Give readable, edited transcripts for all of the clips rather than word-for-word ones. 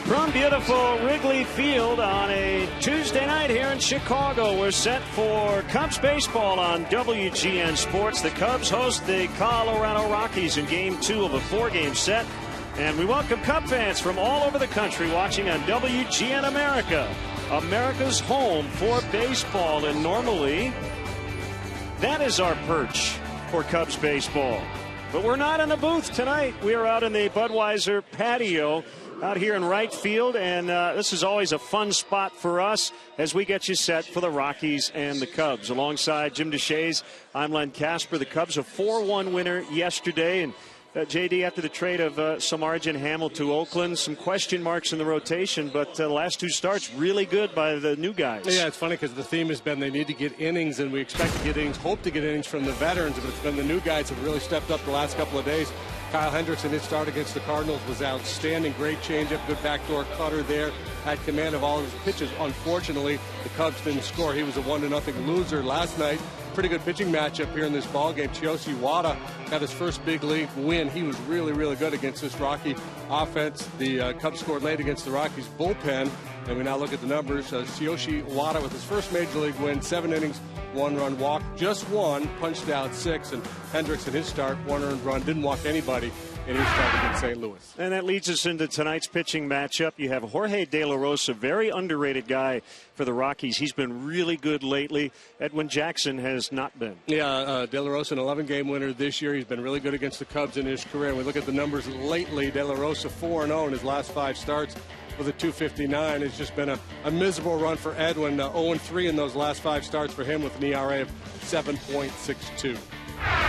From beautiful Wrigley Field on a Tuesday night here in Chicago, we're set for Cubs baseball on WGN Sports. The Cubs host the Colorado Rockies in Game 2 of a 4-game set. And we welcome Cub fans from all over the country watching on WGN America, America's home for baseball. And normally, that is our perch for Cubs baseball. But we're not in the booth tonight. We are out in the Budweiser patio out here in right field, and this is always a fun spot for us as we get you set for the Rockies and the Cubs. Alongside Jim DeShays, I'm Len Casper. The Cubs a 4-1 winner yesterday, and JD, after the trade of Samar and Hamill to Oakland, some question marks in the rotation, but the last two starts really good by the new guys. Yeah, it's funny because the theme has been they need to get innings, and we expect to get innings, hope to get innings from the veterans, but it's been the new guys have really stepped up the last couple of days. Kyle Hendricks in his start against the Cardinals was outstanding. Great changeup, good backdoor cutter there. Had command of all of his pitches. Unfortunately, the Cubs didn't score. He was a 1-0 loser last night. Pretty good pitching matchup here in this ballgame. Chiyoshi Wada got his first big league win. He was really, really good against this Rocky offense. The Cubs scored late against the Rockies bullpen. And we now look at the numbers. Chiyoshi Wada with his first major league win, 7 innings, 1 run walk, just one, punched out 6. And Hendricks in his start, 1 earned run, didn't walk anybody in his start against St. Louis. And that leads us into tonight's pitching matchup. You have Jorge De La Rosa, very underrated guy for the Rockies. He's been really good lately. Edwin Jackson has not been. Yeah, De La Rosa, an 11-game winner this year. He's been really good against the Cubs in his career. And we look at the numbers lately. De La Rosa 4-0 in his last 5 starts with a 259. It's just been a miserable run for Edwin. 0-3 in those last 5 starts for him with an ERA of 7.62.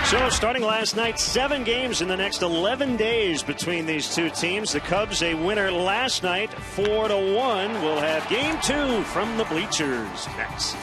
So starting last night, 7 games in the next 11 days between these two teams. The Cubs a winner last night, 4-1. We'll have Game 2 from the bleachers next.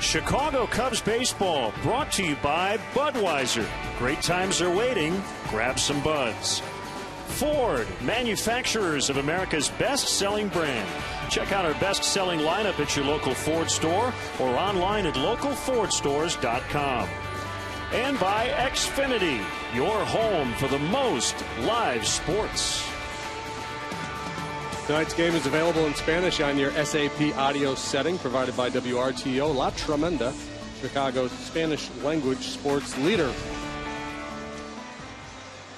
Chicago Cubs baseball brought to you by Budweiser. Great times are waiting. Grab some buds. Ford, manufacturers of America's best-selling brand. Check out our best-selling lineup at your local Ford store or online at localfordstores.com. And by Xfinity, your home for the most live sports. Tonight's game is available in Spanish on your SAP audio setting provided by WRTO. La Tremenda, Chicago's Spanish language sports leader.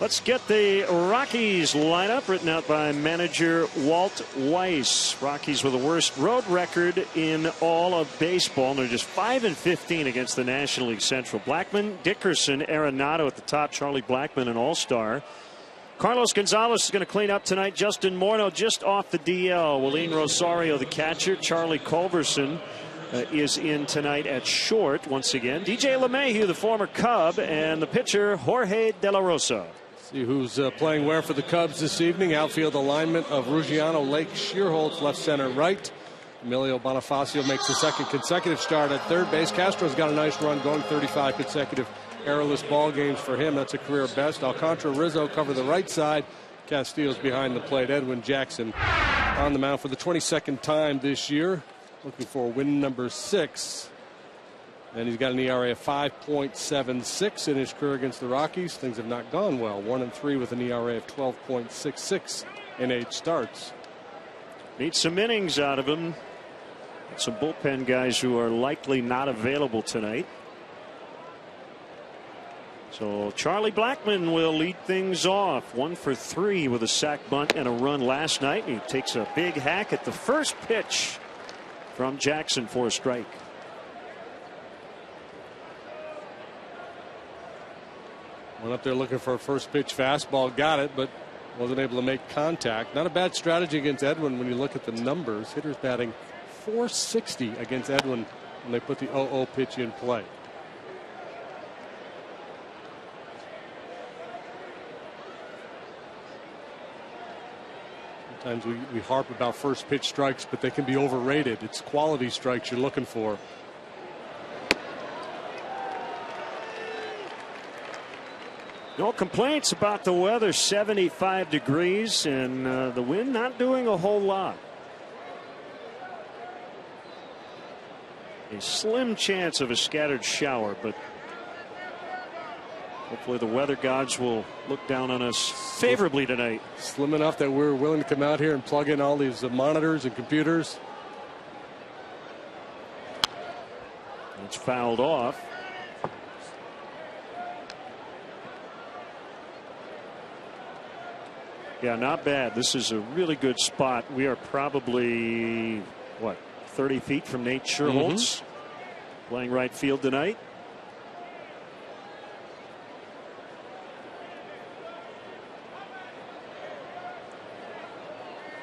Let's get the Rockies lineup written out by manager Walt Weiss. Rockies with the worst road record in all of baseball. They're just 5-15 against the National League Central. Blackmon, Dickerson, Arenado at the top. Charlie Blackmon, an all-star. Carlos Gonzalez is going to clean up tonight. Justin Morneau just off the DL. Willeen Rosario, the catcher. Charlie Culberson is in tonight at short once again. DJ LeMahieu, the former Cub, and the pitcher Jorge De La Rosa. See who's playing where for the Cubs this evening. Outfield alignment of Ruggiano, Lake, Shearholtz, left, center, right. Emilio Bonifacio makes the second consecutive start at third base. Castro's got a nice run going, 35 consecutive errorless ball games for him. That's a career best. Alcantara Rizzo cover the right side. Castillo's behind the plate. Edwin Jackson on the mound for the 22nd time this year, looking for win number 6. And he's got an ERA of 5.76 in his career against the Rockies. Things have not gone well. 1-3 with an ERA of 12.66 in 8 starts. Need some innings out of him. Some bullpen guys who are likely not available tonight. So Charlie Blackmon will lead things off. 1 for 3 with a sac bunt and a run last night. He takes a big hack at the first pitch from Jackson for a strike. Went up there looking for a first pitch fastball, got it, but wasn't able to make contact. Not a bad strategy against Edwin when you look at the numbers. Hitters batting .460 against Edwin when they put the 0-0 pitch in play. Sometimes we harp about first pitch strikes, but they can be overrated. It's quality strikes you're looking for. No complaints about the weather. 75 degrees and the wind not doing a whole lot. A slim chance of a scattered shower, but hopefully the weather gods will look down on us favorably tonight. Slim enough that we're willing to come out here and plug in all these monitors and computers. It's fouled off. Yeah, not bad. This is a really good spot. We are probably, what, 30 feet from Nate Shearholtz, playing right field tonight.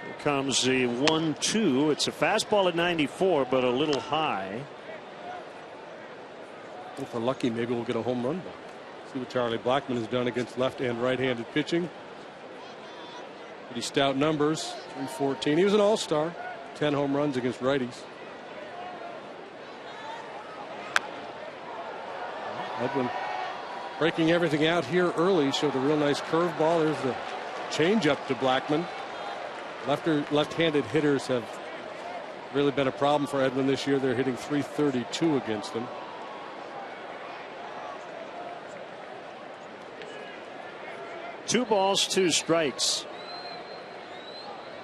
Here comes the 1-2. It's a fastball at 94, but a little high. If we're lucky, maybe we'll get a home run ball. See what Charlie Blackmon has done against left and right-handed pitching. Pretty stout numbers. 314. He was an all-star. 10 home runs against righties. Edwin breaking everything out here early. Showed a real nice curveball. There's the changeup to Blackmon. Left-handed hitters have really been a problem for Edwin this year. They're hitting .332 against him. Two balls, 2 strikes.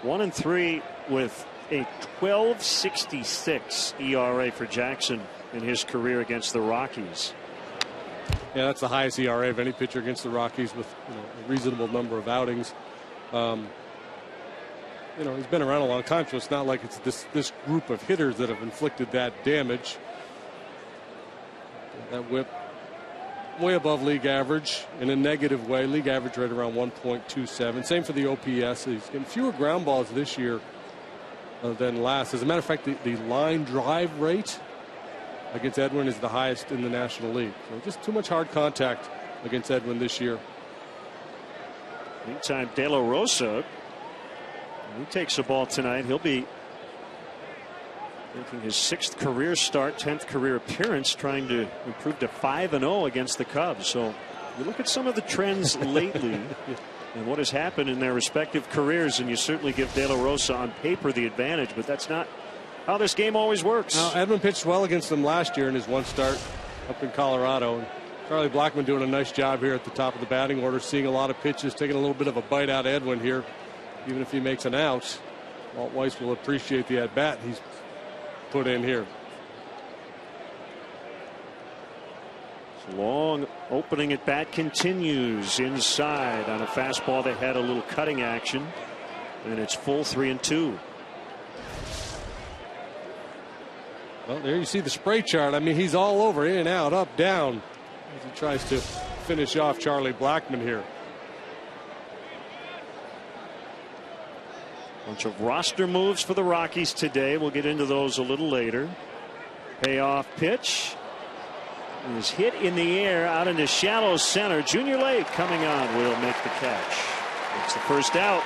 1-3 with a 12.66 ERA for Jackson in his career against the Rockies. Yeah, that's the highest ERA of any pitcher against the Rockies with a reasonable number of outings. He's been around a long time, so it's not like it's this group of hitters that have inflicted that damage. That whip way above league average in a negative way. League average right around 1.27. Same for the OPS. He's getting fewer ground balls this year than last. As a matter of fact, the line drive rate against Edwin is the highest in the National League. So just too much hard contact against Edwin this year. Meantime, De La Rosa, he takes the ball tonight. He'll be making his 6th career start, 10th career appearance, trying to improve to 5-0 against the Cubs. So you look at some of the trends lately and what has happened in their respective careers, and you certainly give De La Rosa on paper the advantage, but that's not how this game always works. Now, Edwin pitched well against them last year in his one start up in Colorado. And Charlie Blackmon doing a nice job here at the top of the batting order, seeing a lot of pitches, taking a little bit of a bite out of Edwin here. Even if he makes an out, Walt Weiss will appreciate the at-bat he's put in here. Long opening at bat continues inside on a fastball that had a little cutting action, and it's full 3-2. Well, there you see the spray chart. I mean, he's all over, in and out, up, down, as he tries to finish off Charlie Blackmon here. Bunch of roster moves for the Rockies today. We'll get into those a little later. Payoff pitch is hit in the air out into shallow center. Junior Lake coming on will make the catch. It's the first out.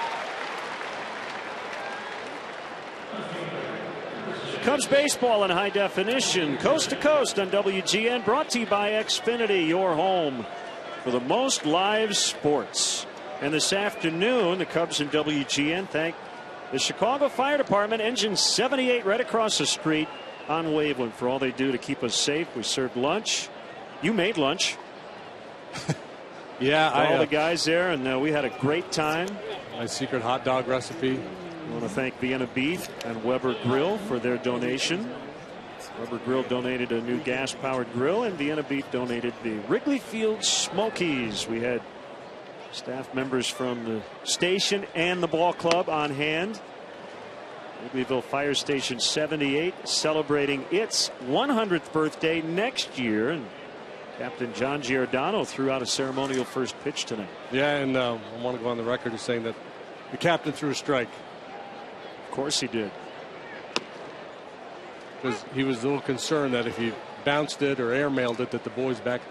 Cubs baseball in high definition, coast to coast on WGN, brought to you by Xfinity, your home for the most live sports. And this afternoon, the Cubs and WGN thank the Chicago Fire Department, Engine 78 right across the street on Waveland, for all they do to keep us safe. We served lunch. You made lunch. Yeah, all the guys there, and we had a great time. My secret hot dog recipe. I want to thank Vienna Beef and Weber Grill for their donation. Weber Grill donated a new gas-powered grill, and Vienna Beef donated the Wrigley Field Smokies. We had staff members from the station and the ball club on hand. Wrigleyville Fire Station 78 celebrating its 100th birthday next year, and Captain John Giordano threw out a ceremonial first pitch tonight. Yeah, and I want to go on the record as saying that the captain threw a strike. Of course he did. Because he was a little concerned that if he bounced it or airmailed it, that the boys back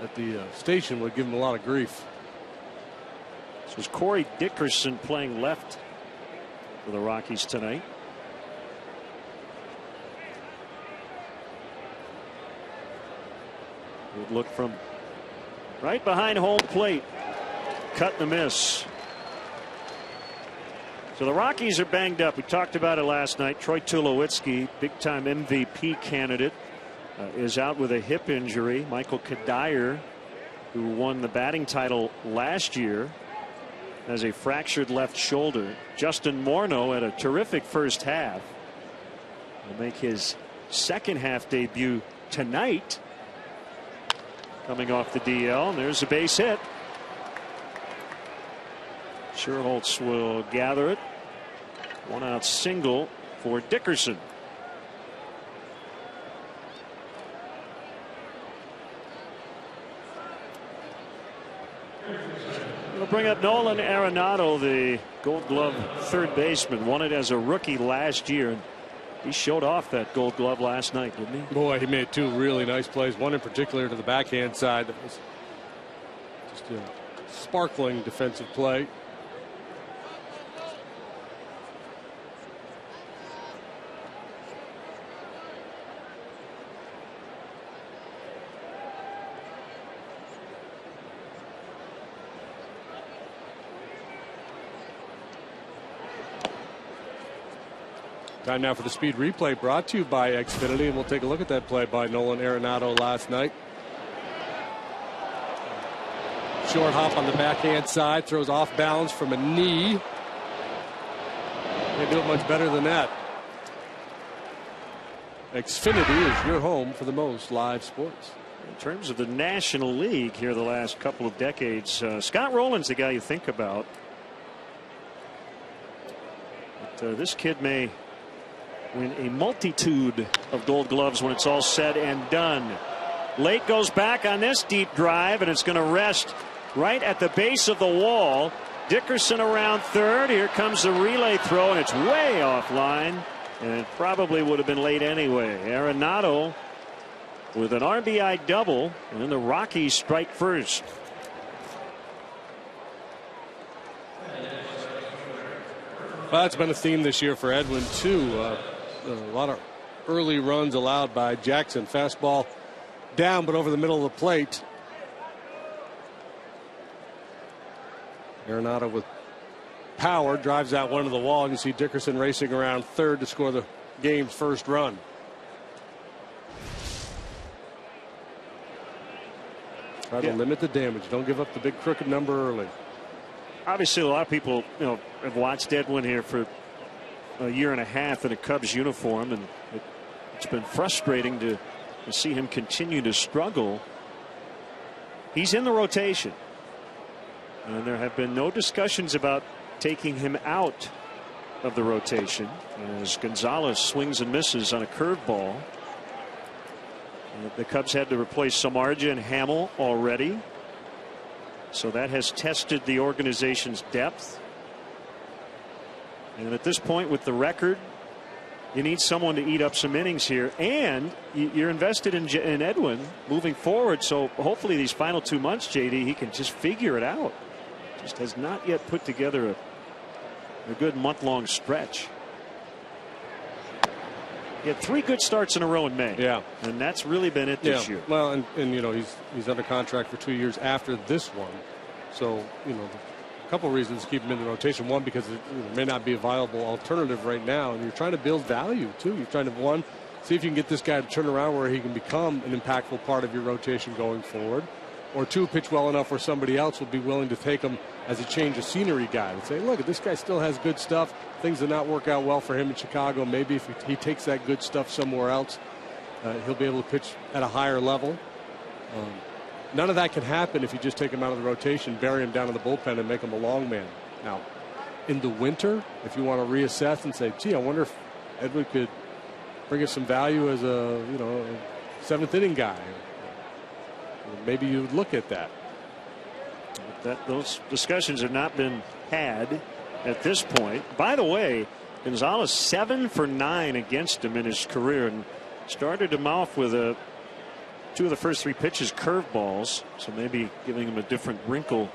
at the station would give him a lot of grief. This was Corey Dickerson playing left for the Rockies tonight. Good look from right behind home plate. Cut and a miss. So the Rockies are banged up. We talked about it last night. Troy Tulowitzki, big time MVP candidate, is out with a hip injury. Michael Kadire, who won the batting title last year, has a fractured left shoulder. Justin Morneau had a terrific first half. Will make his second half debut tonight, coming off the DL. And there's a base hit. Sherholtz will gather it. One out single for Dickerson. We'll bring up Nolan Arenado, the Gold Glove third baseman. Won it as a rookie last year. And he showed off that Gold Glove last night, didn't he? Boy, he made two really nice plays. One in particular to the backhand side that was just a sparkling defensive play. Time now for the speed replay, brought to you by Xfinity, and we'll take a look at that play by Nolan Arenado last night. Short hop on the backhand side, throws off balance from a knee. Can't do it much better than that. Xfinity is your home for the most live sports. In terms of the National League here the last couple of decades, Scott Rowland's the guy you think about. But, this kid may win a multitude of Gold Gloves when it's all said and done. Lake goes back on this deep drive, and it's going to rest right at the base of the wall. Dickerson around third. Here comes the relay throw, and it's way offline, and it probably would have been late anyway. Arenado with an RBI double, and then the Rockies strike first. Well, that's been a theme this year for Edwin too. A lot of early runs allowed by Jackson. Fastball down, but over the middle of the plate. Arenado with power drives out one to the wall, and you see Dickerson racing around third to score the game's first run. Try to limit the damage. Don't give up the big crooked number early. Obviously, a lot of people, have watched Edwin here for a year and a half in a Cubs uniform, and it's been frustrating to to see him continue to struggle. He's in the rotation, and there have been no discussions about taking him out of the rotation as Gonzalez swings and misses on a curveball. The Cubs had to replace Samardzija and Hamill already, so that has tested the organization's depth. And at this point, with the record, you need someone to eat up some innings here, and you're invested in Edwin moving forward. So hopefully these final 2 months, JD, he can just figure it out. Just has not yet put together a good month-long stretch. He had 3 good starts in a row in May. Yeah, and that's really been it this year. Well, and you know, he's under contract for 2 years after this one, so you know, a couple of reasons to keep him in the rotation. One, because it may not be a viable alternative right now, and you're trying to build value too. You're trying to, one, see if you can get this guy to turn around where he can become an impactful part of your rotation going forward, or 2, pitch well enough where somebody else will be willing to take him as a change of scenery guy and say, look, this guy still has good stuff. Things did not work out well for him in Chicago. Maybe if he takes that good stuff somewhere else, he'll be able to pitch at a higher level. None of that can happen if you just take him out of the rotation, bury him down in the bullpen, and make him a long man. Now, in the winter, if you want to reassess and say, gee, I wonder if Edwin could bring us some value as a, you know, a 7th inning guy, maybe you would look at that. Those discussions have not been had at this point. By the way, Gonzalez 7 for 9 against him in his career, and started him off with 2 of the first 3 pitches curveballs, so maybe giving him a different wrinkle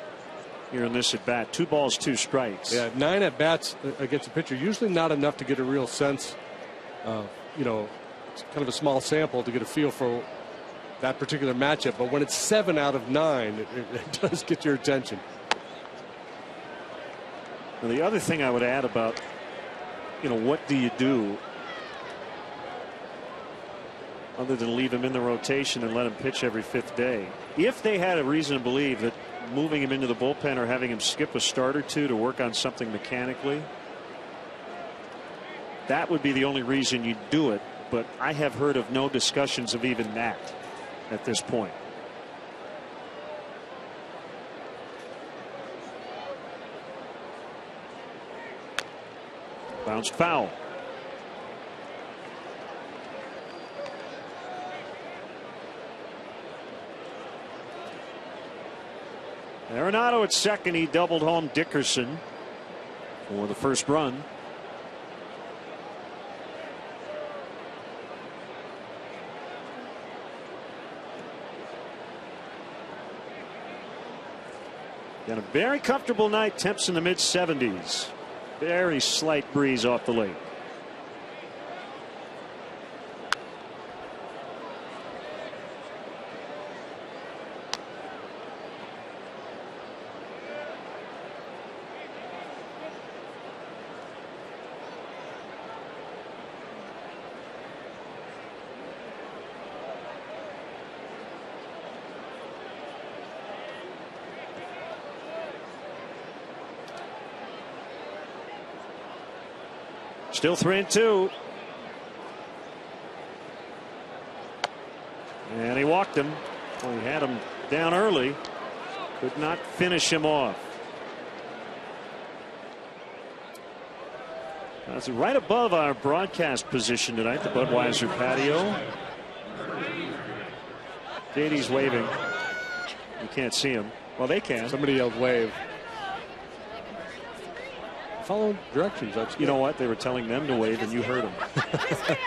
here in this at bat. 2 balls, 2 strikes. Yeah, 9 at bats against a pitcher, usually not enough to get a real sense. You know, it's kind of a small sample to get a feel for that particular matchup, but when it's 7 out of 9, it does get your attention. Well, the other thing I would add about, you know, what do you do other than leave him in the rotation and let him pitch every 5th day? If they had a reason to believe that moving him into the bullpen or having him skip a start or 2 to work on something mechanically, that would be the only reason you'd do it. But I have heard of no discussions of even that at this point. Bounced foul. Arenado at second. He doubled home Dickerson for the first run. Got a very comfortable night. Temps in the mid-70s. Very slight breeze off the lake. Still 3-2. And he walked him. Well, he had him down early. Could not finish him off. That's right above our broadcast position tonight, the Budweiser patio. JD's waving. You can't see him. Well, they can. Somebody yelled wave. Follow directions. That's you know what? They were telling them to wave, and you heard them.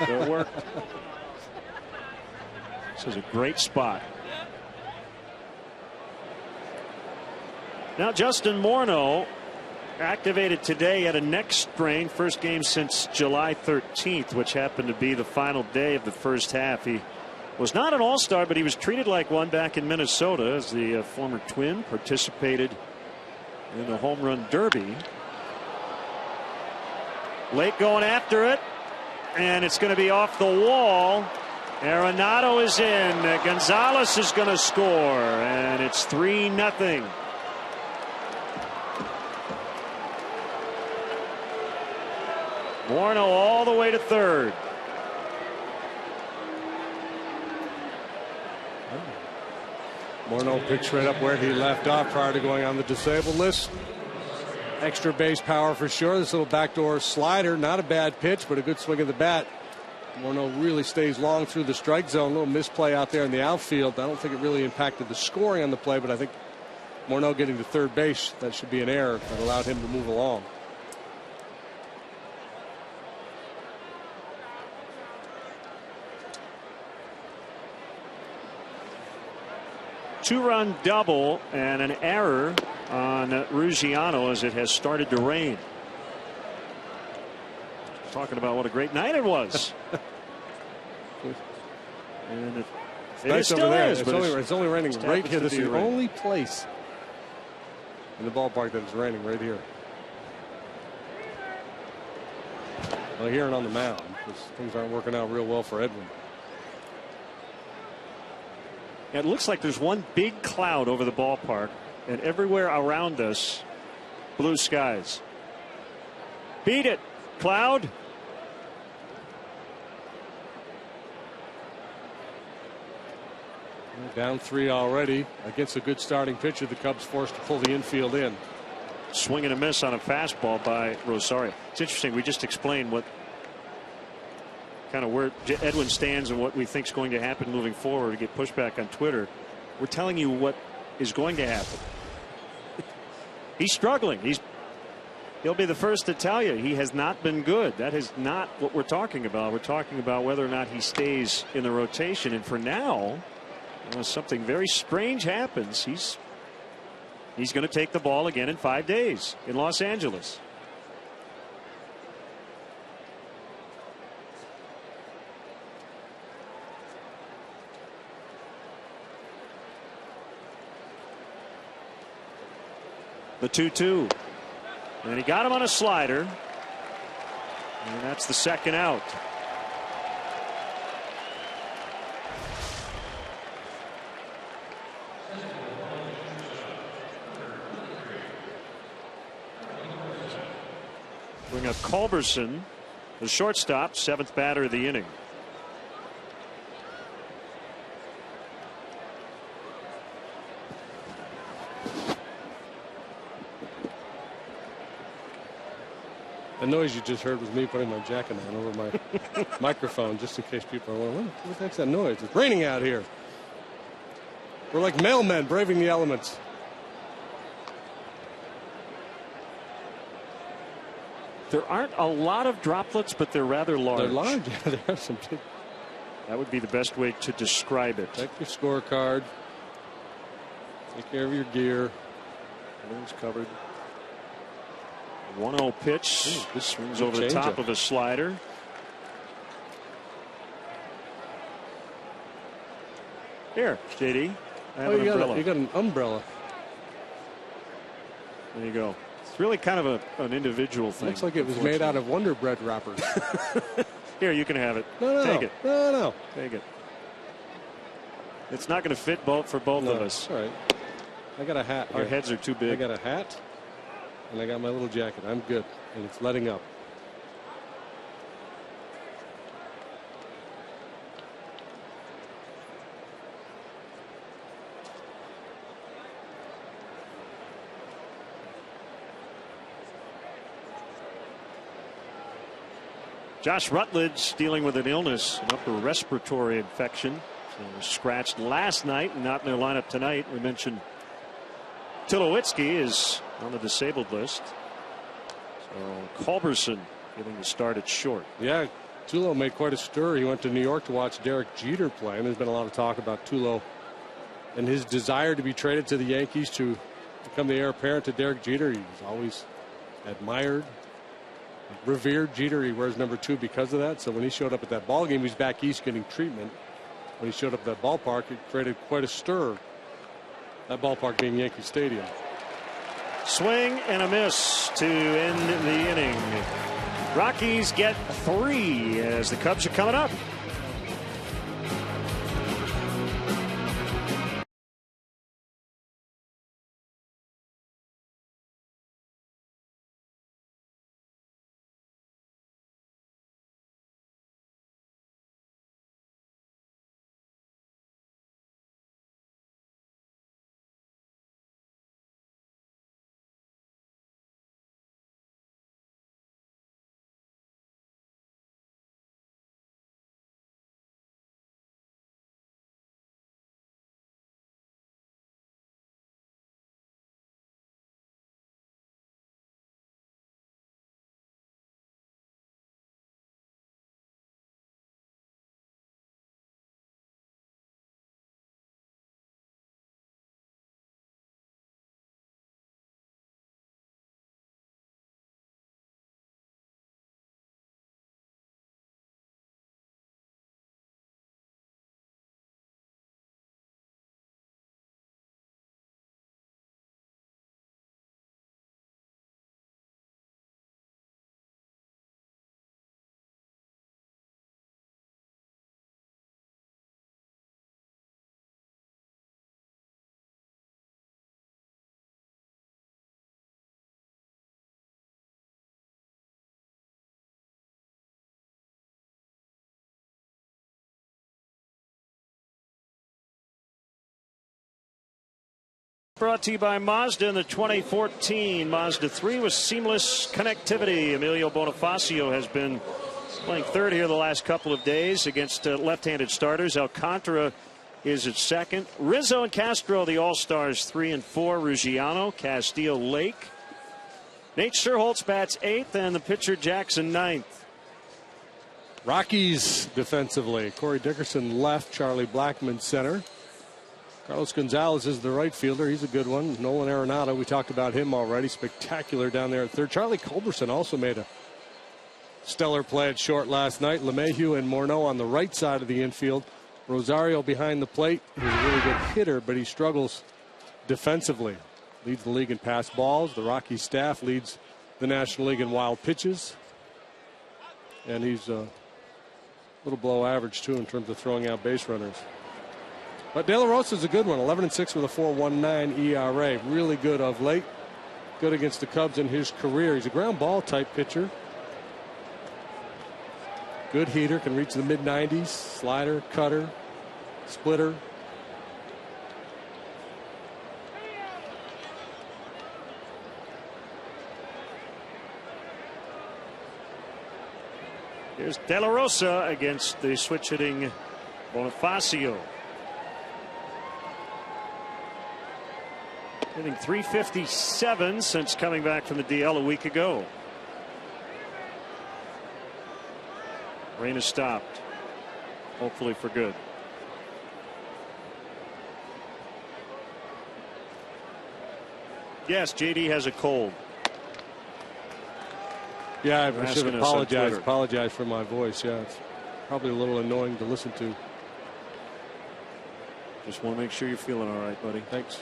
So it worked. This is a great spot. Now Justin Morneau activated today at a neck sprain. First game since July 13th, which happened to be the final day of the first half. He was not an all-star, but he was treated like one back in Minnesota as the former Twin participated in the home run derby. Lake going after it, and it's going to be off the wall. Arenado is in. Gonzalez is going to score, and it's 3-0. Morneau all the way to third. Morneau picks right up where he left off prior to going on the disabled list. Extra base power for sure. This little backdoor slider, not a bad pitch, but a good swing of the bat. Morneau really stays long through the strike zone. A little misplay out there in the outfield. I don't think it really impacted the scoring on the play, but I think Morneau getting to third base, that should be an error that allowed him to move along. Two-run double and an error on Ruggiano as it has started to rain. Talking about what a great night it was. And it nice still over there. is, It's only raining right here. This is the rain. only place in the ballpark that it's raining right here. Well, here and on the mound, because things aren't working out real well for Edwin. It looks like there's one big cloud over the ballpark, and everywhere around us, blue skies. Beat it, cloud. Down 3 already against a good starting pitcher. The Cubs forced to pull the infield in. Swing and a miss on a fastball by Rosario. It's interesting. We just explained what kind of where Edwin stands and what we think is going to happen moving forward. To get pushback on Twitter, we're telling you what is going to happen. He's struggling. He'll be the first to tell you he has not been good. That is not what we're talking about. We're talking about whether or not he stays in the rotation. And for now, unless something very strange happens, he's going to take the ball again in 5 days in Los Angeles. The 2-2. And he got him on a slider. And that's the second out. Bring up Culberson, the shortstop, seventh batter of the inning. The noise you just heard was me putting my jacket on over my microphone, just in case people are wondering, what the heck's that noise? It's raining out here. We're like mailmen braving the elements. There aren't a lot of droplets, but they're rather large. They're large. Yeah, there are some big. That would be the best way to describe it. Check your scorecard. Take care of your gear. Everything's covered. 1-0 pitch. This swings over the top of a slider. Here, JD. I have an umbrella. You got an umbrella. There you go. It's really kind of an individual thing. Looks like it was made out of Wonder Bread wrappers. Here, you can have it. No. Take it. No. Take it. It's not going to fit for both of us. All right. I got a hat. Our heads are too big. I got a hat. And I got my little jacket. I'm good. And it's letting up. Josh Rutledge dealing with an illness, an upper respiratory infection. So scratched last night and not in their lineup tonight. We mentioned Tulowitzki is on the disabled list. So Culberson getting the start at short. Yeah, Tulo made quite a stir. He went to New York to watch Derek Jeter play, and there's been a lot of talk about Tulo and his desire to be traded to the Yankees to become the heir apparent to Derek Jeter. He's always admired, revered Jeter. He wears number 2 because of that. So when he showed up at that ball game, he was back east getting treatment. When he showed up at that ballpark, it created quite a stir. That ballpark being Yankee Stadium. Swing and a miss to end the inning. Rockies get 3 as the Cubs are coming up. Brought to you by Mazda in the 2014 Mazda 3 with seamless connectivity. Emilio Bonifacio has been playing third here the last couple of days against left-handed starters. Alcantara is at second. Rizzo and Castro, the All-Stars, 3 and 4. Ruggiano, Castillo, Lake. Nate Scherholtz bats 8th, and the pitcher Jackson 9th. Rockies defensively. Corey Dickerson left. Charlie Blackmon center. Carlos Gonzalez is the right fielder. He's a good one. Nolan Arenado, we talked about him already. Spectacular down there at third. Charlie Culberson also made a stellar play at short last night. LeMahieu and Morneau on the right side of the infield. Rosario behind the plate. He's a really good hitter, but he struggles defensively. Leads the league in pass balls. The Rockies staff leads the National League in wild pitches. And he's a little below average, too, in terms of throwing out base runners. But De La Rosa's a good one. 11-6 with a 4.19 ERA. Really good of late. Good against the Cubs in his career. He's a ground ball type pitcher. Good heater. Can reach the mid-90s. Slider, cutter, splitter. Here's De La Rosa against the switch hitting Bonifacio. Hitting .357 since coming back from the DL a week ago. Rain has stopped, hopefully for good. Yes, JD has a cold. Yeah, I should apologize for my voice. Yeah, it's probably a little annoying to listen to. Just want to make sure you're feeling all right, buddy. Thanks.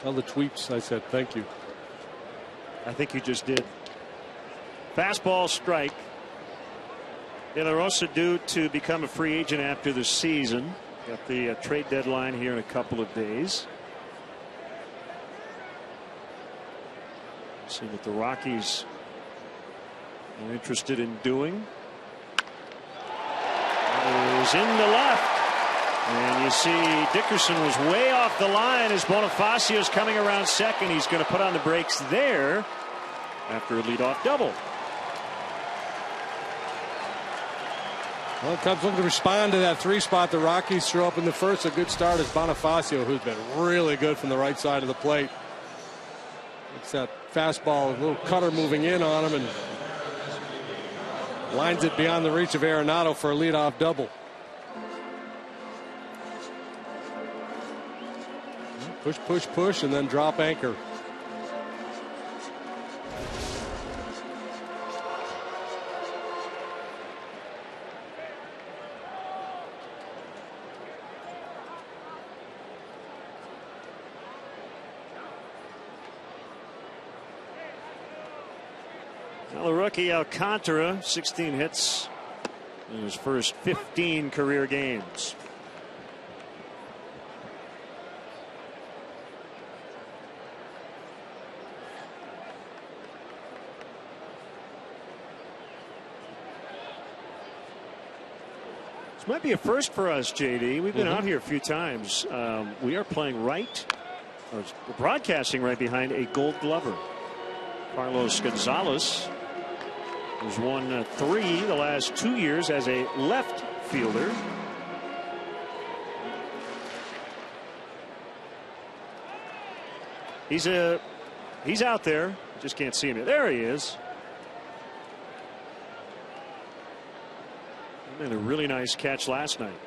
Tell the tweets I said thank you. I think you just did. Fastball strike. De La Rosa due to become a free agent after the season. Got the trade deadline here in a couple of days. See what the Rockies are interested in doing. Is in the left. And you see Dickerson was way off the line as Bonifacio's coming around second. He's going to put on the brakes there after a leadoff double. Well, the Cubs looking to respond to that 3 spot. The Rockies threw up in the first. A good start is Bonifacio, who's been really good from the right side of the plate. It's that fastball, a little cutter moving in on him, and lines it beyond the reach of Arenado for a leadoff double. Push, push, push, and then drop anchor. Well, the rookie Alcantara, 16 hits in his first 15 career games. Might be a first for us, JD. We've been out here a few times. We are playing right, or we're broadcasting right behind a Gold Glover. Carlos Gonzalez, who's won 3 the last 2 years as a left fielder. He's out there. Just can't see him yet. There he is. And a really nice catch last night.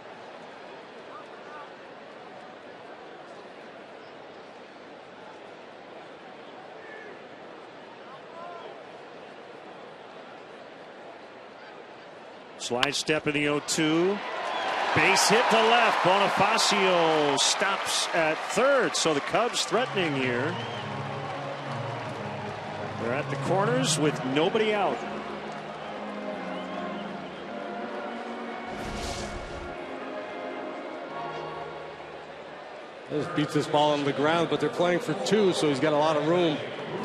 Slide step in the 0-2. Base hit to left. Bonifacio stops at third. So the Cubs threatening here. They're at the corners with nobody out. Just beats this ball on the ground, but they're playing for 2, so he's got a lot of room.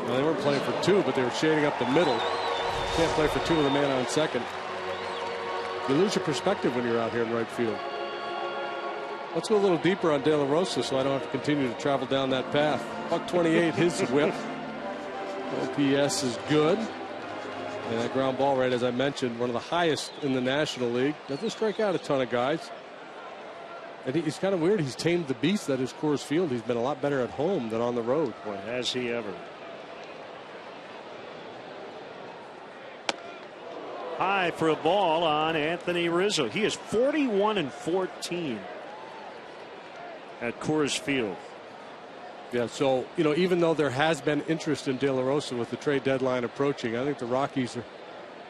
Well, they weren't playing for 2, but they were shading up the middle. Can't play for 2 with a man on second. You lose your perspective when you're out here in right field. Let's go a little deeper on De La Rosa so I don't have to continue to travel down that path. .28 his whip. OPS is good. And that ground ball rate, as I mentioned, one of the highest in the National League. Doesn't strike out a ton of guys. And he's kind of weird. He's tamed the beast that is Coors Field. He's been a lot better at home than on the road. Boy, has he ever. High for a ball on Anthony Rizzo. He is 41-14 at Coors Field. Yeah, so, you know, even though there has been interest in De La Rosa with the trade deadline approaching, I think the Rockies are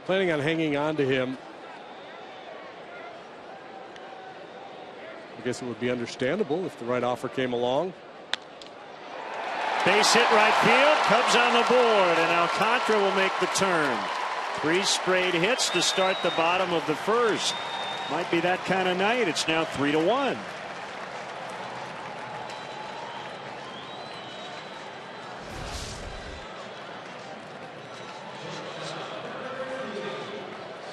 planning on hanging on to him. I guess it would be understandable if the right offer came along. Base hit right field. Cubs on the board, and Alcantara will make the turn. 3 straight hits to start the bottom of the first. Might be that kind of night. It's now 3-1.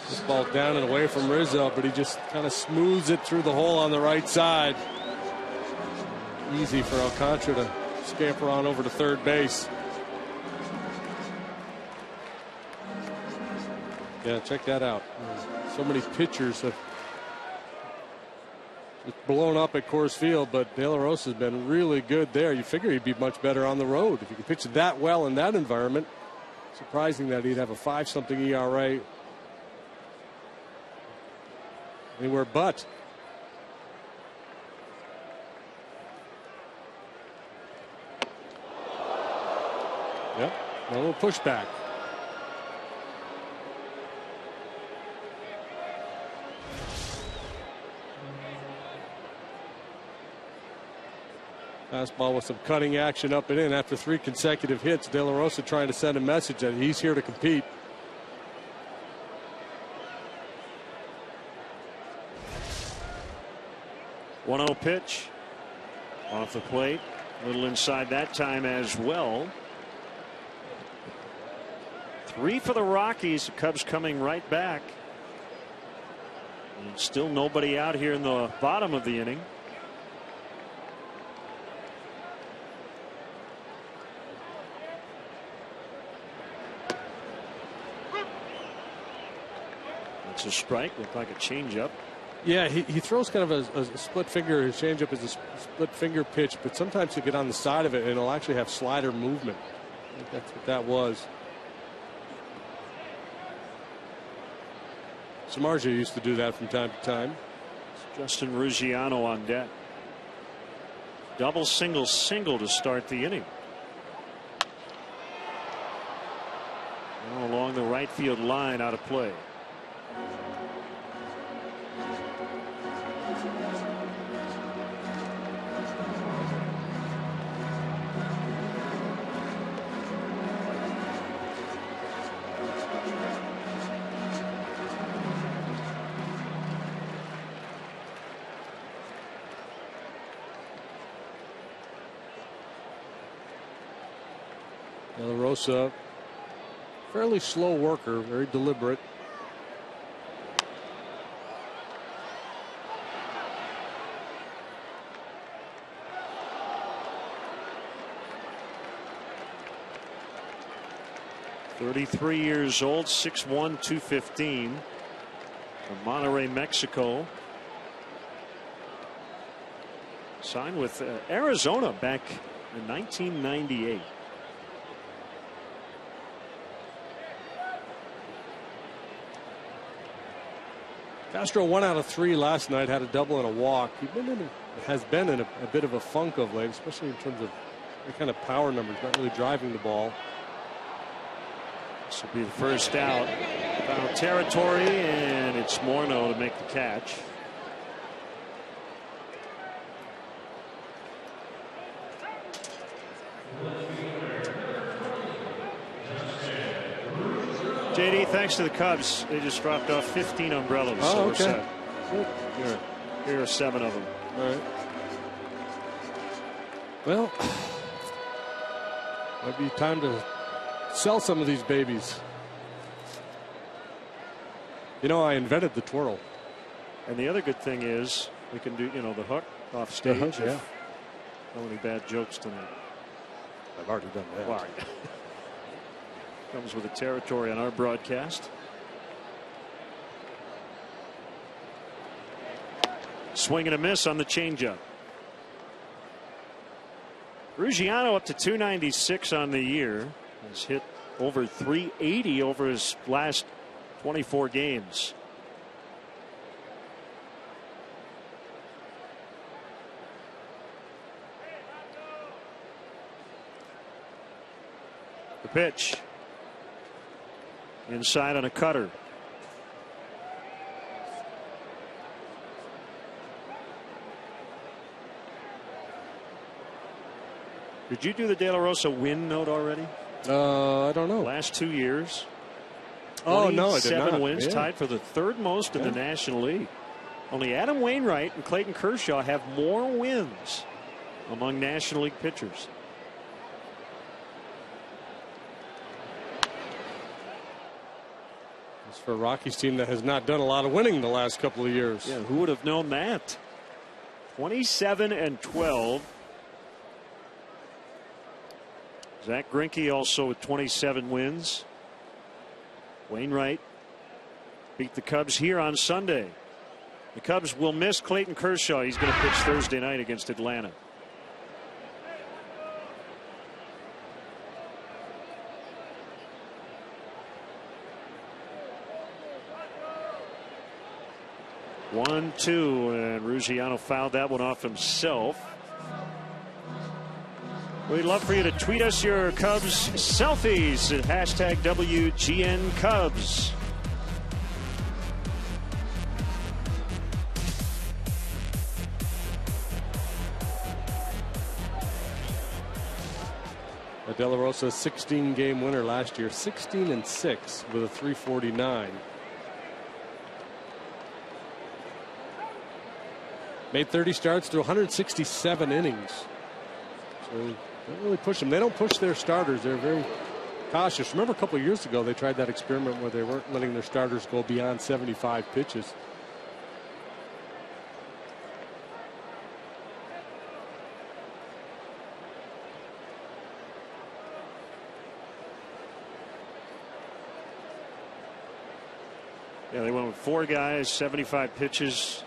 This ball down and away from Rizzo, but he just kind of smooths it through the hole on the right side. Easy for Alcantara to scamper on over to third base. Yeah, check that out. So many pitchers have blown up at Coors Field, but De La Rosa has been really good there. You figure he'd be much better on the road. If you can pitch that well in that environment, surprising that he'd have a 5-something ERA anywhere but. Yep, a little pushback. Fastball with some cutting action up and in after 3 consecutive hits. De La Rosa trying to send a message that he's here to compete. One 1-0 pitch off the plate. A little inside that time as well. 3 for the Rockies. The Cubs coming right back. And still nobody out here in the bottom of the inning. It's a strike. Looked like a changeup. Yeah, he throws kind of a split finger. His changeup is a split finger pitch, but sometimes he'll get on the side of it and it'll actually have slider movement. I think that's what that was. Samardzija used to do that from time to time. Justin Ruggiano on deck. Double, single, single to start the inning. Now along the right field line, out of play. De La Rosa, fairly slow worker, very deliberate. .33 years old, 6'1", 215, from Monterrey, Mexico. Signed with Arizona back in 1998. Castro 1 out of 3 last night, had a double and a walk. He has been in a bit of a funk of late, especially in terms of the kind of power numbers, not really driving the ball. This will be the first out. Foul territory, and it's Morneau to make the catch. JD, thanks to the Cubs, they just dropped off 15 umbrellas. Oh, okay. Here are 7 of them. All right. Well, might be time to sell some of these babies. You know, I invented the twirl. And the other good thing is we can do, you know, the hook, off stage. Yeah. No any bad jokes tonight. I've already done that. Well, comes with the territory on our broadcast. Swing and a miss on the changeup. Ruggiano up to 296 on the year. Has hit over 380 over his last 24 games. The pitch. Inside on a cutter. Did you do the De La Rosa win note already? I don't know. Last 2 years. Oh, no, I did 7 not. wins, Yeah. tied for the third most in the National League. Only Adam Wainwright and Clayton Kershaw have more wins among National League pitchers. It's for a Rockies team that has not done a lot of winning the last couple of years. Yeah, who would have known that? 27-12. Zach Greinke also with 27 wins. Wainwright beat the Cubs here on Sunday. The Cubs will miss Clayton Kershaw. He's going to pitch Thursday night against Atlanta. One, two, and Ruggiano fouled that one off himself. We'd love for you to tweet us your Cubs selfies at hashtag WGN Cubs. De La Rosa, 16-game winner last year, 16-6 with a 349. Made 30 starts through 167 innings. So don't really push them. They don't push their starters. They're very cautious. Remember a couple of years ago they tried that experiment where they weren't letting their starters go beyond 75 pitches. Yeah, they went with 4 guys, 75 pitches.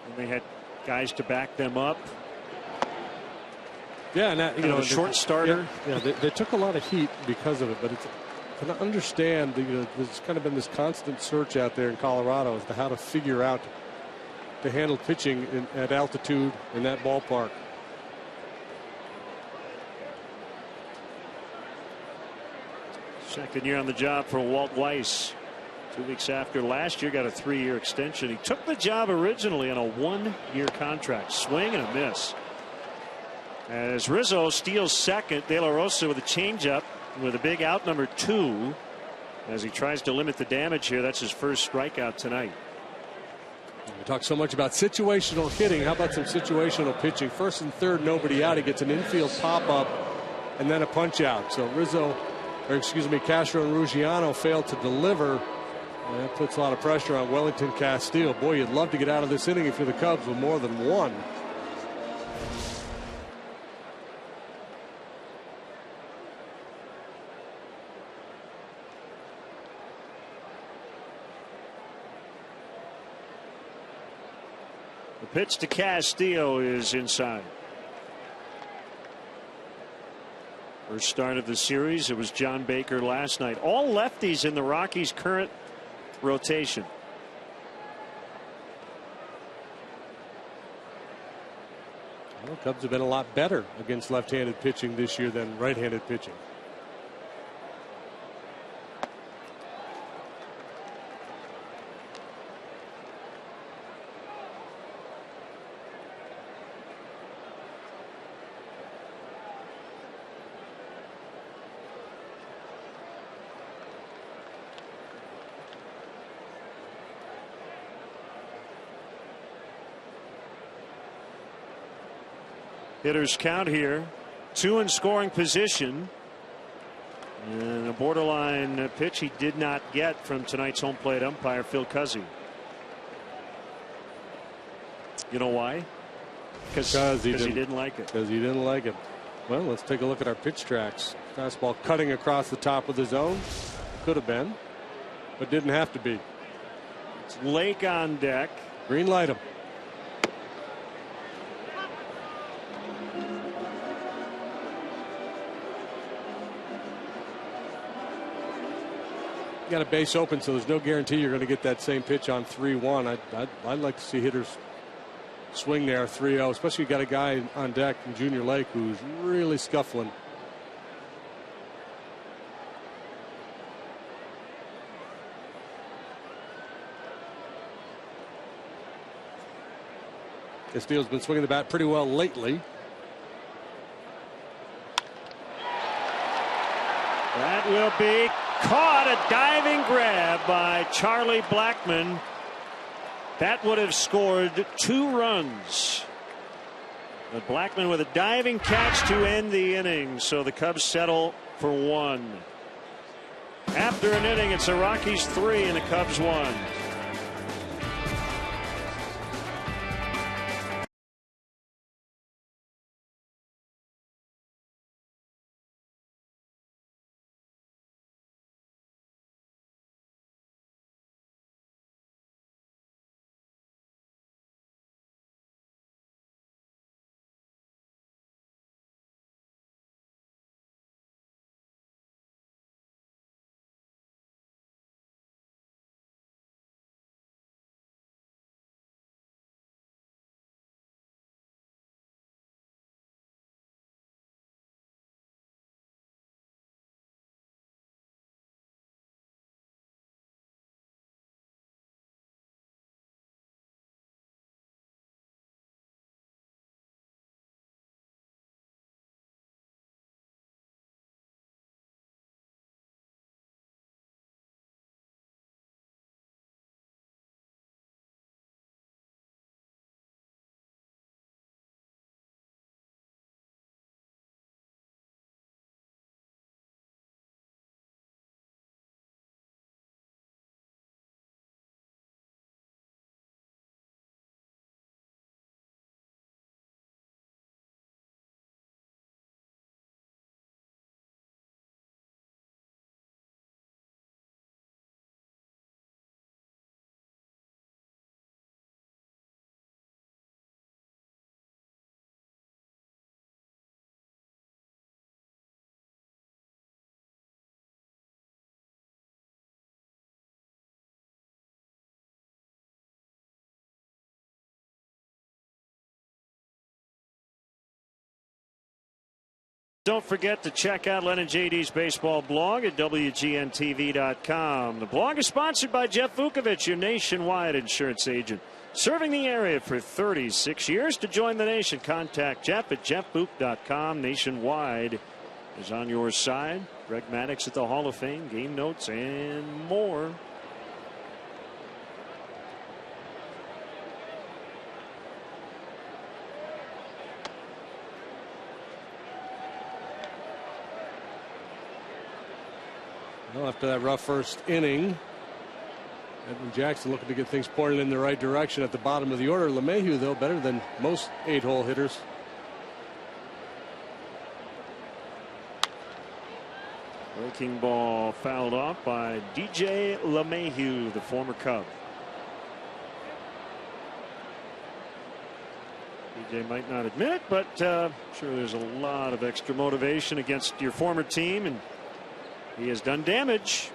And they had guys to back them up. Yeah, and that, you know, a short starter. Yeah, they took a lot of heat because of it, but it's, I can understand. There's kind of been this constant search out there in Colorado as to how to figure out to handle pitching at altitude in that ballpark. Second year on the job for Walt Weiss. 2 weeks after last year, got a 3-year extension. He took the job originally on a 1-year contract. Swing and a miss. As Rizzo steals second, De La Rosa with a changeup with a big out, number 2. As he tries to limit the damage here, that's his first strikeout tonight. We talk so much about situational hitting. How about some situational pitching? First and third, nobody out. He gets an infield pop up and then a punch out. So Castro and Ruggiano failed to deliver. And that puts a lot of pressure on Wellington Castillo. Boy, you'd love to get out of this inning if you're the Cubs with more than 1. The pitch to Castillo is inside. First start of the series. It was John Baker last night. All lefties in the Rockies' current rotation. Well, Cubs have been a lot better against left-handed pitching this year than right-handed pitching. Hitters count here. 2 in scoring position. And a borderline pitch he did not get from tonight's home plate umpire, Phil Cuzzy. You know why? Because he didn't like it. Because he didn't like it. Well, let's take a look at our pitch tracks. Fastball cutting across the top of the zone. Could have been, but didn't have to be. It's Lake on deck. Green light him. Got a base open, so there's no guarantee you're going to get that same pitch on 3-1. I'd like to see hitters swing there 3-0, especially you got a guy on deck from Junior Lake who's really scuffling. Castillo's been swinging the bat pretty well lately. That will be caught. A diving grab by Charlie Blackmon. That would have scored 2 runs. But Blackmon with a diving catch to end the inning. So the Cubs settle for 1. After an inning, it's the Rockies 3 and the Cubs 1. Don't forget to check out Len and JD's baseball blog at WGNTV.com. The blog is sponsored by Jeff Vukovich, your nationwide insurance agent. Serving the area for 36 years. To join the nation, contact Jeff at jeffbook.com. Nationwide is on your side. Greg Maddux at the Hall of Fame, game notes, and more. Well, after that rough first inning, Edwin Jackson looking to get things pointed in the right direction at the bottom of the order. LeMahieu, though, better than most 8-hole hitters. Breaking ball fouled off by DJ LeMahieu, the former Cub. DJ might not admit it, but sure there's a lot of extra motivation against your former team, and he has done damage.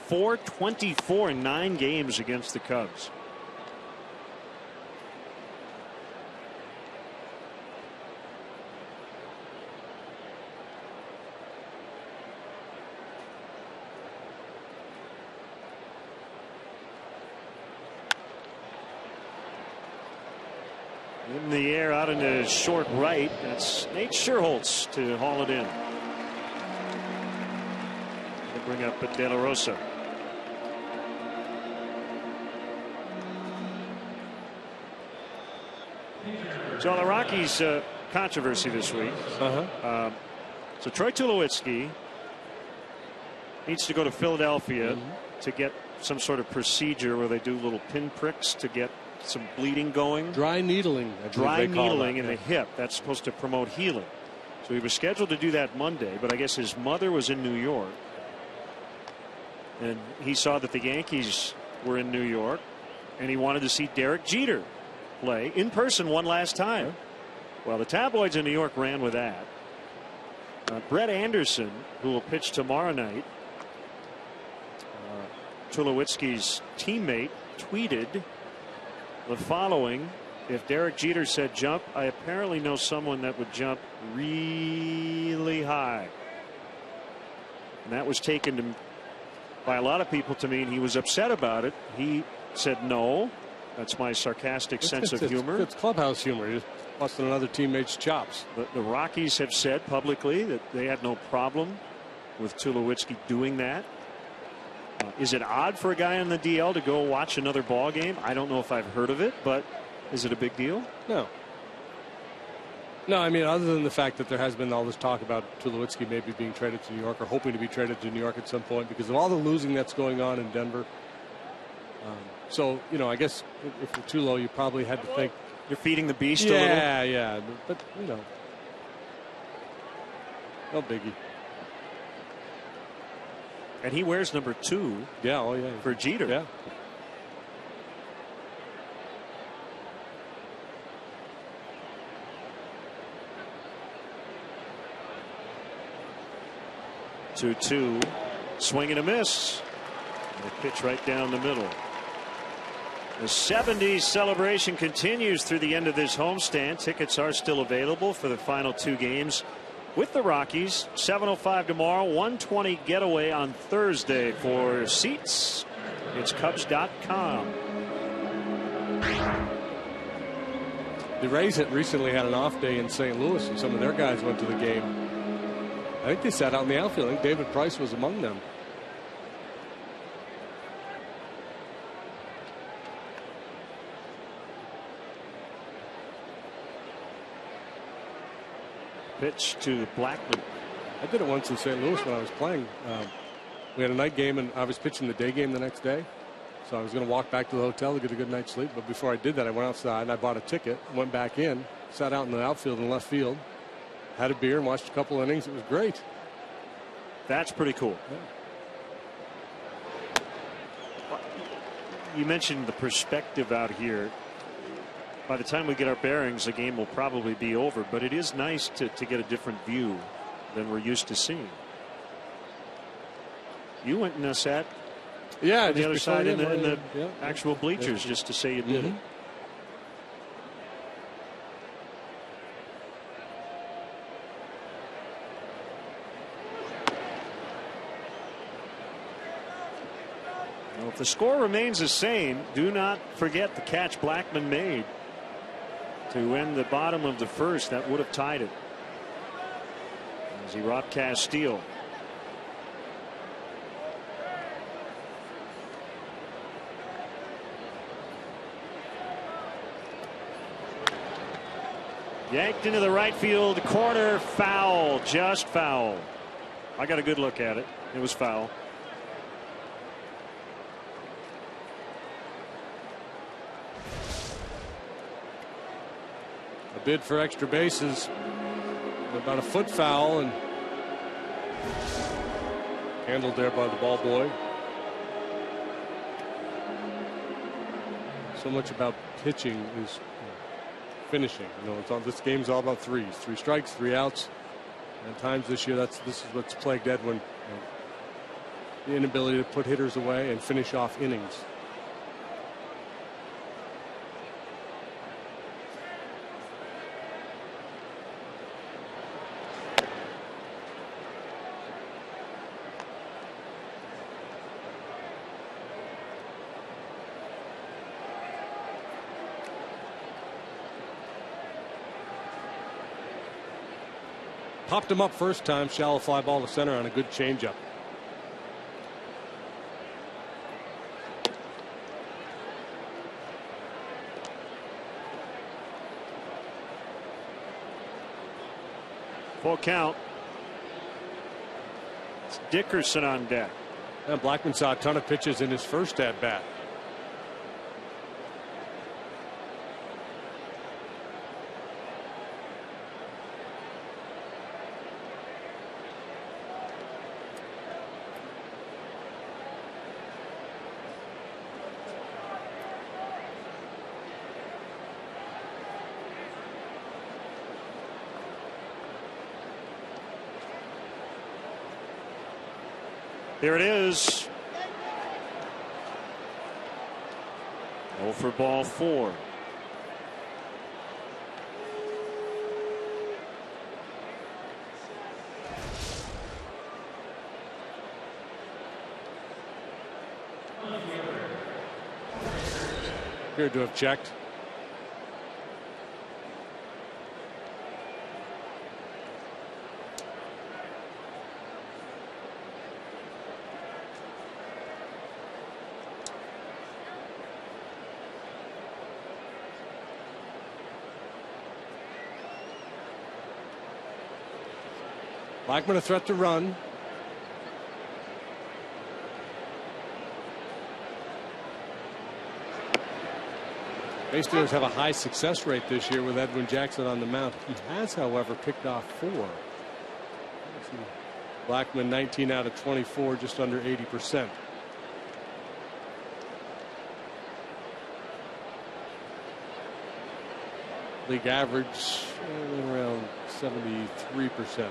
424 in 9 games against the Cubs. In the air, out into short right. That's Nate Scherholtz to haul it in. Bring up De La Rosa. So the Rockies controversy this week. So Troy Tulowitzki needs to go to Philadelphia to get some sort of procedure where they do little pinpricks to get some bleeding going. Dry needling. Dry needling in the hip. That's supposed to promote healing. So he was scheduled to do that Monday, but I guess his mother was in New York. And he saw that the Yankees were in New York, and he wanted to see Derek Jeter play in person one last time. Well, the tabloids in New York ran with that. Brett Anderson, who will pitch tomorrow night, Tulowitzki's teammate, tweeted the following: if Derek Jeter said jump, I apparently know someone that would jump really high. And that was taken by a lot of people to mean he was upset about it. He said no. That's my sarcastic sense of humor. It's clubhouse humor. You're busting another teammate's chops. The Rockies have said publicly that they had no problem with Tulowitzki doing that. Is it odd for a guy on the DL to go watch another ball game? I don't know if I've heard of it, but is it a big deal? No. No, I mean, other than the fact that there has been all this talk about Tulowitzki maybe being traded to New York or hoping to be traded to New York at some point because of all the losing that's going on in Denver. So, you know, I guess if you're Tulo, you probably had to think. You're feeding the beast a little? Yeah. But, you know, no biggie. And he wears number 2. Yeah, oh yeah. For Jeter. Yeah. Two, swing and a miss. And a pitch right down the middle. The 70s celebration continues through the end of this homestand. Tickets are still available for the final 2 games with the Rockies. 7:05 tomorrow, 1:20 getaway on Thursday. For seats, it's Cubs.com. The Rays had recently had an off day in St. Louis, and some of their guys went to the game. I think they sat out in the outfield. I think David Price was among them. Pitch to Blackman. I did it once in St. Louis when I was playing. We had a night game, and I was pitching the day game the next day. So I was going to walk back to the hotel to get a good night's sleep. But before I did that, I went outside and I bought a ticket, went back in, sat out in the outfield and left field, had a beer and watched a couple innings. It was great. That's pretty cool. Yeah. You mentioned the perspective out here. By the time we get our bearings, the game will probably be over. But it is nice to get a different view than we're used to seeing. You went and sat on the other side in the actual bleachers just to say you did it. Well, if the score remains the same, do not forget the catch Blackman made to end the bottom of the first. That would have tied it as he robbed Castile. Yanked into the right field corner, foul, just foul. I got a good look at it. It was foul. A bid for extra bases. About a foot foul and handled there by the ball boy. So much about pitching is finishing. You know, this game's all about threes. 3 strikes, 3 outs. And at times this year, this is what's plagued Edwin. The inability to put hitters away and finish off innings. Popped him up first time, shallow fly ball to center on a good changeup. Full count. It's Dickerson on deck. And Blackman saw a ton of pitches in his first at bat. Here it is. 0 for ball 4. Appeared to have checked. Blackman a threat to run. Base stealers have a high success rate this year with Edwin Jackson on the mound. He has, however, picked off 4. Blackman 19 out of 24, just under 80%. League average around 73%.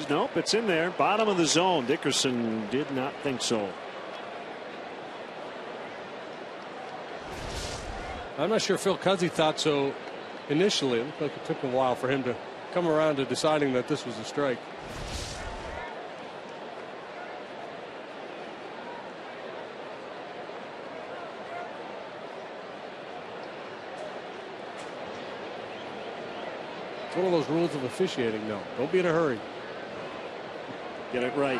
Nope, it's in there. Bottom of the zone. Dickerson did not think so. I'm not sure Phil Cuzzy thought so initially. It looked like it took a while for him to come around to deciding that this was a strike. It's one of those rules of officiating, though. Don't be in a hurry. Get it right.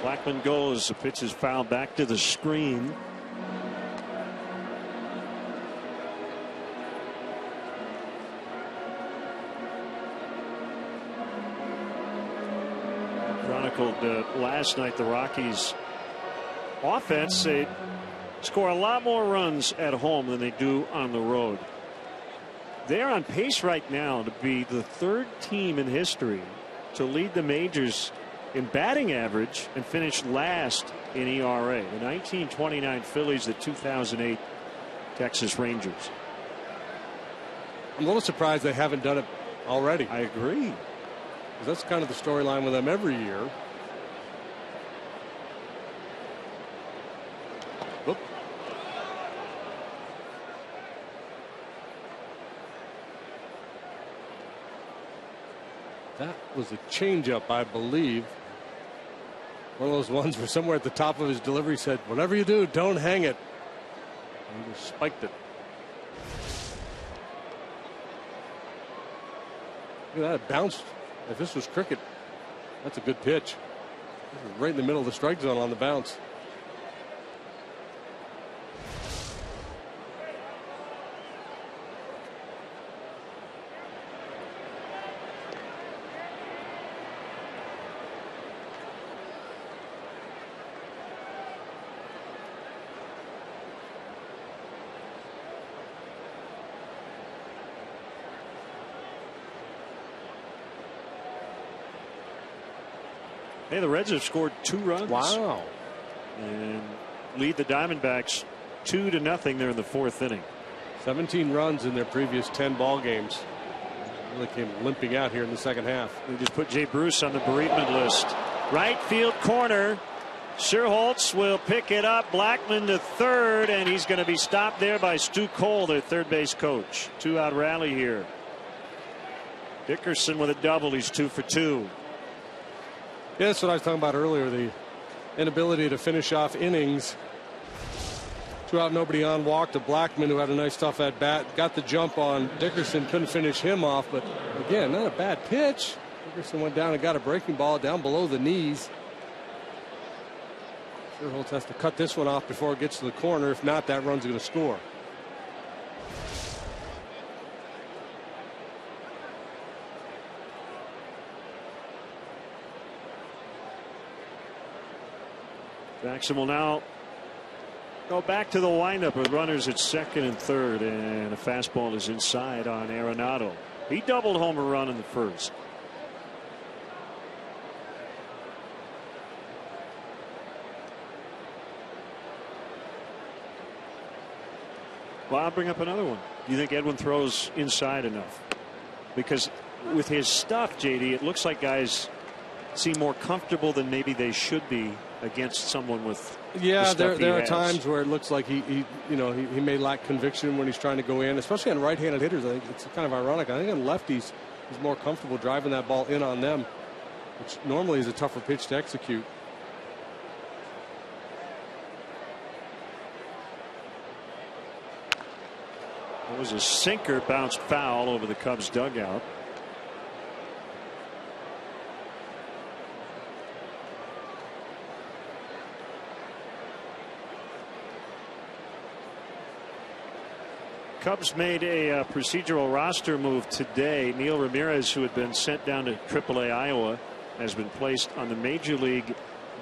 Blackman goes. The pitch is fouled back to the screen. Chronicled last night the Rockies offense. They score a lot more runs at home than they do on the road. They're on pace right now to be the 3rd team in history to lead the majors in batting average and finish last in ERA. The 1929 Phillies, the 2008 Texas Rangers. I'm a little surprised they haven't done it already. I agree. Because that's kind of the storyline with them every year. Oop. That was a changeup, I believe. One of those ones where somewhere at the top of his delivery said, whatever you do, don't hang it. And he just spiked it. Look at that, it bounced. If this was cricket, that's a good pitch. Right in the middle of the strike zone on the bounce. Hey, the Reds have scored 2 runs. Wow. And lead the Diamondbacks 2-0. They're in the 4th inning. 17 runs in their previous 10 ball games. Really came limping out here in the second half. They just put Jay Bruce on the bereavement list. Right field corner. Sherholtz will pick it up. Blackman to third, and he's going to be stopped there by Stu Cole, their third base coach. 2-out rally here. Dickerson with a double. He's 2 for 2. Yeah, that's what I was talking about earlier. The inability to finish off innings. 2 out, nobody on. Walk to Blackman, who had a nice tough at bat. Got the jump on Dickerson. Couldn't finish him off. But again, not a bad pitch. Dickerson went down and got a breaking ball down below the knees. Sherholtz has to cut this one off before it gets to the corner. If not, that run's going to score. Jackson will now go back to the windup with runners at second and third, and a fastball is inside on Arenado. He doubled home a run in the first. Well, I'll bring up another one. Do you think Edwin throws inside enough? Because with his stuff, JD, it looks like guys seem more comfortable than maybe they should be against someone with. Yeah, there are times where it looks like he may lack conviction when he's trying to go in, especially on right-handed hitters. I think it's kind of ironic. I think on lefties, he's more comfortable driving that ball in on them, which normally is a tougher pitch to execute. It was a sinker, bounced foul over the Cubs dugout. Cubs made a procedural roster move today. Neil Ramirez, who had been sent down to AAA Iowa, has been placed on the Major League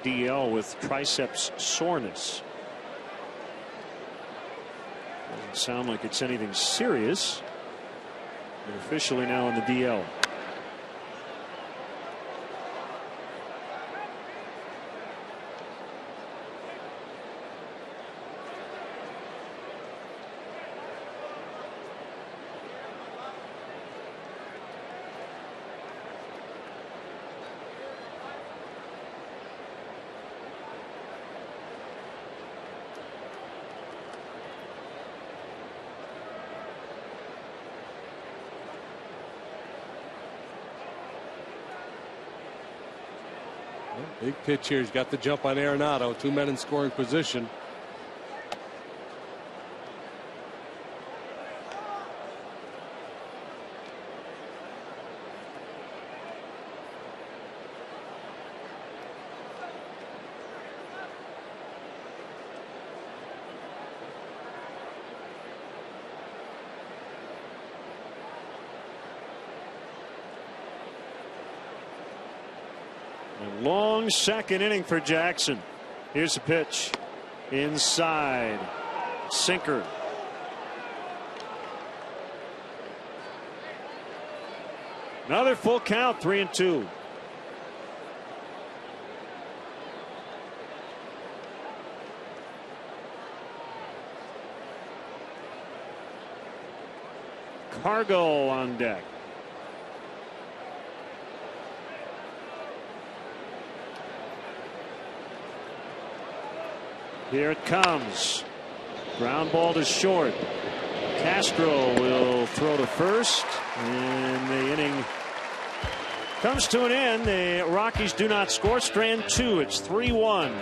DL with triceps soreness. Doesn't sound like it's anything serious. They're officially now on the DL. Big pitch here. He's got the jump on Arenado. 2 men in scoring position. Long second inning for Jackson. Here's the pitch. Inside. Sinker. Another full count, 3-2. Cargo on deck. Here it comes. Ground ball to short. Castro will throw to first, and the inning comes to an end. The Rockies do not score. Strand 2. It's 3-1.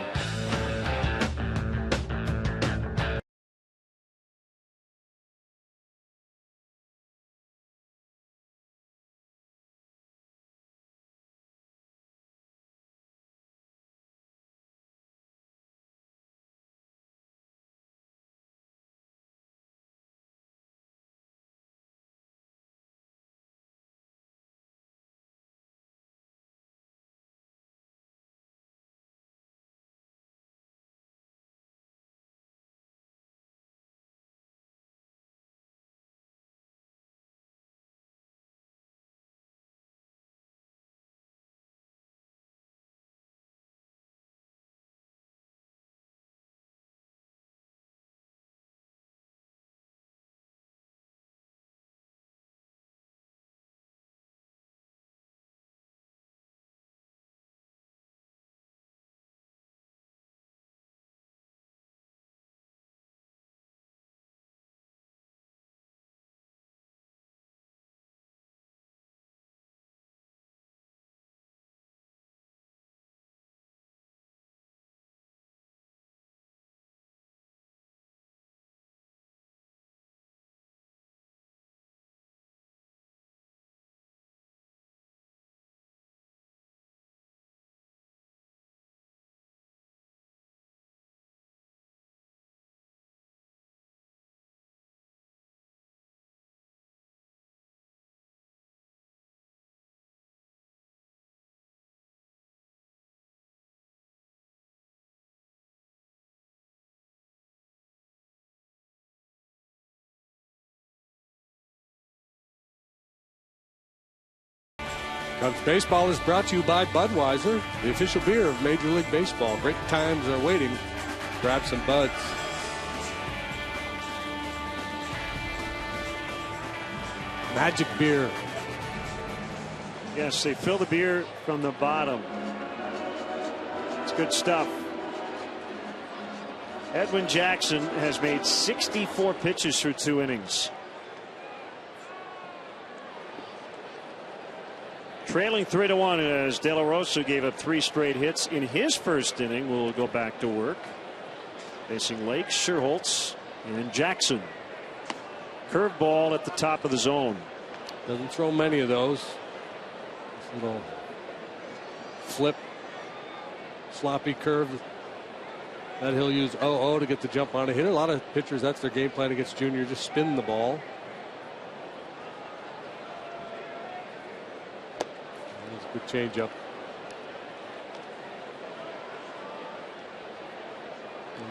Cubs baseball is brought to you by Budweiser, the official beer of Major League Baseball. Great times are waiting. Grab some Buds. Magic beer. Yes, they fill the beer from the bottom. It's good stuff. Edwin Jackson has made 64 pitches through 2 innings. Trailing 3-1 as De La Rosa gave up 3 straight hits in his first inning. Will go back to work. Facing Lake, Scherholtz, and Jackson. Curveball at the top of the zone. Doesn't throw many of those. This little flip, sloppy curve that he'll use 0-0 to get the jump on a hitter. A lot of pitchers, that's their game plan against Junior, just spin the ball. That's a good changeup.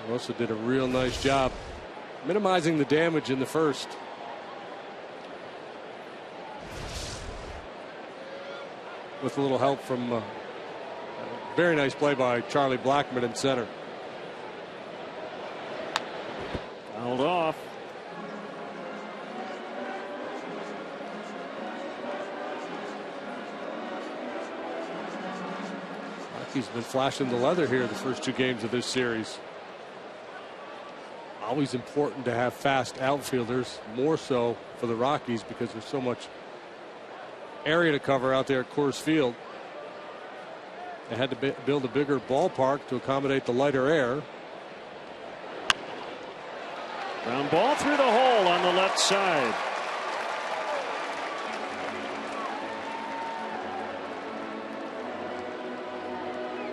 Rosa did a real nice job minimizing the damage in the first. With a little help from a very nice play by Charlie Blackmon in center. Fouled off. Rockies been flashing the leather here the first 2 games of this series. Always important to have fast outfielders, more so for the Rockies because there's so much area to cover out there at Coors Field. They had to build a bigger ballpark to accommodate the lighter air. Ground ball through the hole on the left side.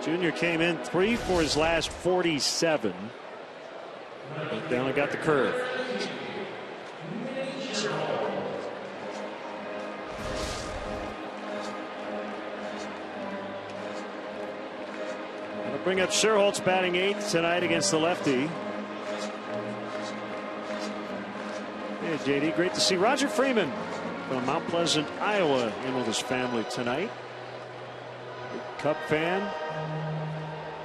Junior came in 3 for his last 47. But down and got the curve. Bring up Scherholtz batting 8th tonight against the lefty. Hey, JD, great to see Roger Freeman from Mount Pleasant, Iowa, in with his family tonight. Big Cub fan.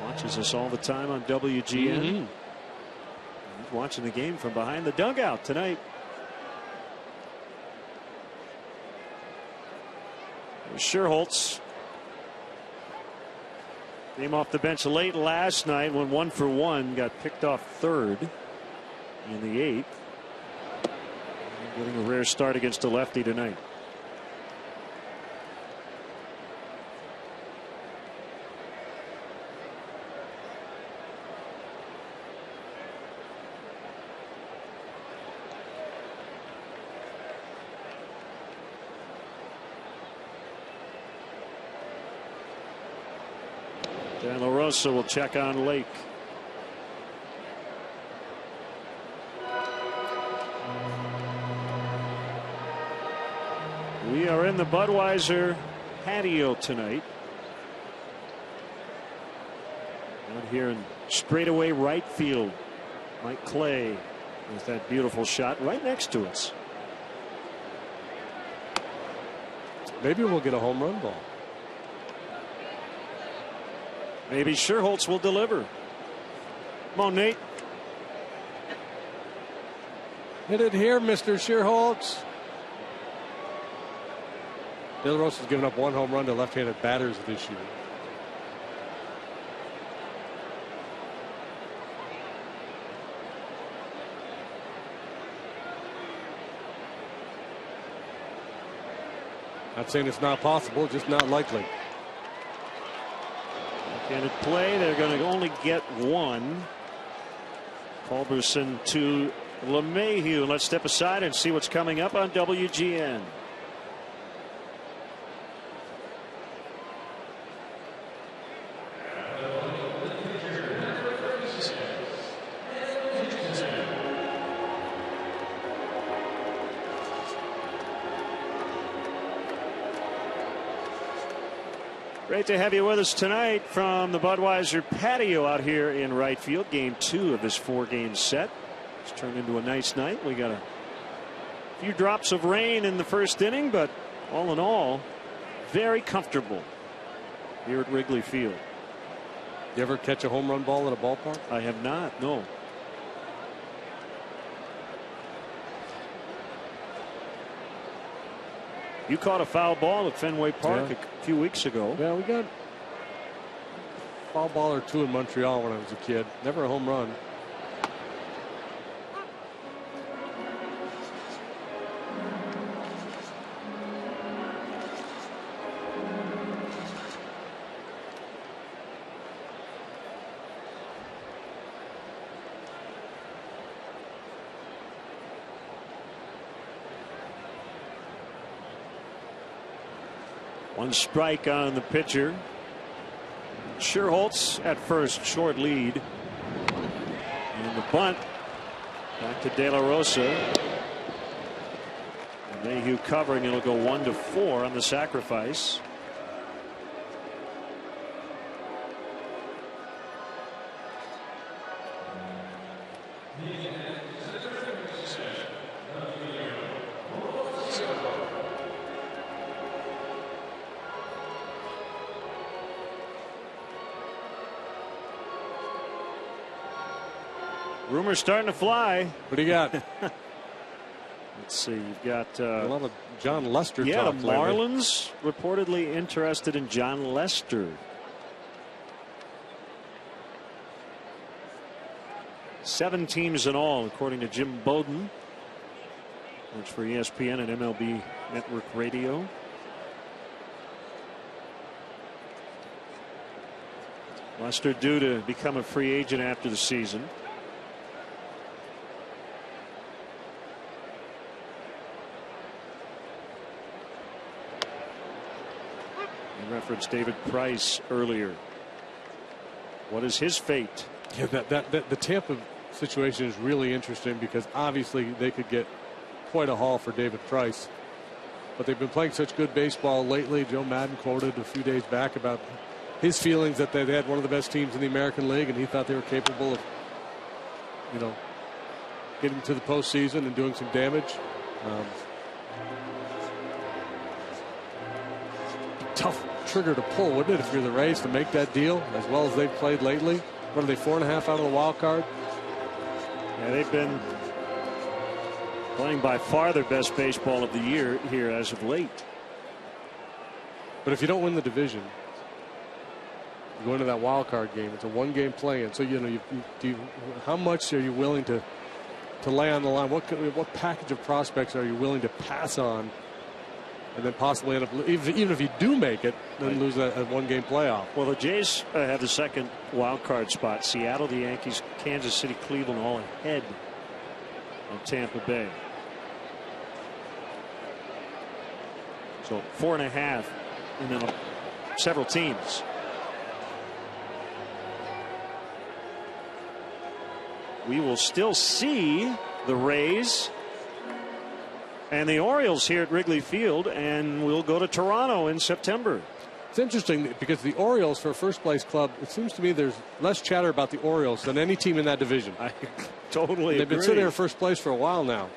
Watches us all the time on WGN. He's watching the game from behind the dugout tonight. Scherholtz came off the bench late last night when 1 for 1, got picked off 3rd in the 8th. Getting a rare start against a lefty tonight. De La Rosa will check on Lake. We are in the Budweiser patio tonight. Out here in straightaway right field. Mike Clay with that beautiful shot right next to us. Maybe we'll get a home run ball. Maybe Scherholtz will deliver. Come on, Nate. Hit it here, Mr. Scherholtz. De La Rosa's given up 1 home run to left-handed batters this year. Not saying it's not possible, just not likely. Left-handed play. They're going to only get 1. Culberson to LeMahieu. Let's step aside and see what's coming up on WGN. Great to have you with us tonight from the Budweiser patio out here in right field. Game 2 of this 4-game set. It's turned into a nice night. We got a few drops of rain in the first inning, but all in all, very comfortable here at Wrigley Field. You ever catch a home run ball at a ballpark? I have not, no. You caught a foul ball at Fenway Park a few weeks ago. Yeah, we got a foul ball or two in Montreal when I was a kid. Never a home run. One strike on the pitcher. Scherholtz at first, short lead. And the bunt back to De La Rosa. And Mayhew covering. It'll go 1-4 on the sacrifice. Rumors starting to fly. What do you got? Let's see. You've got a lot of John Lester. Yeah, talk the Marlins reportedly interested in John Lester. 7 teams in all, according to Jim Bowden, works for ESPN and MLB Network Radio. Lester due to become a free agent after the season. Referenced David Price earlier. What is his fate? Yeah, the Tampa situation is really interesting because obviously they could get quite a haul for David Price, but they've been playing such good baseball lately. Joe Madden quoted a few days back about his feelings that they had one of the best teams in the American League, and he thought they were capable of, getting to the postseason and doing some damage. Tough trigger to pull, wouldn't it, if you're the Rays, to make that deal as well as they've played lately? What are they, 4.5 out of the wild card? Yeah, they've been playing by far their best baseball of the year here as of late. But if you don't win the division, you go into that wild card game. It's a 1-game play-in. So how much are you willing to lay on the line? What package of prospects are you willing to pass on? And then possibly end up, even if you do make it, then lose a 1-game playoff. Well, the Jays have the second wild card spot. Seattle, the Yankees, Kansas City, Cleveland, all ahead of Tampa Bay. So 4.5, and then several teams. We will still see the Rays and the Orioles here at Wrigley Field, and we'll go to Toronto in September. It's interesting because the Orioles, for a first-place club, it seems to me there's less chatter about the Orioles than any team in that division. I totally agree. They've been sitting there first place for a while now.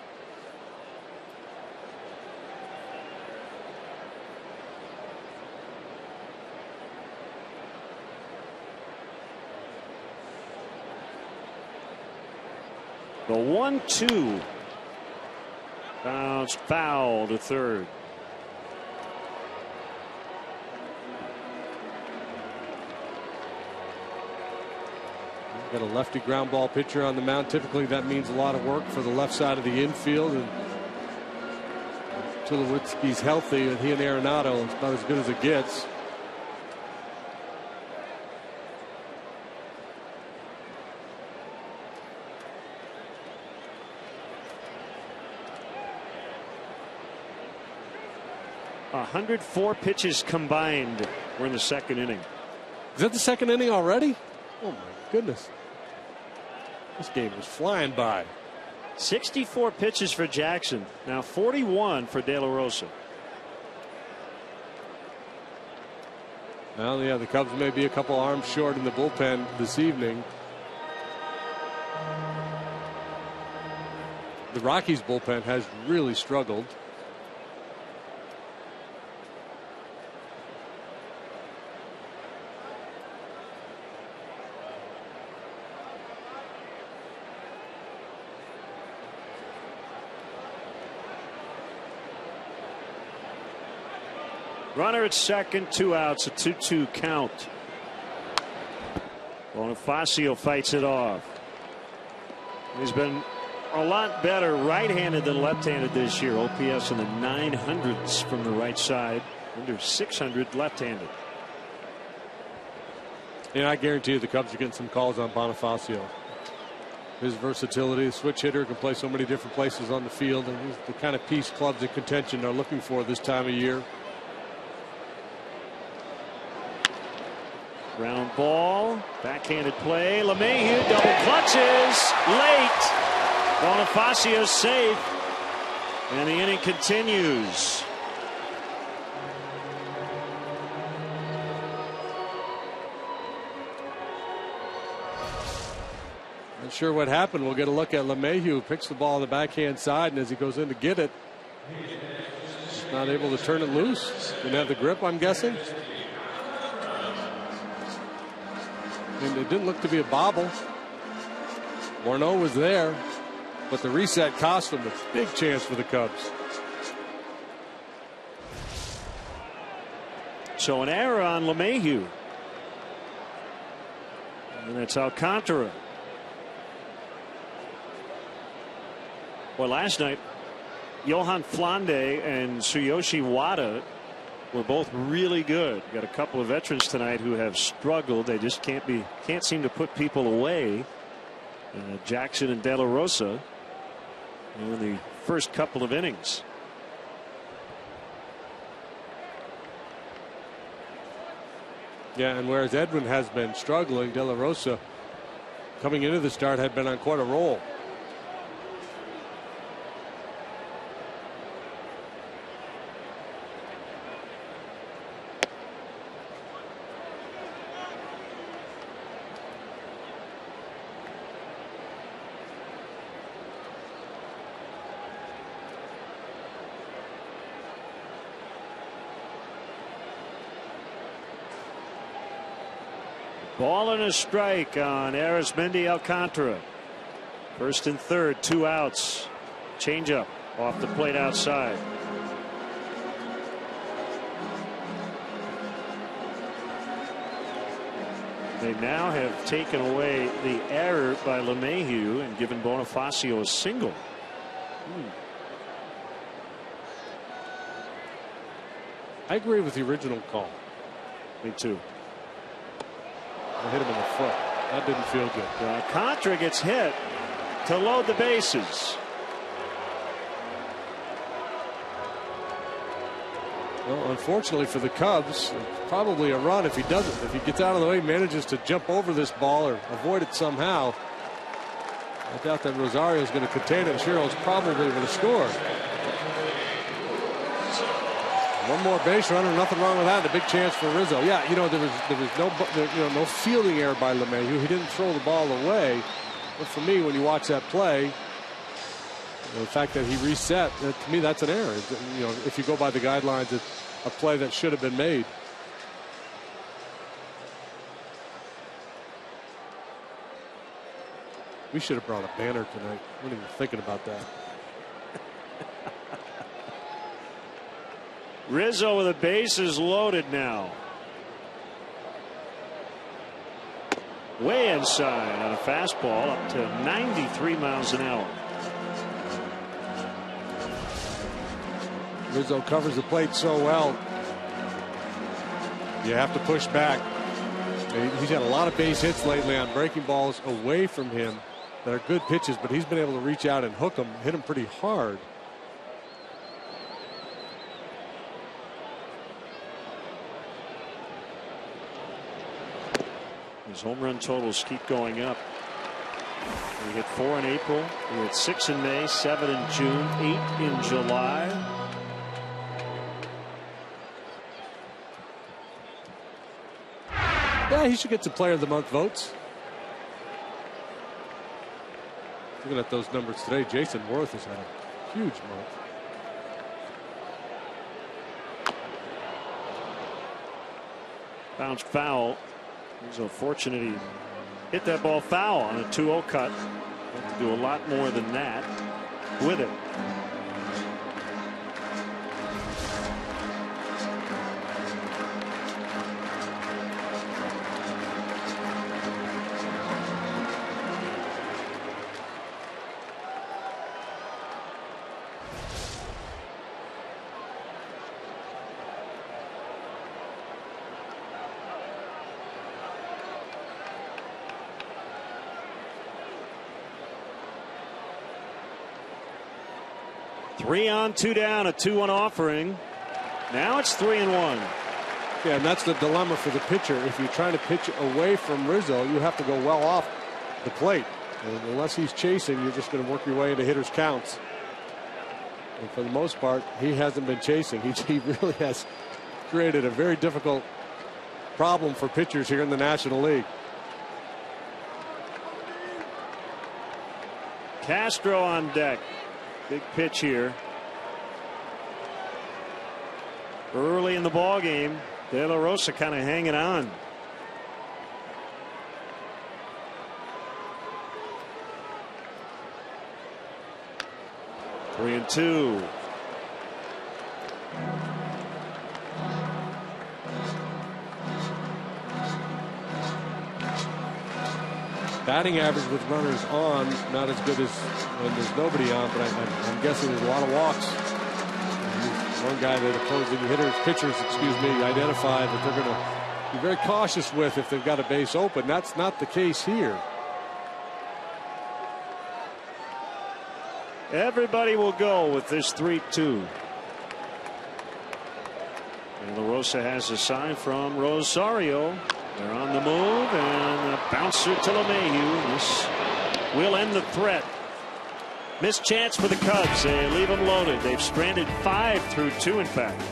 The 1-2. Bounced foul to third. Got a lefty ground ball pitcher on the mound. Typically that means a lot of work for the left side of the infield, and Tulowitzki's healthy, and he and Arenado is about as good as it gets. A 104 pitches combined. We're in the second inning. Is that the second inning already? Oh my goodness. This game was flying by. 64 pitches for Jackson. Now 41 for De La Rosa. Well, yeah, the Cubs may be a couple arms short in the bullpen this evening. The Rockies bullpen has really struggled. Runner at second, 2 outs, a 2-2 count. Bonifacio fights it off. He's been a lot better right-handed than left-handed this year. OPS in the 900s from the right side, under 600 left-handed. And I guarantee you the Cubs are getting some calls on Bonifacio. His versatility, switch hitter, can play so many different places on the field, and he's the kind of piece clubs in contention are looking for this time of year. Ground ball, backhanded play. LeMahieu double clutches late. Bonifacio safe, and the inning continues. Not sure what happened. We'll get a look at LeMahieu, who picks the ball on the backhand side, and as he goes in to get it, he's not able to turn it loose. Didn't have the grip, I'm guessing. And it didn't look to be a bobble. Morneau was there, but the reset cost him a big chance for the Cubs. So an error on LeMahieu. And it's Alcantara. Well, last night, Johan Flande and Tsuyoshi Wada were both really good. Got a couple of veterans tonight who have struggled. They just can't seem to put people away. Jackson and De La Rosa in the first couple of innings. Yeah, and whereas Edwin has been struggling, De La Rosa coming into the start had been on quite a roll. Ball and a strike on Arismendi Alcantara. First and third, 2 outs. Changeup off the plate outside. They now have taken away the error by LeMahieu and given Bonifacio a single. I agree with the original call. Me too. I hit him in the foot. That didn't feel good. Alcantara gets hit to load the bases. Well, unfortunately for the Cubs, probably a run if he doesn't. If he gets out of the way, manages to jump over this ball or avoid it somehow. I doubt that Rosario is going to contain it. Shiro's probably going to score. One more base runner, nothing wrong with that. A big chance for Rizzo. Yeah, you know, there was no fielding error by LeMahieu. He didn't throw the ball away. But for me, when you watch that play, the fact that he reset, to me, that's an error. You know, if you go by the guidelines, it's a play that should have been made. We should have brought a banner tonight. I wasn't even thinking about that. Rizzo with the bases loaded now. Way inside on a fastball up to 93 miles an hour. Rizzo covers the plate so well. You have to push back. He's had a lot of base hits lately on breaking balls away from him that are good pitches, but he's been able to reach out and hook them, hit them pretty hard. His home run totals keep going up. He hit 4 in April. He hit 6 in May, 7 in June, 8 in July. Yeah, he should get some Player of the Month votes. Looking at those numbers today, Jason Worth has had a huge month. Bounced foul. He's so fortunate he hit that ball foul on a 2-0 cut. Have to do a lot more than that with it. 3 on, 2 down, a 2-1 offering. Now it's 3-1. Yeah, and that's the dilemma for the pitcher. If you're trying to pitch away from Rizzo, you have to go well off the plate. And unless he's chasing, you're just going to work your way into hitters' counts. And for the most part, he hasn't been chasing. He really has created a very difficult problem for pitchers here in the National League. Castro on deck. Big pitch here. Early in the ball game, De La Rosa kind of hanging on. Three and two. Batting average with runners on, not as good as when there's nobody on, but I'm guessing there's a lot of walks. One guy that opposing pitchers, identify that they're going to be very cautious with if they've got a base open. That's not the case here. Everybody will go with this 3-2. And La Rosa has a sign from Rosario. They're on the move, and a bouncer to LeMahieu. This will end the threat. Missed chance for the Cubs. They leave them loaded. They've stranded 5 through 2, in fact.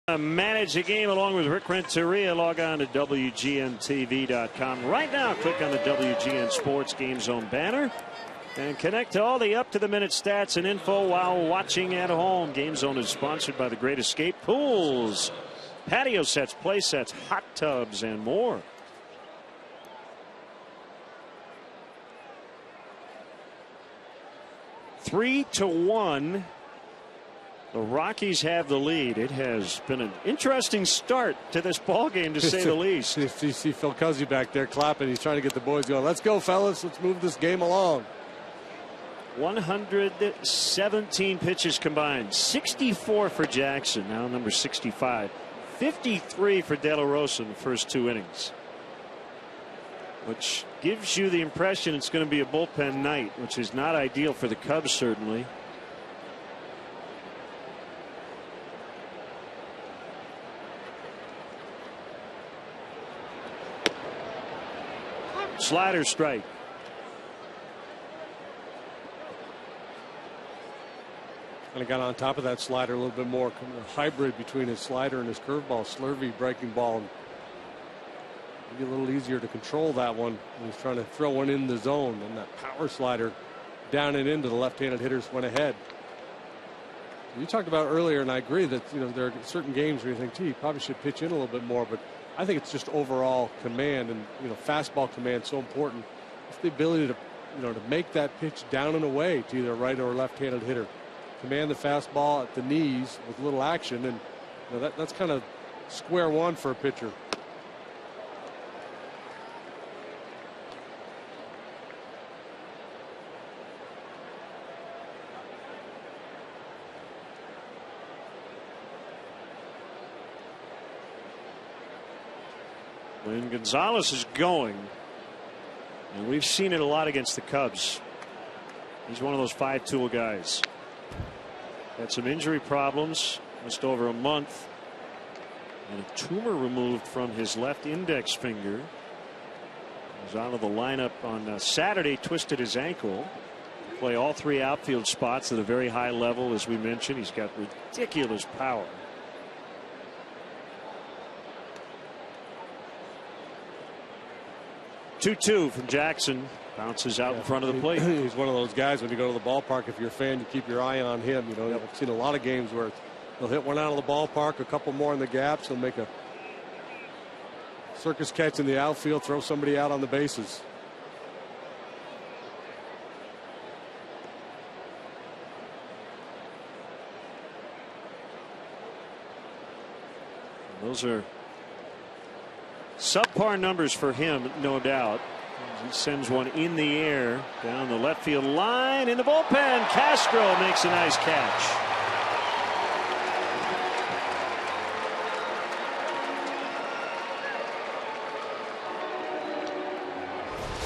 Manage the game along with Rick Renteria. Log on to WGNTV.com right now. Click on the WGN Sports Game Zone banner and connect to all the up-to-the-minute stats and info while watching at home. Game Zone is sponsored by the Great Escape Pools, patio sets, play sets, hot tubs, and more. Three to 1. The Rockies have the lead. It has been an interesting start to this ball game, to say the least. You see Phil Cuzzy back there clapping. He's trying to get the boys going. Let's go, fellas. Let's move this game along. 117 pitches combined. 64 for Jackson, now number 65. 53 for De La Rosa in the first 2 innings. Which gives you the impression it's going to be a bullpen night, which is not ideal for the Cubs, certainly. Slider strike. Kind of got on top of that slider a little bit more. Kind of a hybrid between his slider and his curveball. Slurvy breaking ball. Maybe a little easier to control that one. He's trying to throw one in the zone, and that power slider down and into the left-handed hitters went ahead. You talked about earlier, and I agree that there are certain games where you think, gee, you probably should pitch in a little bit more, but I think it's just overall command, and fastball command so important. It's the ability to to make that pitch down and away to either a right or left-handed hitter. command the fastball at the knees with little action, and that's kind of square one for a pitcher. When Gonzalez is going, and we've seen it a lot against the Cubs, he's one of those 5-tool guys. Had some injury problems just over a month, and a tumor removed from his left index finger. He was out of the lineup on Saturday, twisted his ankle. Play all 3 outfield spots at a very high level, as we mentioned. He's got ridiculous power. Two from Jackson. Bounces out in front of the plate. He's one of those guys, when you go to the ballpark, if you're a fan, you keep your eye on him. You know, I've seen a lot of games where he'll hit one out of the ballpark, a couple more in the gaps. He'll make a circus catch in the outfield, throw somebody out on the bases. Those are subpar numbers for him, no doubt. He sends one in the air down the left field line in the bullpen. Castro makes a nice catch.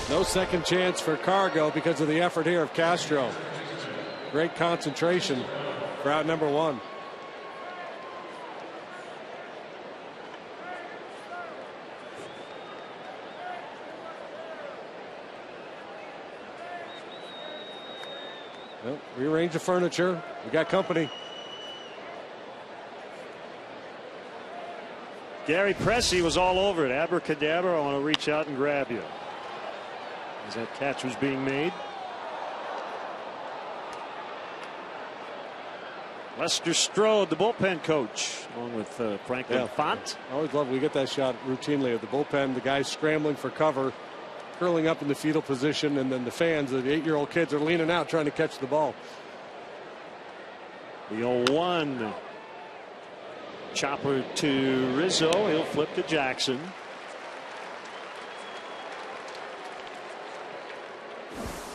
No second chance for Cargo because of the effort here of Castro. Great concentration for out number 1. Well, rearrange the furniture. We got company. Gary Pressey was all over it. Abracadabra, I want to reach out and grab you. As that catch was being made. Lester Strode, the bullpen coach, along with Franklin Font. I always love we get that shot routinely of the bullpen. The guys scrambling for cover, curling up in the fetal position, and then the fans, the 8-year-old kids, are leaning out trying to catch the ball. The 0-1 chopper to Rizzo. He'll flip to Jackson.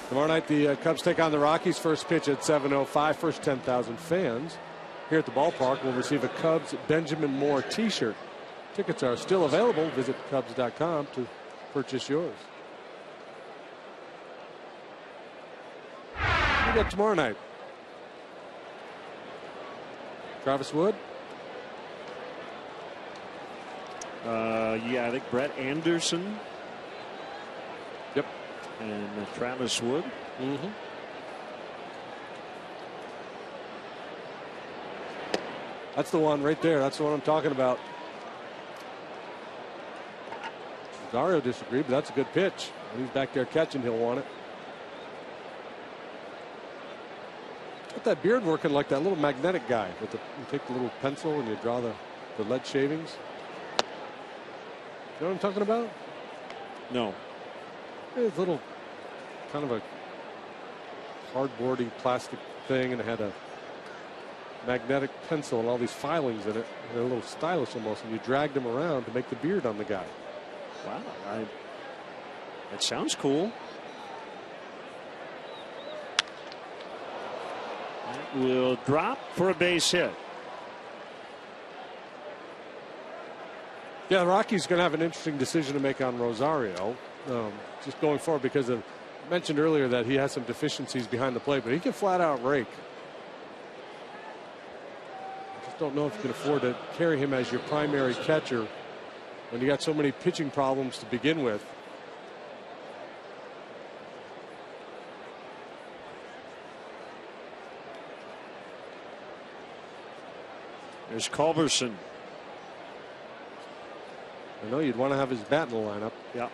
Tomorrow night the Cubs take on the Rockies. First pitch at 7:05. First 10,000 fans here at the ballpark will receive a Cubs Benjamin Moore t-shirt. Tickets are still available. Visit Cubs.com to purchase yours. We got tomorrow night. Travis Wood. Yeah, I think Brett Anderson. Yep. And Travis Wood. Mm-hmm. That's the one right there. That's the one I'm talking about. Rosario disagreed, but that's a good pitch. When he's back there catching, he'll want it. Got that beard working like that little magnetic guy. With you take the little pencil and you draw the lead shavings. You know what I'm talking about? No. It's a little kind of a cardboardy plastic thing, and it had a magnetic pencil and all these filings in it. And they're a little stylish almost, and you dragged them around to make the beard on the guy. Wow, that sounds cool. That will drop for a base hit. Yeah, the Rockies going to have an interesting decision to make on Rosario, just going forward, because I mentioned earlier that he has some deficiencies behind the plate, but he can flat out rake. I just don't know if you can afford to carry him as your primary catcher when you got so many pitching problems to begin with. There's Culberson. I know you'd want to have his bat in the lineup. Yeah.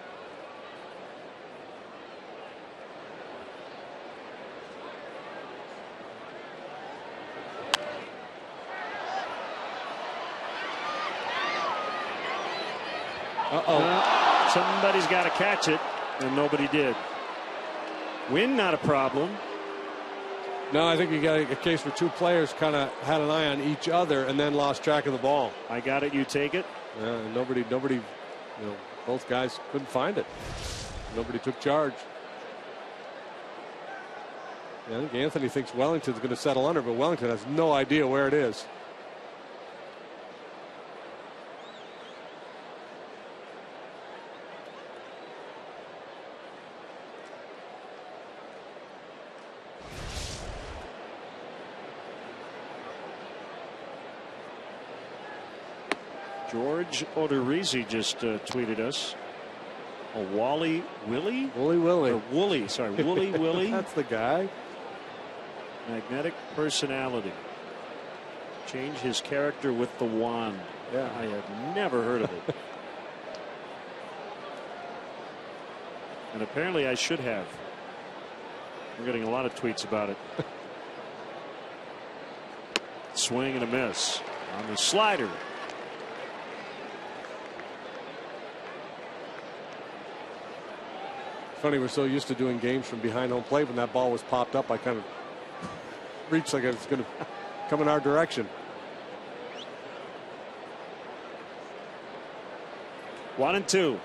Somebody's got to catch it, and nobody did. Wind not a problem. No, I think you got a case where two players kind of had an eye on each other and then lost track of the ball. I got it. You take it. Yeah, nobody, both guys couldn't find it. Nobody took charge. Yeah, I think Anthony thinks Wellington's going to settle under, but Wellington has no idea where it is. George Odorizzi just tweeted us. A Wally Willie? Wooly Willie. Or Wooly, sorry. Wooly Willie. That's the guy. Magnetic personality. Change his character with the wand. Yeah. I have never heard of it. And apparently I should have. We're getting a lot of tweets about it. Swing and a miss on the slider. Funny, we're so used to doing games from behind home plate. When that ball was popped up, I kind of reached like it's going to come in our direction. 1-2.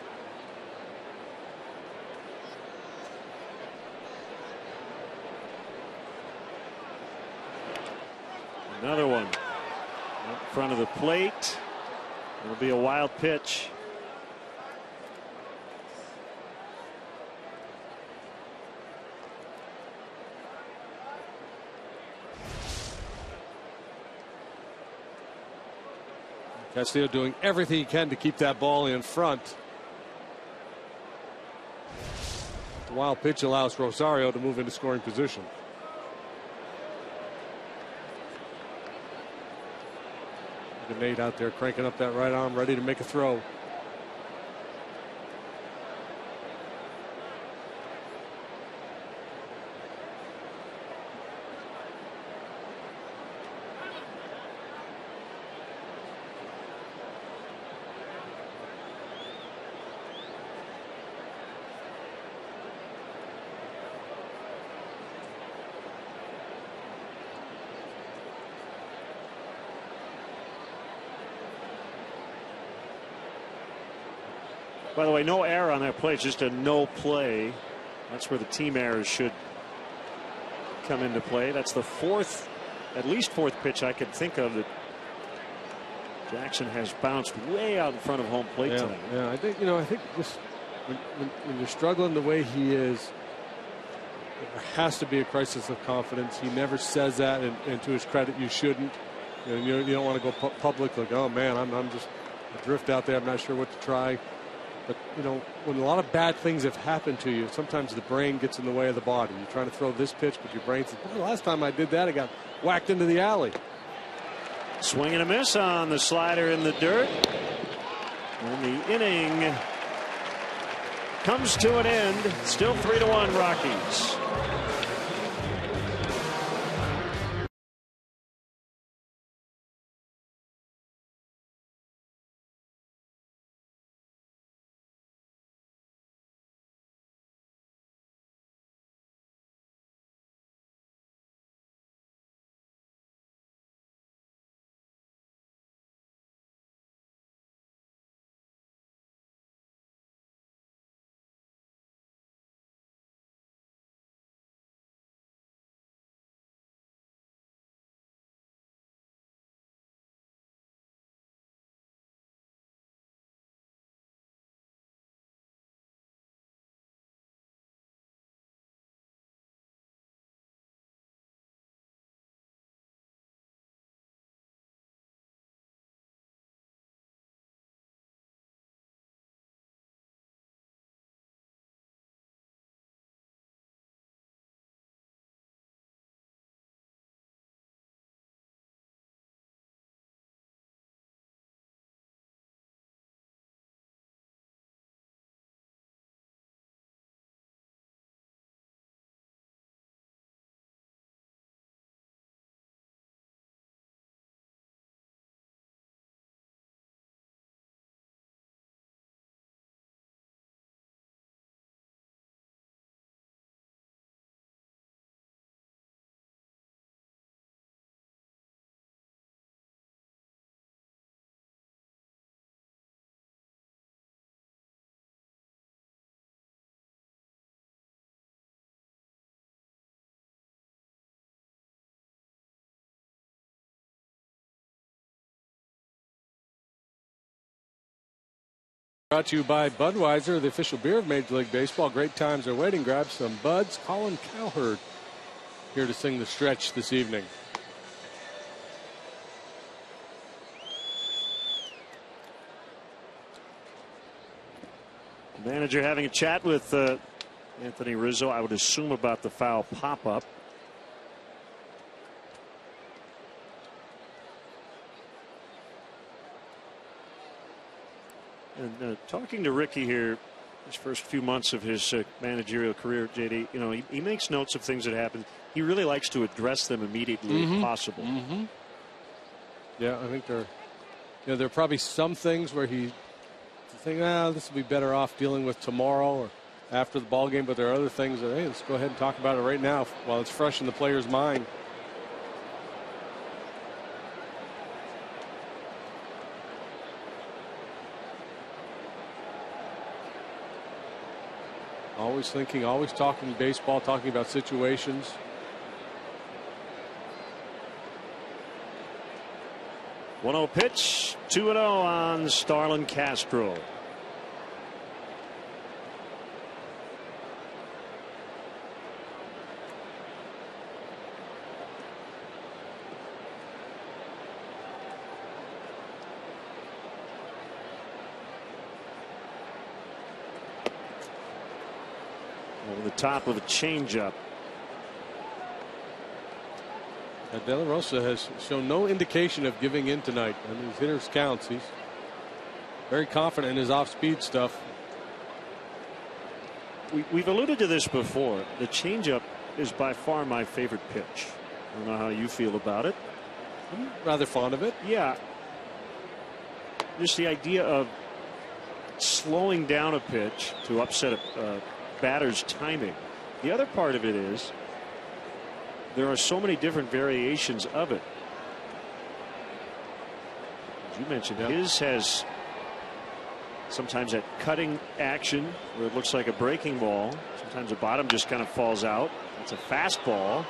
Another one in front of the plate. It'll be a wild pitch. Castillo doing everything he can to keep that ball in front. The wild pitch allows Rosario to move into scoring position. Look at Nate out there cranking up that right arm, ready to make a throw. By the way, no error on that play. It's just a no play. That's where the team errors should come into play. That's the fourth, at least fourth pitch I could think of that Jackson has bounced way out in front of home plate tonight. Yeah, I think just when you're struggling the way he is, there has to be a crisis of confidence. He never says that, and to his credit, you shouldn't. You don't want to go public like, oh man, I'm just adrift out there. I'm not sure what to try. But when a lot of bad things have happened to you, sometimes the brain gets in the way of the body. You're trying to throw this pitch, but your brain says, well, last time I did that, I got whacked into the alley. Swing and a miss on the slider in the dirt. And the inning comes to an end. Still 3-1 Rockies. Brought to you by Budweiser, the official beer of Major League Baseball. Great times are waiting. Grab some Buds. Colin Cowherd here to sing the stretch this evening. The manager having a chat with Anthony Rizzo, I would assume, about the foul pop-up. And talking to Ricky here, his first few months of his managerial career, JD, you know, he makes notes of things that happen. He really likes to address them immediately if possible. Yeah, I think there are probably some things where he think, this will be better off dealing with tomorrow or after the ball game, but there are other things that, hey, let's go ahead and talk about it right now while it's fresh in the player's mind. Always thinking, always talking baseball, talking about situations. One-0 pitch, 2-0 on Starlin Castro. Over the top of a changeup. De La Rosa has shown no indication of giving in tonight. And his hitters counts. He's very confident in his off-speed stuff. We've alluded to this before. The changeup is by far my favorite pitch. I don't know how you feel about it. I'm rather fond of it. Yeah. Just the idea of slowing down a pitch to upset a batter's timing. The other part of it is there are so many different variations of it. As you mentioned, his has sometimes that cutting action where it looks like a breaking ball. Sometimes the bottom just kind of falls out. It's a fastball.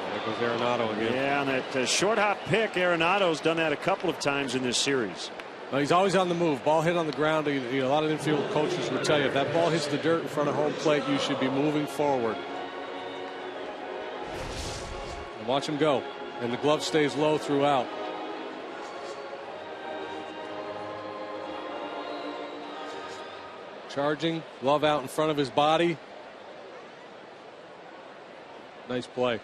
There goes Arenado again. Yeah, and that short hop pick, Arenado's done that a couple of times in this series. Well, he's always on the move. Ball hit on the ground. A lot of infield coaches would tell you if that ball hits the dirt in front of home plate, you should be moving forward. And watch him go. And the glove stays low throughout. Charging, glove out in front of his body. Nice play.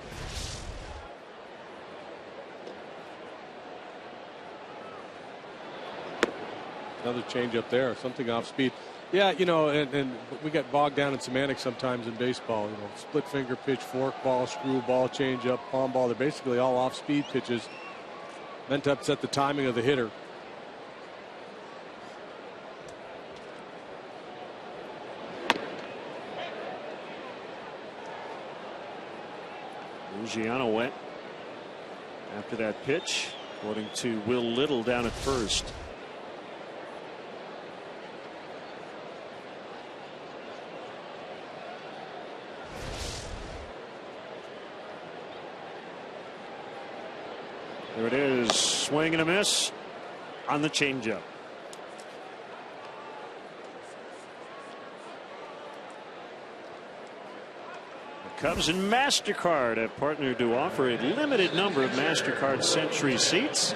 Another change up there, something off speed. Yeah, and we get bogged down in semantics sometimes in baseball. Split finger pitch, fork ball, screw ball, change up, palm ball. They're basically all off speed pitches meant to upset the timing of the hitter. Luciano went after that pitch, according to Will Little down at first. There it is, swing and a miss on the changeup. The Cubs and MasterCard have partnered to offer a limited number of MasterCard Century seats.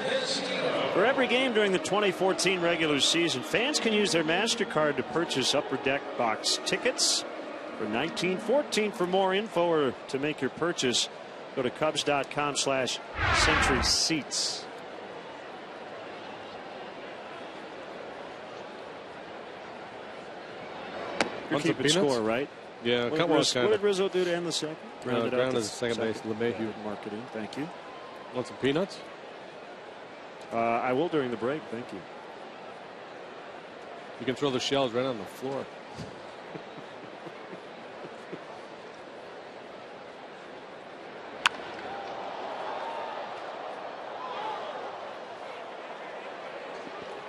For every game during the 2014 regular season, fans can use their MasterCard to purchase Upper Deck Box tickets for $19.14. For more info or to make your purchase, go to Cubs.com/Century Seats. You're keeping score, right? Yeah, what did Rizzo do to end the second? Grounded out to second base. LeMahieu. Marketing. Thank you. Want some peanuts? I will during the break. Thank you. You can throw the shells right on the floor.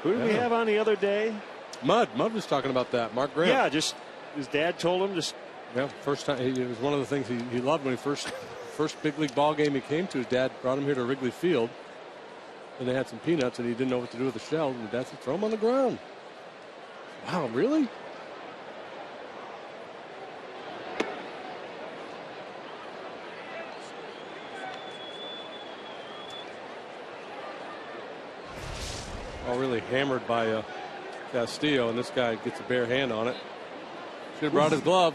Who did we have on the other day? Mud was talking about that. Mark Graham. Yeah, just his dad told him just. Yeah, first time. It was one of the things he loved when he first big league ball game he came to. His dad brought him here to Wrigley Field, and they had some peanuts, and he didn't know what to do with the shells. And his dad said, "Throw them on the ground." Wow, really? Oh, really hammered by Castillo, and this guy gets a bare hand on it. Should have brought his glove.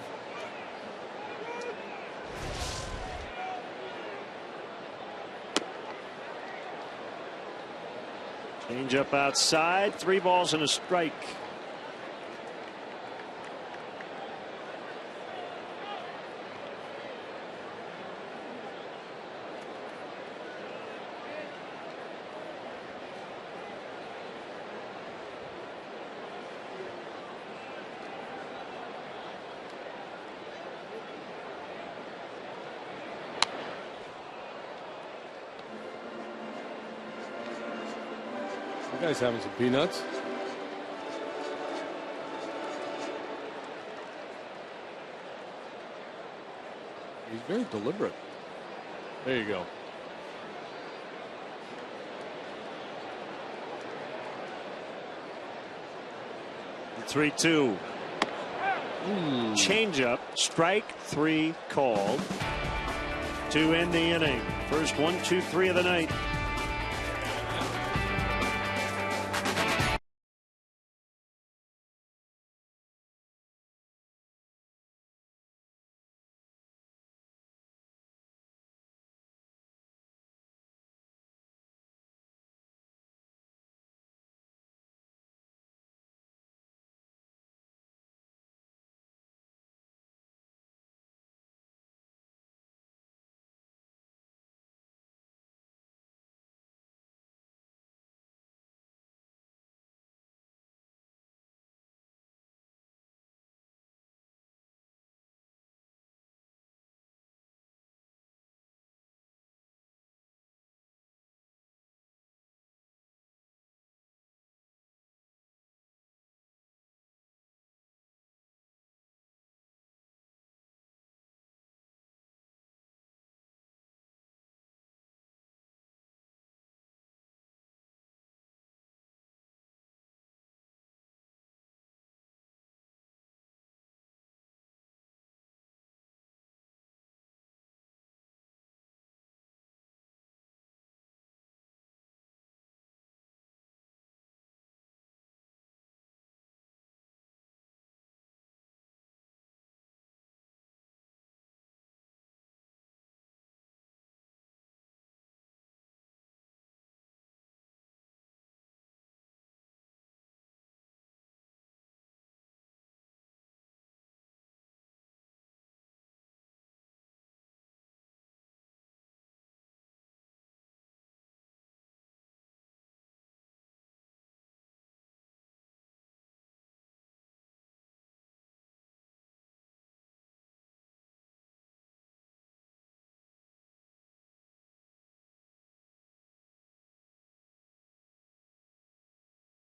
Change up outside. 3 balls and a strike. You guys having some peanuts? He's very deliberate. There you go. The 3-2. Change up. Strike 3 called to end the inning. First 1, 2, 3 of the night.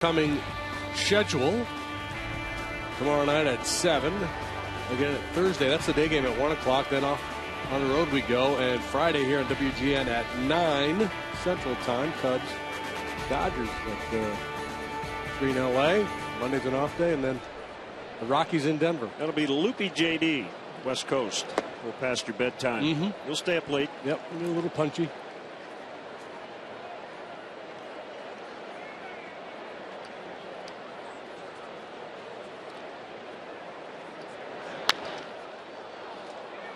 Coming schedule tomorrow night at 7. Again, Thursday, that's the day game at 1 o'clock. Then off on the road we go. And Friday here on WGN at 9 Central Time. Cubs, Dodgers at 3 in LA. Monday's an off day. And then the Rockies in Denver. That'll be Loopy JD, West Coast. We're past your bedtime. You'll stay up late. Yep, a little punchy.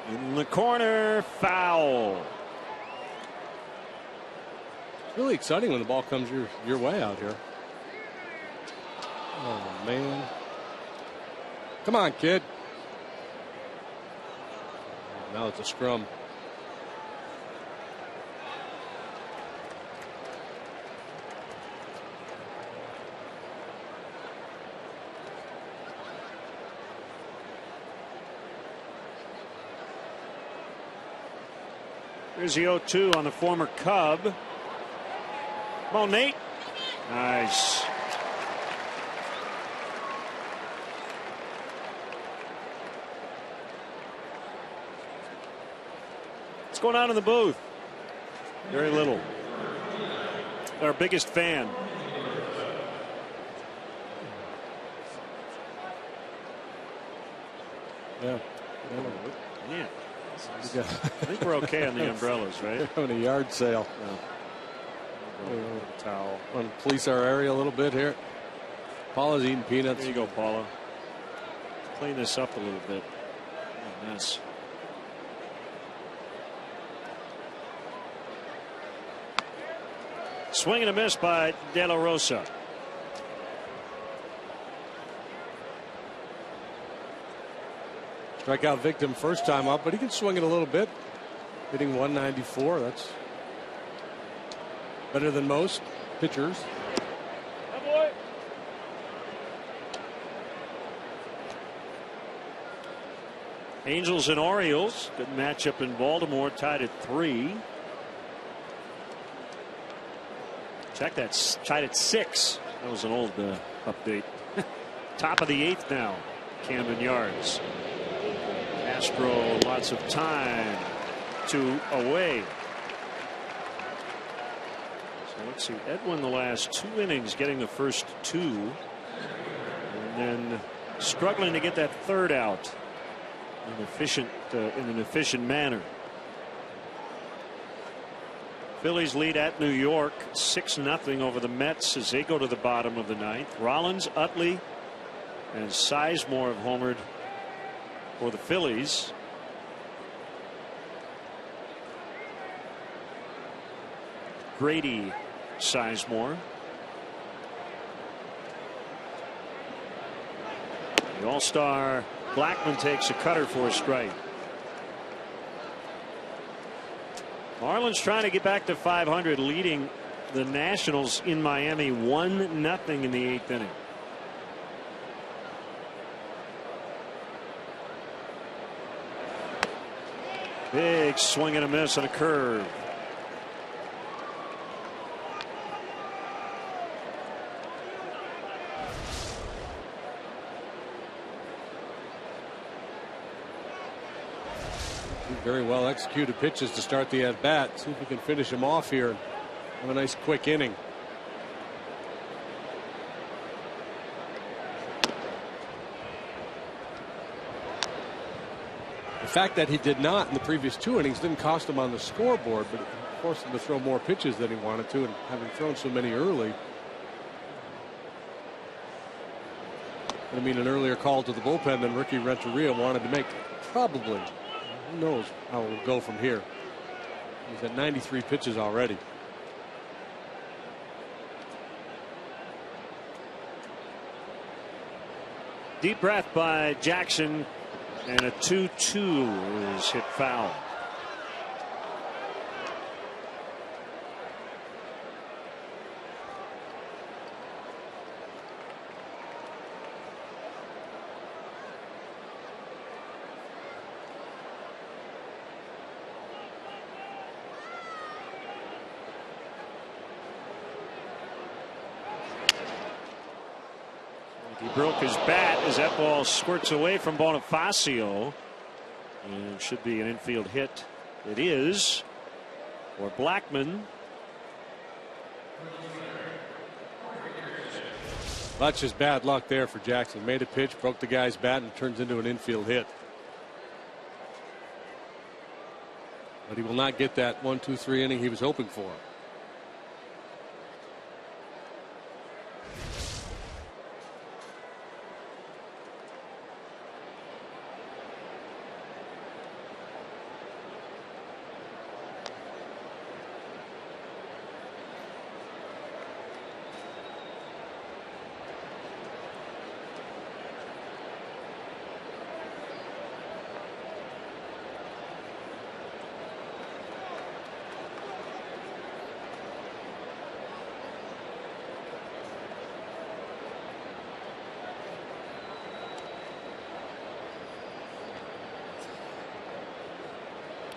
In the corner, foul. It's really exciting when the ball comes your way out here. Oh, man. Come on, kid. Now it's a scrum. Here's the 0-2 on the former Cub. Come on, Nate. Nice. What's going on in the booth? Very little. Our biggest fan. Yeah. Yeah. I think we're okay on the umbrellas, right? Having a yard sale. Towel. Want to police our area a little bit here. Paula's eating peanuts. There you go, Paula. Clean this up a little bit. What a mess. Swing and a miss by De La Rosa. Strikeout victim first time up, but he can swing it a little bit. Hitting 194. That's better than most pitchers. Oh boy. Angels and Orioles. Good matchup in Baltimore. Tied at 3. Check that. Tied at 6. That was an old update. Top of the 8th now. Camden Yards. Astro lots of time. 2 away. So let's see. Edwin the last 2 innings getting the first 2. And then struggling to get that third out in an efficient manner. Phillies lead at New York 6-0 over the Mets as they go to the bottom of the 9th. Rollins, Utley, and Sizemore have homered for the Phillies. Grady, Sizemore. The All-Star Blackman takes a cutter for a strike. Marlins trying to get back to 500, leading the Nationals in Miami 1-0 in the 8th inning. Big swing and a miss on a curve. Very well executed pitches to start the at bat. See if we can finish him off here and have a nice quick inning. The fact that he did not in the previous 2 innings didn't cost him on the scoreboard, but it forced him to throw more pitches than he wanted to, and having thrown so many early. I mean, an earlier call to the bullpen than Ricky Renteria wanted to make. Probably. Who knows how it will go from here. He's at 93 pitches already. Deep breath by Jackson, and a 2-2 is hit foul. He broke his bat as that ball squirts away from Bonifacio, and should be an infield hit. It is for Blackman. That's just bad luck there for Jackson. Made a pitch, broke the guy's bat, and turns into an infield hit. But he will not get that 1-2-3 inning he was hoping for.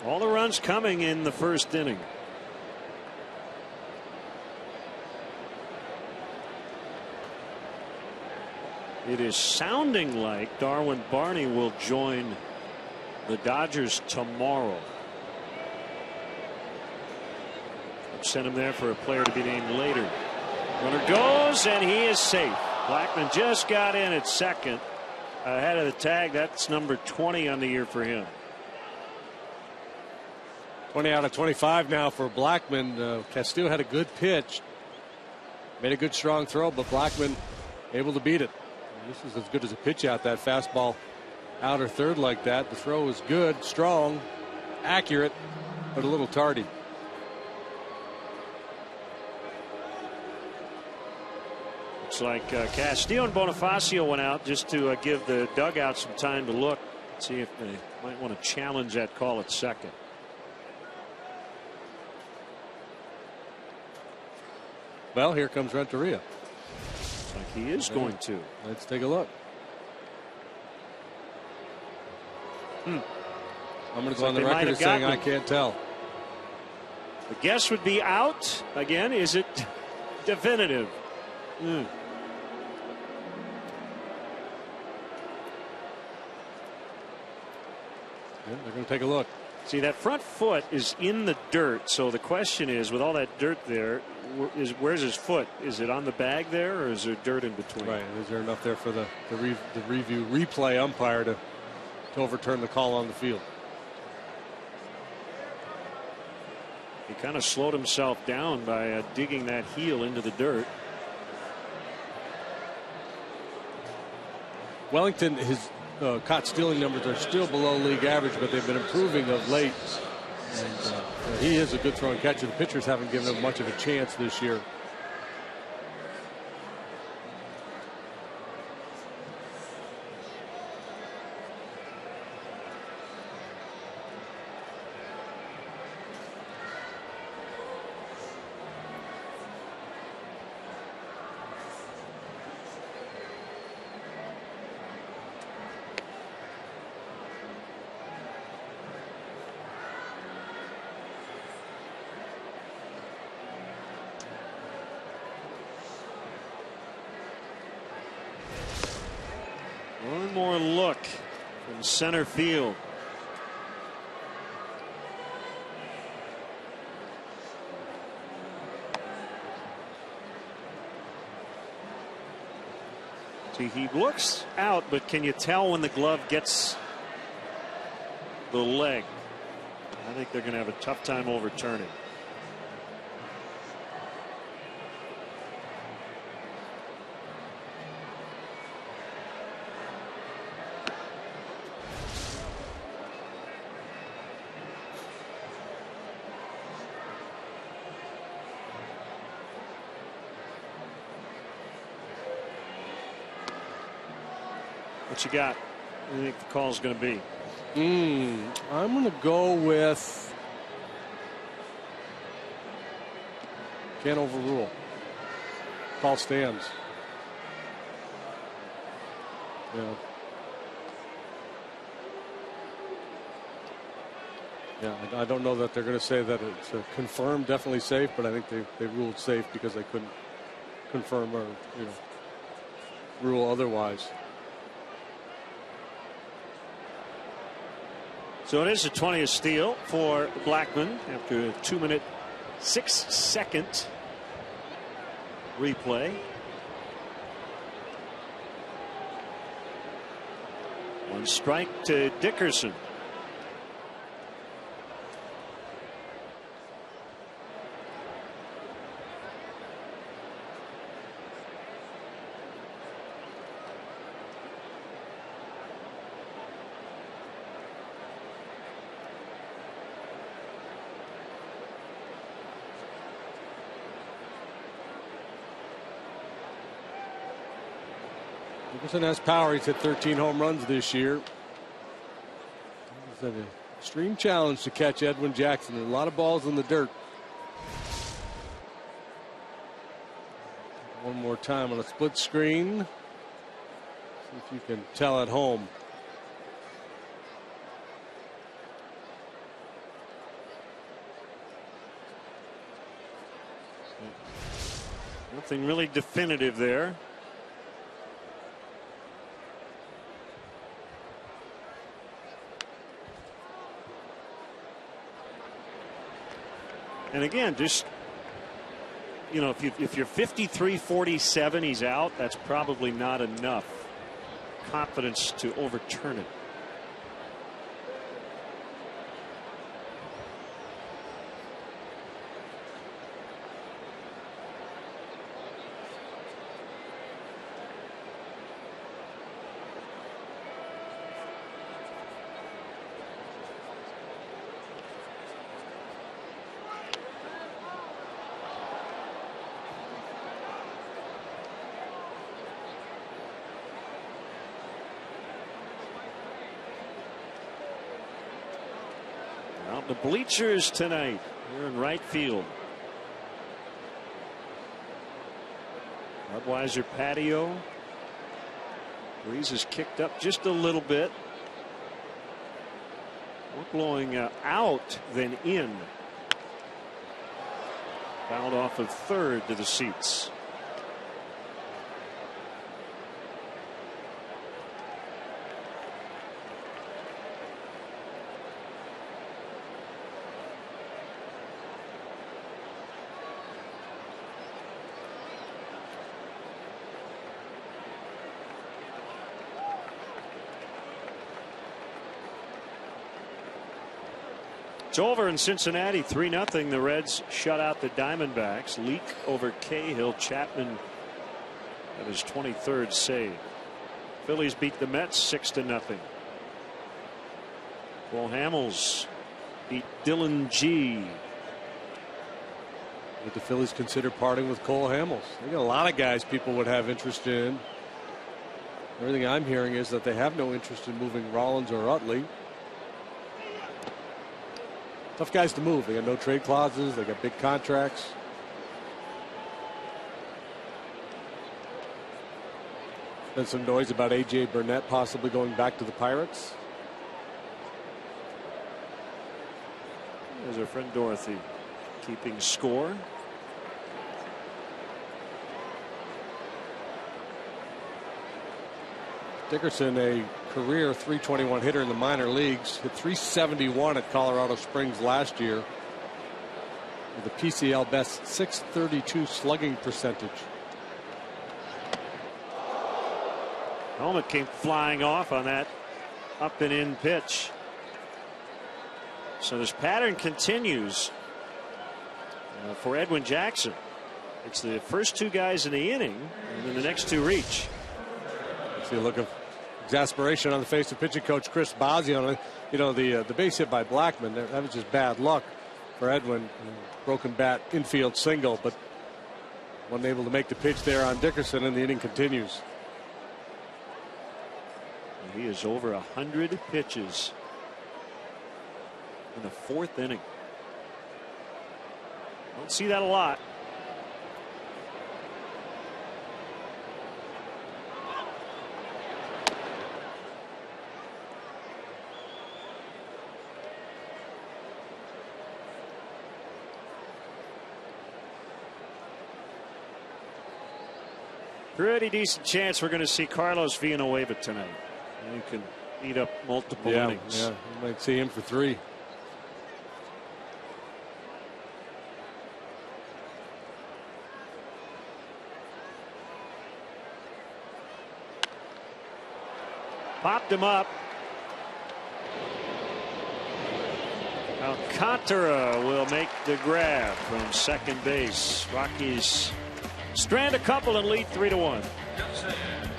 All the runs coming in the first inning. It is sounding like Darwin Barney will join the Dodgers tomorrow. Send him there for a player to be named later. Runner goes, and he is safe. Blackman just got in at second. ahead of the tag. That's number 20 on the year for him. 20 out of 25 now for Blackman. Castillo had a good pitch. Made a good strong throw, but Blackman able to beat it. And this is as good as a pitch out, that fastball outer third like that. The throw was good, strong, accurate, but a little tardy. Looks like Castillo and Bonifacio went out just to give the dugout some time to look, see if they might want to challenge that call at second. Well, here comes Renteria. Looks like he is going to. Let's take a look. I'm going to go on the record as saying I can't tell. The guess would be out. Again, is it definitive? They're going to take a look. See, that front foot is in the dirt. So the question is, with all that dirt there, where's his foot? Is it on the bag there, or is there dirt in between? Right. Is there enough there for the review replay umpire to overturn the call on the field? He kind of slowed himself down by digging that heel into the dirt. Wellington, his caught stealing numbers are still below league average, but they've been improving of late. And he is a good throwing catcher. The pitchers haven't given him much of a chance this year. One more look from center field. See, he looks out, but can you tell when the glove gets the leg? I think they're going to have a tough time overturning. What you got? What do you think the call's going to be? I'm going to go with can't overrule. Call stands. Yeah, I don't know that they're going to say that it's confirmed, definitely safe, but I think they ruled safe because they couldn't confirm or rule otherwise. So it is a 20th steal for Blackman after a 2-minute 6-second replay. One strike to Dickerson. Dickerson has power. He's hit 13 home runs this year. It's an extreme challenge to catch Edwin Jackson. A lot of balls in the dirt. One more time on a split screen. See if you can tell at home. Nothing really definitive there. And again, just, if you're 53-47, he's out. That's probably not enough. confidence to overturn it. Out the bleachers tonight here in right field. Budweiser patio. Breeze is kicked up just a little bit. More blowing out than in. Fouled off of third to the seats. It's over in Cincinnati, 3-0. The Reds shut out the Diamondbacks. Leak over Cahill. Chapman at his 23rd save. Phillies beat the Mets 6-0. Cole Hamels beat Dylan G. Would the Phillies consider parting with Cole Hamels? They got a lot of guys people would have interest in. Everything I'm hearing is that they have no interest in moving Rollins or Utley. Tough guys to move. They got no trade clauses. They got big contracts. Been some noise about A.J. Burnett possibly going back to the Pirates. There's our friend Dorothy keeping score. Dickerson, a career .321 hitter in the minor leagues, hit .371 at Colorado Springs last year with a PCL best .632 slugging percentage. Helmet came flying off on that up and in pitch. So this pattern continues for Edwin Jackson. It's the first two guys in the inning, and then the next two reach. See a look of exasperation on the face of pitching coach Chris Bosio. You know, the base hit by Blackman, that was just bad luck for Edwin. Broken bat infield single, but wasn't able to make the pitch there on Dickerson, and the inning continues. He is over 100 pitches in the fourth inning. Don't see that a lot. Pretty decent chance we're going to see Carlos Villanueva tonight. He can eat up multiple innings. Yeah, you might see him for 3. Popped him up. Alcantara will make the grab from second base. Rockies strand a couple and lead 3-1.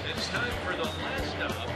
It's time for the last stop.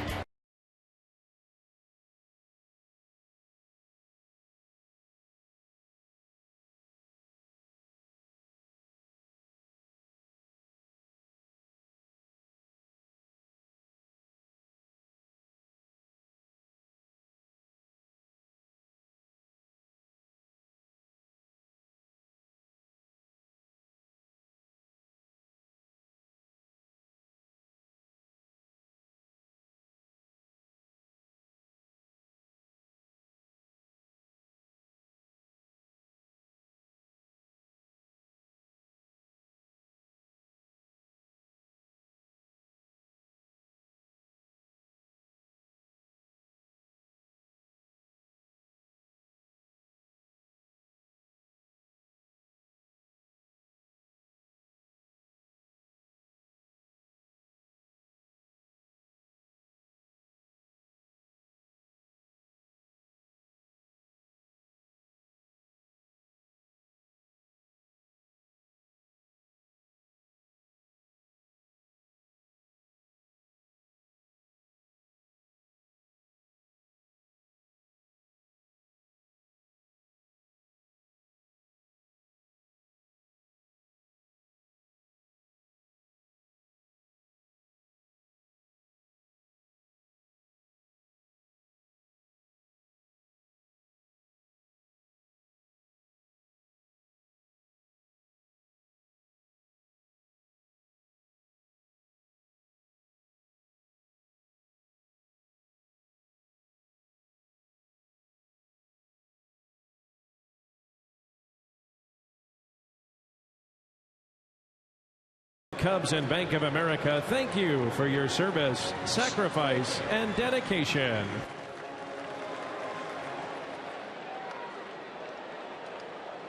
Cubs and Bank of America thank you for your service, sacrifice, and dedication.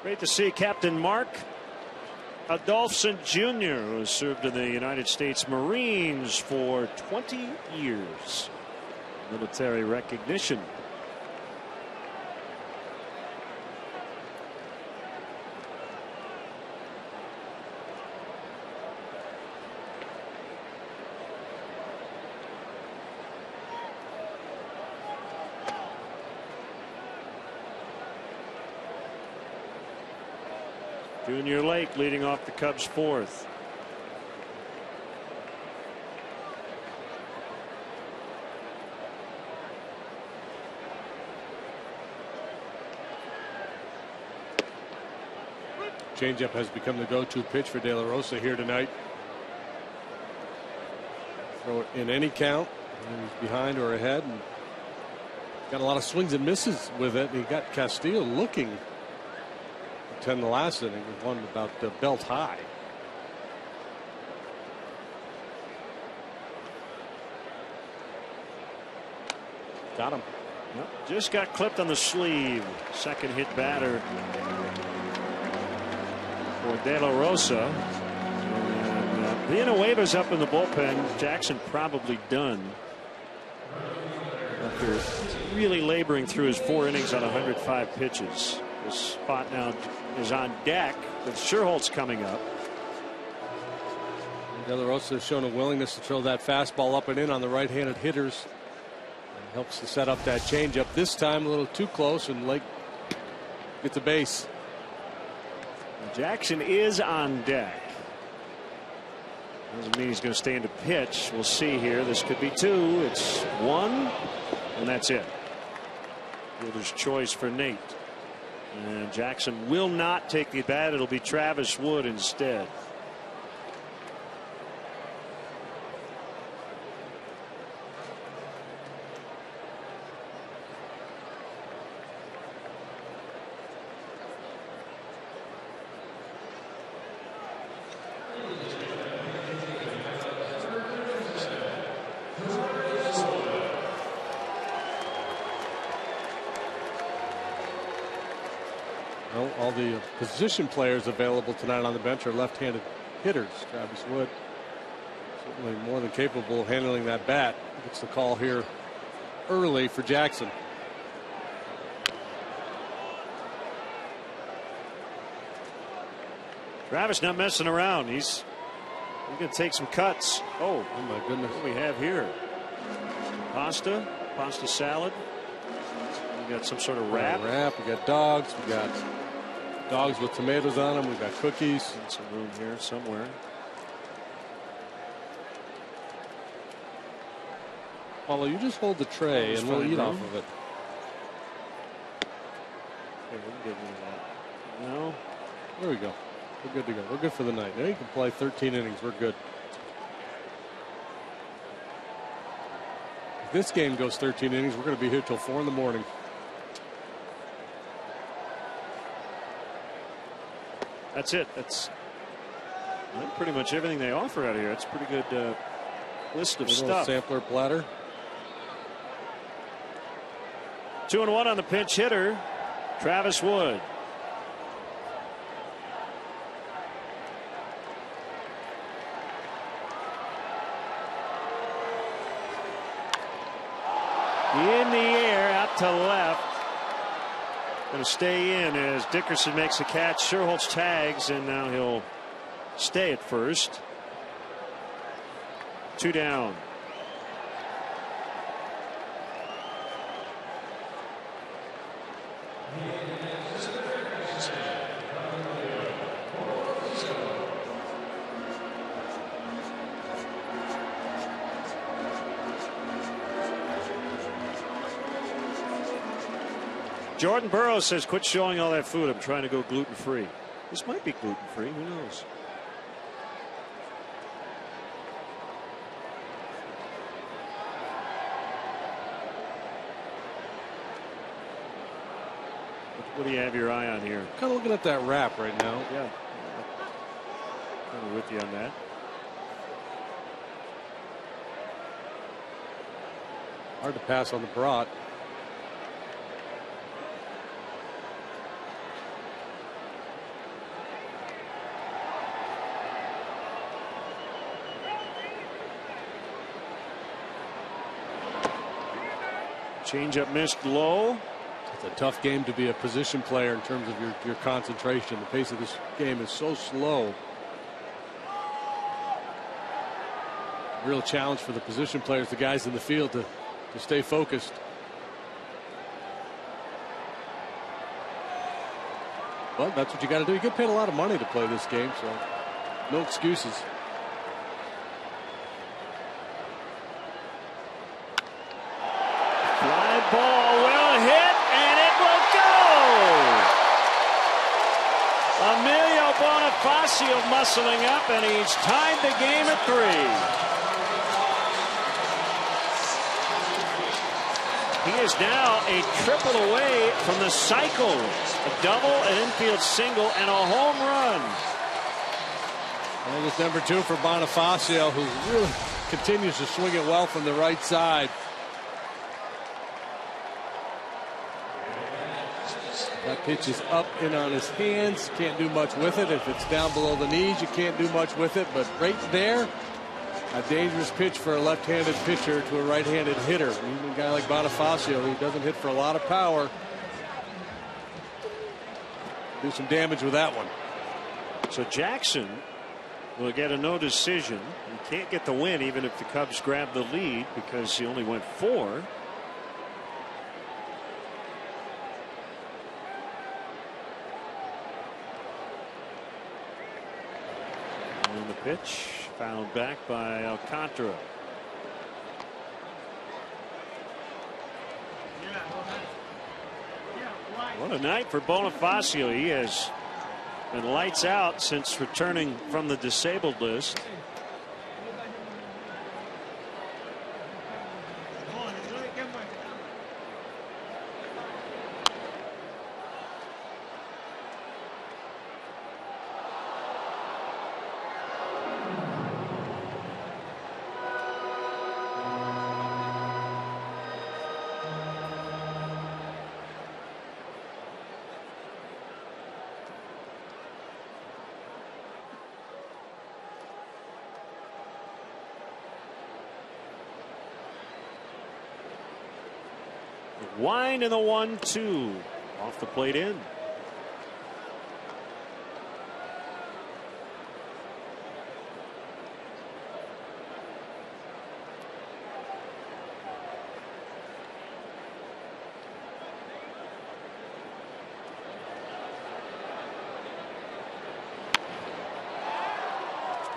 Great to see Captain Mark Adolphson Jr., who has served in the United States Marines for 20 years. Military recognition. Junior Lake leading off the Cubs' fourth. Changeup has become the go-to pitch for De La Rosa here tonight. Throw it in any count. He's behind or ahead. And got a lot of swings and misses with it. He got Castillo looking. 10 the last inning, one about belt high. Got him. Yep. Just got clipped on the sleeve. Second hit batter for De La Rosa. And Villanueva's up in the bullpen. Jackson probably done after really laboring through his 4 innings on 105 pitches. This spot now is on deck with Sherholtz coming up. De La Rosa has shown a willingness to throw that fastball up and in on the right-handed hitters. And helps to set up that changeup. This time a little too close, and Lake gets a base. Jackson is on deck. Doesn't mean he's going to stay into pitch. We'll see here. This could be 2. It's 1, and that's it. Fielder's choice for Nate. And Jackson will not take the bat. It'll be Travis Wood instead. All the position players available tonight on the bench are left-handed hitters. Travis Wood certainly more than capable of handling that bat. Gets the call here early for Jackson. Travis not messing around. He's going to take some cuts. Oh my goodness. What do we have here? Pasta salad. We got some sort of wrap. We got dogs. We got dogs with tomatoes on them. We got cookies. And some room here somewhere. Paulo, you just hold the tray and we'll eat off of it. Okay, we can get rid of that. No. There we go. We're good to go. We're good for the night. Now you can play 13 innings. We're good. If this game goes 13 innings, we're going to be here till 4 in the morning. That's it. That's pretty much everything they offer out here. It's a pretty good list of stuff. Sampler platter. 2-1 on the pinch hitter, Travis Wood. In the air, out to left. Going to stay in as Dickerson makes the catch. Sherholtz tags, and now he'll stay at first. 2 down. Jordan Burroughs says, quit showing all that food. I'm trying to go gluten-free. This might be gluten-free. Who knows? What do you have your eye on here? Kind of looking at that wrap right now. Yeah. Kind of with you on that. Hard to pass on the Brat. Changeup missed low. It's a tough game to be a position player in terms of your concentration. The pace of this game is so slow. Real challenge for the position players, the guys in the field, to stay focused. Well, that's what you got to do. You get paid a lot of money to play this game, so no excuses. Fly ball well hit, and it will go. Emilio Bonifacio muscling up, and he's tied the game at 3. He is now a triple away from the cycle. A double, an infield single, and a home run. And it's number 2 for Bonifacio, who really continues to swing it well from the right side. That pitch is up and on his hands. Can't do much with it. If it's down below the knees, you can't do much with it. But right there, a dangerous pitch for a left-handed pitcher to a right-handed hitter. Even a guy like Bonifacio, who doesn't hit for a lot of power, do some damage with that one. So Jackson will get a no decision. He can't get the win even if the Cubs grab the lead because he only went 4. And the pitch fouled back by Alcantara. What a night for Bonifacio. He has been lights out since returning from the disabled list. Wind in the 1-2 off the plate in.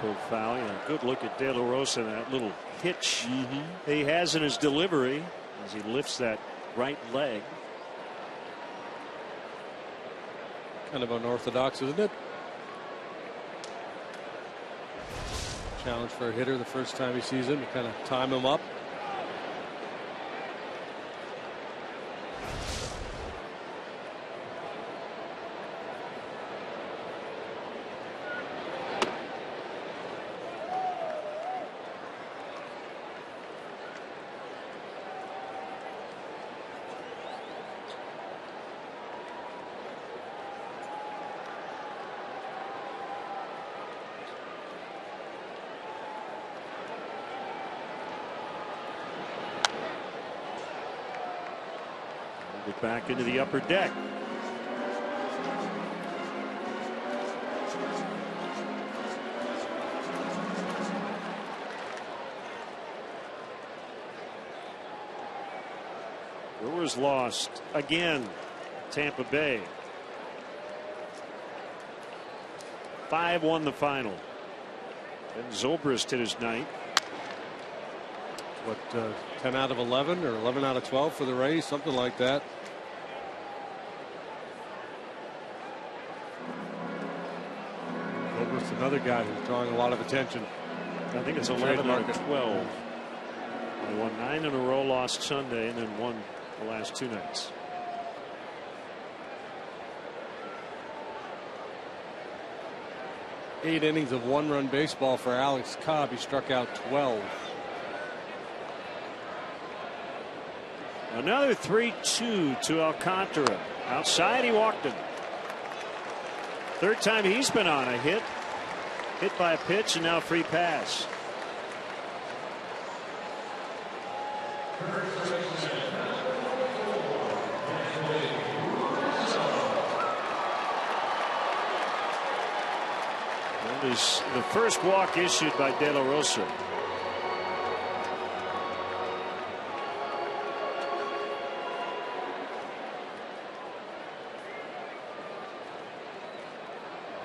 Pulled foul. Yeah, good look at De La Rosa, that little hitch he has in his delivery as he lifts that right leg. Kind of unorthodox, isn't it? Challenge for a hitter the first time he sees him to kind of time him up. Back into the upper deck. Brewers lost again. Tampa Bay 5-1 the final. And Zobrist hit his night. What, 10 out of 11 or 11 out of 12 for the Rays, something like that. Zobrist, another guy who's drawing a lot of attention. I think it's 11 out of 12. They won 9 in a row, lost Sunday, and then won the last 2 nights. Eight innings of 1-run baseball for Alex Cobb. He struck out 12. Another 3-2 to Alcantara. Outside, he walked him. Third time he's been on a hit. Hit by a pitch and now free pass. That is the first walk issued by De La Rosa.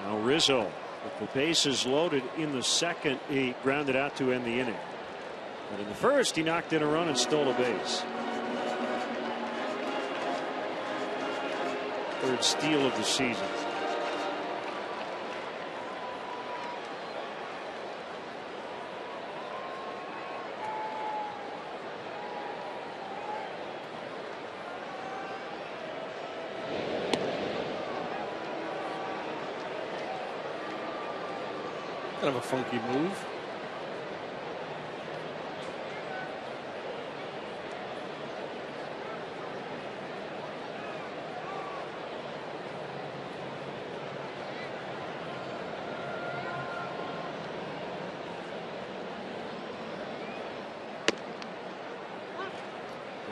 Now Rizzo, with the bases loaded in the second, he grounded out to end the inning. But in the first, he knocked in a run and stole a base. Third steal of the season. Kind of a funky move.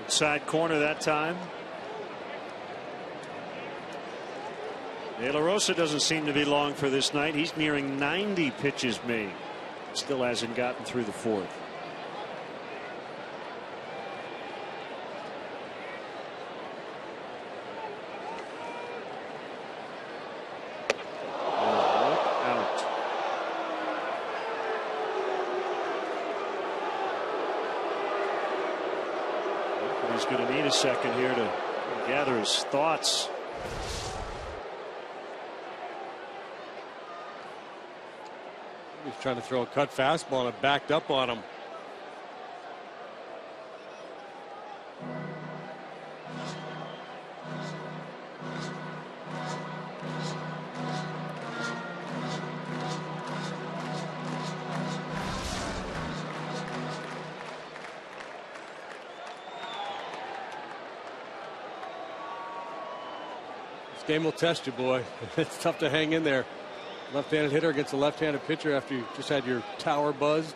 Inside corner that time. De La Rosa doesn't seem to be long for this night. He's nearing 90 pitches made. Still hasn't gotten through the fourth. Out. He's going to need a second here to gather his thoughts. He's trying to throw a cut fastball and it backed up on him. This game will test you, boy. It's tough to hang in there. Left-handed hitter against a left-handed pitcher after you just had your tower buzzed.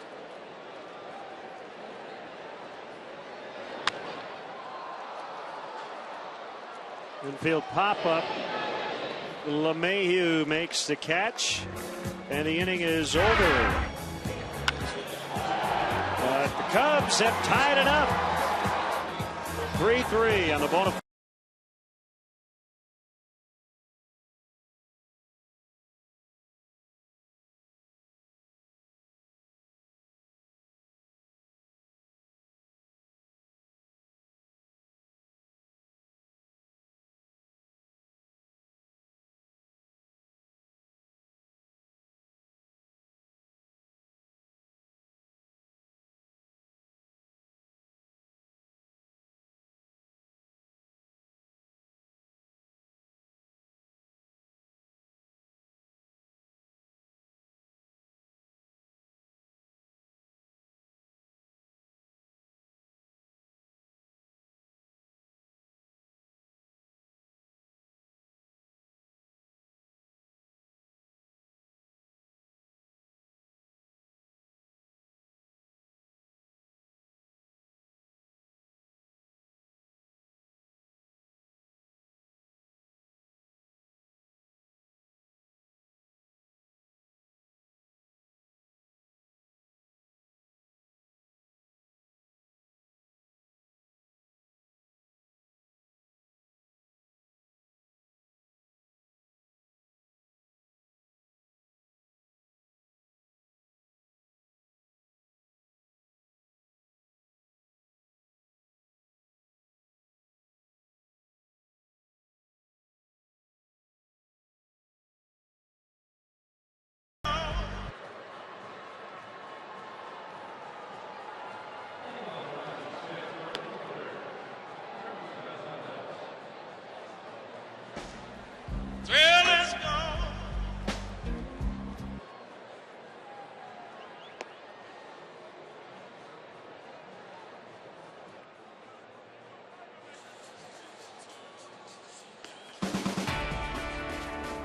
Infield pop-up. LeMahieu makes the catch, and the inning is over. But the Cubs have tied it up. 3-3 on the bona fide.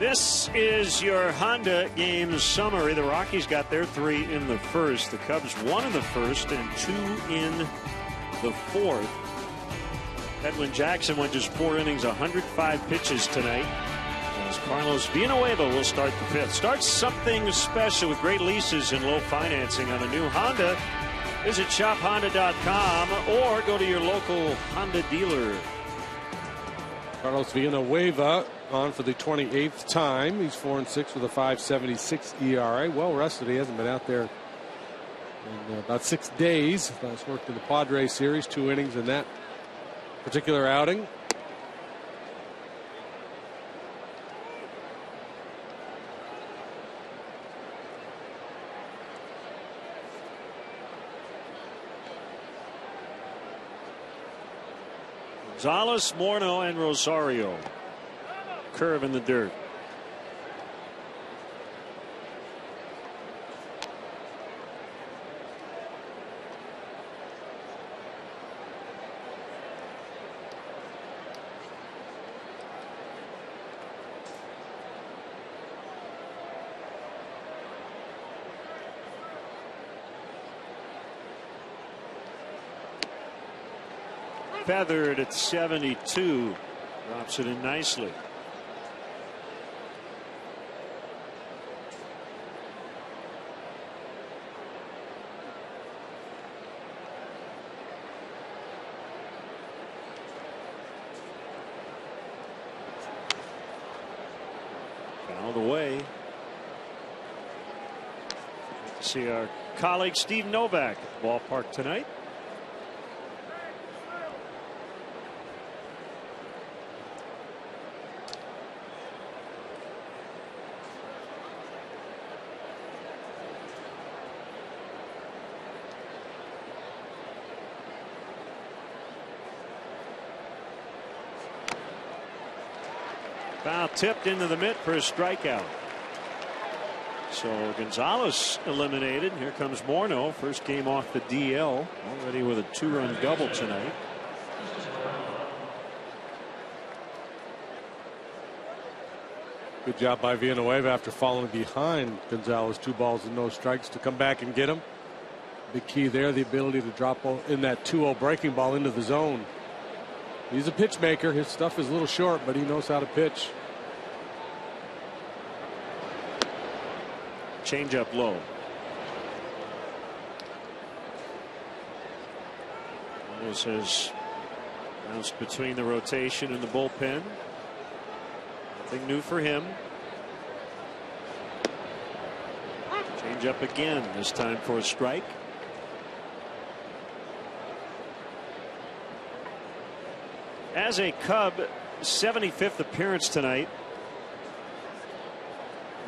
This is your Honda game summary. The Rockies got their 3 in the first. The Cubs 1 in the first and 2 in the fourth. Edwin Jackson went just 4 innings, 105 pitches tonight. As Carlos Villanueva will start the fifth. Start something special with great leases and low financing on a new Honda. Visit shophonda.com or go to your local Honda dealer. Carlos Villanueva on for the 28th time. He's 4-6 with a 5.76 ERA. Well rested. He hasn't been out there in about 6 days. Last worked in the Padres series, 2 innings in that particular outing. Gonzalez, Morneau, and Rosario. Curve in the dirt. Feathered at 72. Drops it in nicely. Fouled away. Good to see our colleague Steve Novak at the ballpark tonight. Foul tipped into the mitt for a strikeout. So Gonzalez eliminated. Here comes Morneau. First game off the DL. Already with a 2-run double tonight. Good job by Villanueva after falling behind Gonzalez. 2 balls and no strikes to come back and get him. Big key there, the ability to drop in that 2-0 breaking ball into the zone. He's a pitch maker. His stuff is a little short, but he knows how to pitch. Change up low. This has bounced between the rotation and the bullpen. Nothing new for him. Change up again, this time for a strike. As a Cub, 75th appearance tonight.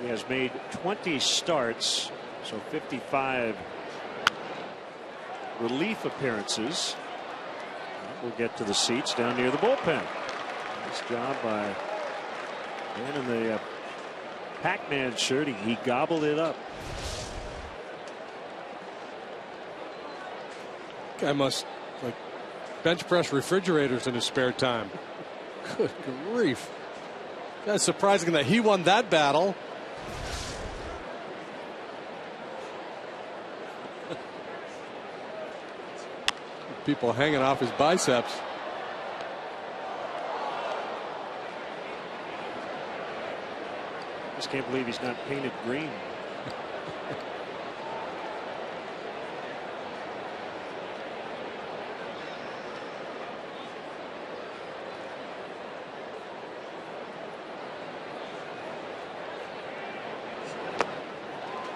He has made 20 starts, so 55 relief appearances. We'll get to the seats down near the bullpen. Nice job by man in the Pac-Man shirt. He gobbled it up. Guy must like bench press refrigerators in his spare time. Good grief. That's surprising that he won that battle. People hanging off his biceps. Just can't believe he's not painted green.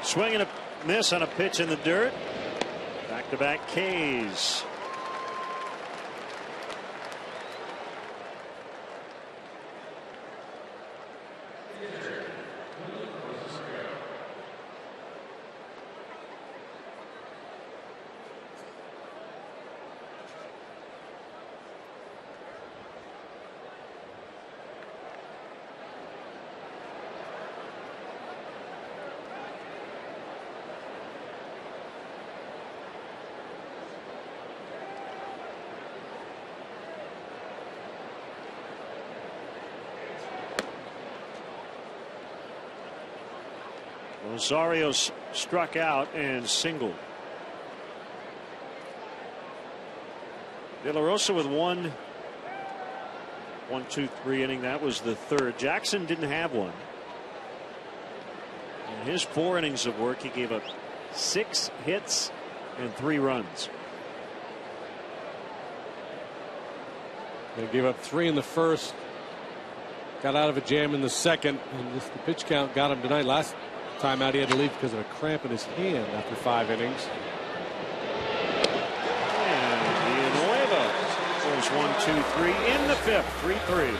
Swing and a miss on a pitch in the dirt. Back-to-back Ks. Rosario struck out and singled. De La Rosa with 1, 2, 3 inning. That was the third. Jackson didn't have one. In his 4 innings of work, he gave up 6 hits and 3 runs. They gave up 3 in the first. Got out of a jam in the second, and the pitch count got him tonight. Last time out, he had to leave because of a cramp in his hand after 5 innings. And Villanueva goes 1, 2, 3 in the 5th. 3-3.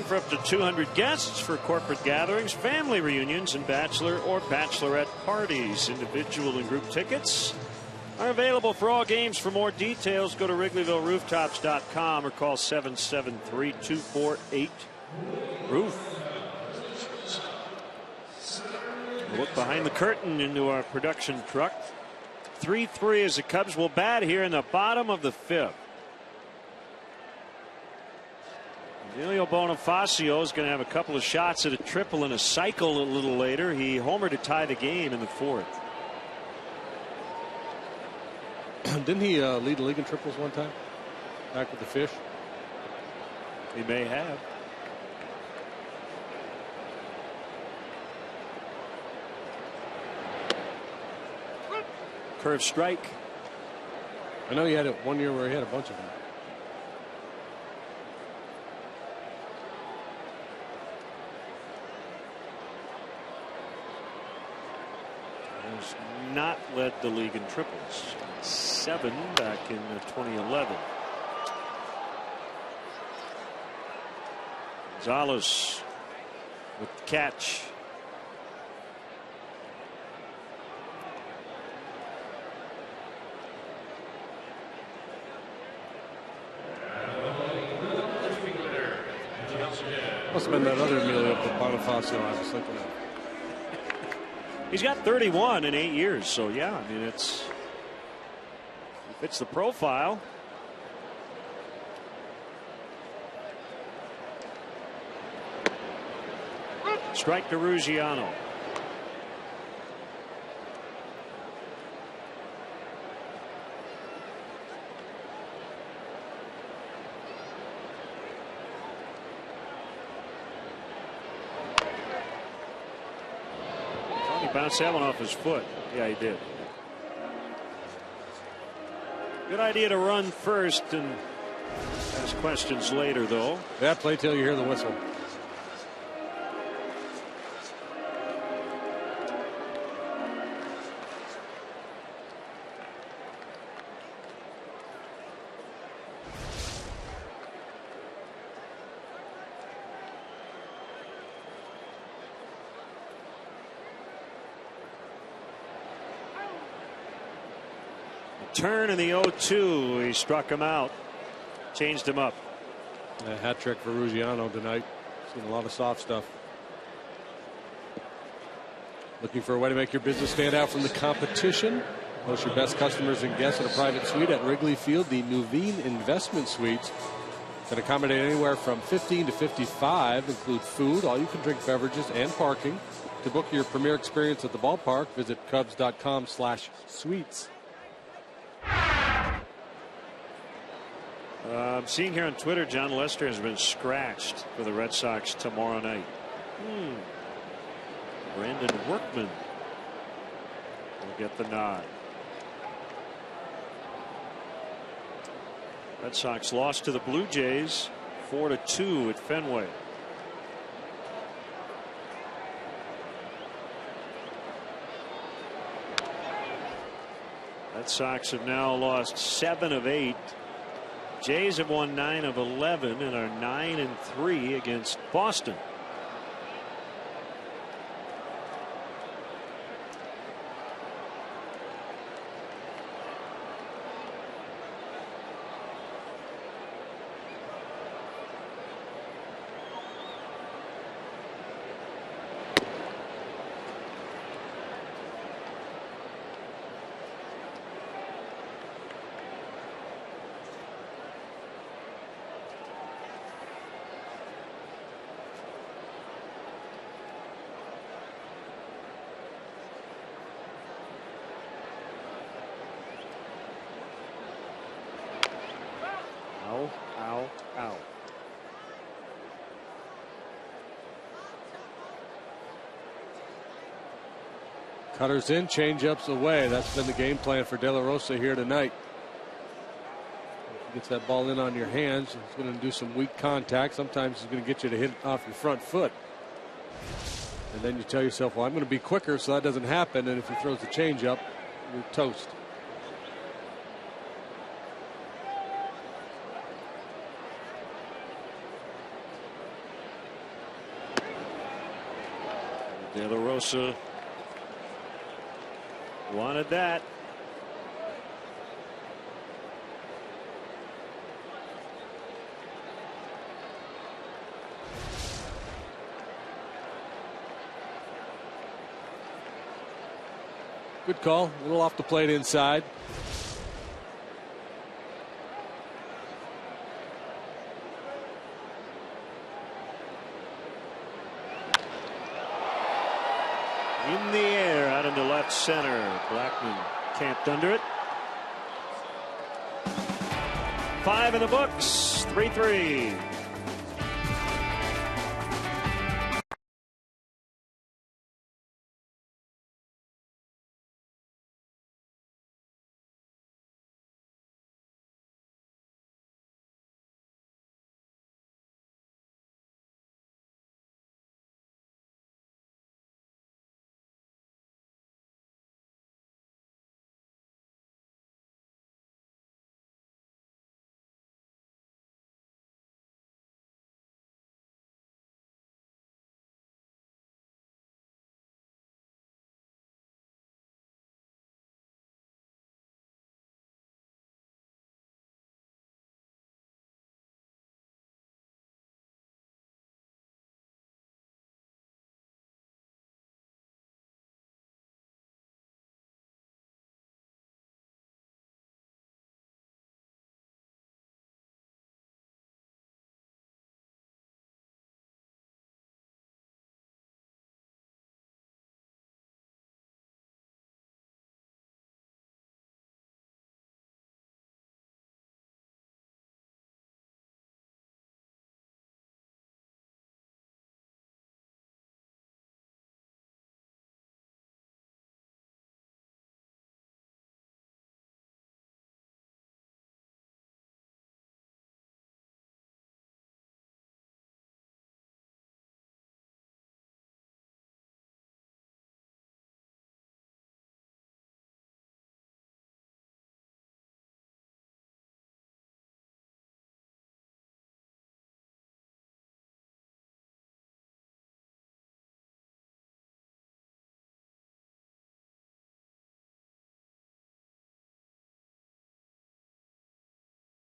For up to 200 guests for corporate gatherings, family reunions, and bachelor or bachelorette parties. Individual and group tickets are available for all games. For more details, go to WrigleyvilleRooftops.com or call 773-248-ROOF. We'll look behind the curtain into our production truck. 3-3 as the Cubs will bat here in the bottom of the 5th. Emilio Bonifacio is going to have a couple of shots at a triple and a cycle a little later. He homered to tie the game in the 4th. Didn't he lead the league in triples one time? Back with the Fish? He may have. Curve strike. I know he had it one year where he had a bunch of them. Not led the league in triples. 7 back in 2011. Gonzalez with the catch. Must have been that other Emilio Bonifacio I was thinking of. He's got 31 in 8 years, so yeah, I mean, it fits the profile. Strike to Ruggiano. Bounced that one off his foot. Yeah, he did. Good idea to run first and ask questions later, though. Yeah, play till you hear the whistle. turn in the 0-2. He struck him out, changed him up. A hat trick for Ruggiano tonight. Seen a lot of soft stuff. Looking for a way to make your business stand out from the competition? Host your best customers and guests in a private suite at Wrigley Field. The Nuveen Investment Suites can accommodate anywhere from 15 to 55, include food, all you can drink beverages, and parking. To book your premier experience at the ballpark, visit Cubs.com/suites. I'm seeing here on Twitter, John Lester has been scratched for the Red Sox tomorrow night. Brandon Workman will get the nod. Red Sox lost to the Blue Jays 4-2 at Fenway. Red Sox have now lost 7 of 8. Jays have won 9 of 11 and are 9-3 against Boston. Ow. Cutters in, changeups away. That's been the game plan for De La Rosa here tonight. If he gets that ball in on your hands, he's going to do some weak contact. Sometimes he's going to get you to hit off your front foot. And then you tell yourself, well, I'm going to be quicker so that doesn't happen. And if he throws the changeup, you're toast. De La Rosa wanted that. Good call. A little off the plate inside. In the air, out into left center. Blackman camped under it. 5 in the books. 3-3.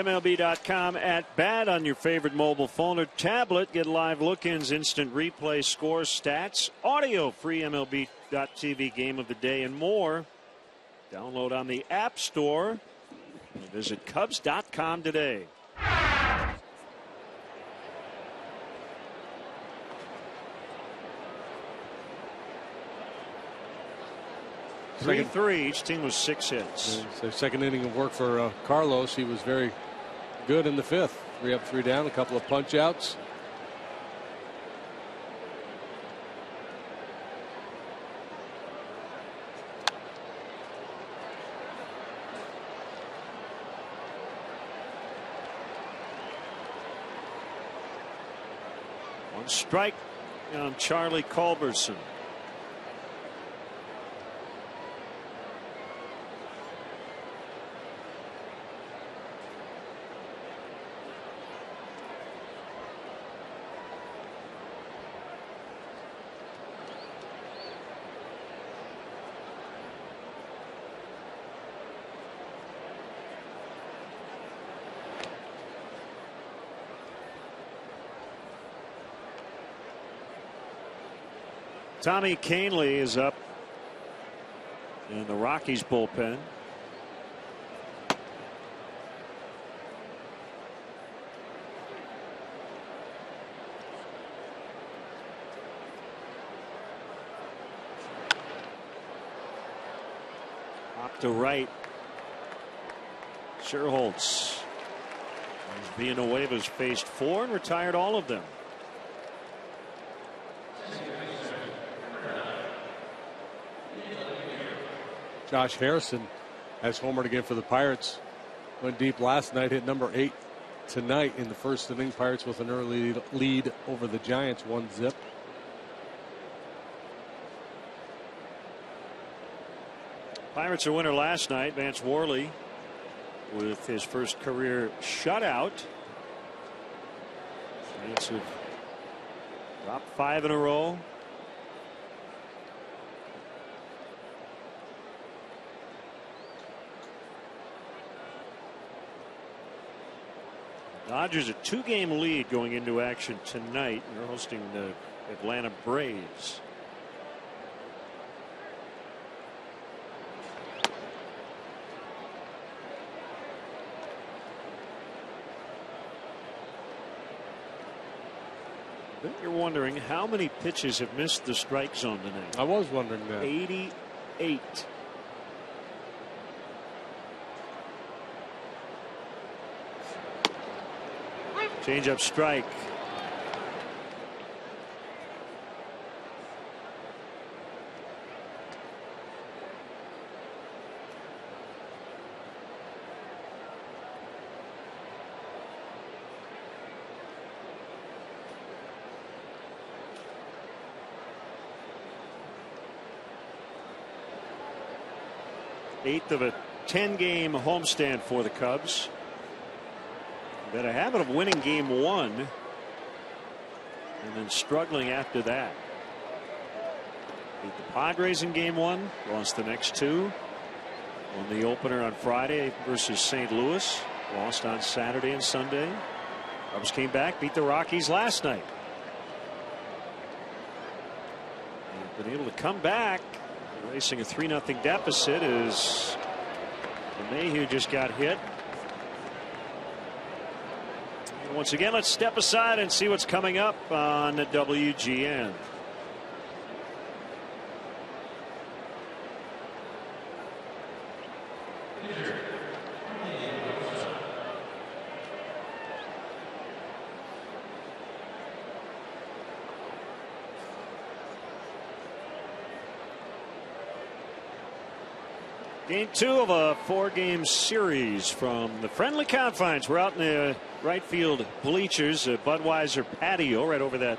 MLB.com at bat on your favorite mobile phone or tablet. Get live look-ins, instant replay, scores, stats, audio, free MLB.TV game of the day, and more. Download on the App Store. Visit Cubs.com today. Second 3-3. Each team was 6 hits. So second inning of work for Carlos. He was very good in the fifth. 3 up, 3 down, a couple of punch outs. One strike on Charlie Culberson. Tommy Kahnle is up in the Rockies bullpen. Up to right. Sherholtz. Villanueva's faced 4 and retired all of them. Josh Harrison has homered again for the Pirates. Went deep last night, hit number 8 tonight in the first inning. Pirates with an early lead over the Giants, 1-0. Pirates a winner last night. Vance Worley with his first career shutout. Giants have dropped 5 in a row. Dodgers a 2-game lead going into action tonight. They're hosting the Atlanta Braves. I bet you're wondering how many pitches have missed the strike zone tonight. I was wondering that. 88. Change up strike. Eighth of a 10-game homestand for the Cubs. Had a habit of winning game 1 and then struggling after that. Beat the Padres in game 1, lost the next 2. Won the opener on Friday versus St. Louis, lost on Saturday and Sunday. Cubs came back, beat the Rockies last night. They've been able to come back, racing a 3-0 deficit as LeMahieu just got hit. Once again, let's step aside and see what's coming up on the WGN. Game 2 of a 4-game series from the friendly confines. We're out in the right field bleachers, Budweiser patio, right over that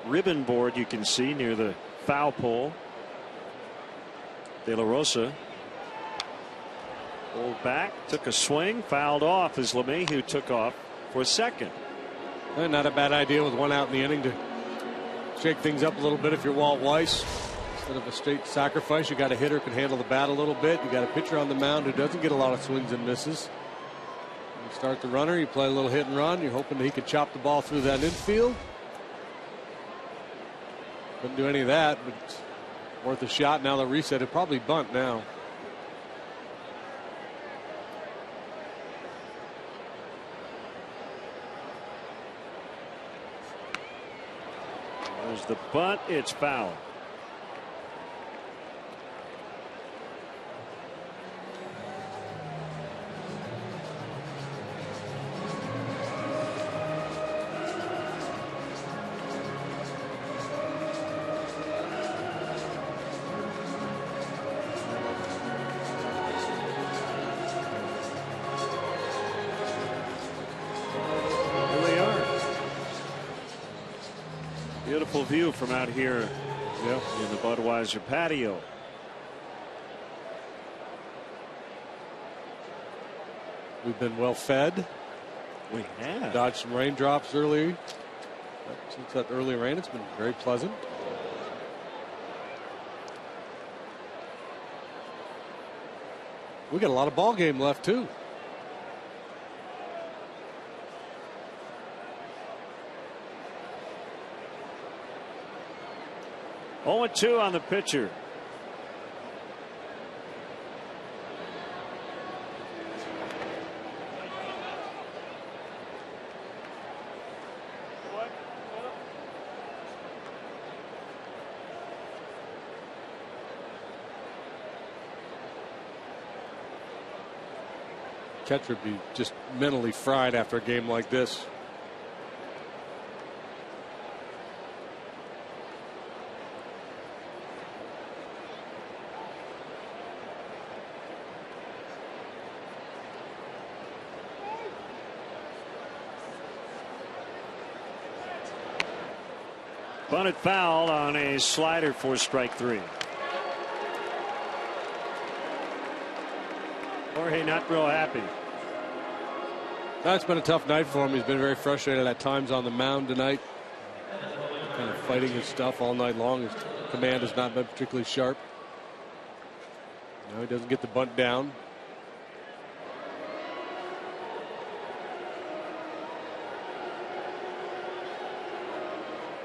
ribbon board you can see near the foul pole. De La Rosa pulled back, took a swing, fouled off as LeMahieu took off for second. Not a bad idea with 1 out in the inning to shake things up a little bit if you're Walt Weiss. Instead of a straight sacrifice, you got a hitter who can handle the bat a little bit. You got a pitcher on the mound who doesn't get a lot of swings and misses. You start the runner, you play a little hit and run. You're hoping that he could chop the ball through that infield. Couldn't do any of that, but it's worth a shot. Now they'll reset it. Probably bunt now. There's the bunt. It's foul. Beautiful view from out here in the Budweiser patio. We've been well fed. We have. Dodged some raindrops early. Since that early rain, it's been very pleasant. We got a lot of ball game left too. Oh, 0-2 on the pitcher. Catcher would be just mentally fried after a game like this. Bunted foul on a slider for strike 3. Jorge not real happy. It's been a tough night for him. He's been very frustrated at times on the mound tonight. Kind of fighting his stuff all night long. His command has not been particularly sharp. Now he doesn't get the bunt down.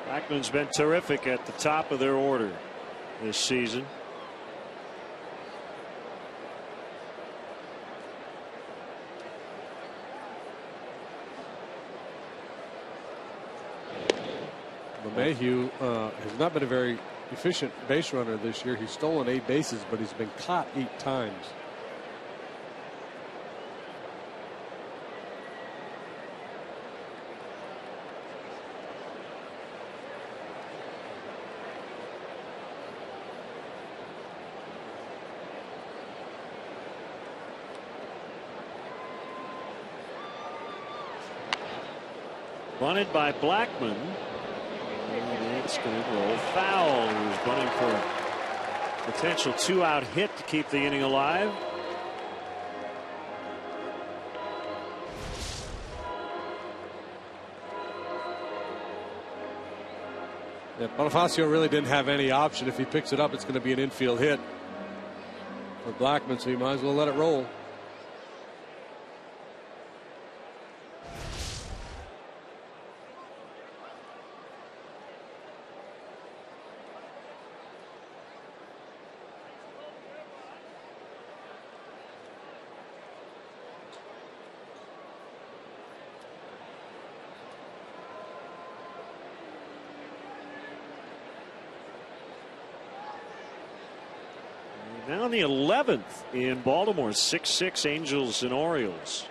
Blackman's been terrific at the top of their order this season. LeMahieu has not been a very efficient base runner this year. He's stolen 8 bases, but he's been caught 8 times. Bunted by Blackman. And it's going to roll foul. He was bunting for a potential 2-out hit to keep the inning alive. Yeah, Bonifacio really didn't have any option. If he picks it up, it's going to be an infield hit for Blackman, so you might as well let it roll. Now in the 11th in Baltimore, 6-6 Angels and Orioles.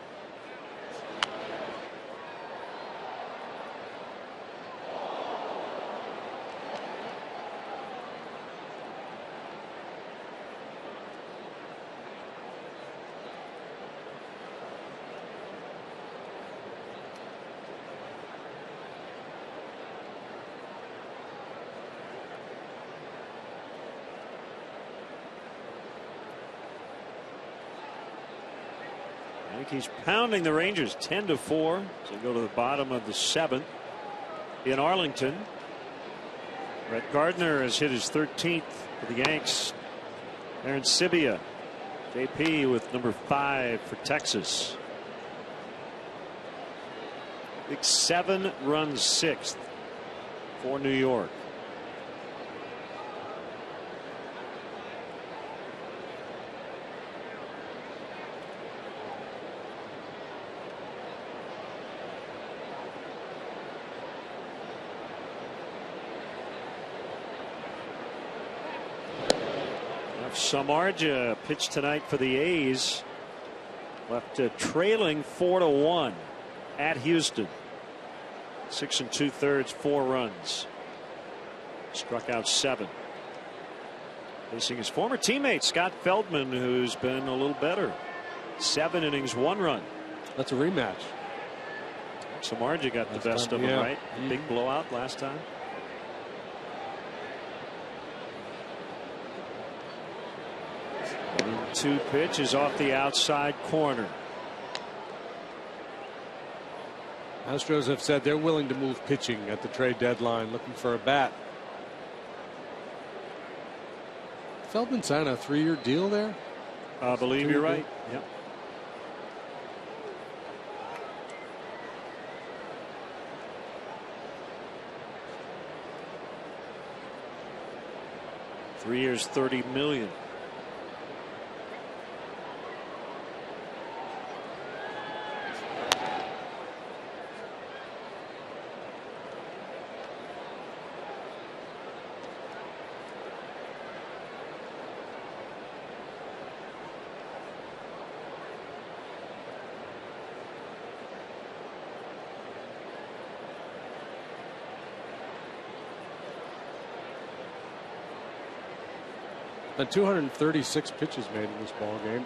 Yankees pounding the Rangers 10-4. So go to the bottom of the 7th in Arlington. Brett Gardner has hit his 13th for the Yanks. Aaron Sibia, JP with number 5 for Texas. Big 7-run sixth for New York. Samardzija pitched tonight for the A's. Left trailing 4-1 at Houston. 6 2/3, 4 runs. Struck out 7. Facing his former teammate Scott Feldman, who's been a little better. 7 innings, 1 run. That's a rematch. Samardzija got the best of him, right? Big blowout last time. Two pitches off the outside corner. Astros have said they're willing to move pitching at the trade deadline, looking for a bat. Feldman signed a 3-year deal there. I believe you're right. Yep. $3 years, $30 million. And 236 pitches made in this ball game.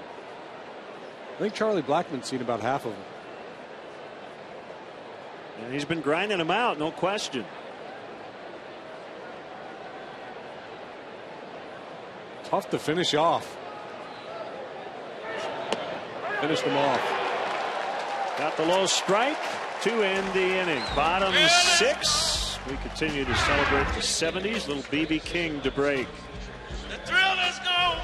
I think Charlie Blackmon's seen about half of them. And he's been grinding them out, no question. Tough to finish off. Finish them off. Got the low strike to end the inning. Bottom 6. We continue to celebrate the 70s. Little B.B. King to break. The thrill is gone.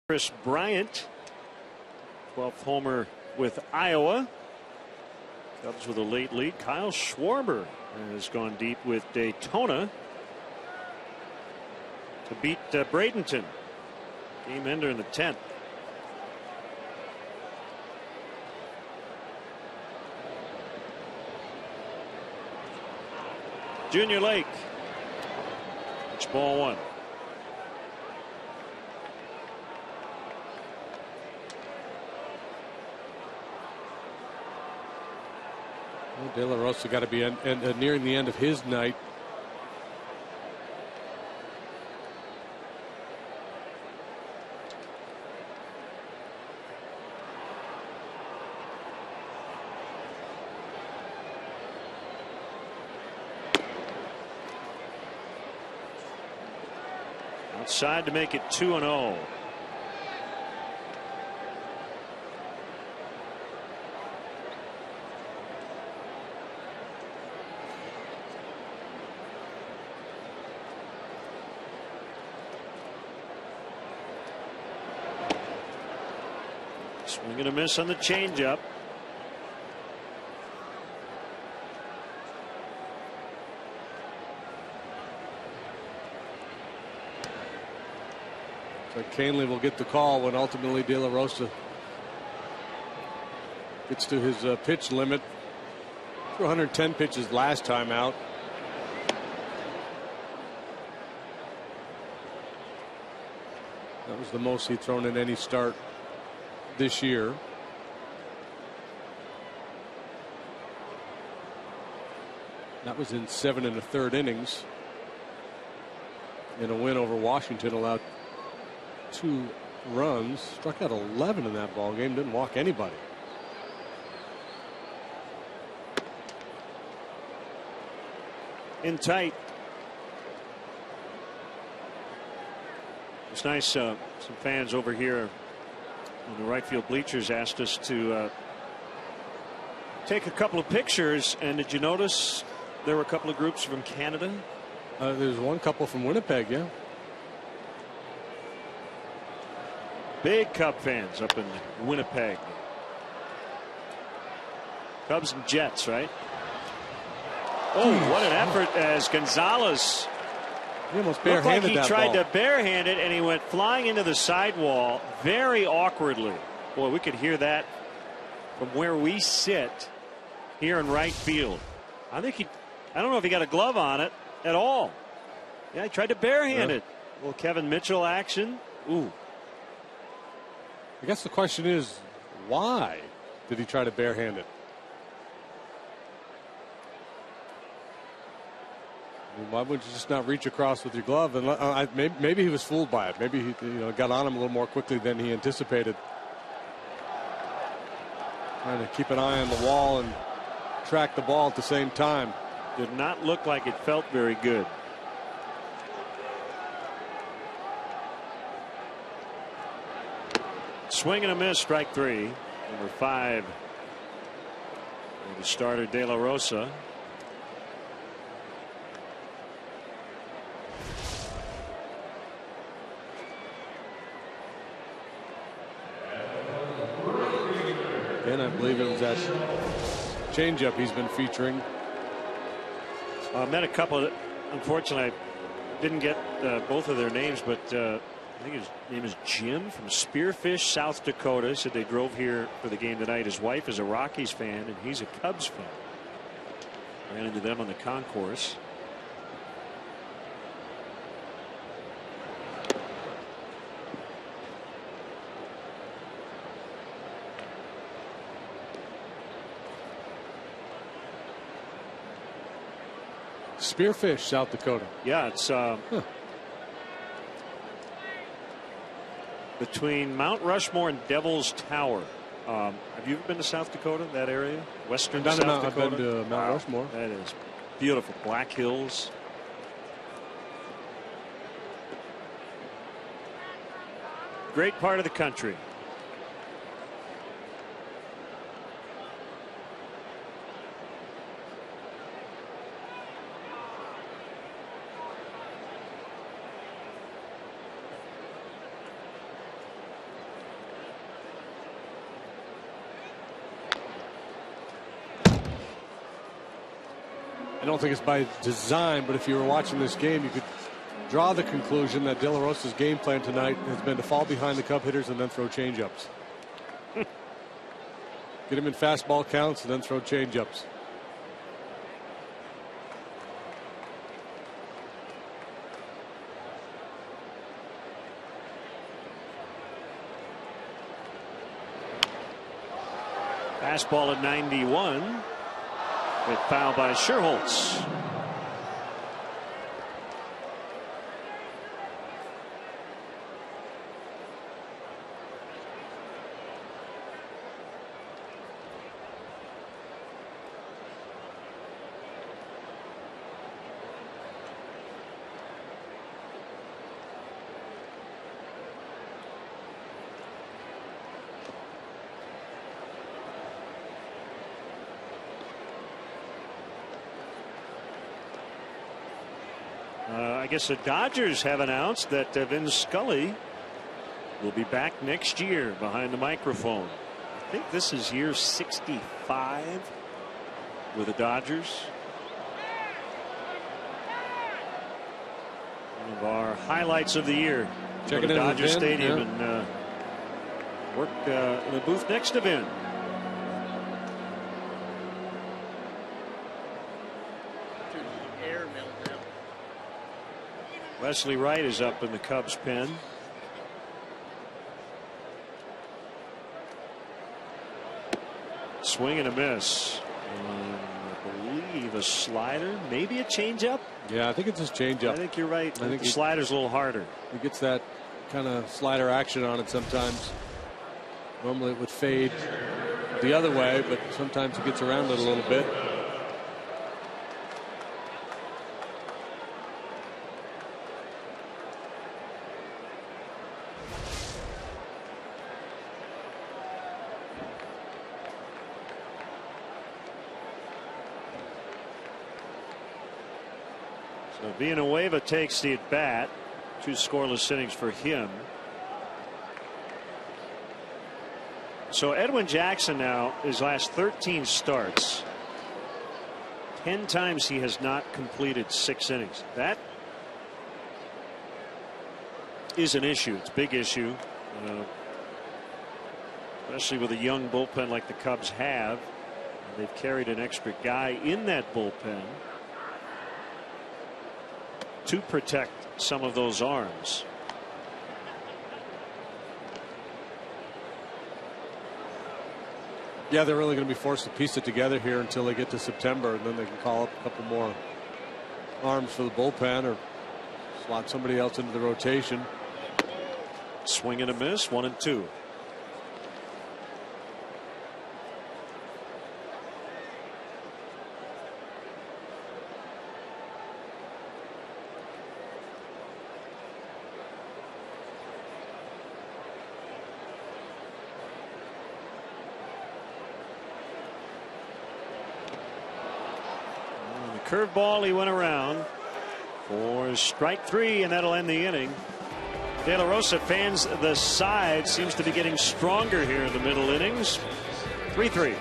Chris Bryant, 12th homer with Iowa. Cubs with a late lead. Kyle Schwarber has gone deep with Daytona to beat Bradenton. Game ender in the 10th. Junior Lake. It's ball 1. De La Rosa got to be nearing the end of his night. Outside to make it 2-0. Swing and a miss on the changeup. So Canley will get the call when ultimately De La Rosa gets to his pitch limit. 110 pitches last time out. That was the most he'd thrown in any start this year. That was in 7 1/3 innings. In a win over Washington, allowed 2 runs, struck out 11 in that ball game, didn't walk anybody. In tight. It's nice. Some fans over here in the right field bleachers asked us to take a couple of pictures. And did you notice there were a couple of groups from Canada? There's one couple from Winnipeg, yeah. Big Cub fans up in Winnipeg. Cubs and Jets, right? Oh, what an effort as Gonzalez. He almost looked like he tried to barehand it, and he went flying into the sidewall very awkwardly. Boy, we could hear that from where we sit here in right field. I don't know if he got a glove on it at all. Yeah, he tried to barehand it. A little Kevin Mitchell action. Ooh. I guess the question is, why did he try to barehand it? I mean, why would you just not reach across with your glove? And maybe he was fooled by it. Maybe he got on him a little more quickly than he anticipated. Trying to keep an eye on the wall and track the ball at the same time. Did not look like it felt very good. Swing and a miss, strike 3. Number 5. The starter De La Rosa. And I believe it was that changeup he's been featuring. I met a couple. Unfortunately, I didn't get both of their names, but I think his name is Jim from Spearfish, South Dakota. He said they drove here for the game tonight. His wife is a Rockies fan, and he's a Cubs fan. Ran into them on the concourse. Spearfish, South Dakota. Yeah, it's between Mount Rushmore and Devil's Tower. Have you ever been to South Dakota, that area? Western South Dakota? I've been to Mount Rushmore. That is beautiful. Black Hills. Great part of the country. I don't think it's by design, but if you were watching this game, you could draw the conclusion that De La Rosa's game plan tonight has been to fall behind the Cub hitters and then throw changeups. Get him in fastball counts and then throw changeups. Fastball at 91. Hit foul by Sherholtz. I guess the Dodgers have announced that Vin Scully will be back next year behind the microphone. I think this is year 65 with the Dodgers. One of our highlights of the year. Checking the in Dodger Vin, Stadium yeah. and worked in the booth next to Vin. Wesley Wright is up in the Cubs pen. Swing and a miss. I believe a slider, maybe a changeup. Yeah, I think it's his changeup. I think you're right. I think the slider's a little harder. He gets that kind of slider action on it sometimes. Normally it would fade the other way, but sometimes he gets around it a little bit. Villanueva takes the at bat. 2 scoreless innings for him. So Edwin Jackson now, his last 13 starts, 10 times he has not completed 6 innings. That is an issue. It's a big issue, especially with a young bullpen like the Cubs have. They've carried an extra guy in that bullpen to protect some of those arms. Yeah, they're really going to be forced to piece it together here until they get to September, and then they can call up a couple more arms for the bullpen or slot somebody else into the rotation. Swing and a miss, 1-2. Curveball, he went around for strike 3, and that'll end the inning. De La Rosa fans the side, seems to be getting stronger here in the middle innings. 3-3.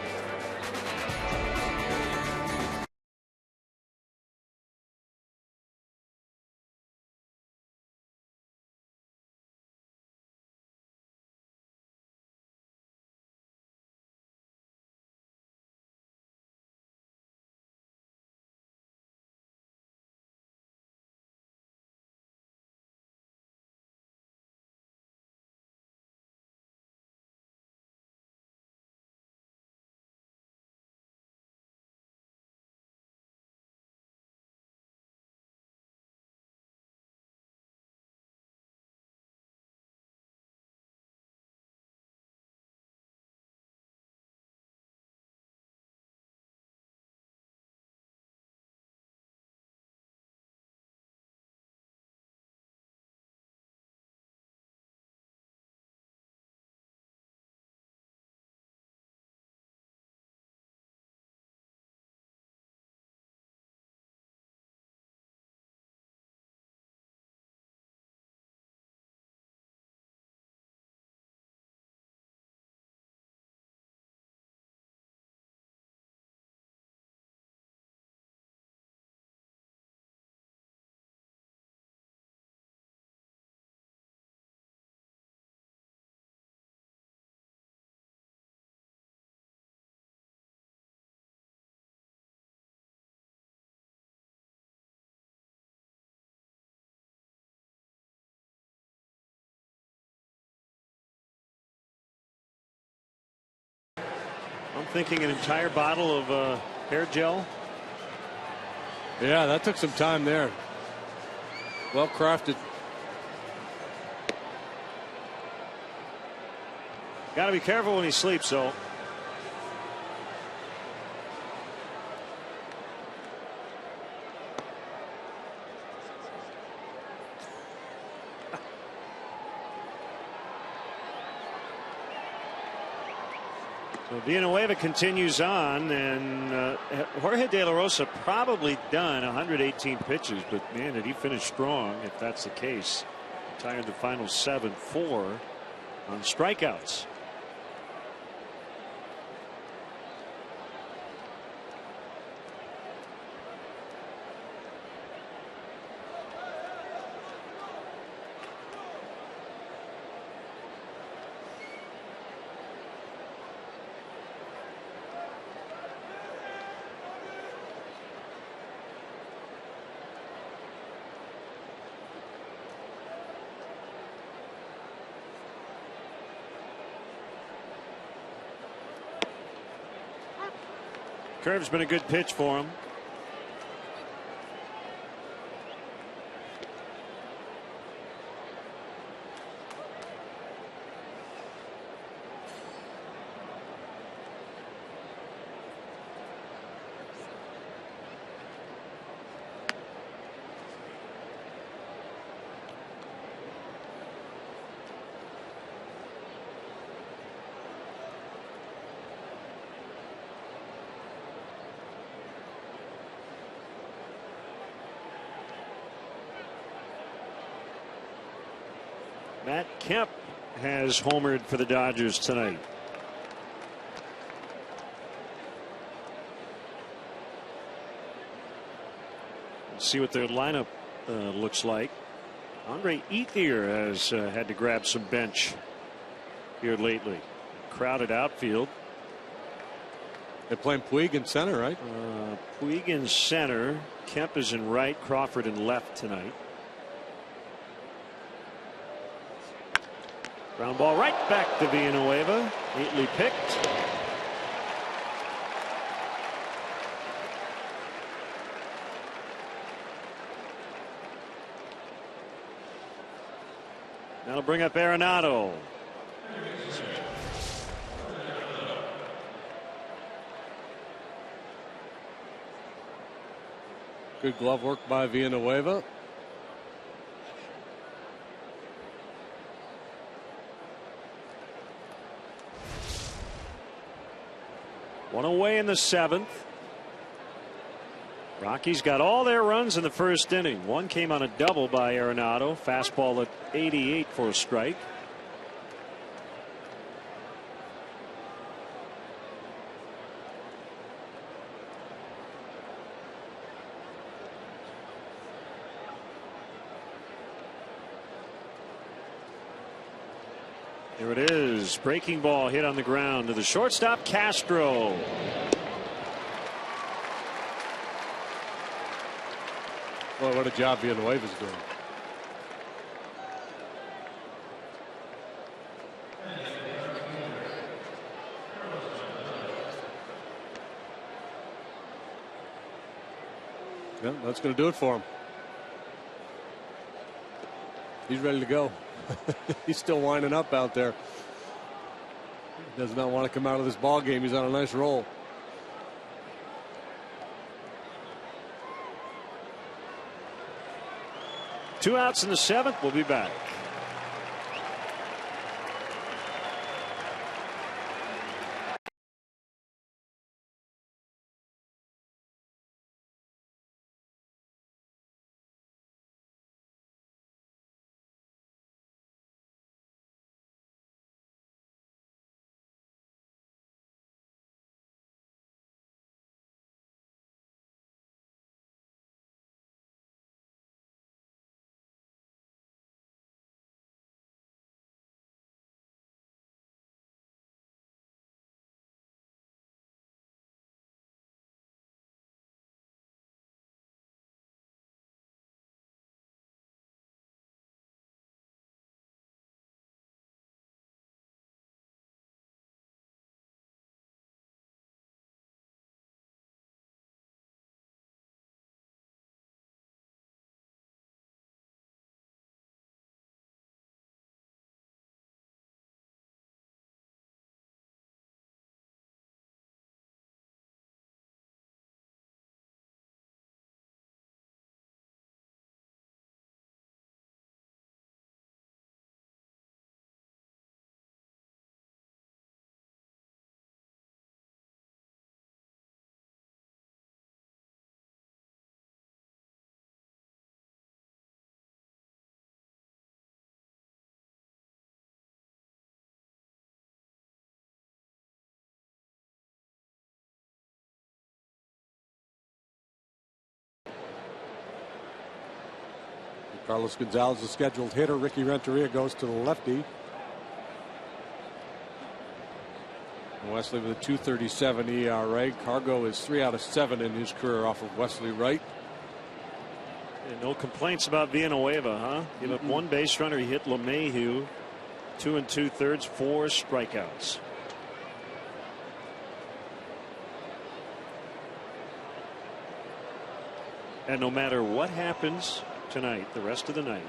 I'm thinking an entire bottle of hair gel. Yeah, that took some time there. Well crafted. Got to be careful when he sleeps, though. So Villanueva continues on, and Jorge De La Rosa probably done 118 pitches, but man, did he finish strong if that's the case. Retired the final 7-4 on strikeouts. Curve's been a good pitch for him. Matt Kemp has homered for the Dodgers tonight. Let's see what their lineup looks like. Andre Ethier has had to grab some bench here lately. Crowded outfield. They're playing Puig in center, right? Puig in center. Kemp is in right. Crawford in left tonight. Ground ball right back to Villanueva. Neatly picked. That'll bring up Arenado. Good glove work by Villanueva. One away in the 7th. Rockies got all their runs in the first inning. One came on a double by Arenado. Fastball at 88 for a strike. Here it is. Breaking ball hit on the ground to the shortstop, Castro. Boy, what a job Villanueva's doing. Yeah, that's going to do it for him. He's ready to go. He's still winding up out there. He does not want to come out of this ball game. He's on a nice roll. Two outs in the 7th. We'll be back. Carlos Gonzalez, the scheduled hitter. Ricky Renteria goes to the lefty. Wesley with a 2.37 ERA. Cargo is 3 out of 7 in his career off of Wesley Wright. And no complaints about Villanueva, huh? Give up 1 base runner. He hit LeMahieu 2 2/3, 4 strikeouts. And no matter what happens tonight, the rest of the night,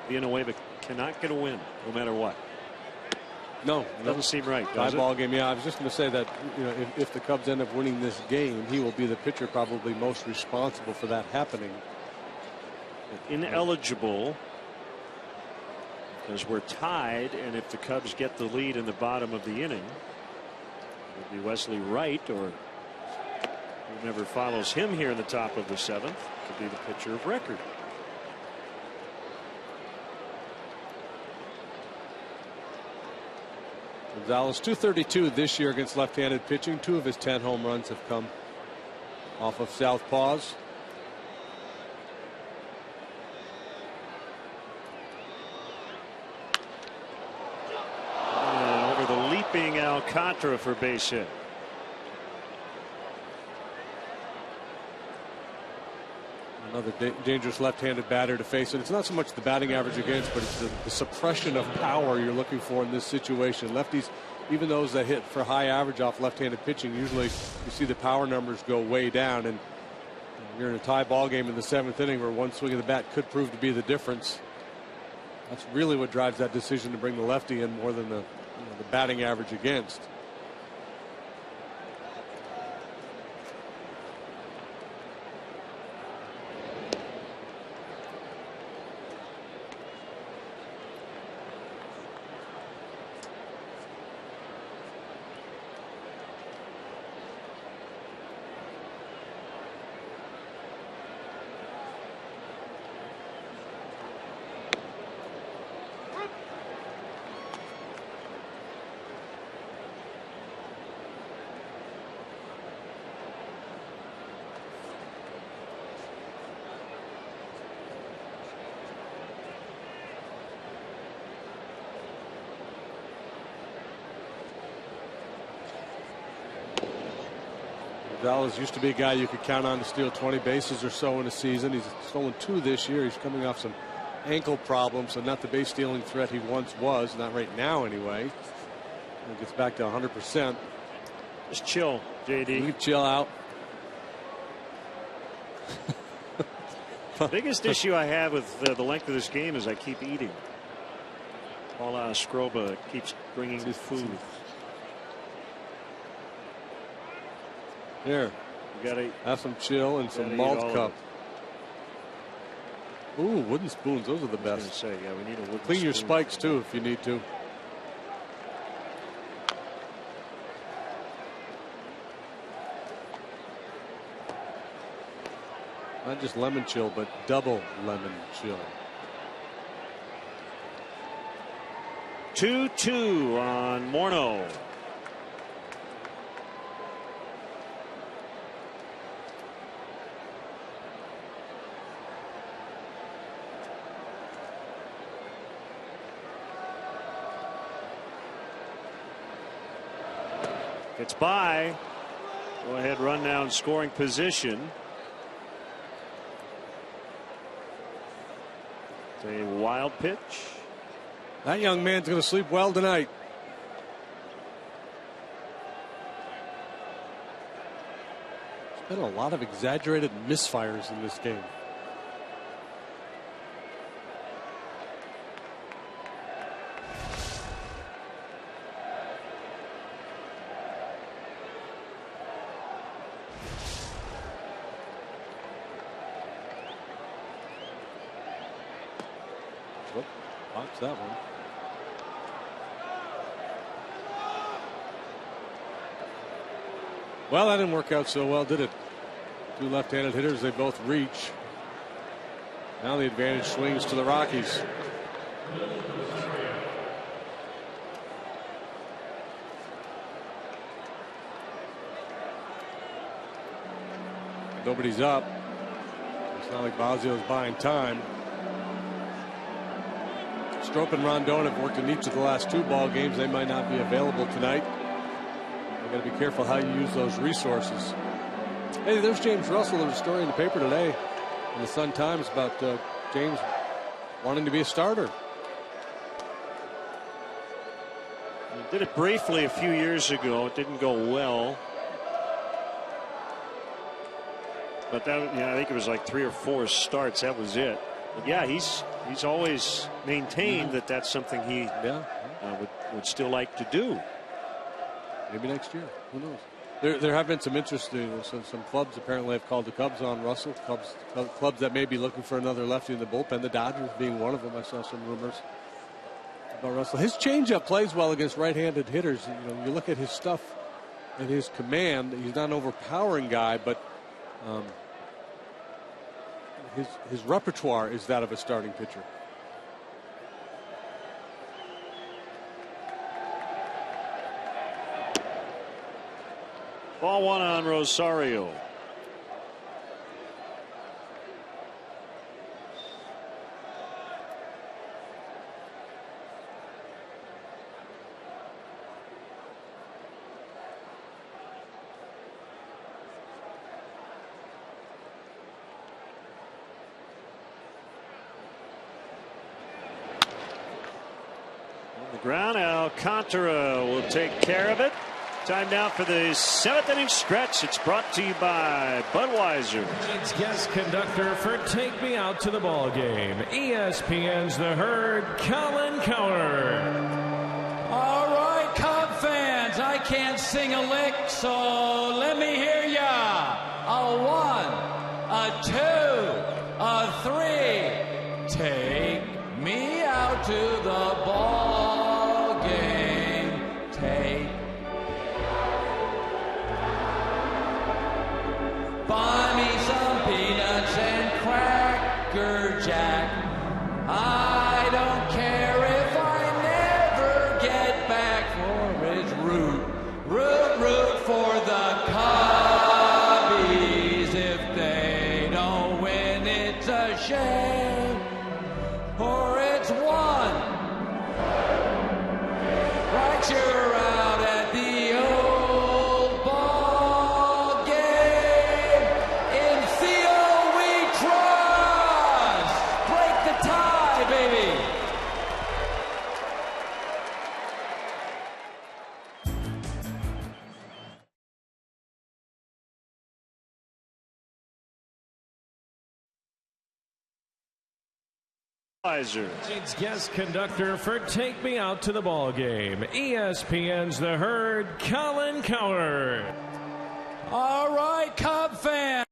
Villanueva cannot get a win, no matter what. No, doesn't seem right. Tie ball game. Yeah, I was just going to say that, you know, if the Cubs end up winning this game, he will be the pitcher probably most responsible for that happening. Ineligible because we're tied, and if the Cubs get the lead in the bottom of the inning, it'll be Wesley Wright or whomever follows him here in the top of the 7th to be the pitcher of record. Gonzalez 232 this year against left-handed pitching. 2 of his 10 home runs have come off of southpaws. And over the leaping Alcantara for base hit. Another dangerous left-handed batter to face, and it's not so much the batting average against, but it's the suppression of power you're looking for in this situation. Lefties, even those that hit for high average off left-handed pitching, usually you see the power numbers go way down, and you're in a tie ball game in the 7th inning where 1 swing of the bat could prove to be the difference. That's really what drives that decision to bring the lefty in more than the batting average against. Gonzalez used to be a guy you could count on to steal 20 bases or so in a season. He's stolen 2 this year. He's coming off some ankle problems, so not the base stealing threat he once was, not right now anyway. He gets back to 100%. Just chill, JD. You can chill out. The biggest issue I have with the length of this game is I keep eating. Paul Skroba keeps bringing food. Here, you gotta have some chill and some malt cup. Ooh, wooden spoons, those are the best. Say, yeah, we need a wooden Clean your spoon. spikes too if you need to. Not just lemon chill, but double lemon chill. 2-2 on Morneau. It's by. Go ahead, run now in scoring position. It's a wild pitch. That young man's going to sleep well tonight. There's been a lot of exaggerated misfires in this game. That one. Well, that didn't work out so well, did it? 2 left-handed hitters, they both reach. Now the advantage swings to the Rockies. Nobody's up. It's not like Bosio's buying time. Strop and Rondon have worked in each of the last 2 ball games. They might not be available tonight. You got to be careful how you use those resources. Hey, there's James Russell. There was a story in the paper today in the Sun Times about James wanting to be a starter. He did it briefly a few years ago. It didn't go well. But that, I think it was like 3 or 4 starts. That was it. But yeah, he's always maintained that that's something he would still like to do. Maybe next year. Who knows? There have been some interest. Some clubs apparently have called the Cubs on Russell. Clubs that may be looking for another lefty in the bullpen. The Dodgers being one of them. I saw some rumors about Russell. His changeup plays well against right-handed hitters. You look at his stuff and his command. He's not an overpowering guy, but his repertoire is that of a starting pitcher. Ball 1 on Rosario. On the ground, Alcantara will take care of it. Time now for the 7th inning stretch. It's brought to you by Budweiser. It's guest conductor for Take Me Out to the Ball Game. ESPN's The Herd, Colin Cowherd. All right, Cub fans, I can't sing a lick, so let me hear ya. A 1, a 2, a 3. Take me out to the ball game. Buy me some peanuts and Cracker Jack. I don't care if I never get back, for it's root for the Cubbies. If they don't win, it's a shame, for it's 1. Right, you're out at the old ball game. In Theo we trust. Break the tie, baby. Budweiser. It's guest conductor for Take Me Out to the Ball Game. ESPN's The Herd, Colin Cowherd. All right, Cub fans.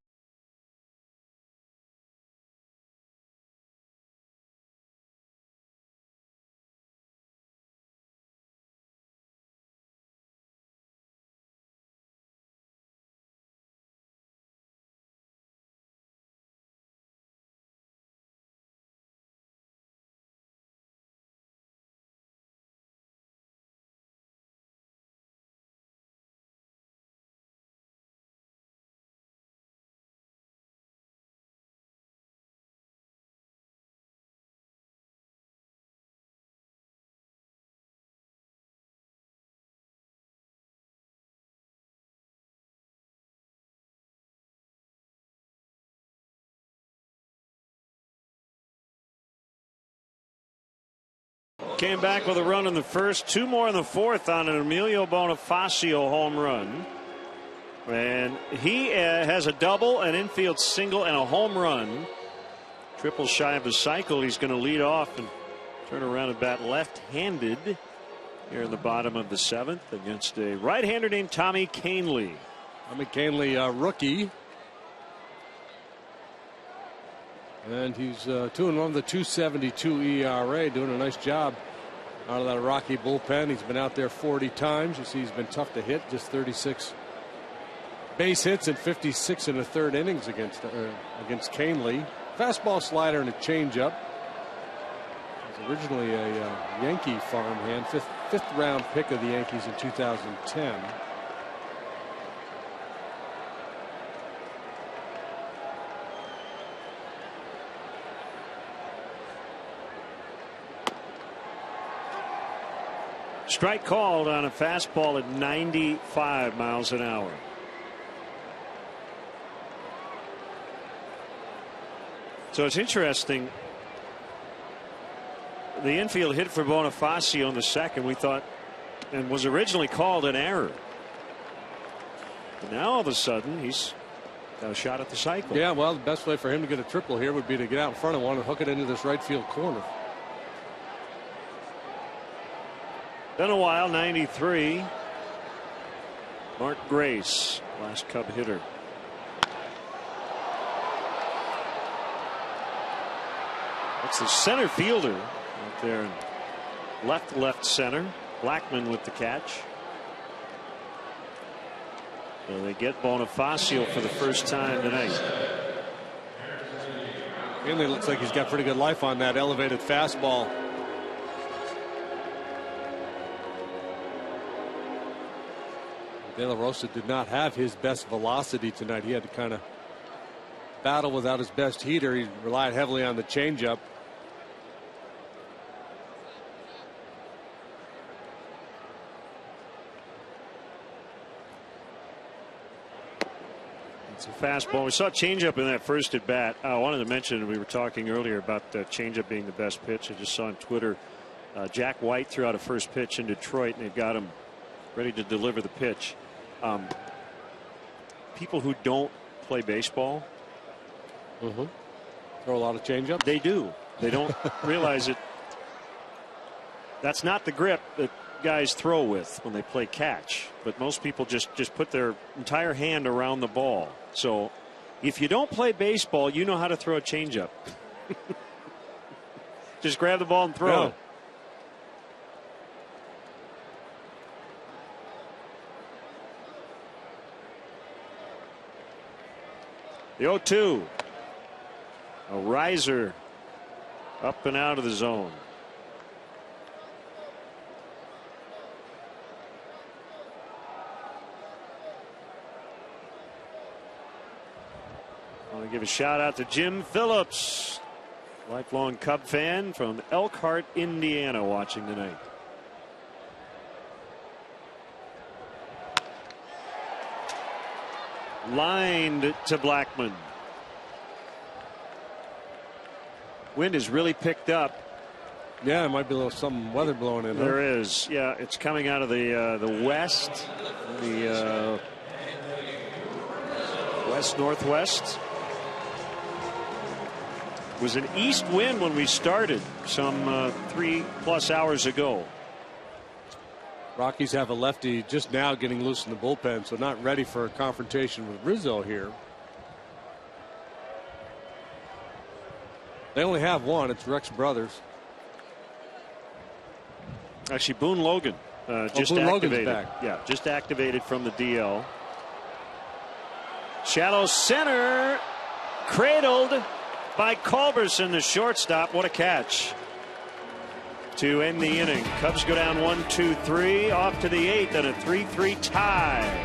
Came back with a run in the first, 2 more in the 4th on an Emilio Bonifacio home run. And he has a double, an infield single, and a home run. Triple shy of a cycle. He's going to lead off and turn around and bat left-handed here in the bottom of the 7th against a right-hander named Tommy Kahnle. Tommy Kahnle, rookie. And he's 2-1 with a 2.72 ERA, doing a nice job out of that Rocky bullpen. He's been out there 40 times. You see he's been tough to hit, just 36 base hits and 56 in the 3rd innings against Kahnle. Fastball, slider, and a changeup. He's originally a Yankee farmhand, fifth round pick of the Yankees in 2010. Strike called on a fastball at 95 miles an hour. So it's interesting. The infield hit for Bonifacio on the second, we thought, and was originally called an error. But now all of a sudden he's got a shot at the cycle. Yeah, well, the best way for him to get a triple here would be to get out in front of one and hook it into this right field corner. Been a while. 93. Mark Grace, last Cub hitter. That's the center fielder out there in left center. Blackman with the catch. So they get Bonifacio for the first time tonight. And it looks like he's got pretty good life on that elevated fastball. De La Rosa did not have his best velocity tonight. He had to kind of battle without his best heater. He relied heavily on the changeup. It's a fastball. We saw changeup in that first at bat. I wanted to mention, we were talking earlier about changeup being the best pitch. I just saw on Twitter Jack White threw out a first pitch in Detroit, and they've got him ready to deliver the pitch. People who don't play baseball throw a lot of changeup. They do. They don't realize it. That's not the grip that guys throw with when they play catch, but most people just put their entire hand around the ball. So if you don't play baseball, you know how to throw a changeup. Just grab the ball and throw it. The 0-2. A riser up and out of the zone. I want to give a shout out to Jim Phillips, lifelong Cub fan from Elkhart, Indiana, watching tonight. Lined to Blackman. Wind has really picked up. Yeah, it might be a little some weather blowing in there. There is. Yeah, it's coming out of the west, the west northwest. It was an east wind when we started some 3+ hours ago. Rockies have a lefty just now getting loose in the bullpen, so not ready for a confrontation with Rizzo here. They only have one. It's Rex Brothers. Actually, Boone Logan just Boone activated. Logan's back. Yeah, just activated from the DL. Shallow center, cradled by Culberson, the shortstop. What a catch to end the inning. Cubs go down 1-2-3, off to the 8th, and a 3-3 tie.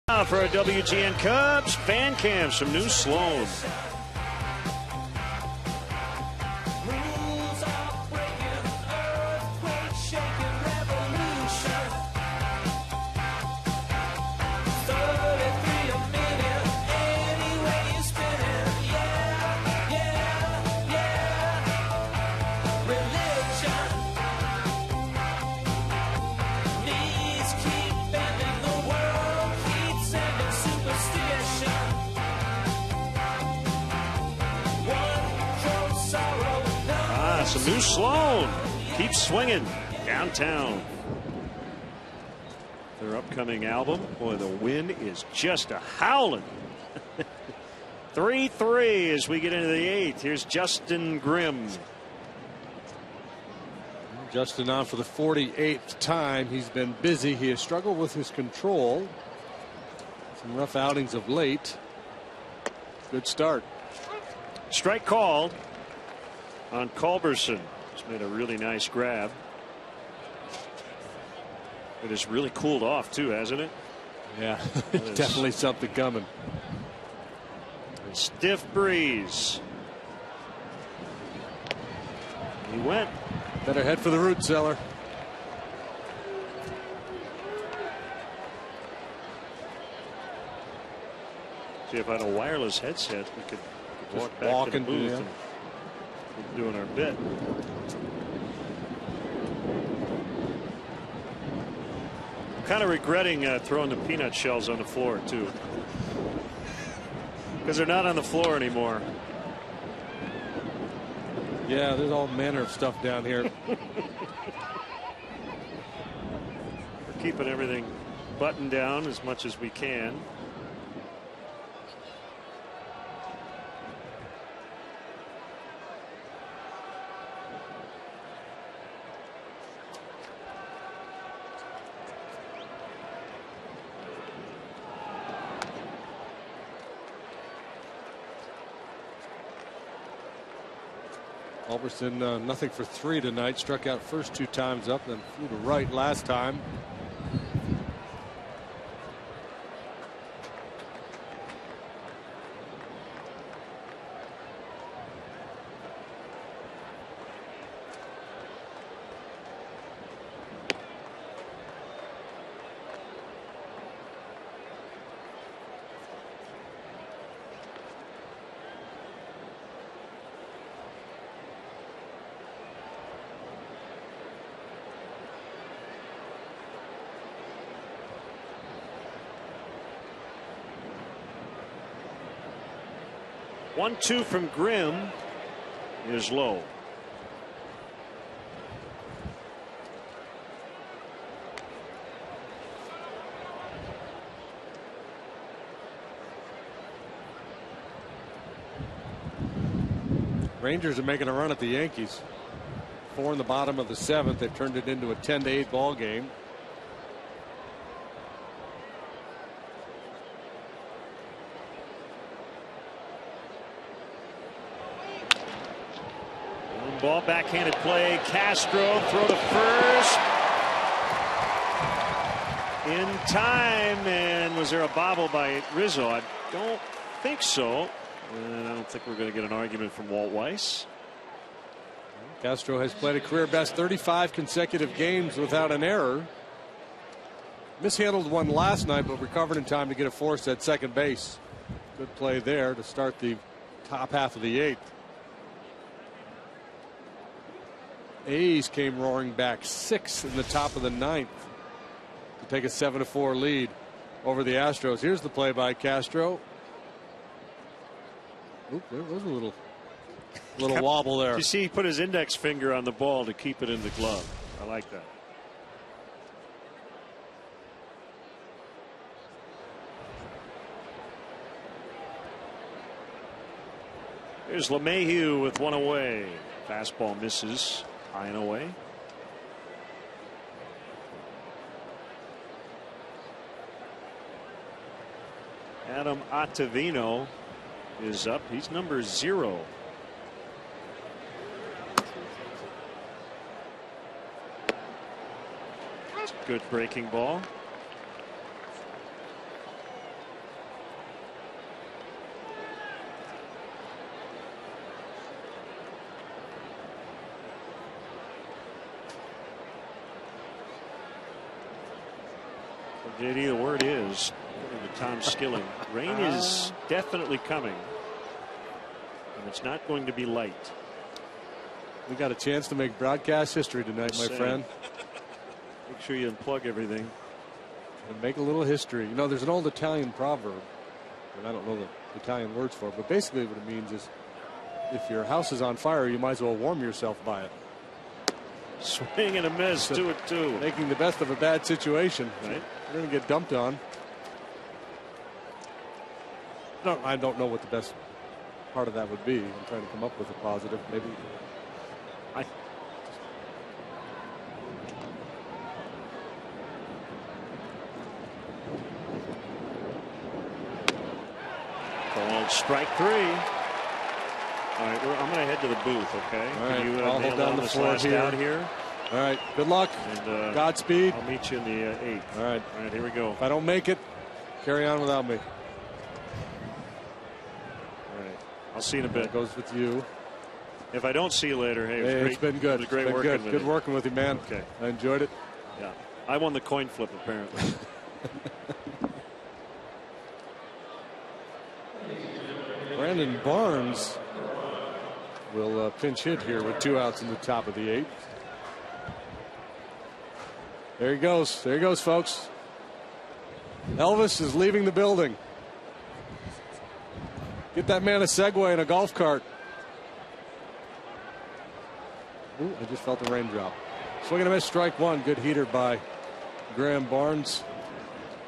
Now for a WGN Cubs fan cams from New Sloan. So New Sloan keeps swinging downtown. Their upcoming album, boy, the wind is just a howling. 3-3 as we get into the 8th. Here's Justin Grimm. Justin on for the 48th time. He's been busy. He has struggled with his control. Some rough outings of late. Good start. Strike called on Culberson. He's made a really nice grab. It has really cooled off too, hasn't it? Yeah, definitely something coming. A stiff breeze. He went. Better head for the root cellar. See, if I had a wireless headset, we could walk back to the and booth and doing our bit. I'm kind of regretting throwing the peanut shells on the floor too, because they're not on the floor anymore. Yeah, there's all manner of stuff down here. We're keeping everything buttoned down as much as we can. Culberson nothing for 3 tonight. Struck out first 2 times up, then flew to right last time. One, 2 from Grimm is low. Rangers are making a run at the Yankees. 4 in the bottom of the 7th. They've turned it into a 10-8 ball game. Ball, backhanded play. Castro throw to first. In time, and was there a bobble by Rizzo? I don't think so. And I don't think we're going to get an argument from Walt Weiss. Castro has played a career best 35 consecutive games without an error. Mishandled one last night, but recovered in time to get a force at second base. Good play there to start the top half of the 8th. A's came roaring back 6 in the top of the 9th to take a 7-4 lead over the Astros. Here's the play by Castro. Oop, there was a little wobble there. You see, he put his index finger on the ball to keep it in the glove. I like that. Here's LeMahieu with one away. Fastball misses. High and away. Adam Ottavino is up. He's number 0. Good breaking ball. JD, the word is, according to Tom Skilling, rain is definitely coming. And it's not going to be light. We got a chance to make broadcast history tonight, my friend. Make sure you unplug everything. And make a little history. You know, there's an old Italian proverb, and I don't know the Italian words for it, but basically what it means is if your house is on fire, you might as well warm yourself by it. Swing and a miss, 2-2. Making the best of a bad situation. Right. You're going to get dumped on. No, I don't know what the best part of that would be. I'm trying to come up with a positive. Maybe. Called strike 3. All right, I'm going to head to the booth, okay? All right, Can you I'll hold down the floor here. Out here. All right, good luck. And, Godspeed. I'll meet you in the 8th. All right, here we go. If I don't make it, carry on without me. All right, I'll see you in a bit. That goes with you. If I don't see you later, hey, it was great. It's been good. It was great working with you. Good working with you, man. Okay, I enjoyed it. Yeah, I won the coin flip apparently. Brandon Barnes will pinch hit here with 2 outs in the top of the 8th. There he goes. There he goes, folks. Elvis is leaving the building. Get that man a Segway and a golf cart. Ooh, I just felt a raindrop. Swing and a miss, strike 1. Good heater by Graham Barnes.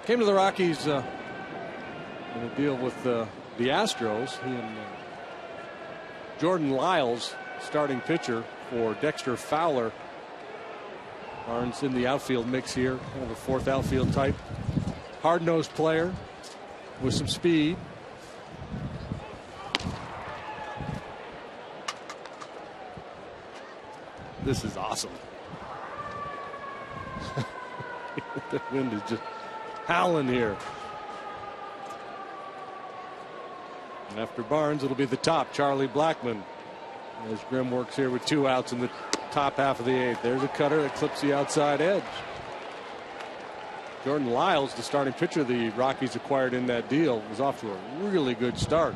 Came to the Rockies in a deal with the Astros. He and Jordan Lyles, starting pitcher for Dexter Fowler. Barnes in the outfield mix here, kind of a fourth outfield type. Hard-nosed player with some speed. This is awesome. The wind is just howling here. And after Barnes, it'll be the top, Charlie Blackmon. As Grimm works here with 2 outs in the top half of the 8th. There's a cutter that clips the outside edge. Jordan Lyles, the starting pitcher the Rockies acquired in that deal, was off to a really good start.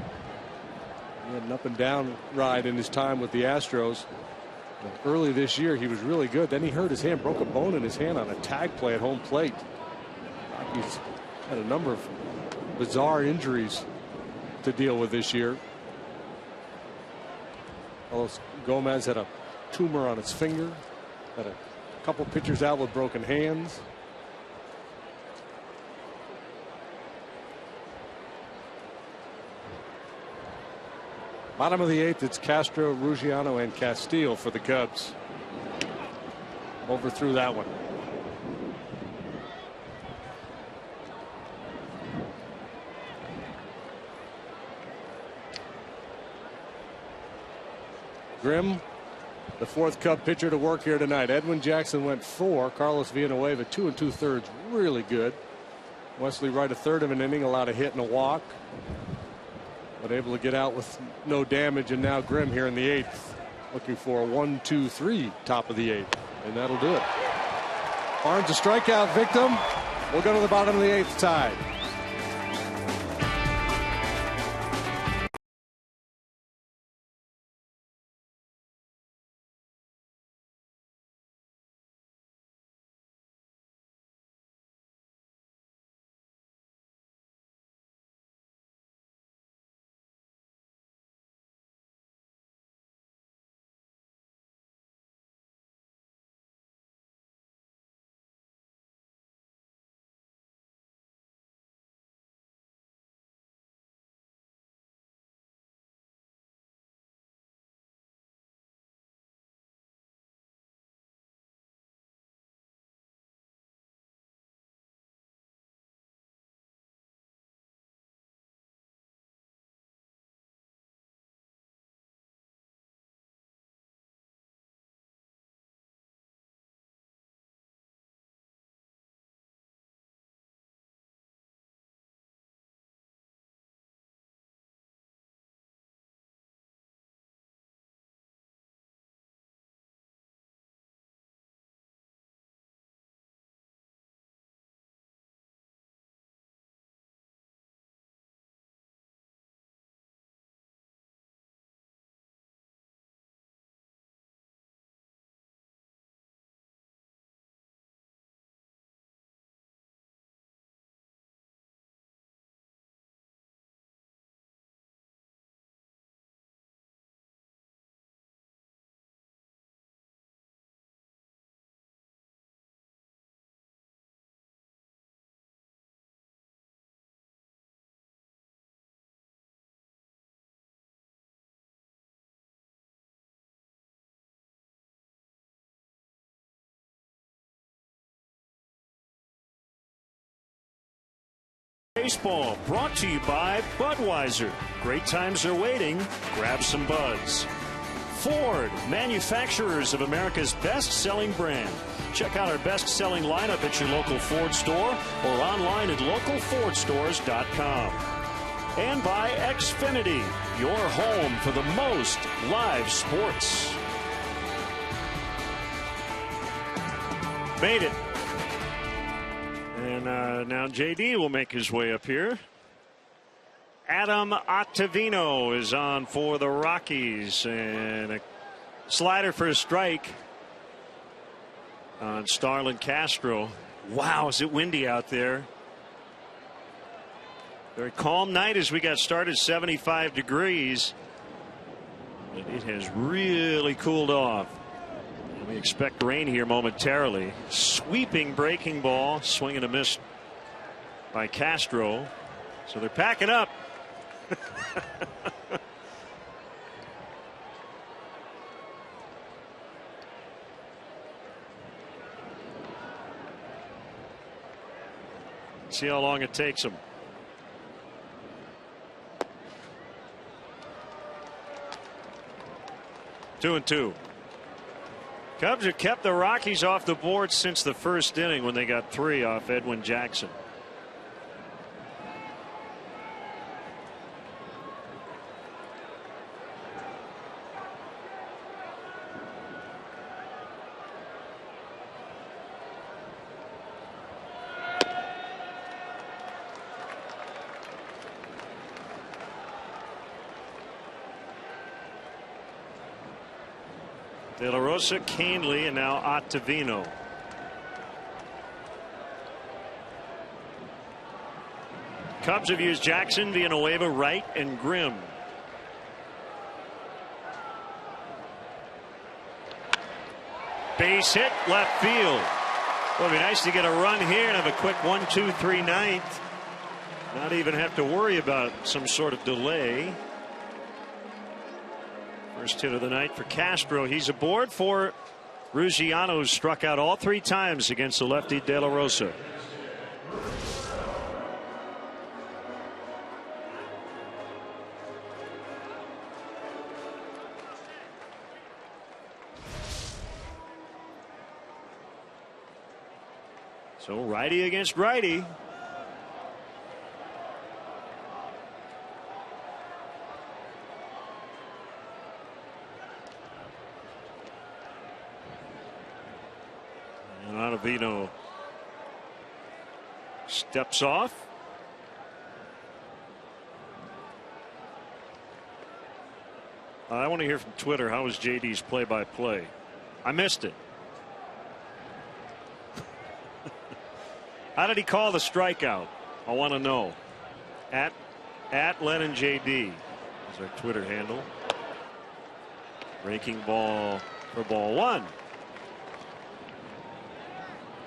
He had an up and down ride in his time with the Astros. Early this year, he was really good. Then he hurt his hand, broke a bone in his hand on a tag play at home plate. Rockies had a number of bizarre injuries to deal with this year. Carlos Gomez had a tumor on his finger, had a couple pitchers out with broken hands. Bottom of the 8th, it's Castro, Ruggiano, and Castillo for the Cubs. Overthrew that one. Grimm, the 4th Cub pitcher to work here tonight. Edwin Jackson went 4. Carlos Villanueva 2 2/3, really good. Wesley Wright a third of an inning, allowed a hit and a walk, but able to get out with no damage. And now Grimm here in the 8th, looking for a 1-2-3 top of the 8th, and that'll do it. Barnes a strikeout victim. We'll go to the bottom of the 8th, tied. Baseball, brought to you by Budweiser. Great times are waiting. Grab some buds. Ford, manufacturers of America's best-selling brand. Check out our best-selling lineup at your local Ford store or online at localfordstores.com. And by Xfinity, your home for the most live sports. Made it. And now JD will make his way up here. Adam Ottavino is on for the Rockies, and a slider for a strike on Starlin Castro. Wow, is it windy out there? Very calm night as we got started, 75 degrees. But it has really cooled off. We expect rain here momentarily. Sweeping breaking ball, swing and a miss by Castro. So they're packing up. See how long it takes them. Two and two. Cubs have kept the Rockies off the board since the first inning when they got 3 off Edwin Jackson. De La Rosa, Canely, and now Ottavino. Cubs have used Jackson, Villanueva, Wright, and Grimm. Base hit, left field. Well, it'd be nice to get a run here and have a quick 1-2-3 ninth. Not even have to worry about some sort of delay. First hit of the night for Castro. He's aboard for Ruggiano, who struck out all 3 times against the lefty De La Rosa. So righty against righty. Ottavino steps off. I want to hear from Twitter, how was JD's play-by-play? I missed it. How did he call the strikeout? I want to know. At Lennon JD is our Twitter handle. Breaking ball for ball 1.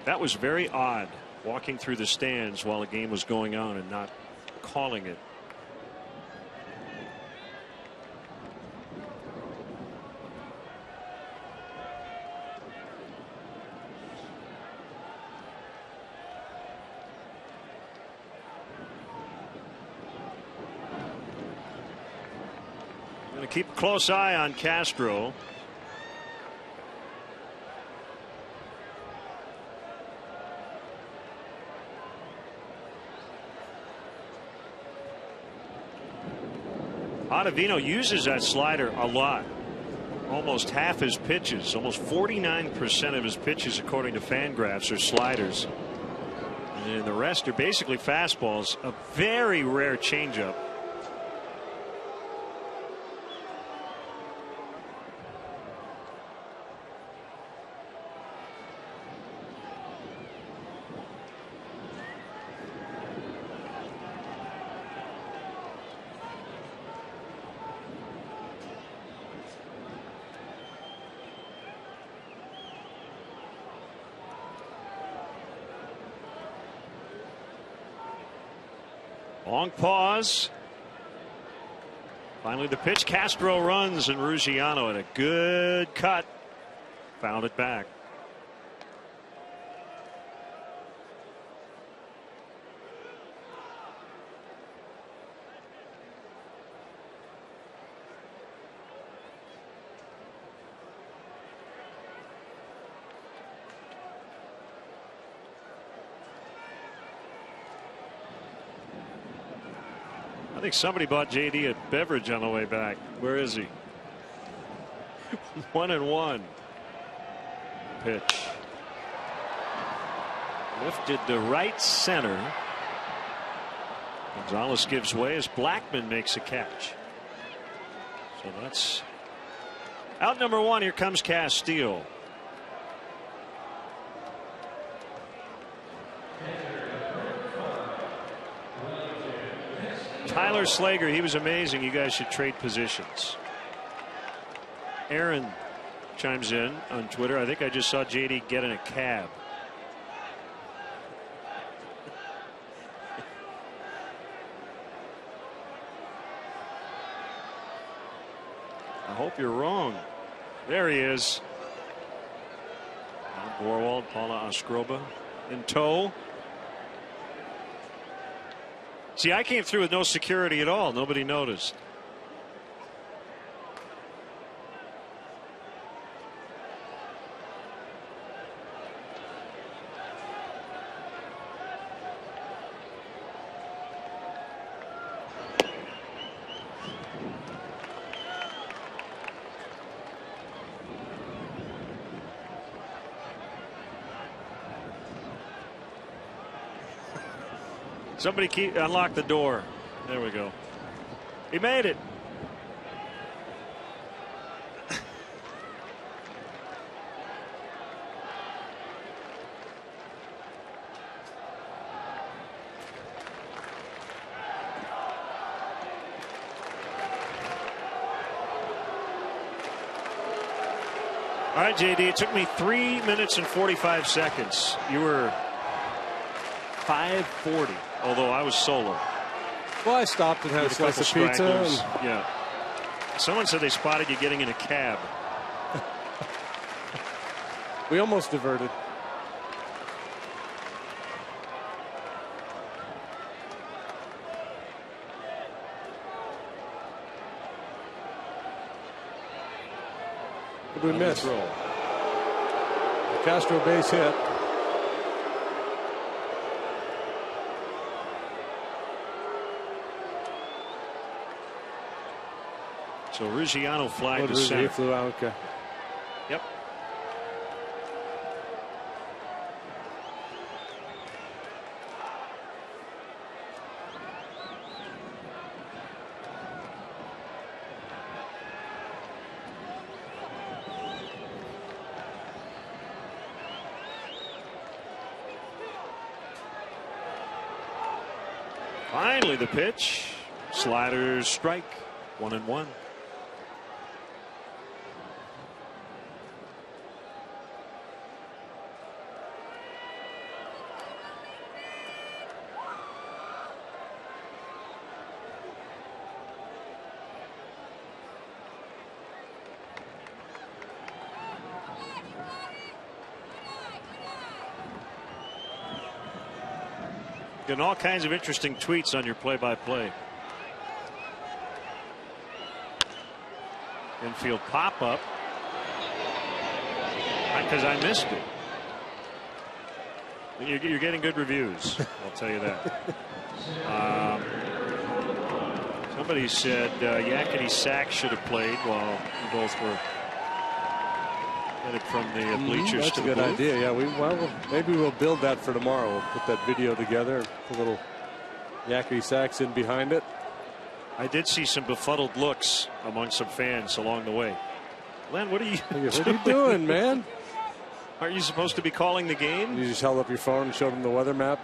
That was very odd, walking through the stands while the game was going on and not calling it. Going to keep a close eye on Castro. Ottavino uses that slider a lot. Almost half his pitches, almost 49% of his pitches, according to Fangraphs, are sliders. And the rest are basically fastballs. A very rare changeup. Long pause. Finally the pitch. Castro runs, and Ruggiano at a good cut found it back. I think somebody bought JD a beverage on the way back. Where is he? 1-1. Pitch. Lifted to right center. Gonzalez gives way as Blackman makes a catch. So that's out number 1. Here comes Castillo. Tyler Slager, he was amazing. You guys should trade positions. Aaron chimes in on Twitter. I think I just saw JD get in a cab. I hope you're wrong. There he is. Borwald, Paula Ostroba in tow. See, I came through with no security at all. Nobody noticed. Somebody unlock the door. There we go. He made it. All right, JD, it took me 3 minutes and 45 seconds. You were 5:40, although I was solo. Well, I stopped and had a slice of pizza. Yeah. Someone said they spotted you getting in a cab. We almost diverted. What did we miss? The Castro base hit. So Ruggiano flagged to center. Flew out. Okay. Yep. Finally, the pitch. Sliders strike. 1-1. Getting all kinds of interesting tweets on your play-by-play. Infield pop-up. Because I missed it. You're getting good reviews. I'll tell you that. Somebody said Yakety Sack should have played while you both were headed from the bleachers That's to a the good booth. idea. Yeah, maybe we'll build that for tomorrow. We'll put that video together. Put a little Yakety Sax in behind it. I did see some befuddled looks among some fans along the way. Len, what are you What are you doing, man? Aren't you supposed to be calling the game? You just held up your phone and showed them the weather map.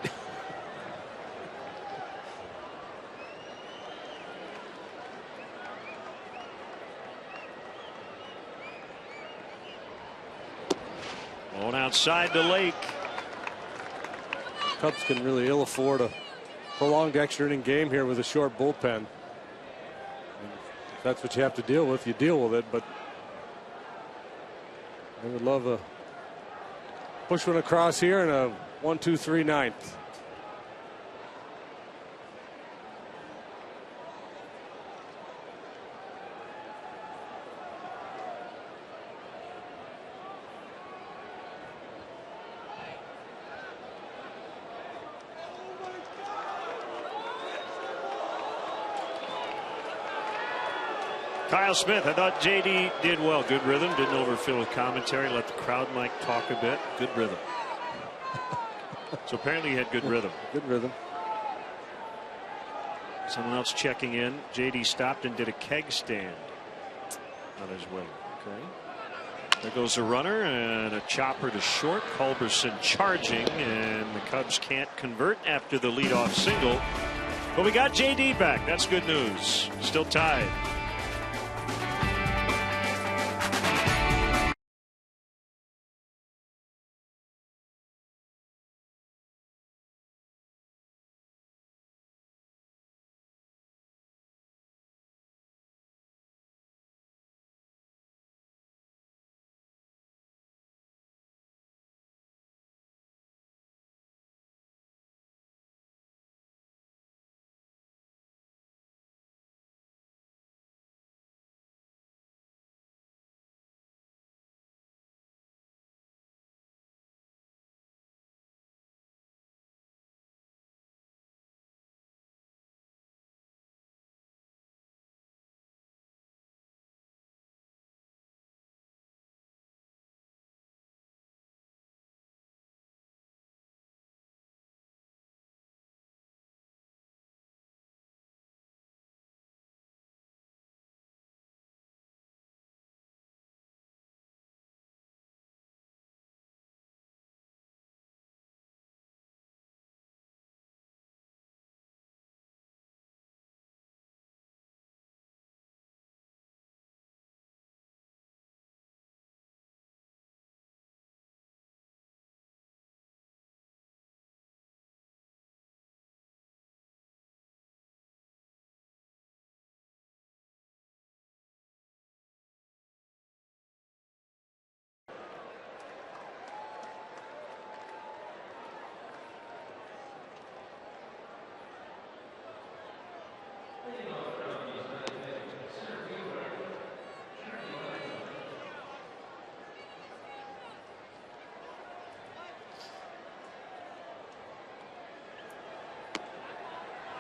On outside the lake. Cubs can really ill afford a prolonged extra inning game here with a short bullpen. And if that's what you have to deal with, you deal with it. But I would love a push one across here and a 1-2-3 ninth. Kyle Smith, I thought JD did well. Good rhythm, didn't overfill with commentary, let the crowd mic talk a bit. Good rhythm. So apparently he had good rhythm. Good rhythm. Someone else checking in. JD stopped and did a keg stand on his way. Okay. There goes a runner and a chopper to short. Culberson charging, and the Cubs can't convert after the leadoff single. But we got JD back. That's good news. Still tied.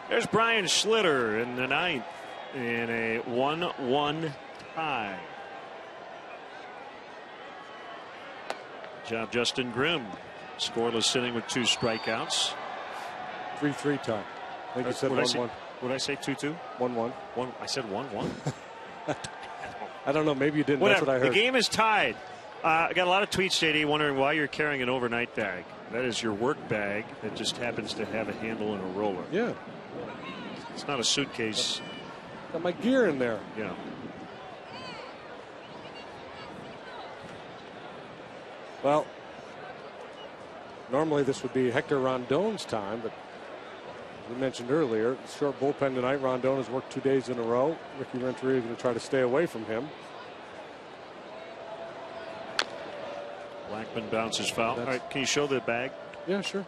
There's Brian Schlitter in the ninth in a 1-1 tie. Good job, Justin Grimm. Scoreless inning with 2 strikeouts. 3-3 tie. I think you said 1-1. What did I say? 2-2? 1-1. I said 1-1. I don't know. Maybe you didn't. Whatever. That's what I heard. The game is tied. I got a lot of tweets, JD, wondering why you're carrying an overnight bag. That is your work bag that just happens to have a handle and a roller. Yeah. It's not a suitcase. Got my gear in there. Yeah. Well, normally this would be Hector Rondon's time, but as we mentioned earlier, short bullpen tonight. Rondon has worked 2 days in a row. Ricky Renteria is going to try to stay away from him. Blackman bounces foul. All right, can you show the bag? Yeah, sure.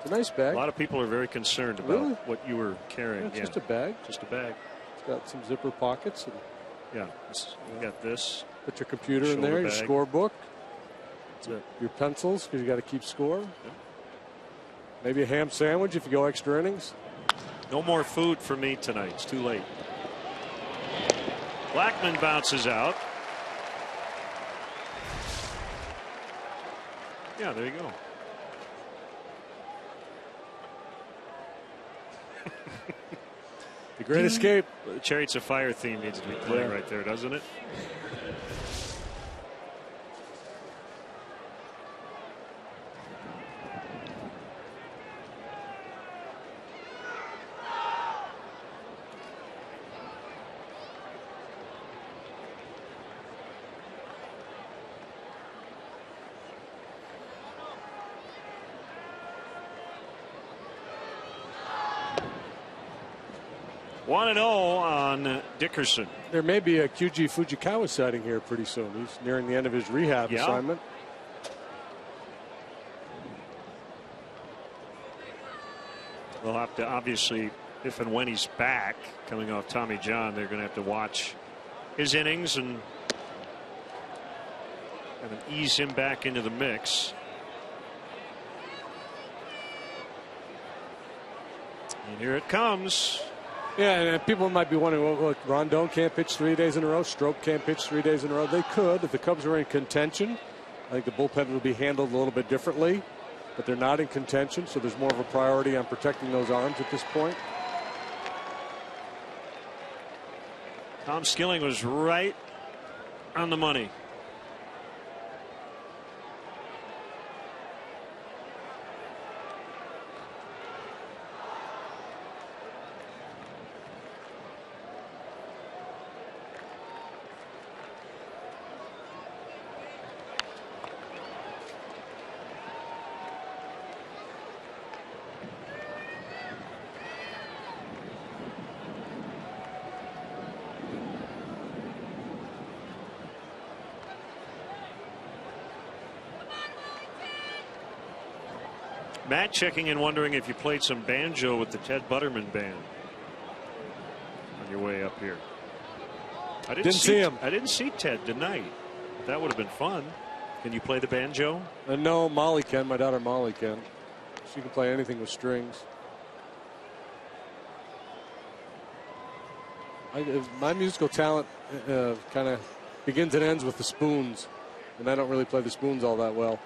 It's a nice bag. A lot of people are very concerned about what you were carrying. Yeah, just a bag. Just a bag. It's got some zipper pockets. And yeah, you got this. Put your computer in there, your scorebook, your pencils, because you got to keep score. Yeah. Maybe a ham sandwich if you go extra innings. No more food for me tonight. It's too late. Blackman bounces out. Yeah, there you go. The Great Escape. The Chariots of Fire theme needs to be playing right there, doesn't it? One 1-0 on Dickerson. There may be a QG Fujikawa sighting here pretty soon. He's nearing the end of his rehab assignment. They'll have to, obviously, if and when he's back, coming off Tommy John, they're going to have to watch his innings and ease him back into the mix. And here it comes. Yeah, and people might be wondering, well, look, Rondon can't pitch 3 days in a row. Stroke can't pitch 3 days in a row. They could. If the Cubs were in contention, I think the bullpen would be handled a little bit differently. But they're not in contention, so there's more of a priority on protecting those arms at this point. Tom Skilling was right on the money. Matt checking in, wondering if you played some banjo with the Ted Butterman band on your way up here. I didn't see him. I didn't see Ted tonight. That would have been fun. Can you play the banjo? No, Molly can. My daughter Molly can. She can play anything with strings. My musical talent kind of begins and ends with the spoons, and I don't really play the spoons all that well.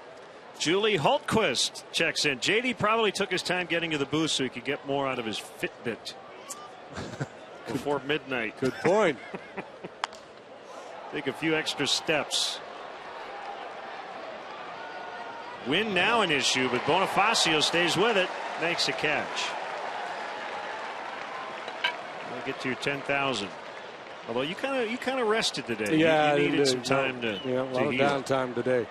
Julie Hultquist checks in. JD probably took his time getting to the booth so he could get more out of his Fitbit before midnight. Good point. Take a few extra steps. Win now an issue, but Bonifacio stays with it, makes a catch. I'll get to your 10,000. Although you kind of rested today. Yeah, you needed some time to a lot of downtime today.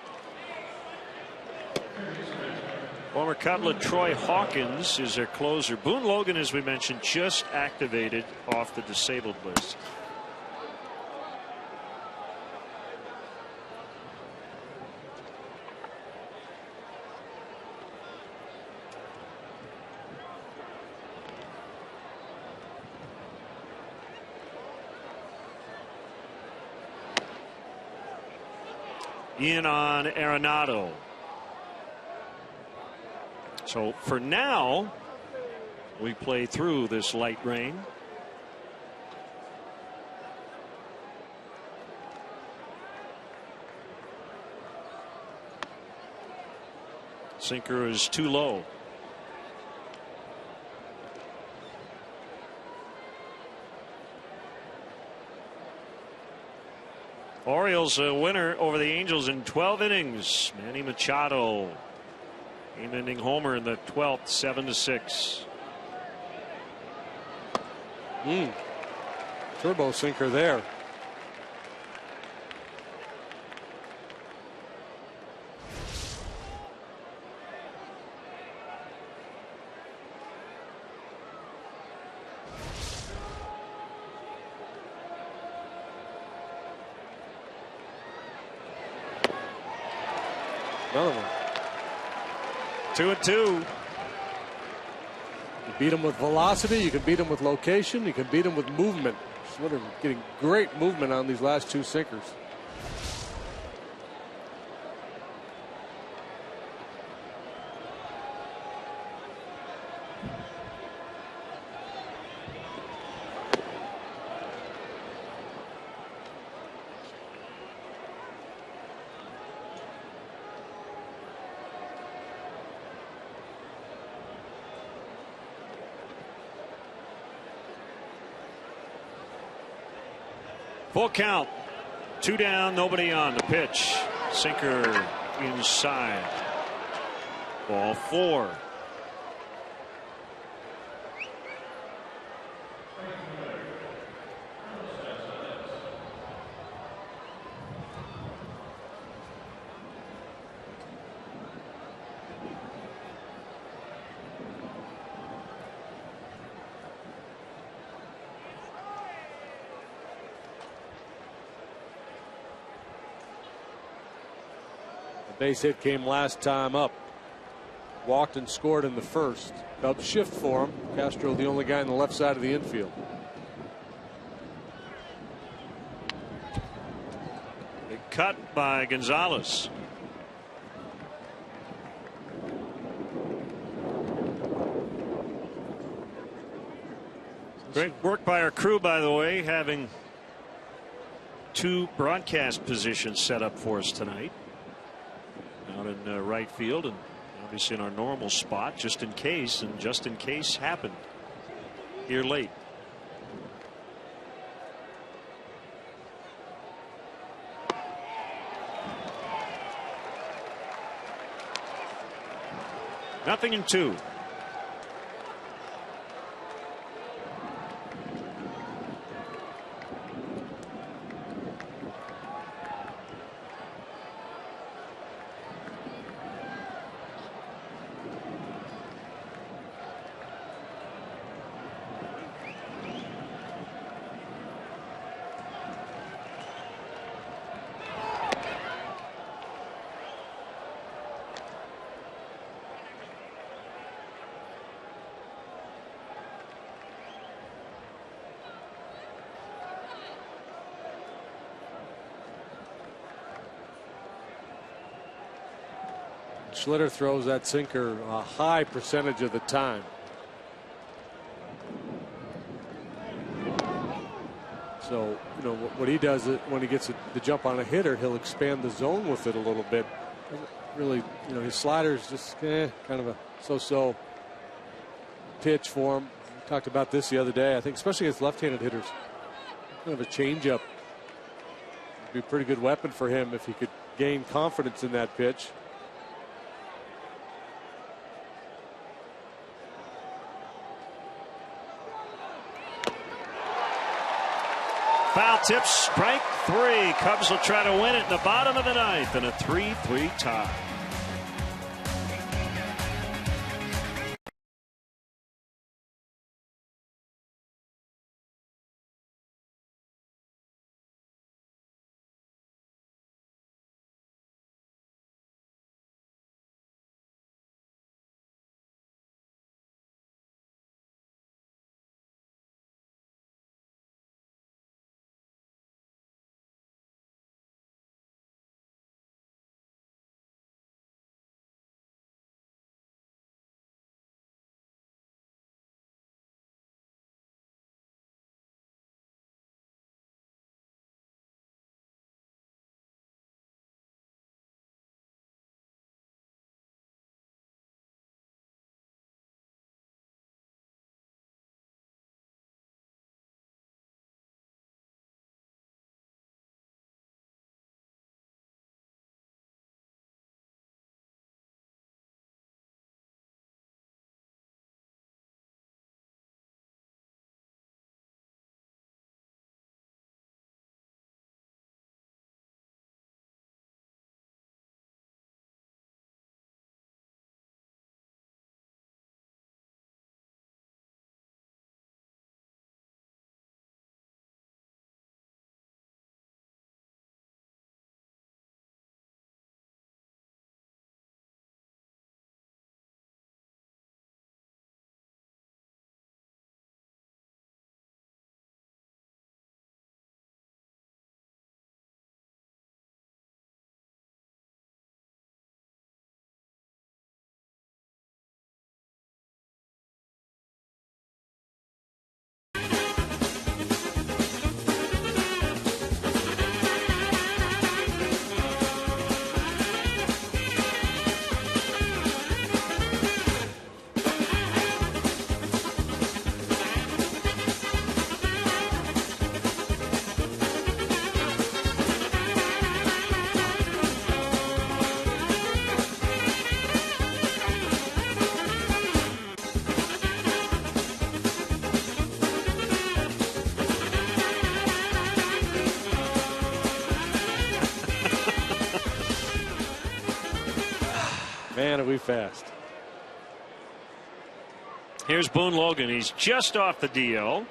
Former Cutler Troy Hawkins is their closer. Boone Logan, as we mentioned, just activated off the disabled list. In on Arenado. So for now, we play through this light rain. Sinker is too low. Orioles a winner over the Angels in 12 innings. Manny Machado. Game-ending homer in the 12th, 7-6. Turbo sinker there. Another one. 2-2. You beat them with velocity. You can beat them with location. You can beat them with movement. Sort of getting great movement on these last two sinkers. Full count. 2 down, nobody on. The pitch. Sinker inside. Ball 4. Base hit came last time up. Walked and scored in the first. Cubs shift for him. Castro the only guy on the left side of the infield. Big cut by Gonzalez. Great work by our crew, by the way, having 2 broadcast positions set up for us tonight. Out in right field and obviously in our normal spot, just in case, and just in case happened here late. Nothing in 2. Schlitter throws that sinker a high percentage of the time. So, you know, what he does when he gets the jump on a hitter, he'll expand the zone with it a little bit. Really, you know, his slider's just kind of a so-so pitch for him. We talked about this the other day. I think especially against left-handed hitters, kind of a changeup would be a pretty good weapon for him if he could gain confidence in that pitch. Foul tip, strike 3. Cubs will try to win it in the bottom of the 9th in a 3-3 tie. Man, are we fast. Here's Boone Logan. He's just off the DL.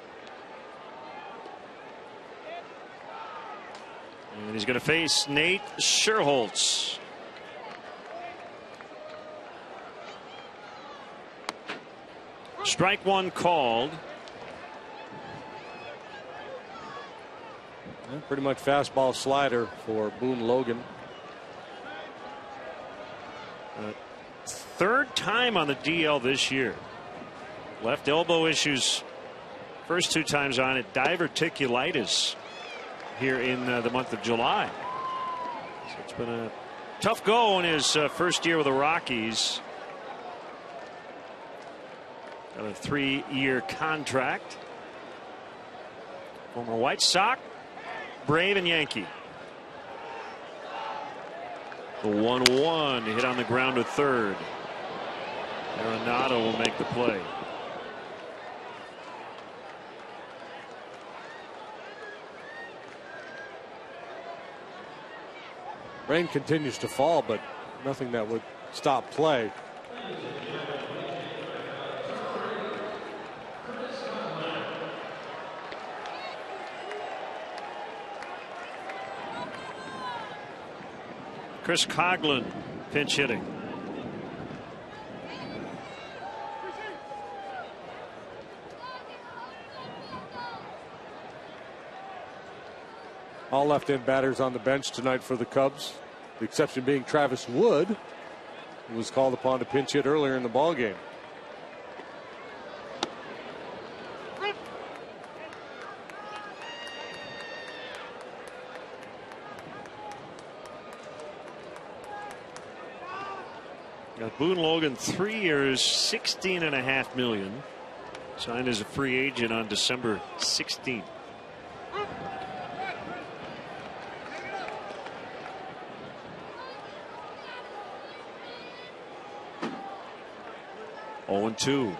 And he's going to face Nate Scherholz. Strike 1 called. Yeah, pretty much fastball slider for Boone Logan. Third time on the DL this year. Left elbow issues First 2 times on it, diverticulitis here in the month of July. So it's been a tough go in his first year with the Rockies. Got a 3-year contract. Former White Sox, Brave, and Yankee. The 1-1 hit on the ground to third. Arenado will make the play. Rain continues to fall, but nothing that would stop play. Chris Coghlan pinch hitting. All left-hand batters on the bench tonight for the Cubs. The exception being Travis Wood, who was called upon to pinch hit earlier in the ball game. Got Boone Logan, 3 years, $16.5 million. Signed as a free agent on December 16th. Oh, 2.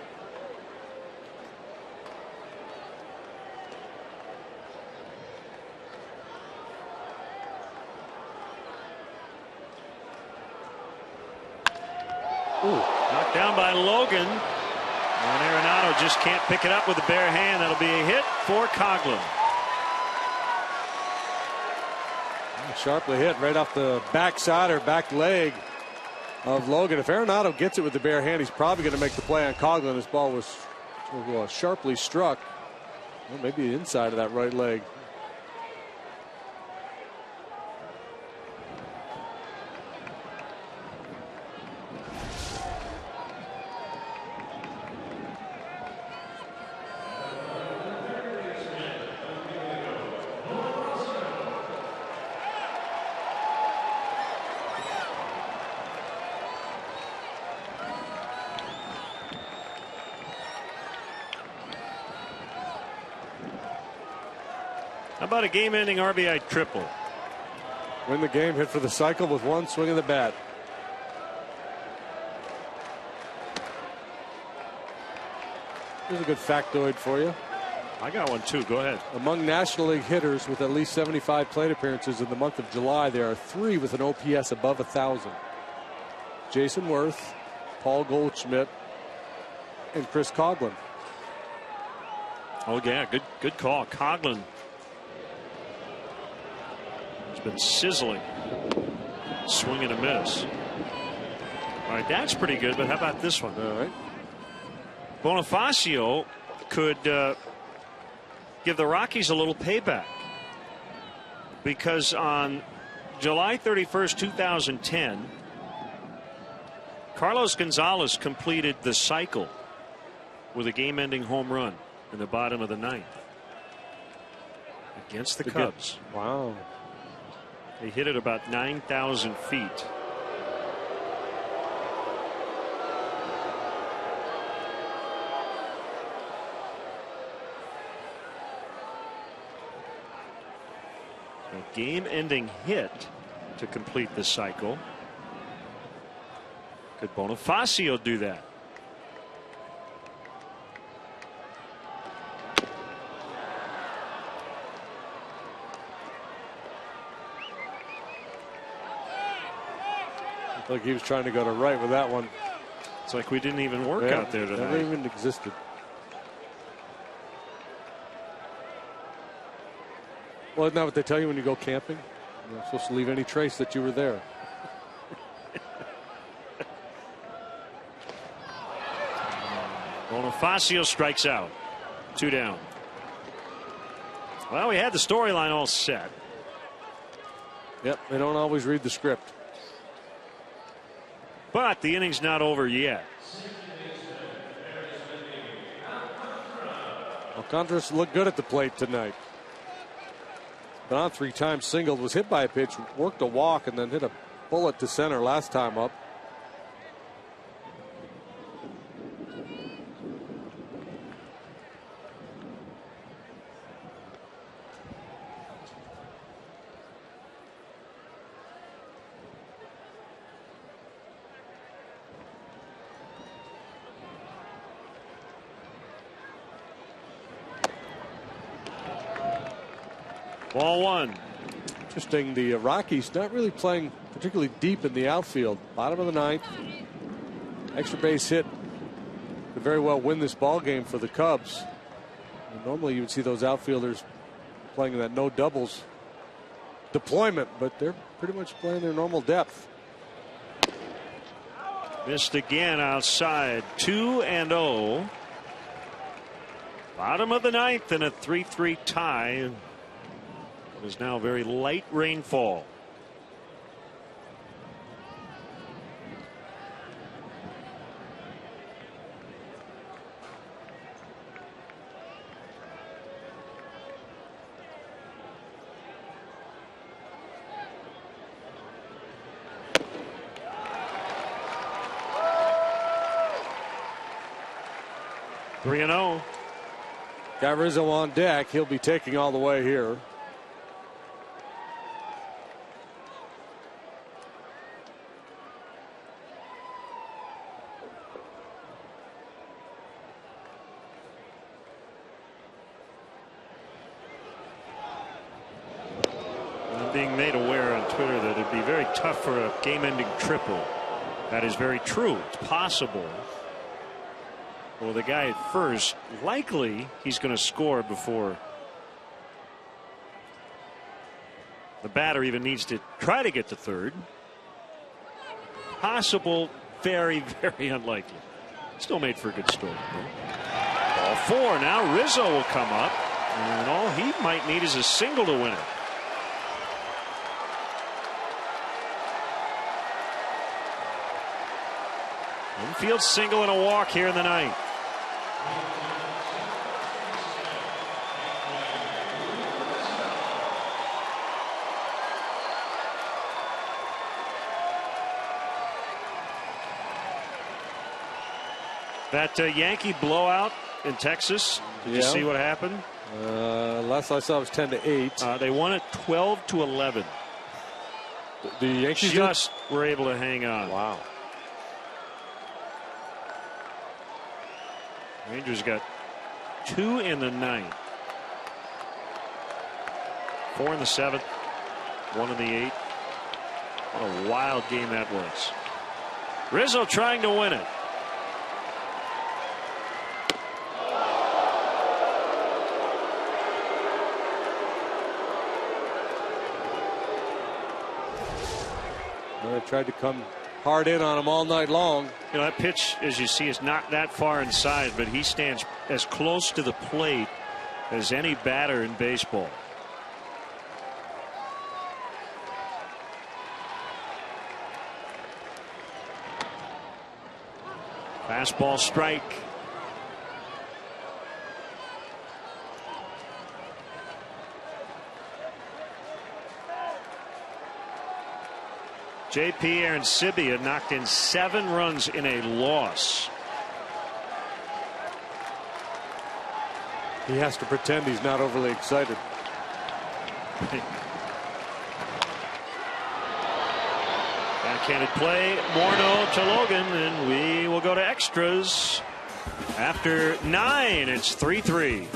Knocked down by Logan. And Arenado just can't pick it up with the bare hand. That'll be a hit for Coghlan. Sharply hit right off the backside or back leg of Logan. If Arenado gets it with the bare hand, he's probably going to make the play on Coghlan. This ball was sharply struck. Well, maybe the inside of that right leg. How about a game-ending RBI triple? Win the game, hit for the cycle with one swing of the bat. Here's a good factoid for you. I got one too. Go ahead. Among National League hitters with at least 75 plate appearances in the month of July, there are 3 with an OPS above 1,000. Jason Worth, Paul Goldschmidt, and Chris Coghlan. Oh yeah, good call. Coghlan has been sizzling. Swing and a miss. All right, that's pretty good, but how about this one? All right. Bonifacio could give the Rockies a little payback, because on July 31st, 2010, Carlos Gonzalez completed the cycle with a game-ending home run in the bottom of the 9th against the Cubs. Wow. They hit it about 9,000 feet. A game-ending hit to complete the cycle. Could Bonifacio do that? Looked like he was trying to go to right with that one. It's like we didn't even work out there tonight. Never even existed. Well, isn't that what they tell you when you go camping? You're not supposed to leave any trace that you were there. Bonifacio strikes out. 2 down. Well, we had the storyline all set. Yep, they don't always read the script. But the inning's not over yet. Alcantara looked good at the plate tonight. Been on 3 times, singled, was hit by a pitch, worked a walk, and then hit a bullet to center last time up. Ball 1. Interesting, the Rockies not really playing particularly deep in the outfield. Bottom of the 9th. Extra base hit could very well win this ball game for the Cubs. And normally you would see those outfielders playing in that no doubles deployment, but they're pretty much playing their normal depth. Missed again outside. 2-0. Bottom of the 9th and a 3-3 tie. It is now very light rainfall. Three and 0. Got Rizzo on deck. He'll be taking all the way here. Being made aware on Twitter that it'd be very tough for a game-ending triple. That is very true. It's possible. Well, the guy at first, likely he's going to score before the batter even needs to try to get to third. Possible, very, very unlikely. Still made for a good story. Ball 4. Now Rizzo will come up, and all he might need is a single to win it. Infield single and a walk here in the 9th. That Yankee blowout in Texas. Did you see what happened? Last I saw it was 10-8. They won it 12-11. The Yankees just were able to hang on. Wow. Rangers got 2 in the 9th, 4 in the 7th, 1 in the 8th. What a wild game that was. Rizzo trying to win it. Tried to come hard in on him all night long. You know, that pitch, as you see, is not that far inside, but he stands as close to the plate as any batter in baseball. Fastball strike. J.P. Arancibia knocked in 7 runs in a loss. He has to pretend he's not overly excited. Backhanded play. Morneau to Logan, and we will go to extras. After 9, it's 3-3.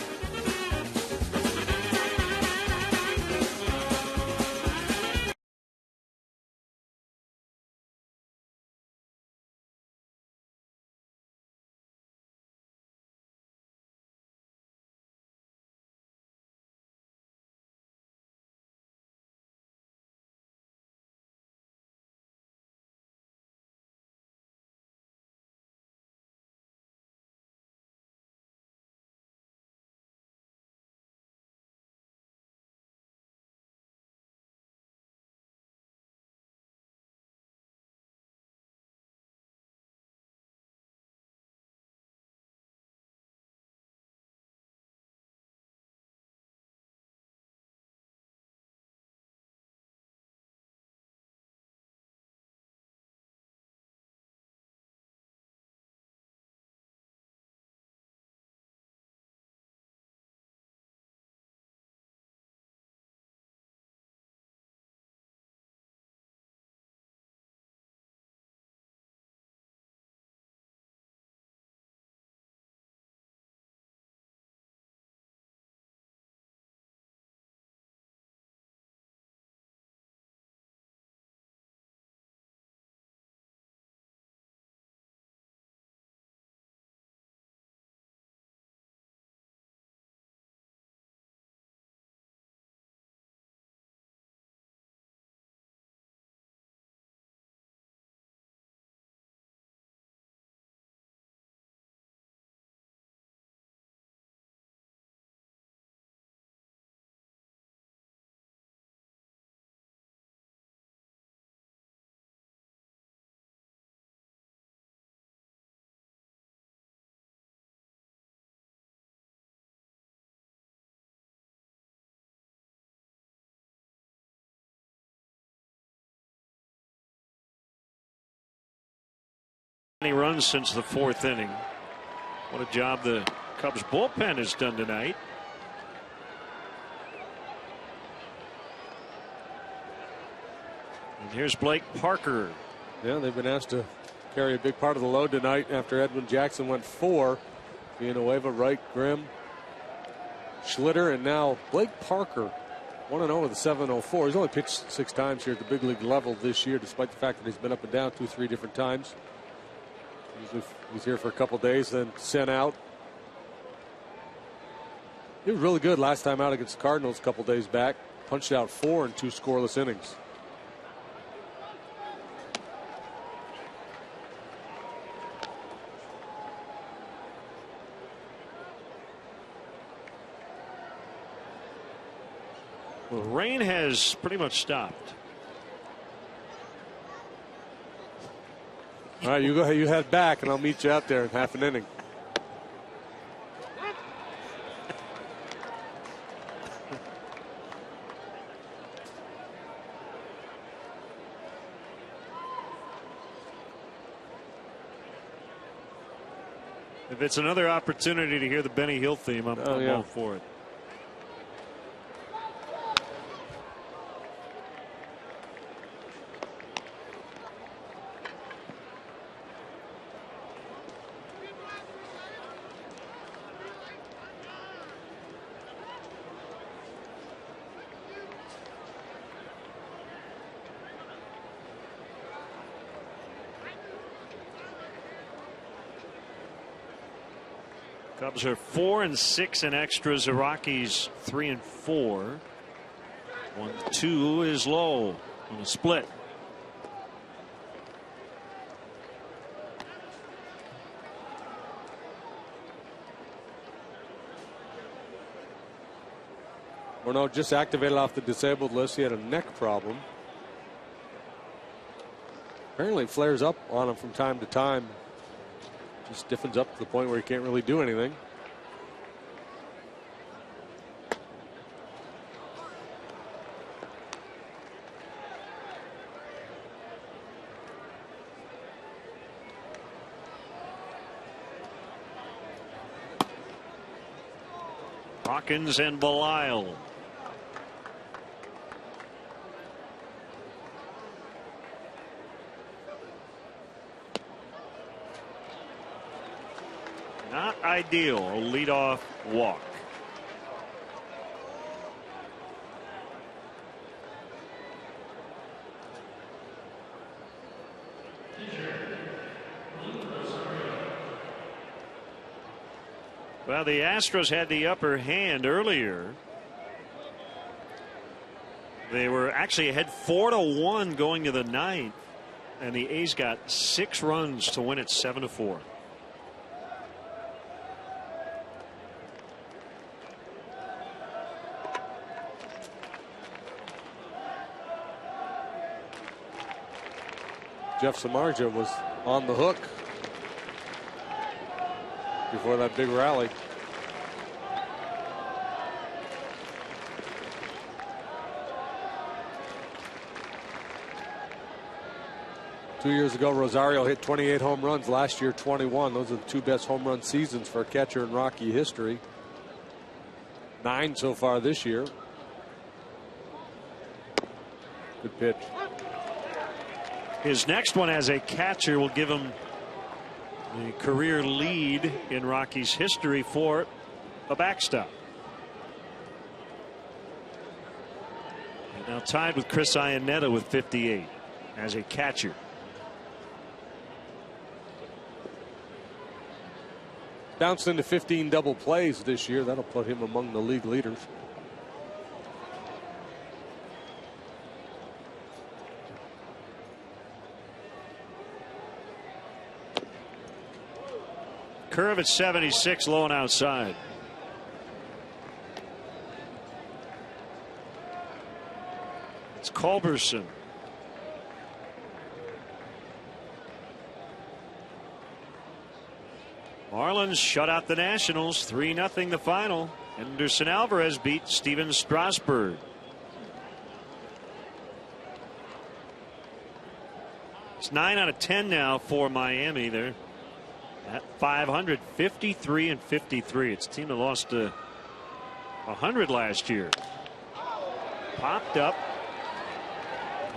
Any runs since the 4th inning. What a job the Cubs bullpen has done tonight. And here's Blake Parker. Yeah, they've been asked to carry a big part of the load tonight after Edwin Jackson went 4. Villanueva, Wright, Grimm, Schlitter, and now Blake Parker, 1-0 with a 7.04. He's only pitched 6 times here at the big league level this year, despite the fact that he's been up and down 2-3 different times. Usually he's here for a couple days, then sent out. He was really good last time out against the Cardinals a couple days back. Punched out 4 in 2 scoreless innings. Well, rain has pretty much stopped. All right, you go ahead, you head back, and I'll meet you out there in half an inning. If it's another opportunity to hear the Benny Hill theme, I'm all for it. Cubs are 4-6 in extras. The Rockies 3-4. 1-2 is low on a split. Morneau just activated off the disabled list. He had a neck problem. Apparently it flares up on him from time to time. Just stiffens up to the point where he can't really do anything. Hawkins and Belisle. Not ideal. A leadoff walk. Well, the Astros had the upper hand earlier. They were actually ahead 4-1 going to the 9th, and the A's got 6 runs to win it 7-4. Jeff Samardzija was on the hook before that big rally. Two years ago, Rosario hit 28 home runs. Last year, 21. Those are the 2 best home run seasons for a catcher in Rocky history. 9 so far this year. Good pitch. His next one as a catcher will give him the career lead in Rockies history for a backstop. And now tied with Chris Iannetta with 58 as a catcher. Bounced into 15 double plays this year. That'll put him among the league leaders. Curve at 76, low and outside. It's Culberson. Marlins shut out the Nationals 3-0 the final. Henderson Alvarez beat Steven Strasburg. It's 9 out of 10 now for Miami. They're at 500, 53 and 53. It's a team that lost 100 last year. Popped up.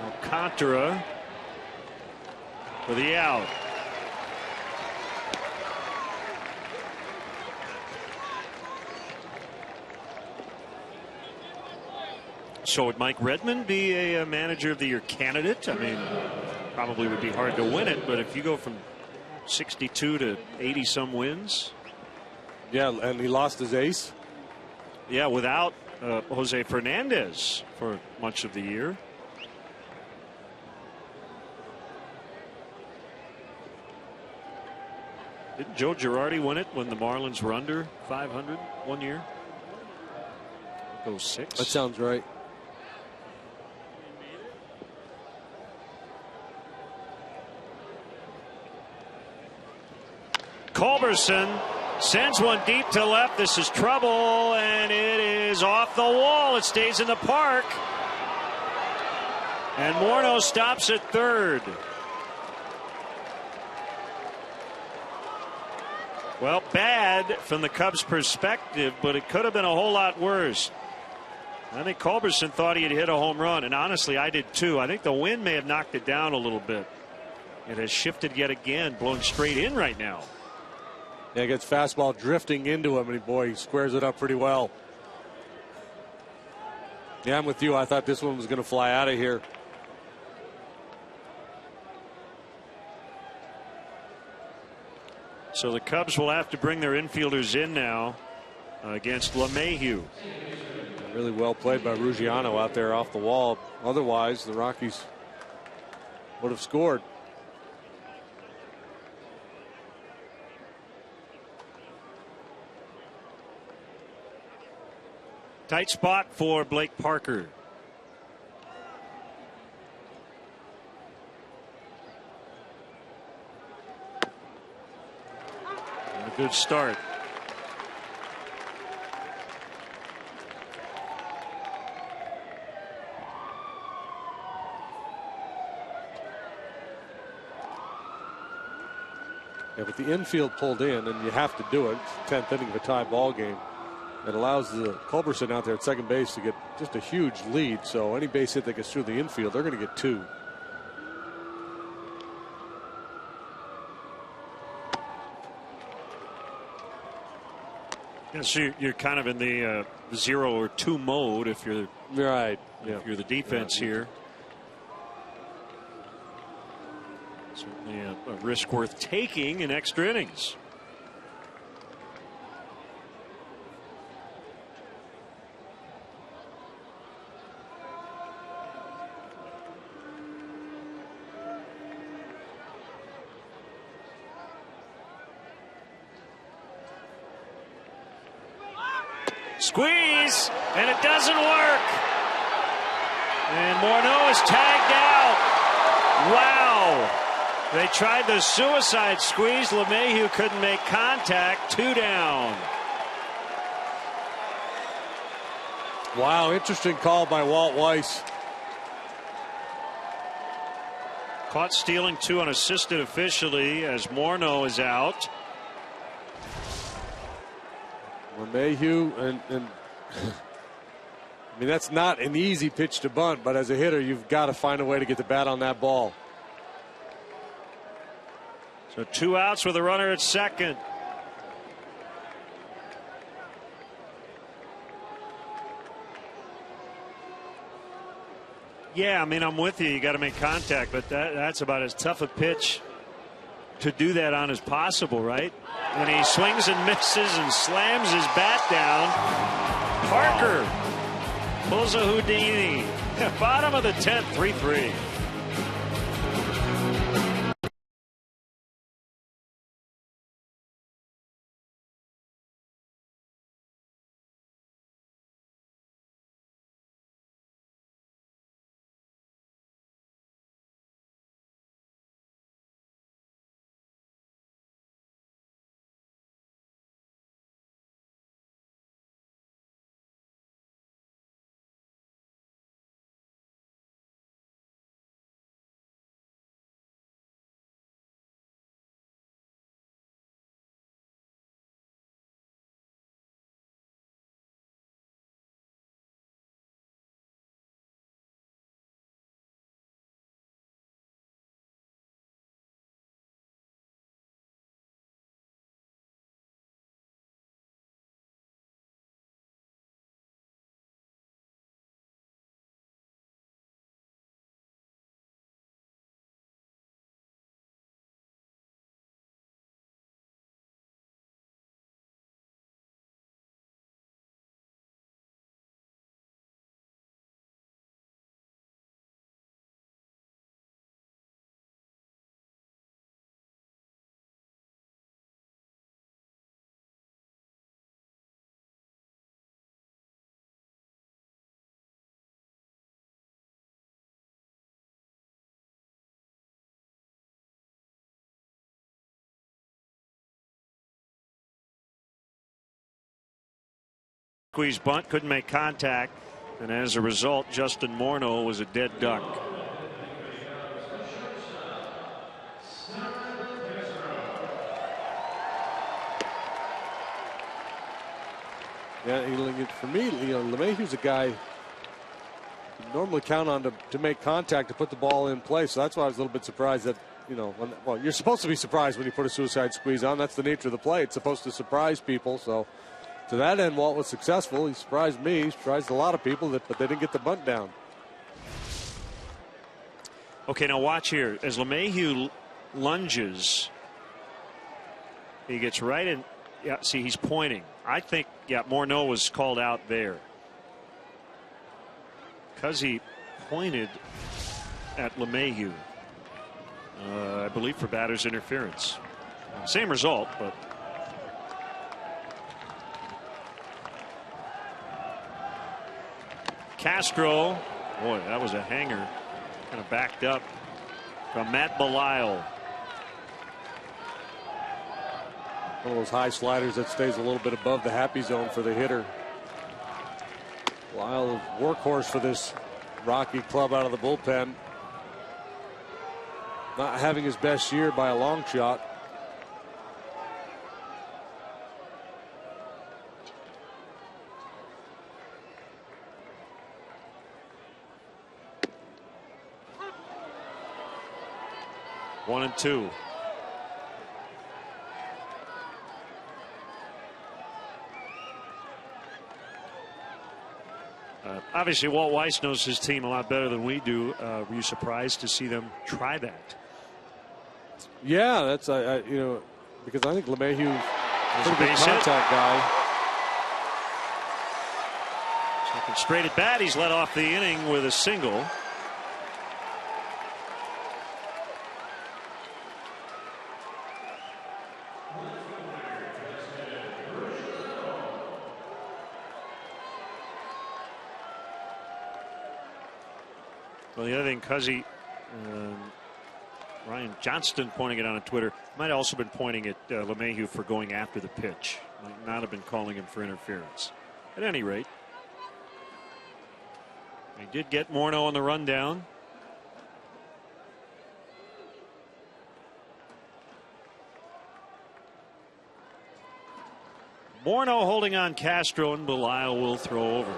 Alcantara for the out. So would Mike Redmond be a manager of the year candidate? I mean, probably would be hard to win it, but if you go from 62 to 80 some wins. Yeah, and he lost his ace. Yeah, without Jose Fernandez for much of the year. Didn't Joe Girardi win it when the Marlins were under 500 one year? 06. That sounds right. Culberson sends one deep to left. This is trouble, and it is off the wall. It stays in the park. And Morneau stops at third. Well, bad from the Cubs' perspective, but it could have been a whole lot worse. I think Culberson thought he had hit a home run, and honestly, I did too. I think the wind may have knocked it down a little bit. It has shifted yet again, blowing straight in right now. Yeah, gets fastball drifting into him, and boy, he squares it up pretty well. Yeah, I'm with you. I thought this one was going to fly out of here. So the Cubs will have to bring their infielders in now against LeMahieu. Really well played by Ruggiano out there off the wall. Otherwise, the Rockies would have scored. Tight spot for Blake Parker. And a good start. Yeah, but the infield pulled in, and you have to do it. It's the 10th inning of a tie ball game. It allows the Culberson out there at second base to get just a huge lead. So any base hit that gets through the infield, they're going to get two. Yeah, so you're kind of in the 0 or 2 mode if you're right. Yeah. If you're the defense here. Certainly a risk worth taking in extra innings. Squeeze, and it doesn't work. And Morneau is tagged out. Wow. They tried the suicide squeeze. LeMahieu couldn't make contact. 2 down. Wow, interesting call by Walt Weiss. Caught stealing 2 unassisted officially as Morneau is out. LeMahieu and I mean, that's not an easy pitch to bunt, but as a hitter, you've got to find a way to get the bat on that ball. So 2 outs with a runner at second. Yeah, I mean, I'm with you. You got to make contact, but that's about as tough a pitch to do that on as possible, right? And he swings and misses and slams his bat down. Parker pulls a Houdini. Bottom of the 10th, 3-3. Squeeze bunt, couldn't make contact, and as a result, Justin Morneau was a dead duck. Yeah, for me, LeMahieu's a guy you normally count on to make contact, to put the ball in play. So that's why I was a little bit surprised that, well, you're supposed to be surprised when you put a suicide squeeze on. That's the nature of the play. It's supposed to surprise people. So to that end, Walt was successful. He surprised me. He surprised a lot of people, but they didn't get the bunt down. Okay, now watch here. As LeMahieu lunges, he gets right in. Yeah, see, he's pointing. I think, Morneau was called out there because he pointed at LeMahieu, I believe, for batter's interference. Same result, but. Castro, boy, that was a hanger, kind of backed up from Matt Belisle. One of those high sliders that stays a little bit above the happy zone for the hitter. Lyle, workhorse for this Rocky club out of the bullpen. Not having his best year by a long shot. One and two. Obviously, Walt Weiss knows his team a lot better than we do. Were you surprised to see them try that? Yeah, that's because I think LeMahieu is a big contact guy. Second straight at bat, he's led off the inning with a single. Well, the other thing, Cuzzy, Ryan Johnston pointing it out on Twitter, might have also been pointing at LeMahieu for going after the pitch. Might not have been calling him for interference. At any rate, he did get Morneau on the rundown. Morneau holding on Castro, and Belisle will throw over.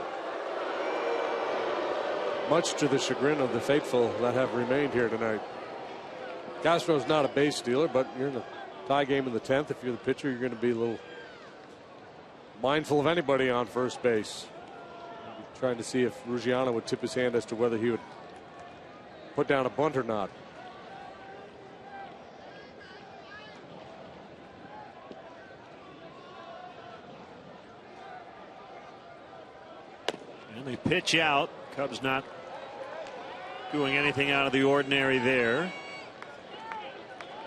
Much to the chagrin of the faithful that have remained here tonight. Castro's not a base stealer, but you're in a tie game in the 10th. If you're the pitcher, you're going to be a little mindful of anybody on first base. Trying to see if Ruggiano would tip his hand as to whether he would put down a bunt or not. And they pitch out. Cubs not doing anything out of the ordinary there.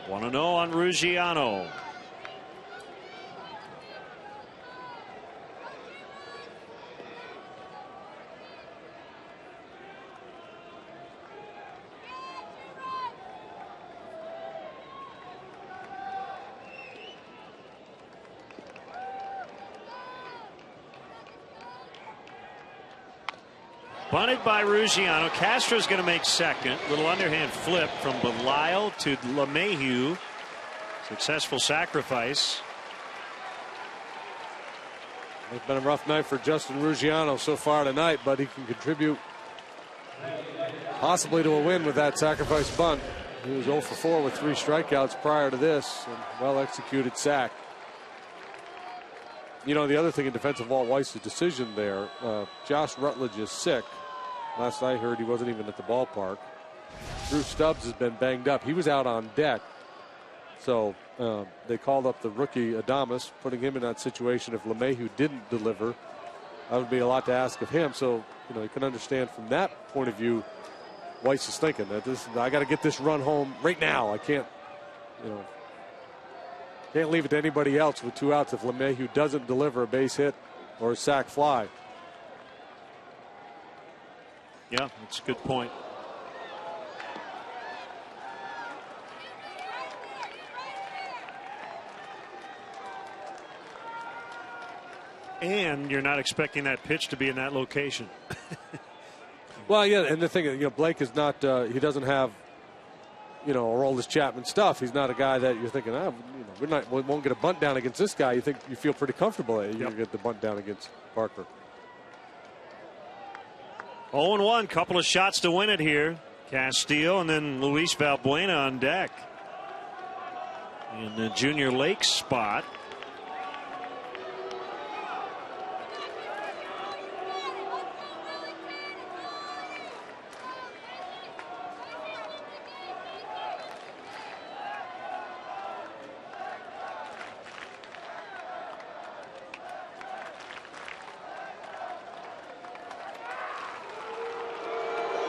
1-0 on Ruggiano. Bunted by Ruggiano. Castro's going to make second. Little underhand flip from Belisle to LeMahieu. Successful sacrifice. It's been a rough night for Justin Ruggiano so far tonight, but he can contribute possibly to a win with that sacrifice bunt. He was 0 for 4 with 3 strikeouts prior to this, and well executed sack. The other thing in defense of Walt Weiss's decision there, Josh Rutledge is sick. Last I heard, he wasn't even at the ballpark. Drew Stubbs has been banged up. He was out on deck. So they called up the rookie Adames, putting him in that situation. If LeMahieu didn't deliver, that would be a lot to ask of him. So, you can understand from that point of view, Weiss is thinking that I got to get this run home right now. I can't, can't leave it to anybody else with 2 outs if LeMahieu doesn't deliver a base hit or a sac fly. Yeah, that's a good point. And you're not expecting that pitch to be in that location. Well, yeah, and the thing, Blake is not. He doesn't have, Aroldis Chapman stuff. He's not a guy that you're thinking, we won't get a bunt down against this guy. You feel pretty comfortable that you get the bunt down against Barker. 0-1, couple of shots to win it here. Castillo and then Luis Valbuena on deck in the Junior Lake spot.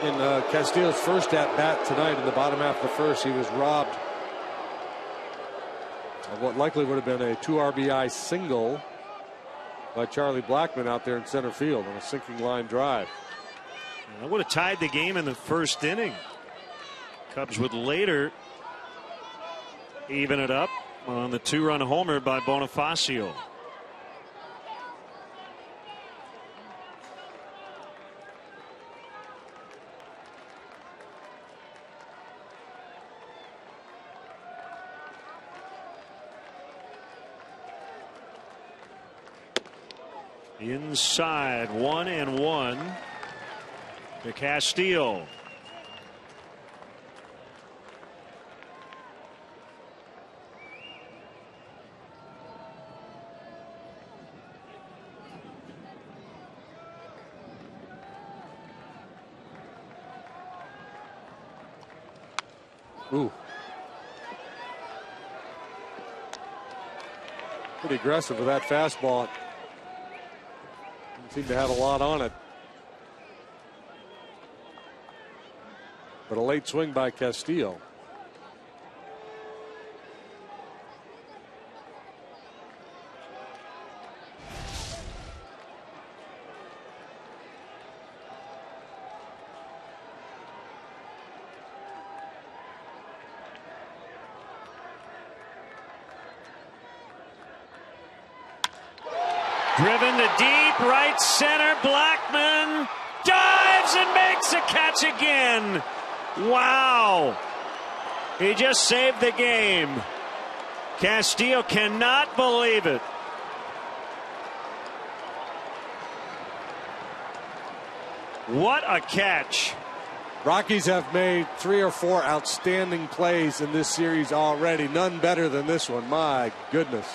In Castillo's first at-bat tonight in the bottom half of the first, he was robbed of what likely would have been a 2 RBI single by Charlie Blackmon out there in center field on a sinking line drive. That would have tied the game in the first inning. Cubs would later even it up on the 2-run homer by Bonifacio. Inside, 1-1 to Castillo. Ooh. Pretty aggressive with that fastball. Seemed to have a lot on it. But a late swing by Castillo. Driven to deep right center. Blackmon dives and makes a catch again. Wow. He just saved the game. Castillo cannot believe it. What a catch. Rockies have made 3 or 4 outstanding plays in this series already. None better than this one. My goodness.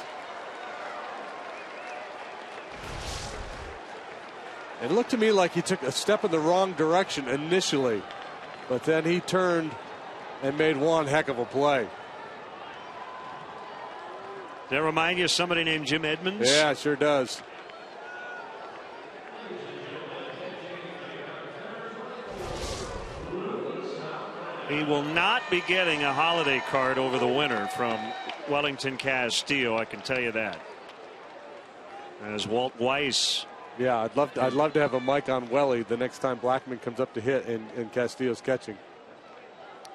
It looked to me like he took a step in the wrong direction initially, but then he turned and made one heck of a play. Does that remind you of somebody named Jim Edmonds? Yeah, it sure does. He will not be getting a holiday card over the winter from Wellington Castillo, I can tell you that. As Walt Weiss. Yeah, I'd love to have a mic on Welly the next time Blackmon comes up to hit and Castillo's catching.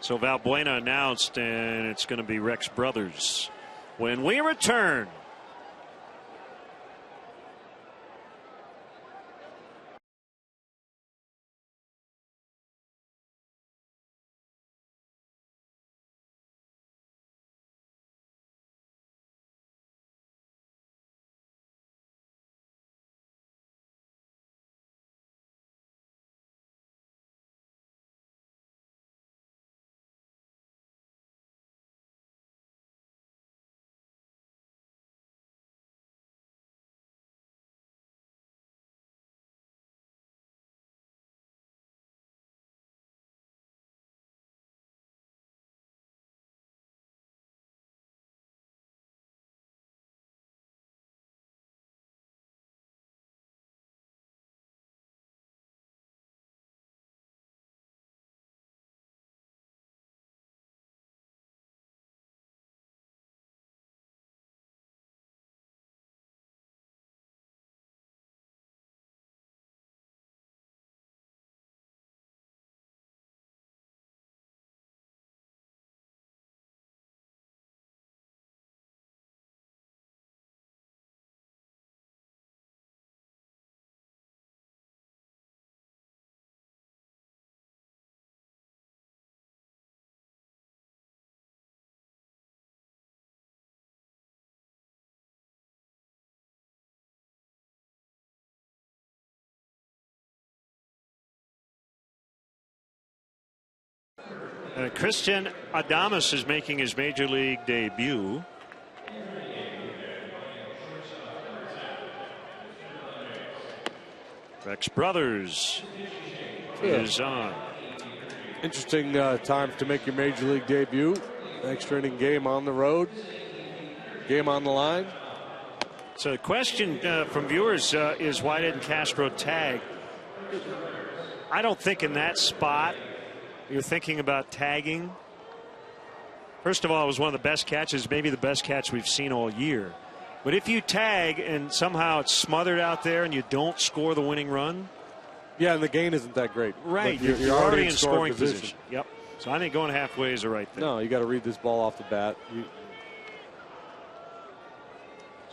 So Valbuena announced, and it's going to be Rex Brothers when we return. Christian Adames is making his major league debut. Rex Brothers is on. Interesting time to make your major league debut. Extra inning game on the road. Game on the line. So the question from viewers is, why didn't Castro tag? I don't think in that spot you're thinking about tagging. First of all, it was one of the best catches, maybe the best catch we've seen all year. But if you tag and somehow it's smothered out there and you don't score the winning run. Yeah, and the gain isn't that great. Right. You're already in scoring position. Yep. So I think going halfway is the right thing. No, you got to read this ball off the bat.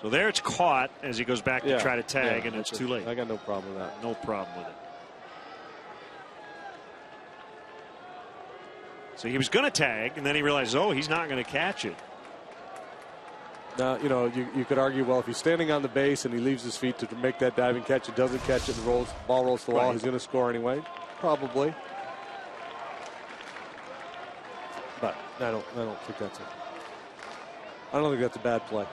So there it's caught as he goes back to try to tag, and it's too late. I got no problem with that. No problem with it. So he was going to tag, and then he realized, oh, he's not going to catch it. Now, you know, you could argue, well, if he's standing on the base and he leaves his feet to make that diving catch, it doesn't catch it, and the ball rolls to the wall, he's going to score anyway. Probably. But I don't think that's I don't think that's a bad play.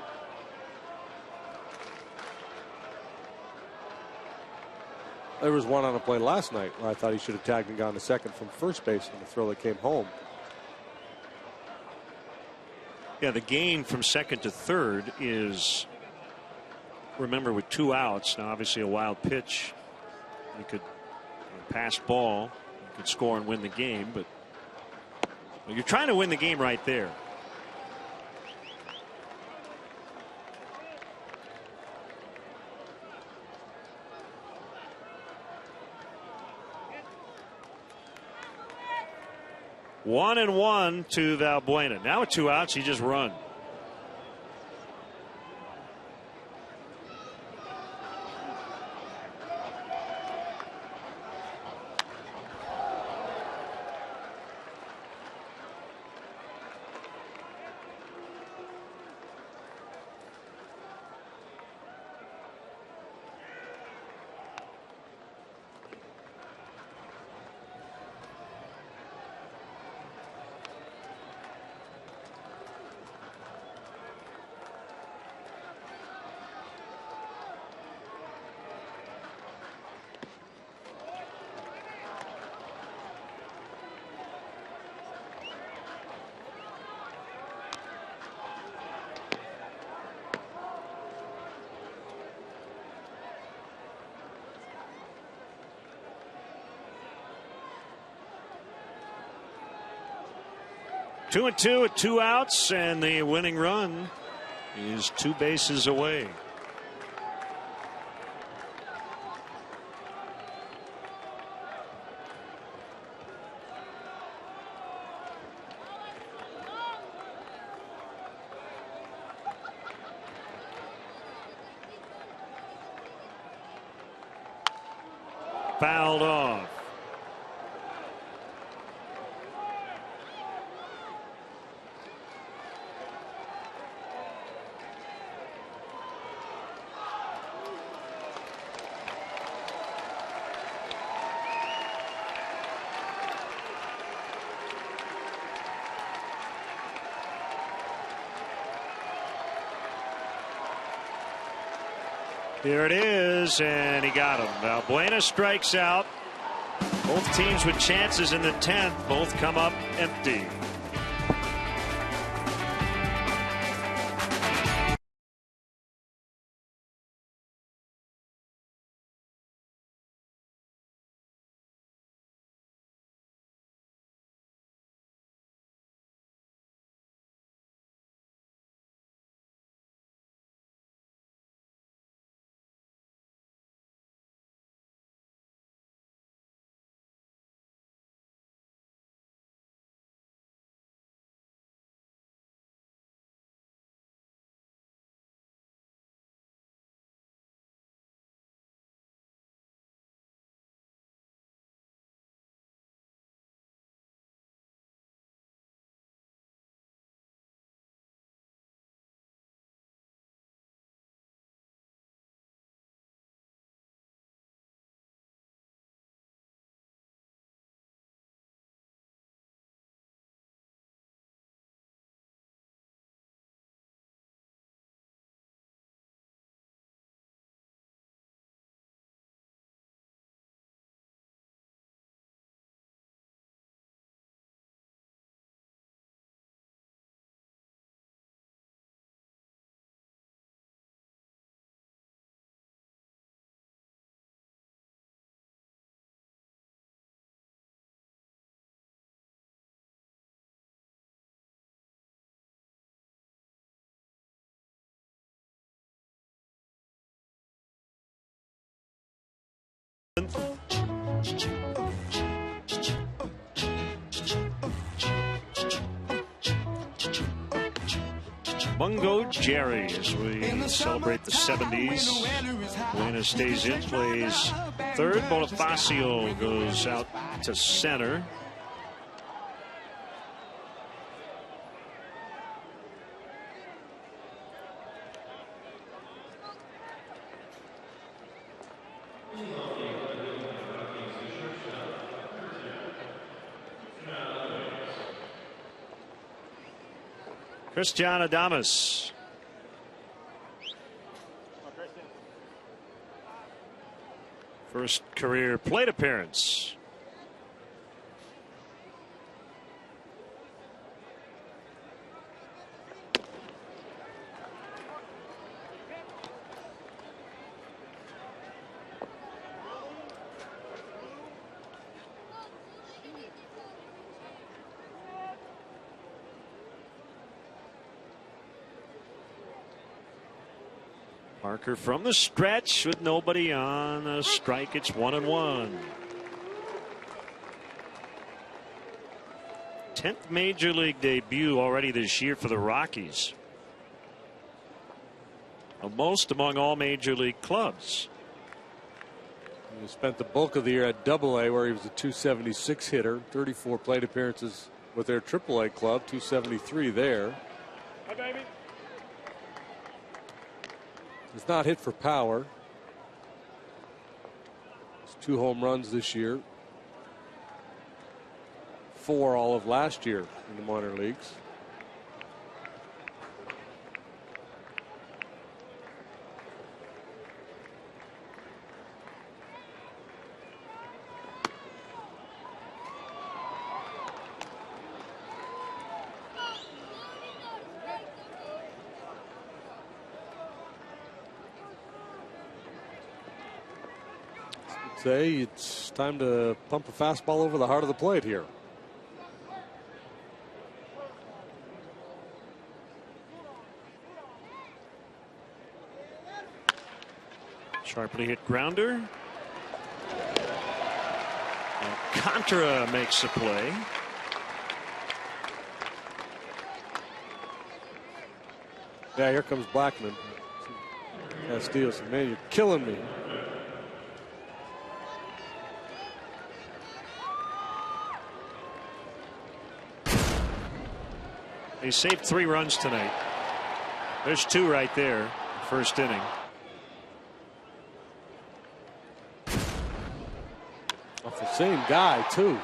There was one on a play last night where I thought he should have tagged and gone to second from first base on the throw that came home. Yeah, the gain from second to third is, remember, with 2 outs. Now, obviously, a wild pitch. You could pass ball. You could score and win the game, but you're trying to win the game right there. One and one to Valbuena. Now with 2 outs, he just run. Two and two with 2 outs, and the winning run is 2 bases away. Fouled off. Here it is, and he got him. Valbuena strikes out. Both teams with chances in the 10th, both come up empty. Mungo Jerry as we celebrate the 70s. Buena stays in, plays third. Bonifacio goes out to center. Christian Adames. First career plate appearance. Parker from the stretch with nobody on a strike. It's 1-1. 10th major league debut already this year for the Rockies. The most among all major league clubs. He spent the bulk of the year at AA, where he was a .276 hitter. 34 plate appearances with their AAA club. .273 there. Hi, baby. He's not hit for power. It's 2 home runs this year. 4 all of last year in the minor leagues. Say it's time to pump a fastball over the heart of the plate here. Sharply hit grounder. Contra makes a play. Yeah, here comes Blackman. Castillo said, man, you're killing me. They saved 3 runs tonight. There's 2 right there, first inning. Off the same guy, too.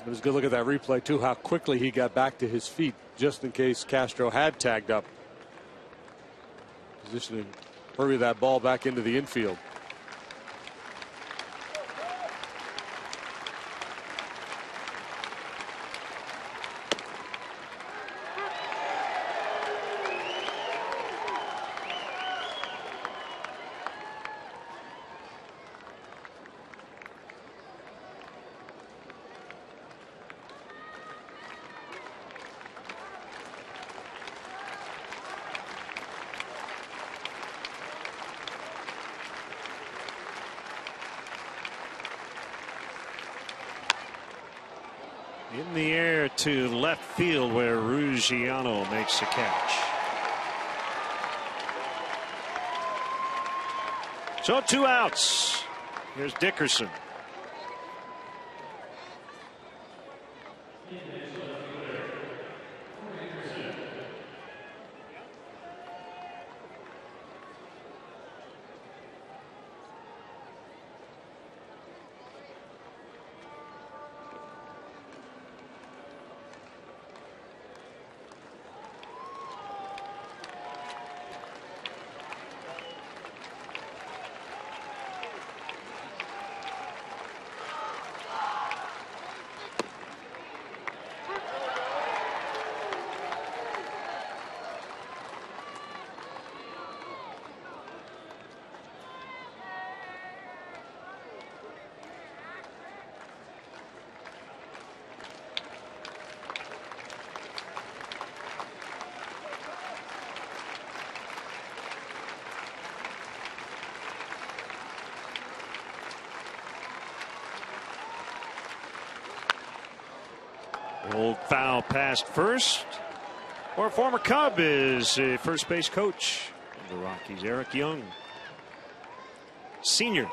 It was a good look at that replay, too, how quickly he got back to his feet, just in case Castro had tagged up. Positioning, hurry that ball back into the infield. In the air to left field where Ruggiano makes a catch. So 2 outs. Here's Dickerson. Old foul past first. Or a former Cub is a first base coach of the Rockies, Eric Young, senior.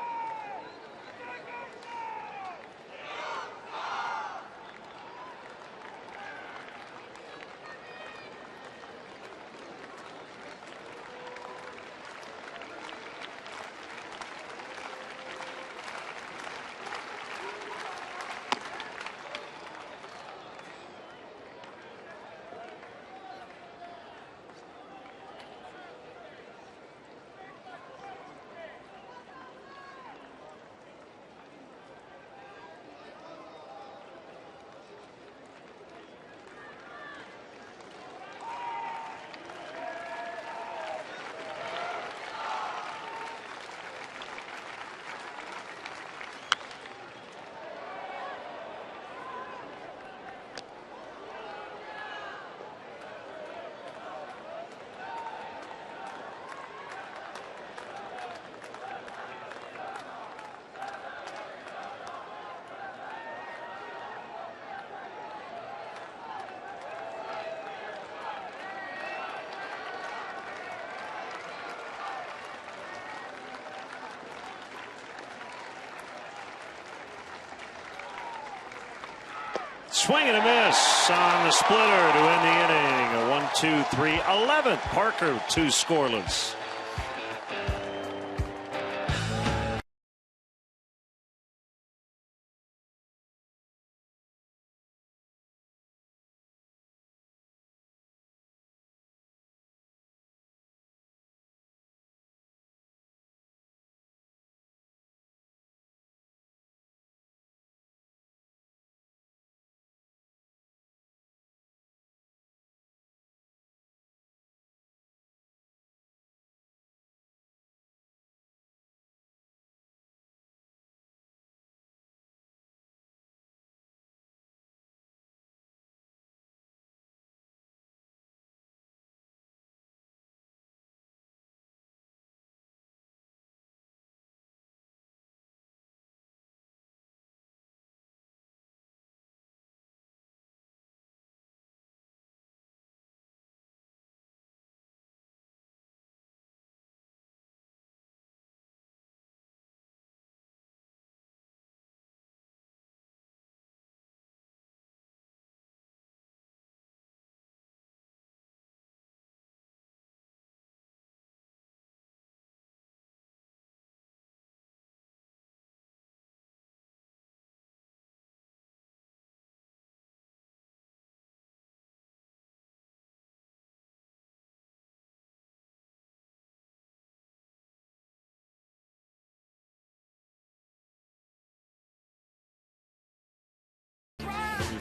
Swing and a miss on the splitter to end the inning. A 1-2-3 11th. Parker 2 scoreless.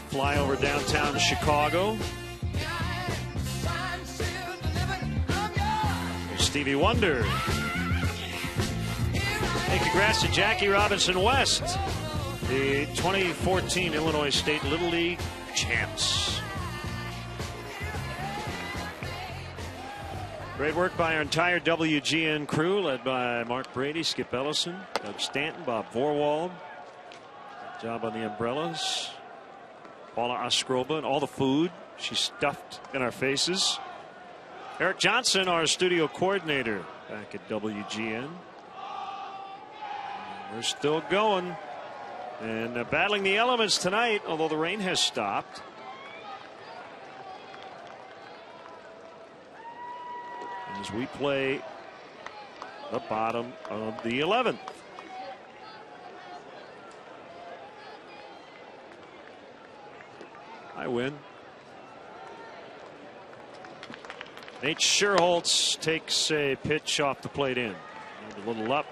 Fly over downtown Chicago. Here's Stevie Wonder. Hey, congrats to Jackie Robinson West, the 2014 Illinois State Little League champs. Great work by our entire WGN crew, led by Mark Brady, Skip Ellison, Doug Stanton, Bob Vorwald. Good job on the umbrellas. Paula Ostroba and all the food she stuffed in our faces. Eric Johnson, our studio coordinator back at WGN. We're still going and battling the elements tonight, although the rain has stopped. As we play the bottom of the 11th. I win. Nate Scherholtz takes a pitch off the plate in. A little up.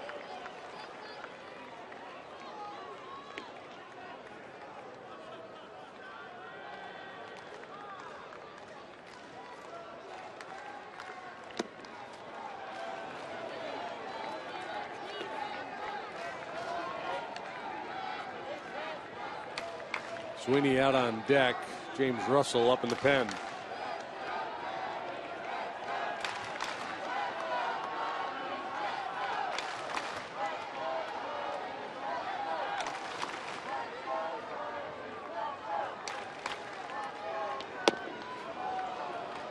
Sweeney out on deck. James Russell up in the pen.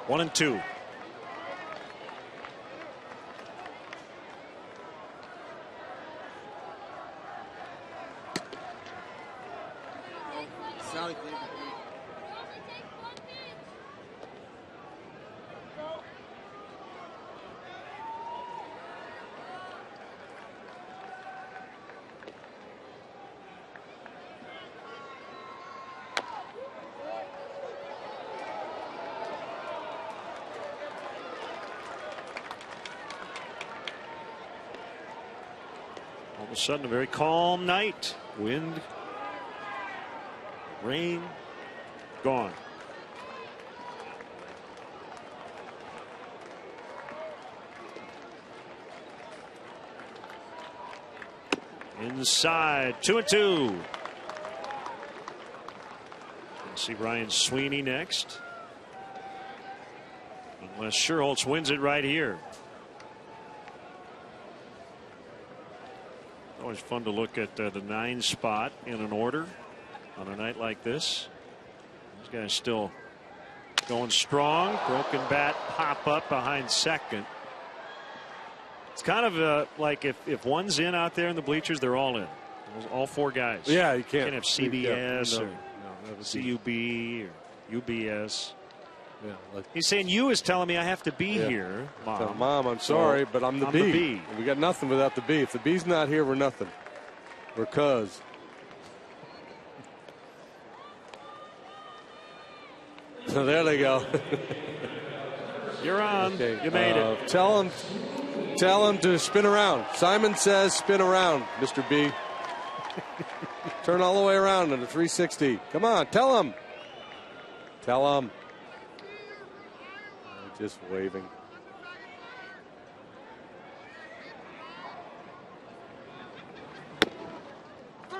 1-2. All of a sudden, a very calm night. Wind, rain, gone. Inside, 2-2. See Ryan Sweeney next. Unless Sherholtz wins it right here. Always fun to look at the 9 spot in an order on a night like this. This guy's still going strong. Broken bat pop up behind second. It's kind of like if one's in out there in the bleachers, they're all in. All 4 guys. Yeah, you can't have CBS no, or CUB or UBS. Yeah, he's saying you is telling me I have to be here, Mom. So, Mom, I'm sorry, but I'm the B. The B. We got nothing without the B. If the B's not here, we're nothing. We're cuz. So there they go. You're on. Okay. You made it. Tell him to spin around. Simon says spin around, Mr. B. Turn all the way around in a 360. Come on, tell him. Tell him. Just waving.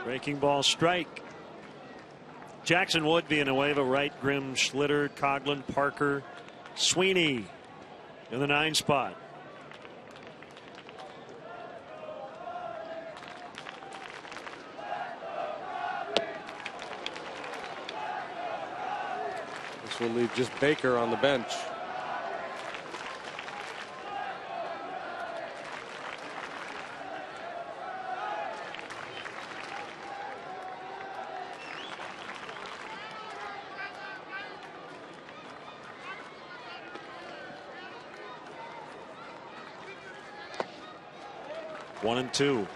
Breaking ball strike. Jackson Wood being away of a Wright, Grimm, Schlitter, Coughlin, Parker, Sweeney in the 9 spot. This will leave just Baker on the bench. One and two.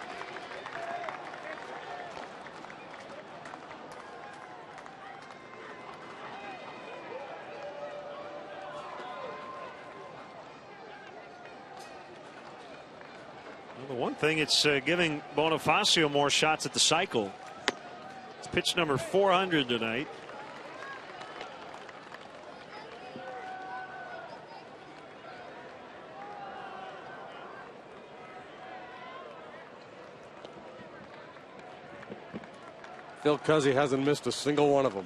Well, the one thing, it's giving Bonifacio more shots at the cycle. It's pitch number 400 tonight. Phil Cuzzy hasn't missed a single one of them.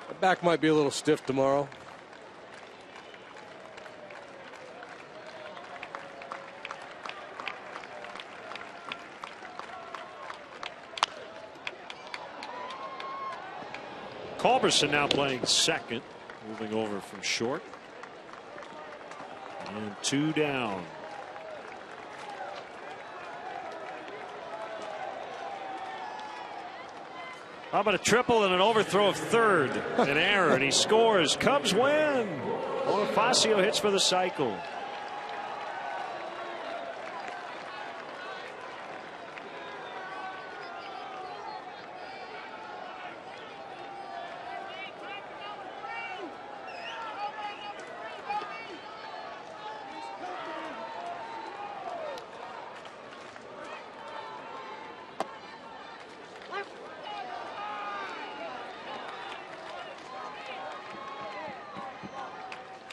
The back might be a little stiff tomorrow. Culberson now playing second, moving over from short. And 2 down. How about a triple and an overthrow of third? An error, and he scores. Cubs win. Bonifacio hits for the cycle.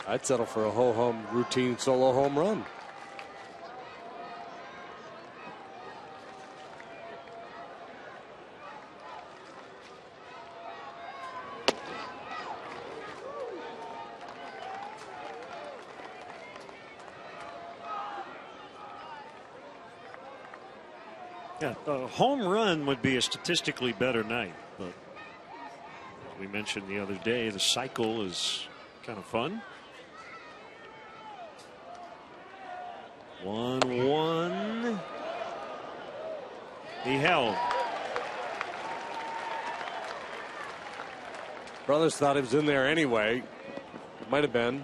I'd settle for a ho-hum routine solo home run. Yeah, a home run would be a statistically better night, but as we mentioned the other day, the cycle is kind of fun. 1-1. He held. Brothers thought he was in there anyway. It might have been.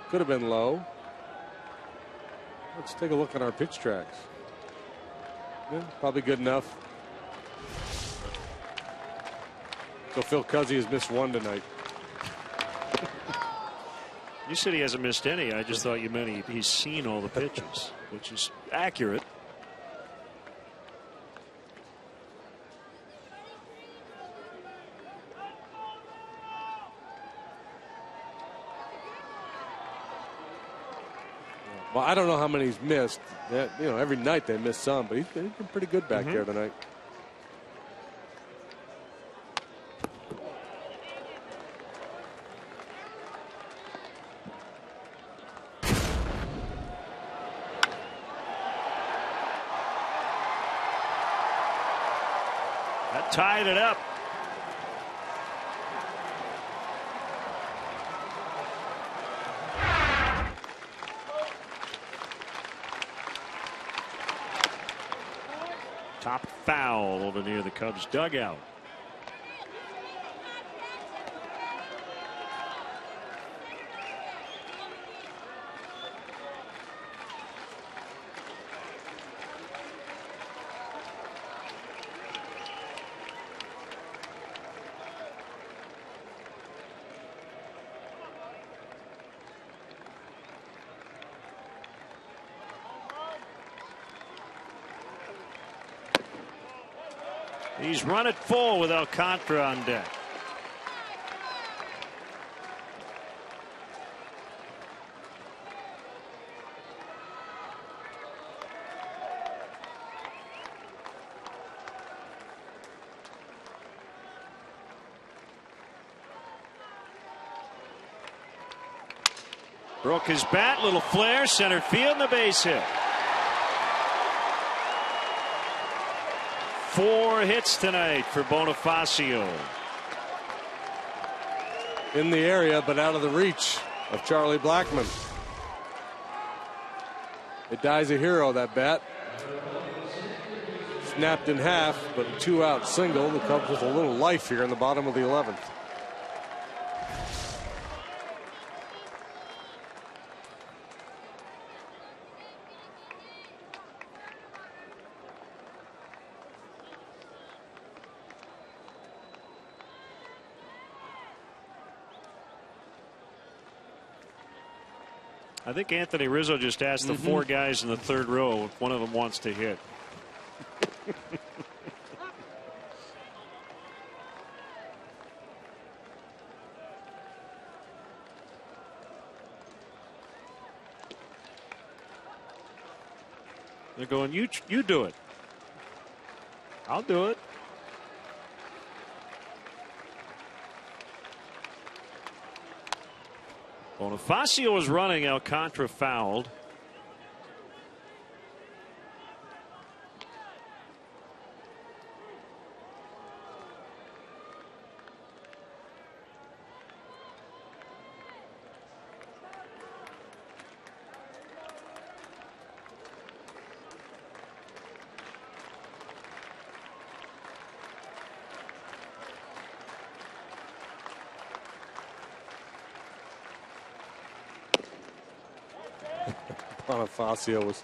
Could have been low. Let's take a look at our pitch tracks. Yeah, probably good enough. So Phil Cuzzy has missed one tonight. You said he hasn't missed any. I just thought you meant he's seen all the pitches, which is accurate. Well, I don't know how many he's missed. You know, every night they miss some, but he's been pretty good back there tonight. That tied it up. Top foul over near the Cubs dugout. He's run it full with Alcantara on deck. Broke his bat, little flare, center field, and the base hit. 4 hits tonight for Bonifacio. In the area, but out of the reach of Charlie Blackmon. It dies a hero, that bat. Snapped in half, but a 2-out single. The Cubs with a little life here in the bottom of the 11th. I think Anthony Rizzo just asked the 4 guys in the 3rd row if one of them wants to hit. They're going, you do it. I'll do it. Bonifacio was running. Alcantara fouled. Bonifacio was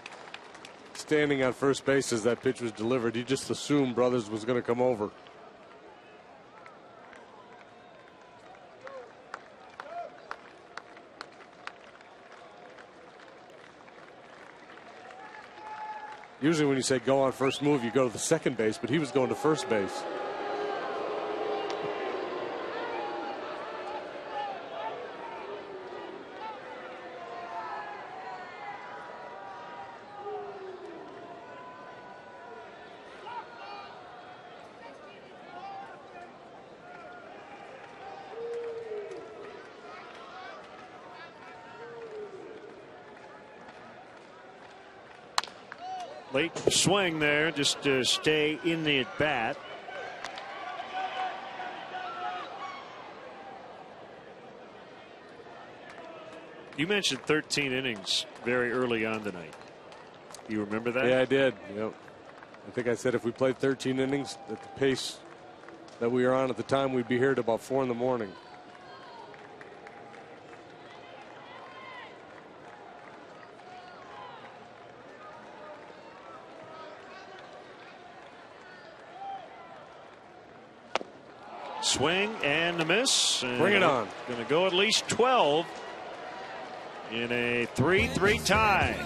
standing on first base as that pitch was delivered. He just assumed Brothers was going to come over. Usually when you say go on first move, you go to the second base, but he was going to first base. Late swing there just to stay in the at bat. You mentioned 13 innings very early on tonight. You remember that? Yeah, I did. Yep. I think I said if we played 13 innings at the pace that we were on at the time, we'd be here at about 4 in the morning. Swing and a miss. Bring it on. Going to go at least 12 in a 3-3 tie.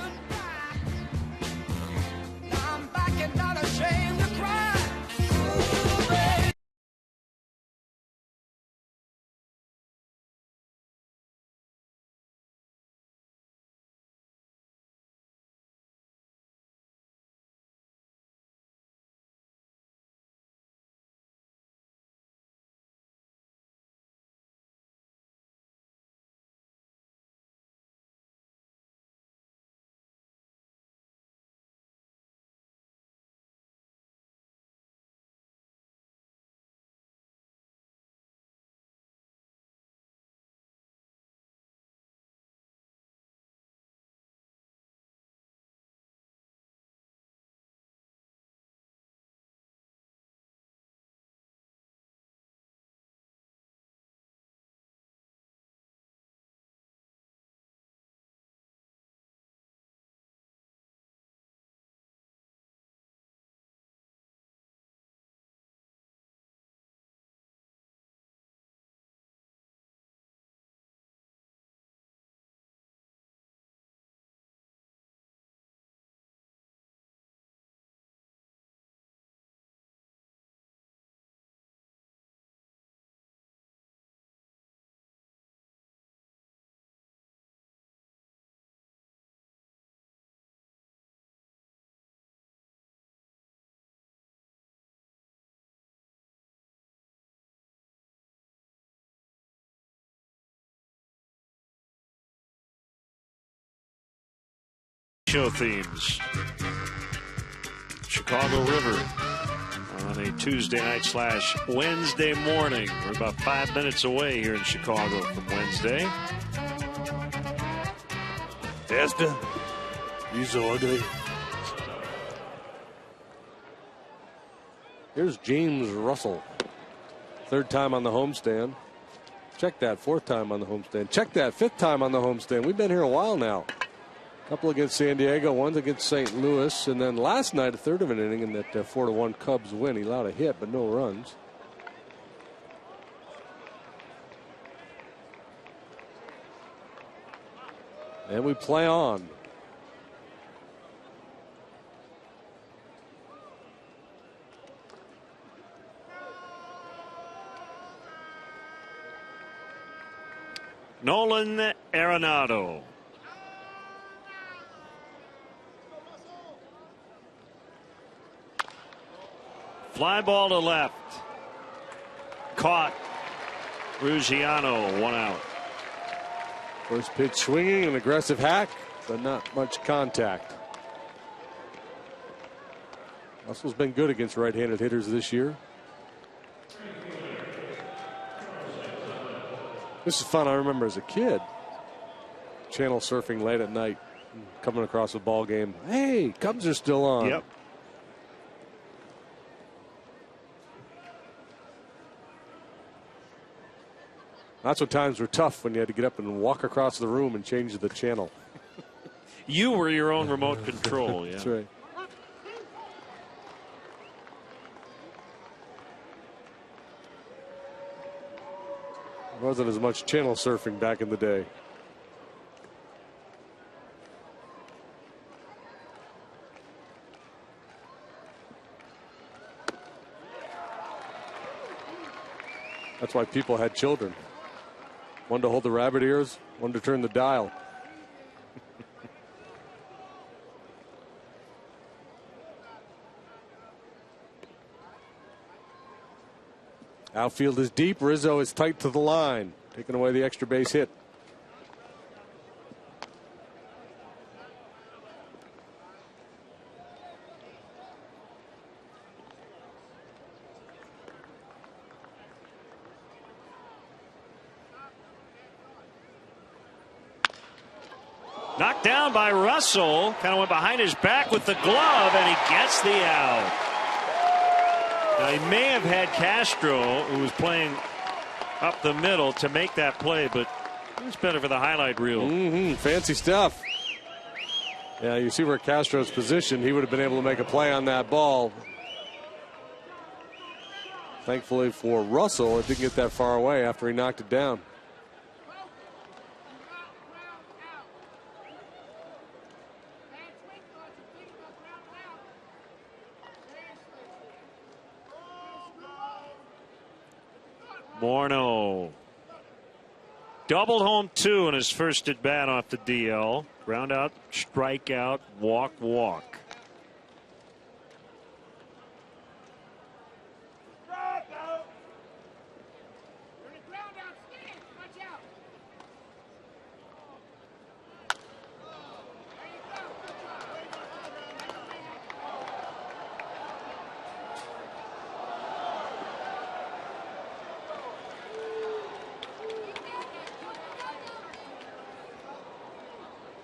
Show themes. Chicago River on a Tuesday night / Wednesday morning. We're about 5 minutes away here in Chicago from Wednesday. Esther, you so ugly. Here's James Russell. 3rd time on the homestand. Check that. 4th time on the homestand. Check that. 5th time on the homestand. We've been here a while now. Couple against San Diego, one's against St. Louis, and then last night a 3rd of an inning in that 4-1 Cubs win. He allowed a hit, but no runs. And we play on. Nolan Arenado. Fly ball to left. Caught. Ruggiano, 1 out. First pitch swinging, an aggressive hack, but not much contact. Russell's been good against right-handed hitters this year. This is fun. I remember as a kid, channel surfing late at night, coming across a ball game. Hey, Cubs are still on. Yep. That's what times were tough, when you had to get up and walk across the room and change the channel. You were your own remote control. Yeah. That's right. There wasn't as much channel surfing back in the day. That's why people had children. One to hold the rabbit ears, one to turn the dial. Outfield is deep. Rizzo is tight to the line, taking away the extra base hit. Knocked down by Russell. Kind of went behind his back with the glove, and he gets the out. Now, he may have had Castro, who was playing up the middle, to make that play, but it's better for the highlight reel. Fancy stuff. Yeah, you see where Castro's positioned. He would have been able to make a play on that ball. Thankfully for Russell, it didn't get that far away after he knocked it down. Morneau doubled home 2 in his first at bat off the DL. Ground out, strikeout, walk.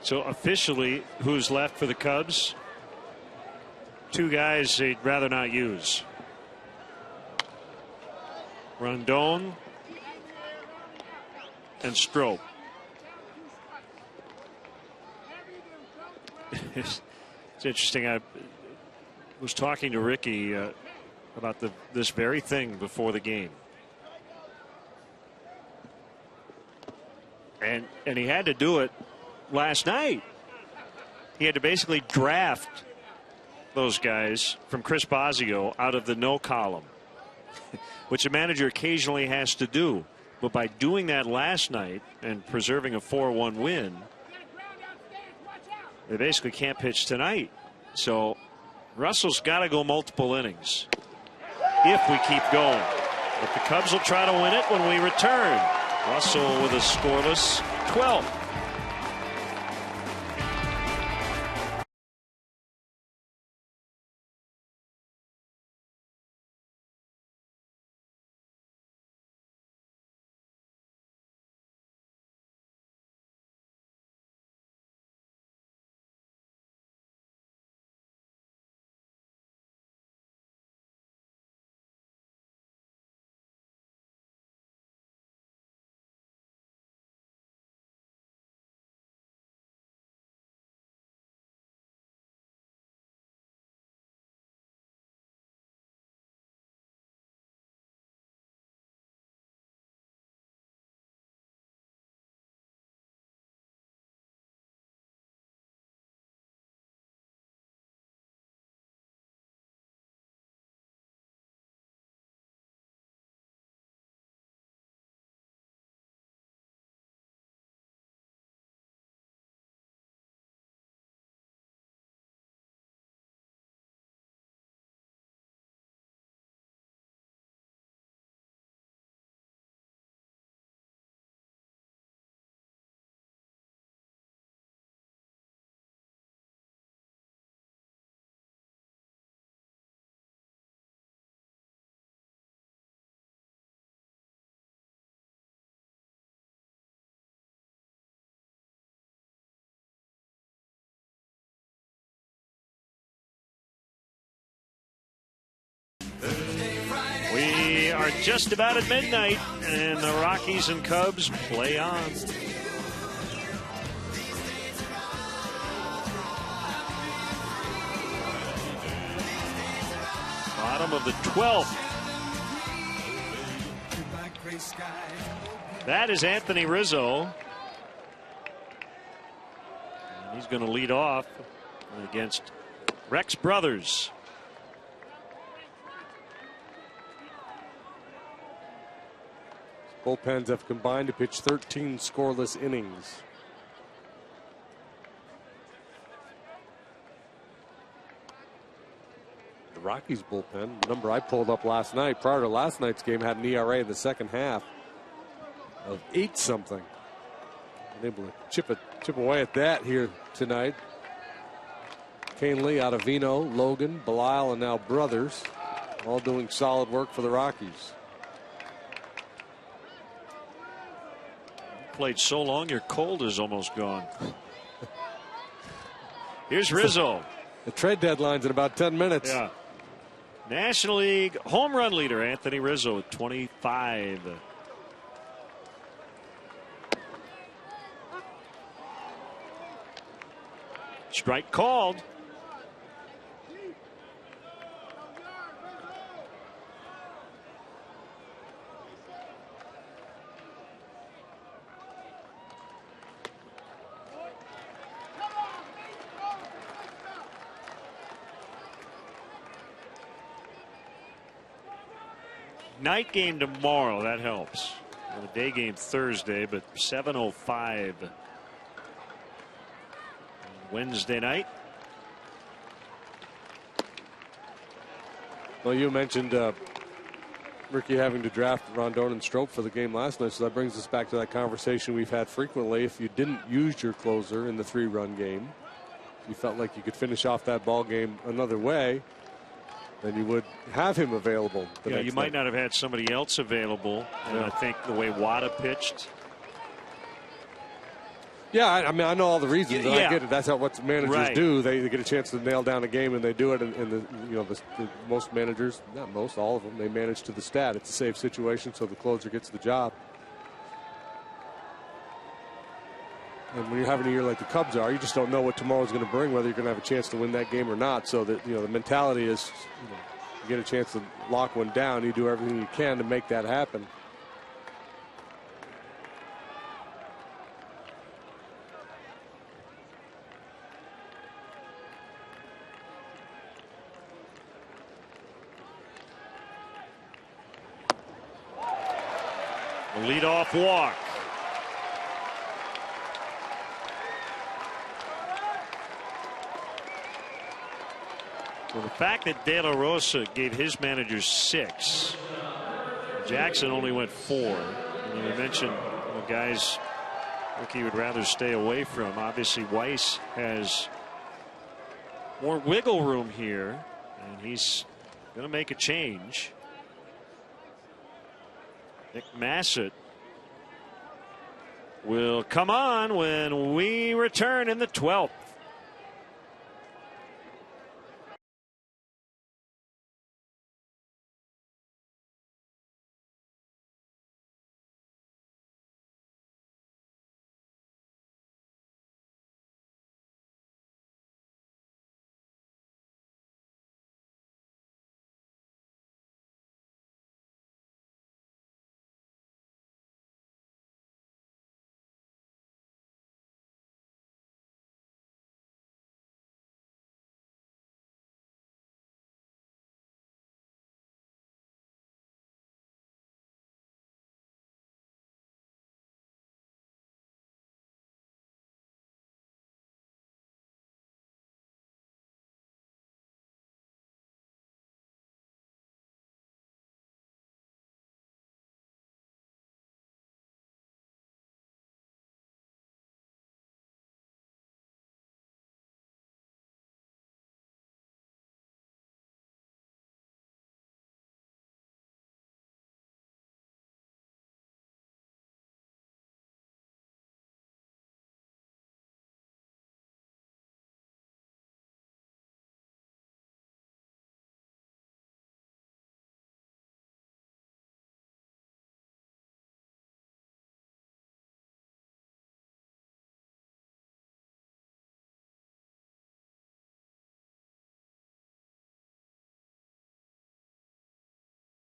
So officially, who's left for the Cubs? 2 guys they'd rather not use. Rondon and Strop. It's interesting. I was talking to Ricky about this very thing before the game. And he had to do it last night. He had to basically draft those guys from Chris Bosio out of the no column, which a manager occasionally has to do. But by doing that last night and preserving a 4-1 win, they basically can't pitch tonight. So Russell's got to go multiple innings if we keep going. But the Cubs will try to win it when we return. Russell with a scoreless 12th. We are just about at midnight, and the Rockies and Cubs play on. Bottom of the 12th. That is Anthony Rizzo. And he's going to lead off against Rex Brothers. Bullpens have combined to pitch 13 scoreless innings. The Rockies bullpen, the number I pulled up last night, prior to last night's game, had an ERA in the second half of 8-something. Able to chip away at that here tonight. Kane Lee, Ottavino, Logan, Belisle, and now Brothers, all doing solid work for the Rockies. Played so long, your cold is almost gone. Here's Rizzo. The trade deadline's in about 10 minutes. Yeah. National League home run leader Anthony Rizzo with 25. Strike called. Night game tomorrow, that helps. Well, the day game Thursday, but 7:05 Wednesday night. Well, you mentioned Ricky having to draft Rondon and Strop for the game last night, so that brings us back to that conversation we've had frequently. If you didn't use your closer in the 3-run game, you felt like you could finish off that ball game another way, then you would have him available. Yeah, you might not have had somebody else available, and I think the way Wada pitched. Yeah, I mean, I know all the reasons. And I get it. That's what managers do. They get a chance to nail down a game, and they do it. And the most managers, not most, all of them, they manage to the stat. It's a safe situation, so the closer gets the job. And when you're having a year like the Cubs are, you just don't know what tomorrow's going to bring, whether you're going to have a chance to win that game or not. So that the mentality is, you get a chance to lock one down, you do everything you can to make that happen. The leadoff walk. Well, the fact that De La Rosa gave his manager 6, Jackson only went 4. And you mentioned guys Ricky would rather stay away from. Obviously, Weiss has more wiggle room here, and he's going to make a change. Nick Massett will come on when we return in the 12th.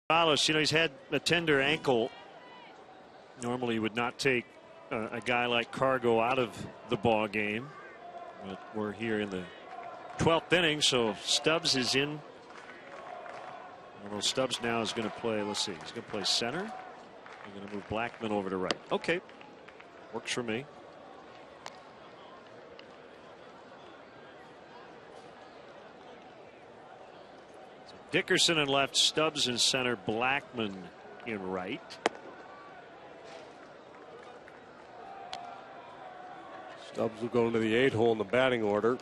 Gonzalez, he's had a tender ankle. Normally, he would not take a guy like Cargo out of the ball game. But we're here in the 12th inning, so Stubbs is in. Although Stubbs now is going to play, let's see, he's going to play center. He's going to move Blackman over to right. Okay, works for me. Dickerson in left, Stubbs in center, Blackman in right. Stubbs will go into the 8-hole in the batting order.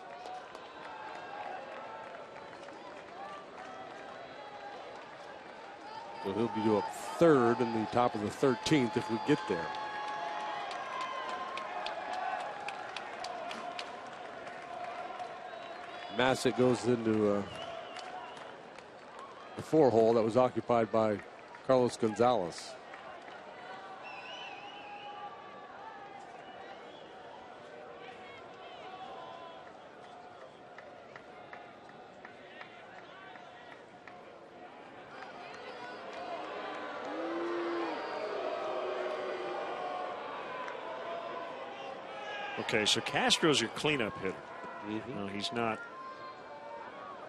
So he'll be up third in the top of the 13th if we get there. Massett goes into the 4-hole that was occupied by Carlos Gonzalez. Okay, so Castro's your cleanup hitter. No, he's not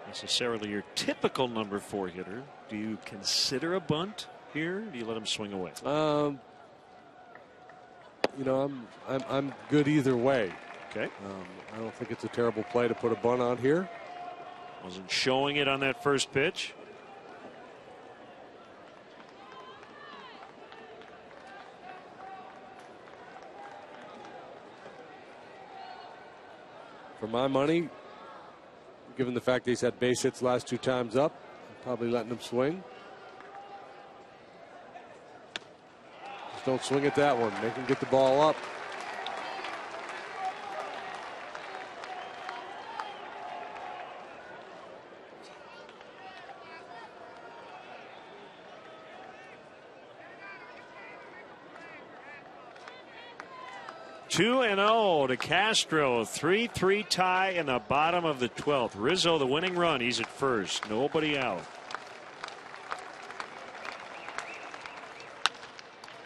necessarily your typical number 4 hitter. Do you consider a bunt here? Do you let him swing away? You know, I'm good either way. Okay. I don't think it's a terrible play to put a bunt on here. Wasn't showing it on that first pitch. For my money, given the fact that he's had base hits last 2 times up, I'm probably letting him swing. Just don't swing at that one. Make him get the ball up. Two and 0 to Castro. 3-3 tie in the bottom of the 12th. Rizzo, the winning run. He's at first. Nobody out.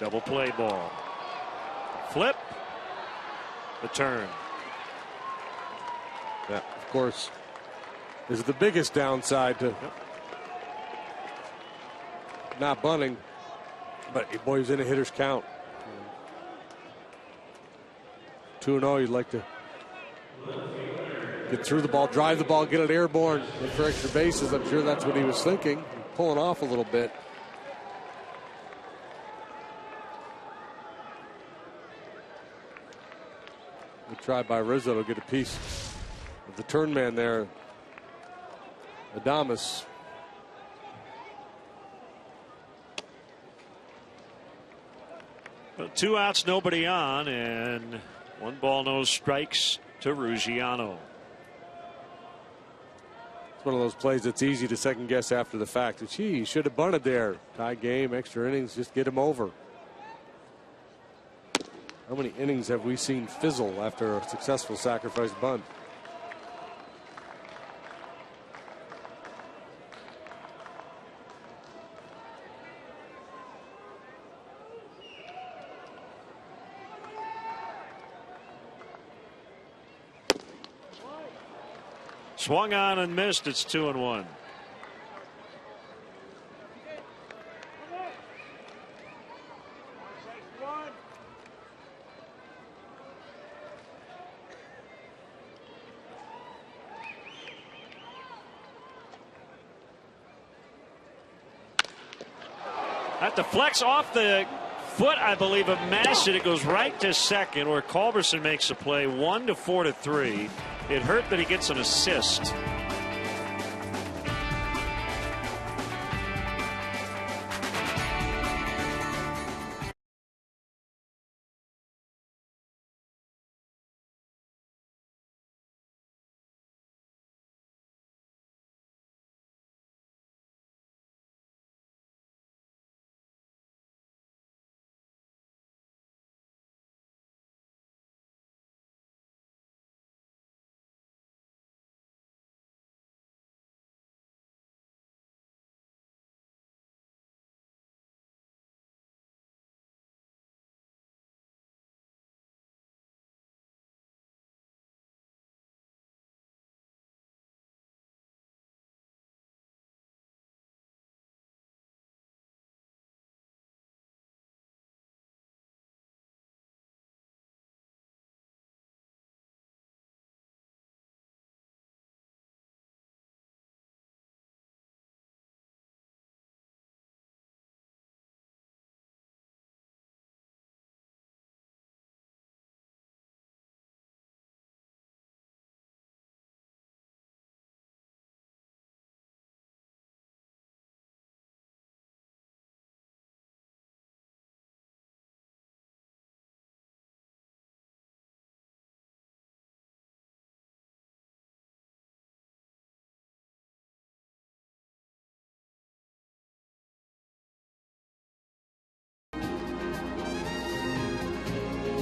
Double play ball. Flip. The turn. Yeah, of course, is the biggest downside to not bunting. But boy, he's in a hitter's count. 2-0, you'd like to get through the ball, drive the ball, get it airborne, look for extra bases. I'm sure that's what he was thinking. Pulling off a little bit. Good try by Rizzo to get a piece of the turn man there. Adames. Well, 2 outs, nobody on, and 1 ball, no strikes to Ruggiano. It's one of those plays that's easy to second guess after the fact. Gee, he should have bunted there. Tie game, extra innings, just get him over. How many innings have we seen fizzle after a successful sacrifice bunt? Swung on and missed. It's 2-1. That deflects off the foot, I believe, of Massett. It goes right to second, where Culberson makes a play. 1-4-3. It hurt that he gets an assist.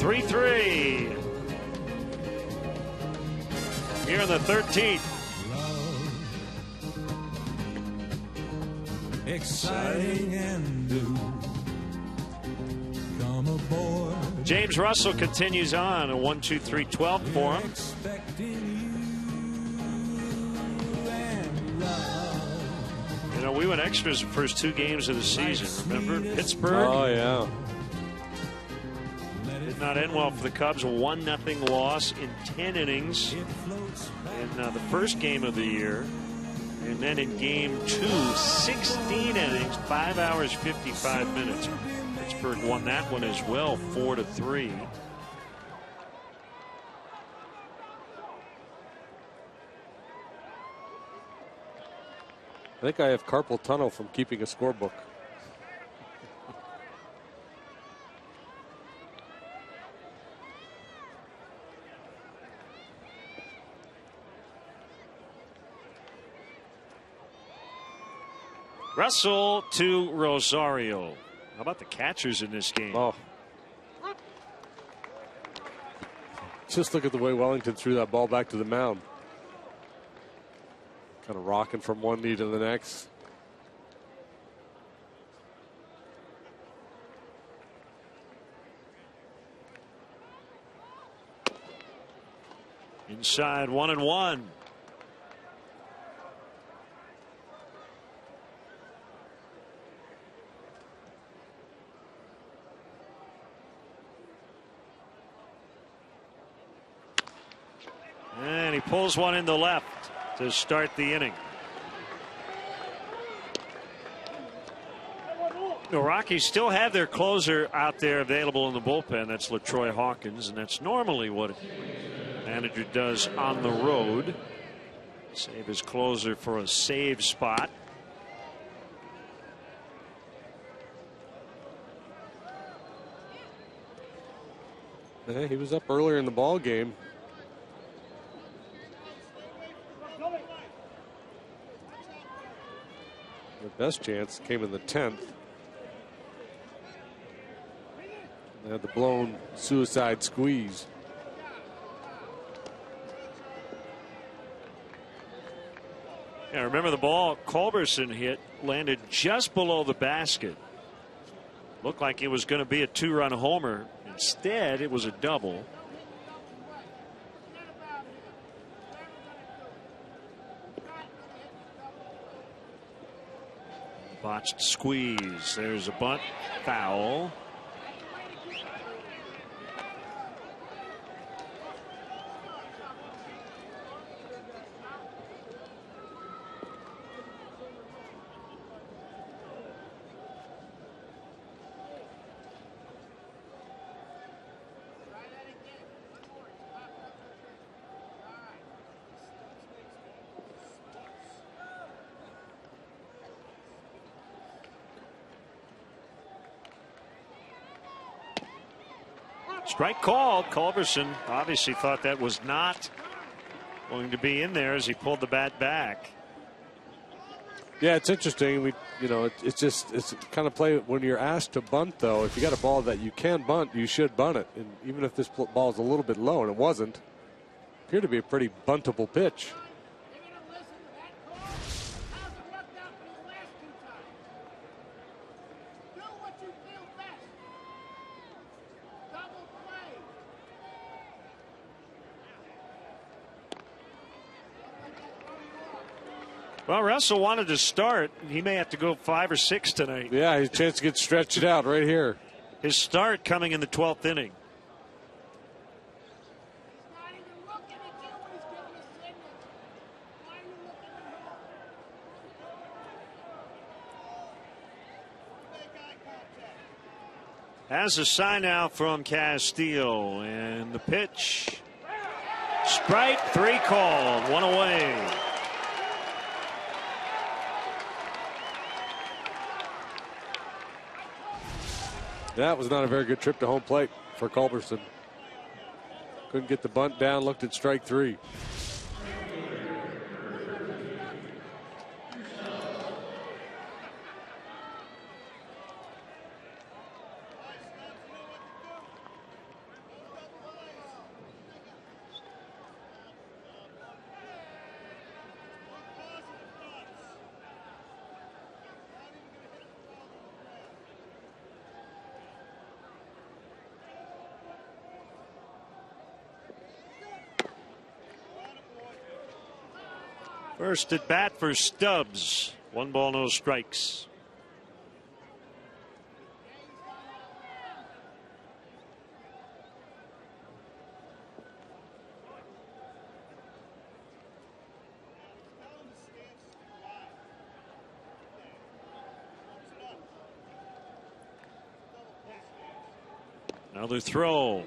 3-3. Here in the 13th. Exciting and new. Come aboard. James Russell continues on a 1-2-3-12 for him. You know, we went extras the first 2 games of the season. Remember Pittsburgh? Oh yeah. Did not end well for the Cubs. A 1-0 loss in 10 innings in the first game of the year. And then in game 2, 16 innings, 5 hours, 55 minutes. Pittsburgh won that one as well, 4-3. I think I have carpal tunnel from keeping a scorebook. Russell to Rosario. How about the catchers in this game? Oh. Just look at the way Wellington threw that ball back to the mound. Kind of rocking from one knee to the next. Inside 1-1. And he pulls one in the left to start the inning. The Rockies still have their closer out there available in the bullpen. That's LaTroy Hawkins, and that's normally what a manager does on the road. Save his closer for a save spot. Yeah, he was up earlier in the ball game. The best chance came in the 10th. They had the blown suicide squeeze. Yeah, remember the ball Culberson hit landed just below the basket. Looked like it was going to be a 2-run homer. Instead, it was a double. Botched squeeze. There's a bunt. Foul. Strike called. Culberson obviously thought that was not going to be in there as he pulled the bat back. Yeah, it's interesting. It's kind of play when you're asked to bunt, though. If you got a ball that you can bunt, you should bunt it. And even if this ball is a little bit low, and it wasn't, appeared to be a pretty buntable pitch. Well, Russell wanted to start. He may have to go 5 or 6 tonight. Yeah, he has a chance to get stretched out right here. His start coming in the 12th inning. Has a sign out from Castillo, and the pitch. Strike 3 called, 1 away. That was not a very good trip to home plate for Culberson. Couldn't get the bunt down, looked at strike 3. First at bat for Stubbs. 1 ball, no strikes. Another throw.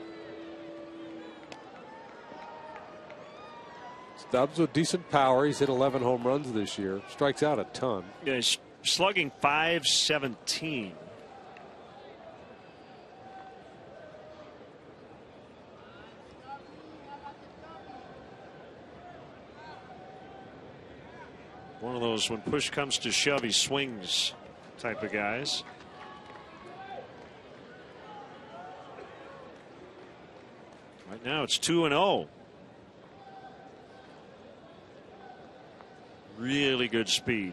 Stubbs with decent power. He's hit 11 home runs this year. Strikes out a ton. Yeah, he's slugging .517. One of those when push comes to shove, he swings type of guys. Right now it's 2-0. Really good speed.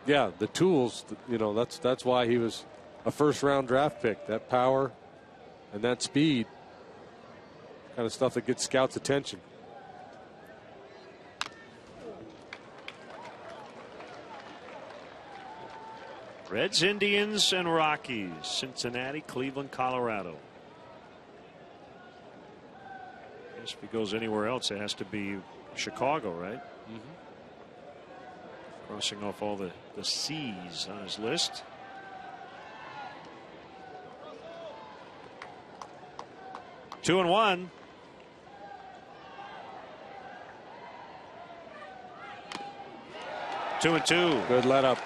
Yeah, the tools, you know, that's why he was a first-round draft pick. That power and that speed, kind of stuff that gets scouts' attention. Reds, Indians, and Rockies. Cincinnati, Cleveland, Colorado. I guess if he goes anywhere else, it has to be Chicago, right? Crossing off all the C's on his list. Two and one. Two and two. Good let up.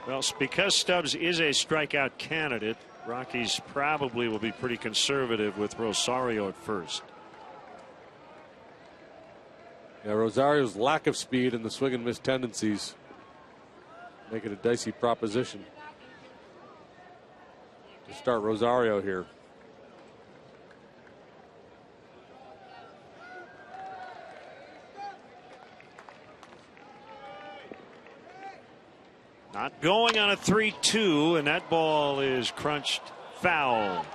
Well, because Stubbs is a strikeout candidate, Rockies probably will be pretty conservative with Rosario at first. Yeah, Rosario's lack of speed and the swing and miss tendencies make it a dicey proposition to start Rosario here. Not going on a 3-2, and that ball is crunched foul.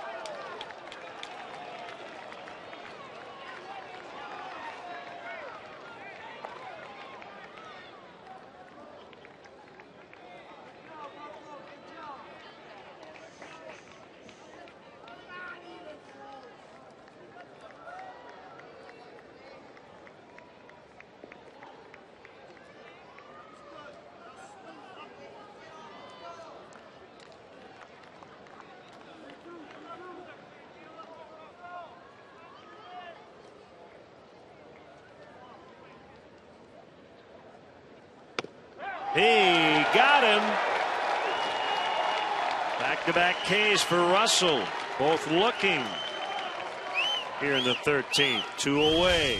He got him. Back-to-back Ks for Russell. Both looking here in the 13th. 2 away.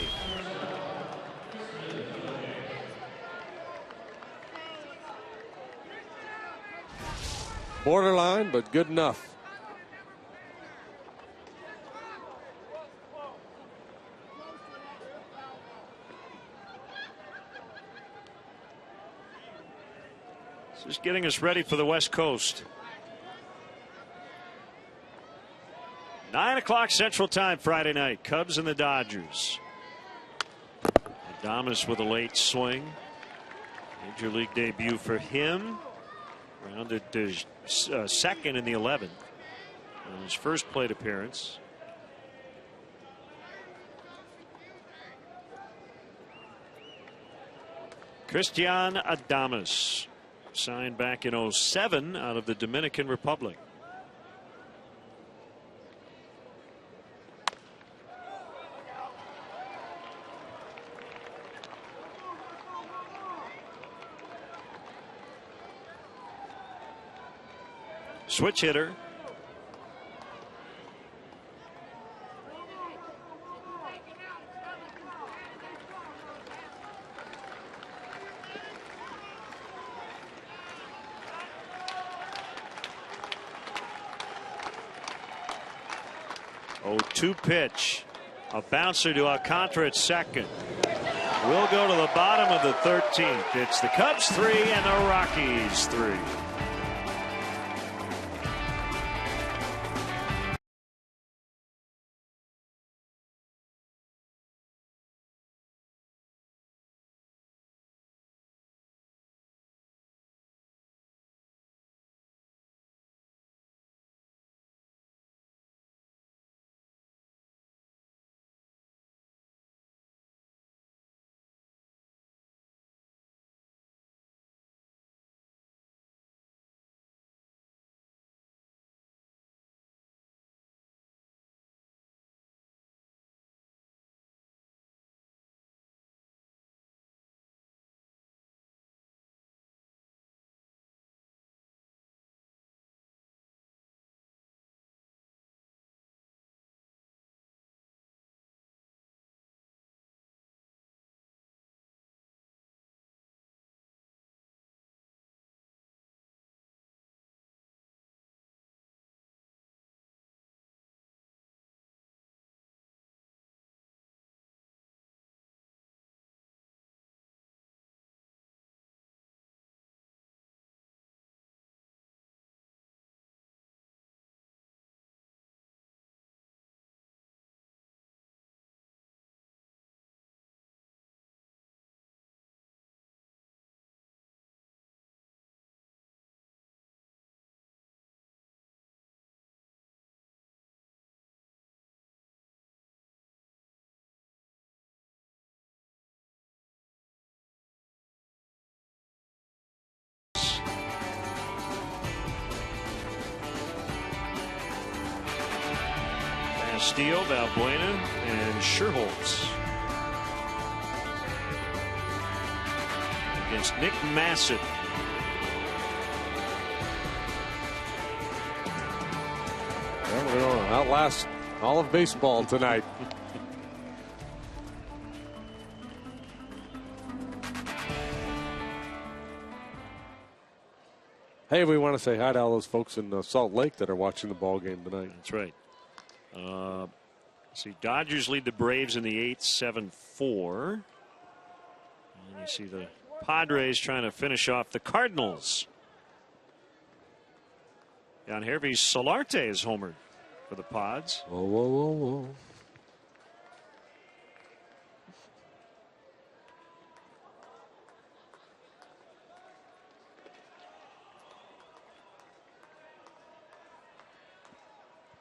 Borderline, but good enough. Just getting us ready for the West Coast. 9 o'clock Central Time Friday night. Cubs and the Dodgers. Adames with a late swing. Major league debut for him. Rounded to second in the 11th. On his first plate appearance. Christian Adames. Signed back in 07 out of the Dominican Republic. switch hitter. Oh, 2 pitch. A bouncer to Alcantara at second. We'll go to the bottom of the 13th. It's the Cubs 3 and the Rockies 3. Steele, Valbuena, and Sherholtz against Nick Massett. Well, we're going to outlast all of baseball tonight. Hey, we want to say hi to all those folks in Salt Lake that are watching the ball game tonight. That's right. See, Dodgers lead the Braves in the 8th, 7-4. And you see the Padres trying to finish off the Cardinals. Down here, Solarte is homered for the Pods. Whoa, whoa, whoa, whoa.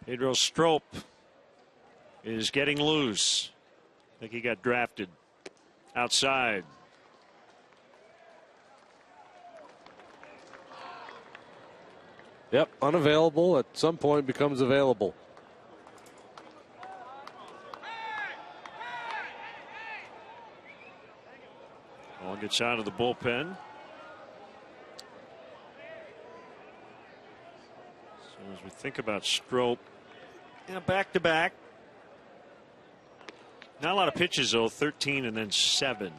Pedro Strop is getting loose. I think he got drafted outside. Yep, unavailable. At some point becomes available. Ball gets out of the bullpen. So as we think about Strop, back to back. Not a lot of pitches though, 13 and then 7.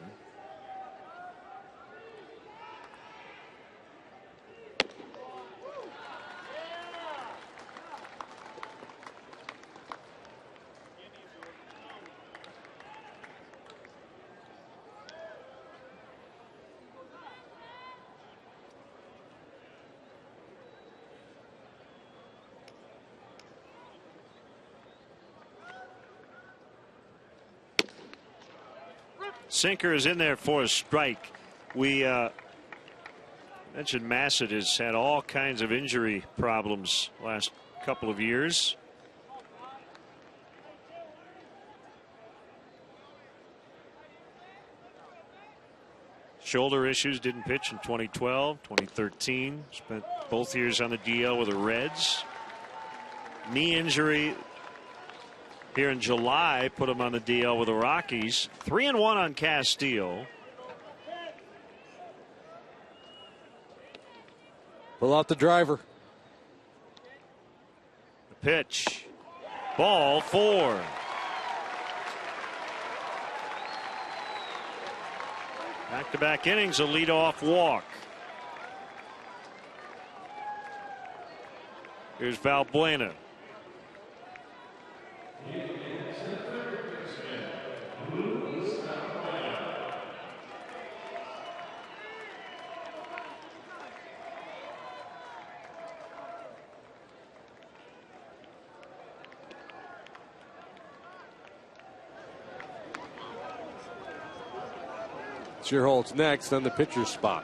Sinker is in there for a strike. We mentioned Massett has had all kinds of injury problems last couple of years. Shoulder issues, didn't pitch in 2012, 2013. Spent both years on the DL with the Reds. Knee injury here in July put him on the DL with the Rockies. 3-1 on Castillo. Pull out the driver. pitch. Ball 4. Back-to-back innings, a leadoff walk. Here's Valbuena. Sherholtz next on the pitcher's spot.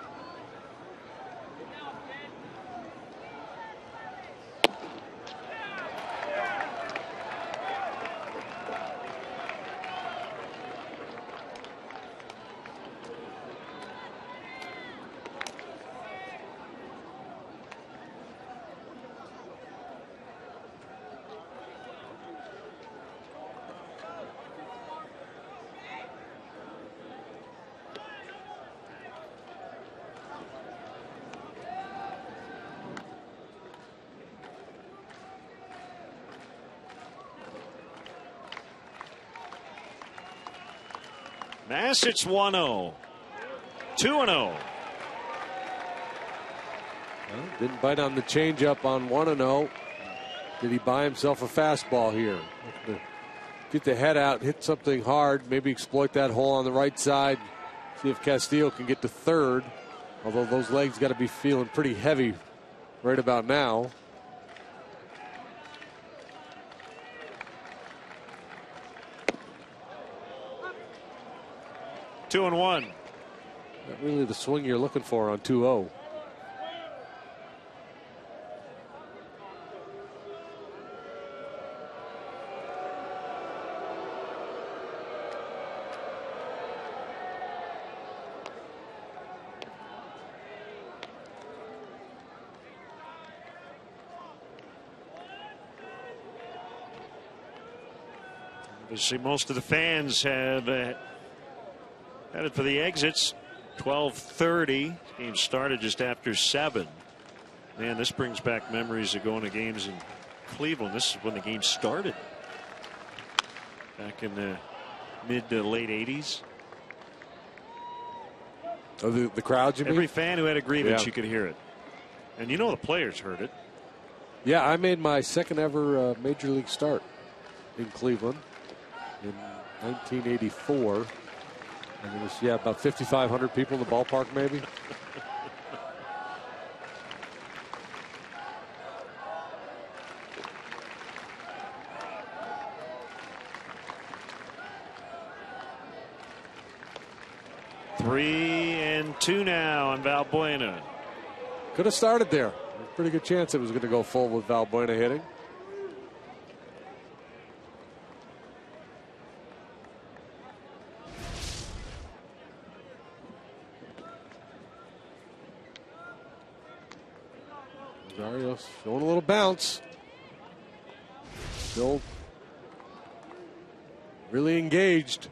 Mass, it's 1-0. 2-0. Didn't bite on the changeup on 1-0. Did he buy himself a fastball here? Get the head out, hit something hard, maybe exploit that hole on the right side. See if Castillo can get to third. Although those legs got to be feeling pretty heavy right about now. Two and one. Not really the swing you're looking for on 2-0. Obviously, most of the fans have headed for the exits. 12:30. Game started just after 7. Man, this brings back memories of going to games in Cleveland. This is when the game started. Back in the mid to late 80s. Oh, the crowd, you mean? Every fan who had a grievance, Yeah. you could hear it. And you know the players heard it. Yeah, I made my second ever major league start in Cleveland in 1984. And it was, about 5,500 people in the ballpark, maybe. Three and two now on Valbuena. Could have started there. Pretty good chance it was going to go full with Valbuena hitting. Rosario's showing a little bounce. Still really engaged.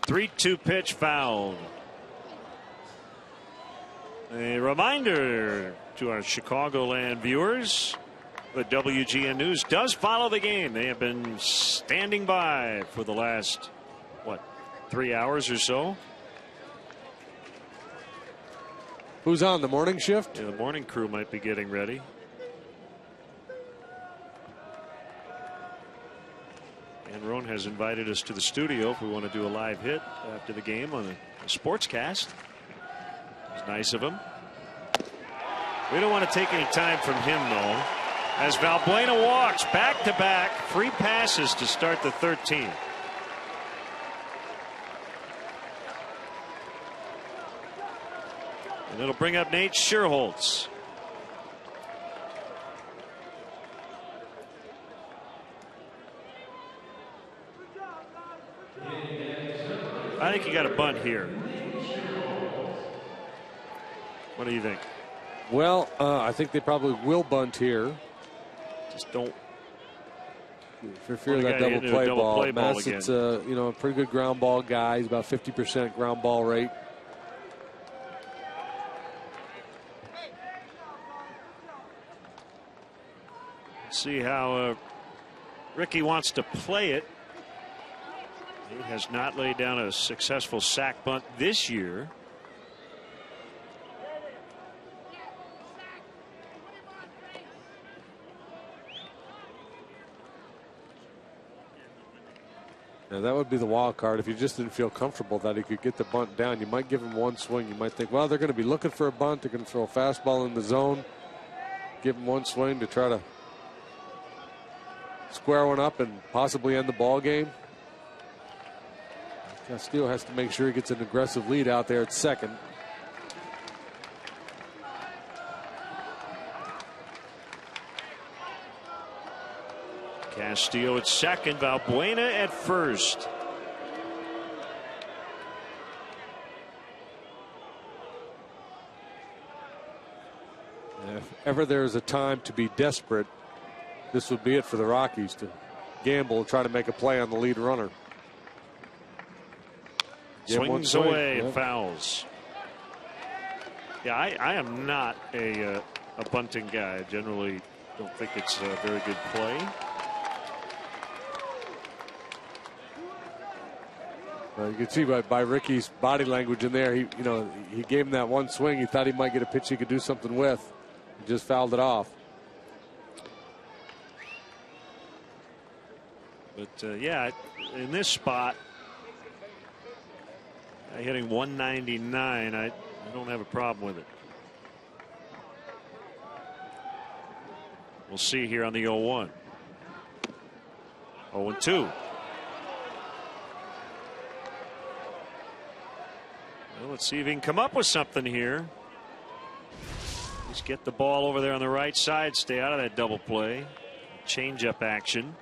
Three-two pitch foul. A reminder to our Chicagoland viewers, the WGN News does follow the game. They have been standing by for the last, 3 hours or so. Who's on the morning shift? Yeah, the morning crew might be getting ready. And Ron has invited us to the studio if we want to do a live hit after the game on a sportscast. It's nice of him. We don't want to take any time from him, though. As Valbuena walks back-to-back, free passes to start the 13th. And it'll bring up Nate Sherholtz. I think you got a bunt here. What do you think? Well, I think they probably will bunt here. Just don't. for fear of that double play ball. Massett's a pretty good ground ball guy. He's about 50% ground ball rate. See how Ricky wants to play it. He has not laid down a successful sac bunt this year. Now that would be the wild card. If you just didn't feel comfortable that he could get the bunt down, you might give him one swing. You might think, well, they're going to be looking for a bunt. They're going to throw a fastball in the zone. Give him one swing to try to square one up and possibly end the ball game. Castillo has to make sure he gets an aggressive lead out there at second. Castillo at second, Valbuena at first. If ever there's a time to be desperate, this would be it for the Rockies, to gamble and try to make a play on the lead runner. Swings away and fouls. Yeah, I am not a bunting guy. I generally don't think it's a very good play. You can see by Ricky's body language in there, he gave him that one swing. He thought he might get a pitch he could do something with. He just fouled it off. But yeah, in this spot, hitting 199, I don't have a problem with it. We'll see here on the 0-1. 0-2. Well, let's see if he can come up with something here. Just get the ball over there on the right side, stay out of that double play. Change-up action.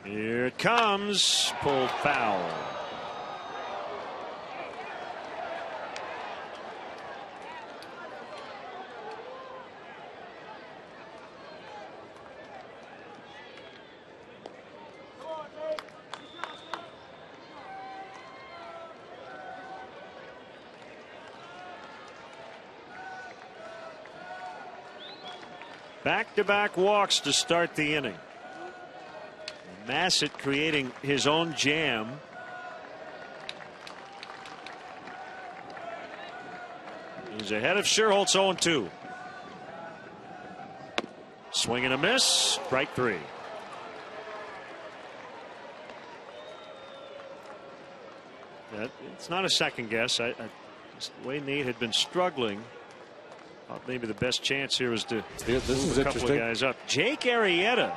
Here it comes. Pulled foul. Back-to-back walks to start the inning. Massett creating his own jam. He's ahead of Scherholtz, 0-2. Swing and a miss. Strike three. It's not a second guess. The way Nate had been struggling, maybe the best chance here was to move a couple of guys up. Jake Arrieta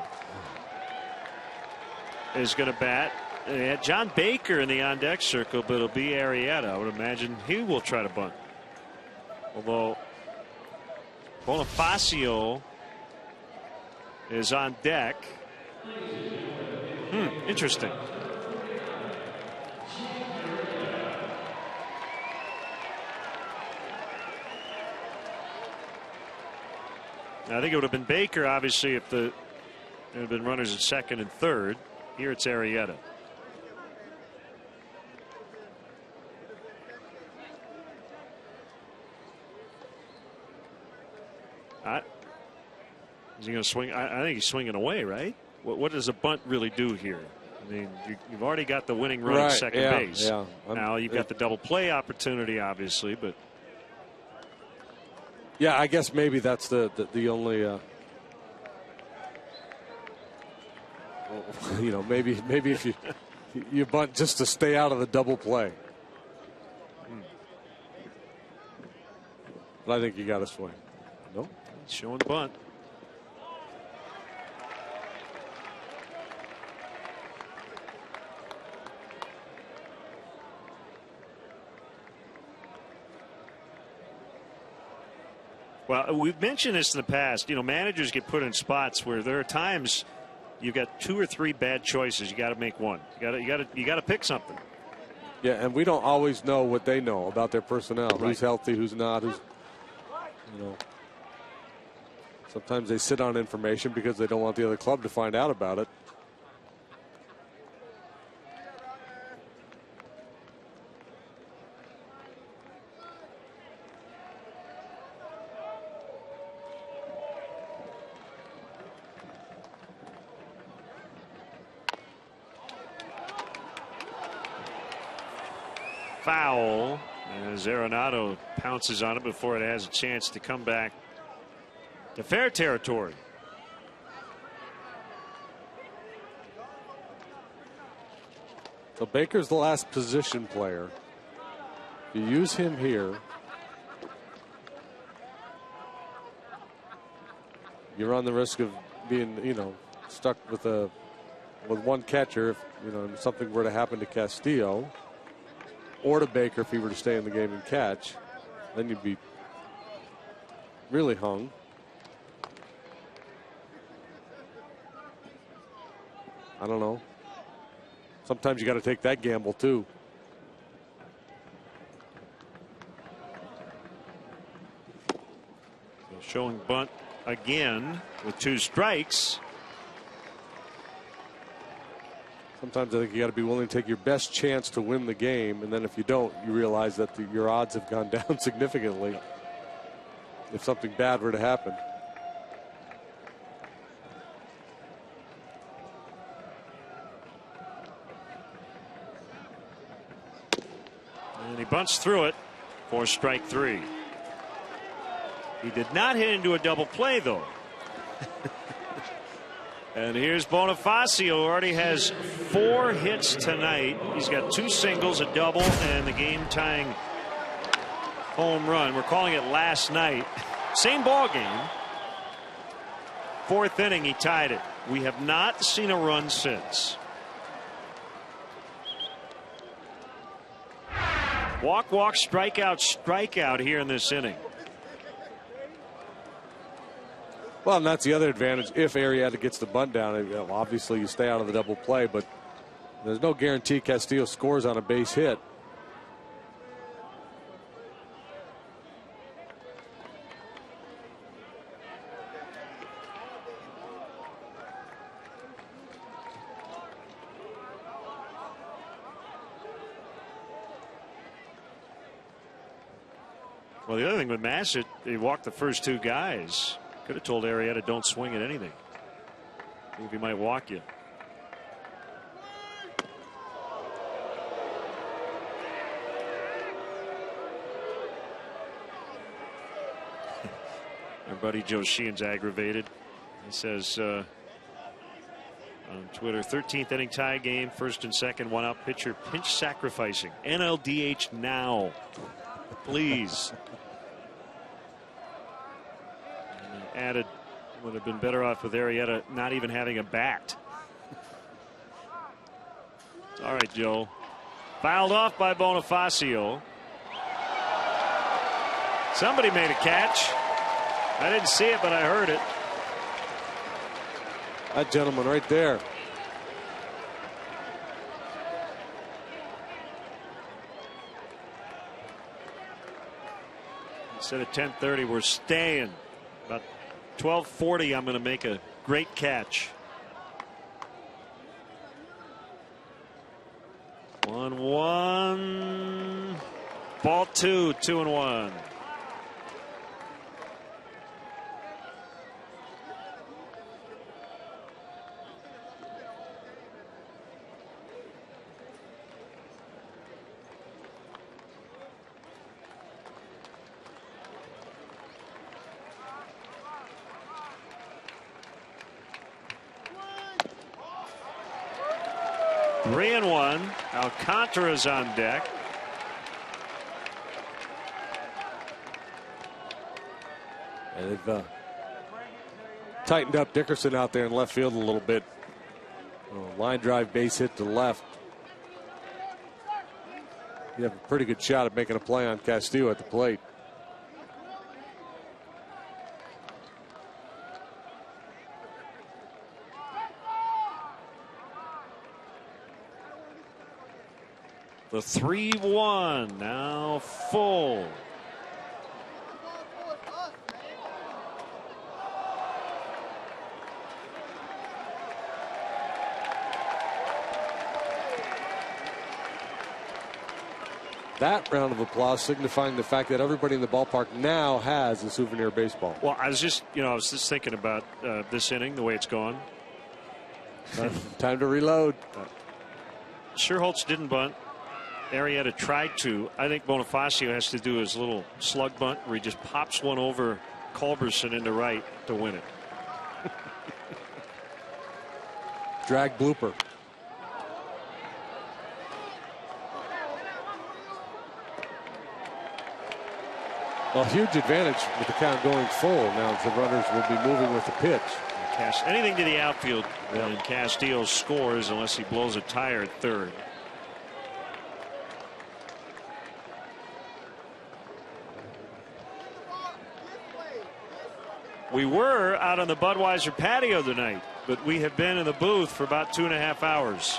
is going to bat. They had John Baker in the on-deck circle, but it'll be Arrieta. I would imagine he will try to bunt. Although Bonifacio is on deck. Interesting. I think it would have been Baker, obviously, if there had been runners at second and third. Here it's Arrieta. Is he going to swing? I think he's swinging away, right? What does a bunt really do here? I mean, you've already got the winning run at second base. Yeah. Now you've got the double play opportunity, obviously, but. Yeah, I guess maybe that's the only. Maybe if you bunt just to stay out of the double play. But I think you got to swing. Nope. Showing the bunt. Well, we've mentioned this in the past. You know, managers get put in spots where there are times you've got 2 or 3 bad choices. You got to make one. You got to pick something. Yeah, and we don't always know what they know about their personnel. Right. Who's healthy, who's not, who's, you know. Sometimes they sit on information because they don't want the other club to find out about it. Foul as Arenado pounces on it before it has a chance to come back to fair territory. So Baker's the last position player. If you use him here, you run the risk of being, you know, stuck with one catcher if, you know, something were to happen to Castillo or to Baker if he were to stay in the game and catch. Then you'd be really hung. I don't know. Sometimes you got to take that gamble too. Showing bunt again with 2 strikes. Sometimes I think you got to be willing to take your best chance to win the game, and then if you don't, you realize that your odds have gone down significantly if something bad were to happen. And he bunts through it for strike 3. He did not hit into a double play, though. And here's Bonifacio, who already has 4 hits tonight. He's got 2 singles, a double, and the game-tying home run. We're calling it last night. Same ball game. 4th inning, he tied it. We have not seen a run since. Walk, walk, strikeout, strikeout here in this inning. Well, and that's the other advantage. If Arrieta gets the bunt down, obviously you stay out of the double play, but there's no guarantee Castillo scores on a base hit. Well, the other thing with Massett, he walked the first 2 guys. Could have told Arrieta don't swing at anything. I think he might walk you. Our buddy Joe Sheehan's aggravated. He says on Twitter, 13th inning tie game, 1st and 2nd, 1 out, pitcher pinch sacrificing. NLDH now. Please. Added, would have been better off with Arrieta not even having a bat. All right, Joe. Fouled off by Bonifacio. Somebody made a catch. I didn't see it, but I heard it. That gentleman right there. Instead of 10:30, we're staying. About 12:40, I'm going to make a great catch. 1-1. Ball 2, 2-1. Three and 1. Alcantara's on deck. And they've tightened up Dickerson out there in left field a little bit. Line drive base hit to left. You have a pretty good shot at making a play on Castillo at the plate. The 3-1 now full. That round of applause signifying the fact that everybody in the ballpark now has a souvenir baseball. Well, I was just thinking about this inning, the way it's gone. Time to reload. Sherholtz didn't bunt. Arrieta tried to. I think Bonifacio has to do his little slug bunt where he just pops one over Culberson into right to win it. Drag blooper. Well, huge advantage with the count going full. Now the runners will be moving with the pitch. Anything to the outfield, and Castillo scores unless he blows a tire at third. We were out on the Budweiser patio tonight, but we have been in the booth for about 2.5 hours.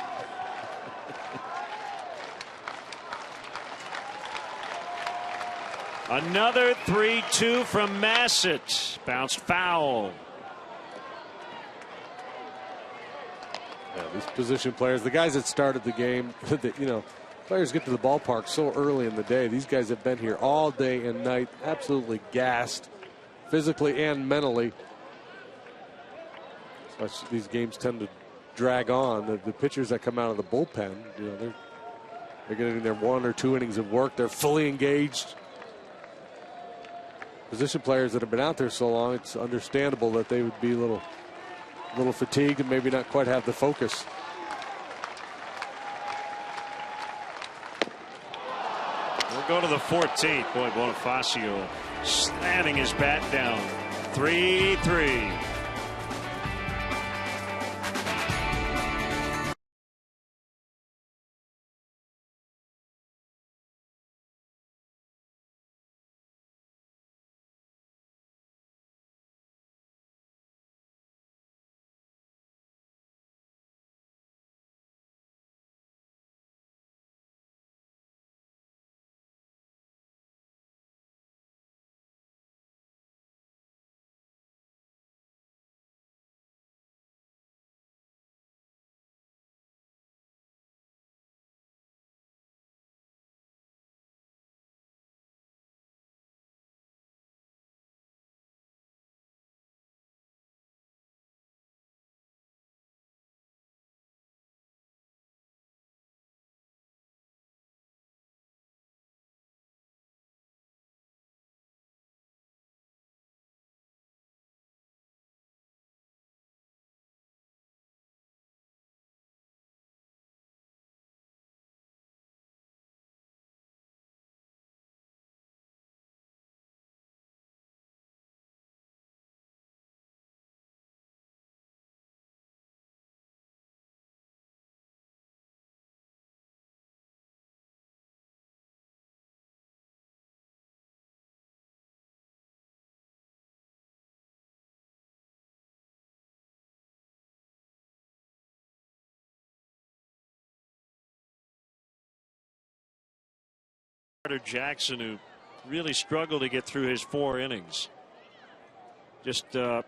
Another 3-2 from Massett. Bounced foul. Yeah, these position players, the guys that started the game, players get to the ballpark so early in the day. These guys have been here all day and night, absolutely gassed, physically and mentally. So these games tend to drag on. The pitchers that come out of the bullpen, they're getting their 1 or 2 innings of work. They're fully engaged. Position players that have been out there so long, it's understandable that they would be a little fatigued and maybe not quite have the focus. We'll go to the 14th. Boy, Bonifacio slamming his bat down. 3-3. Jackson, who really struggled to get through his 4 innings. Just a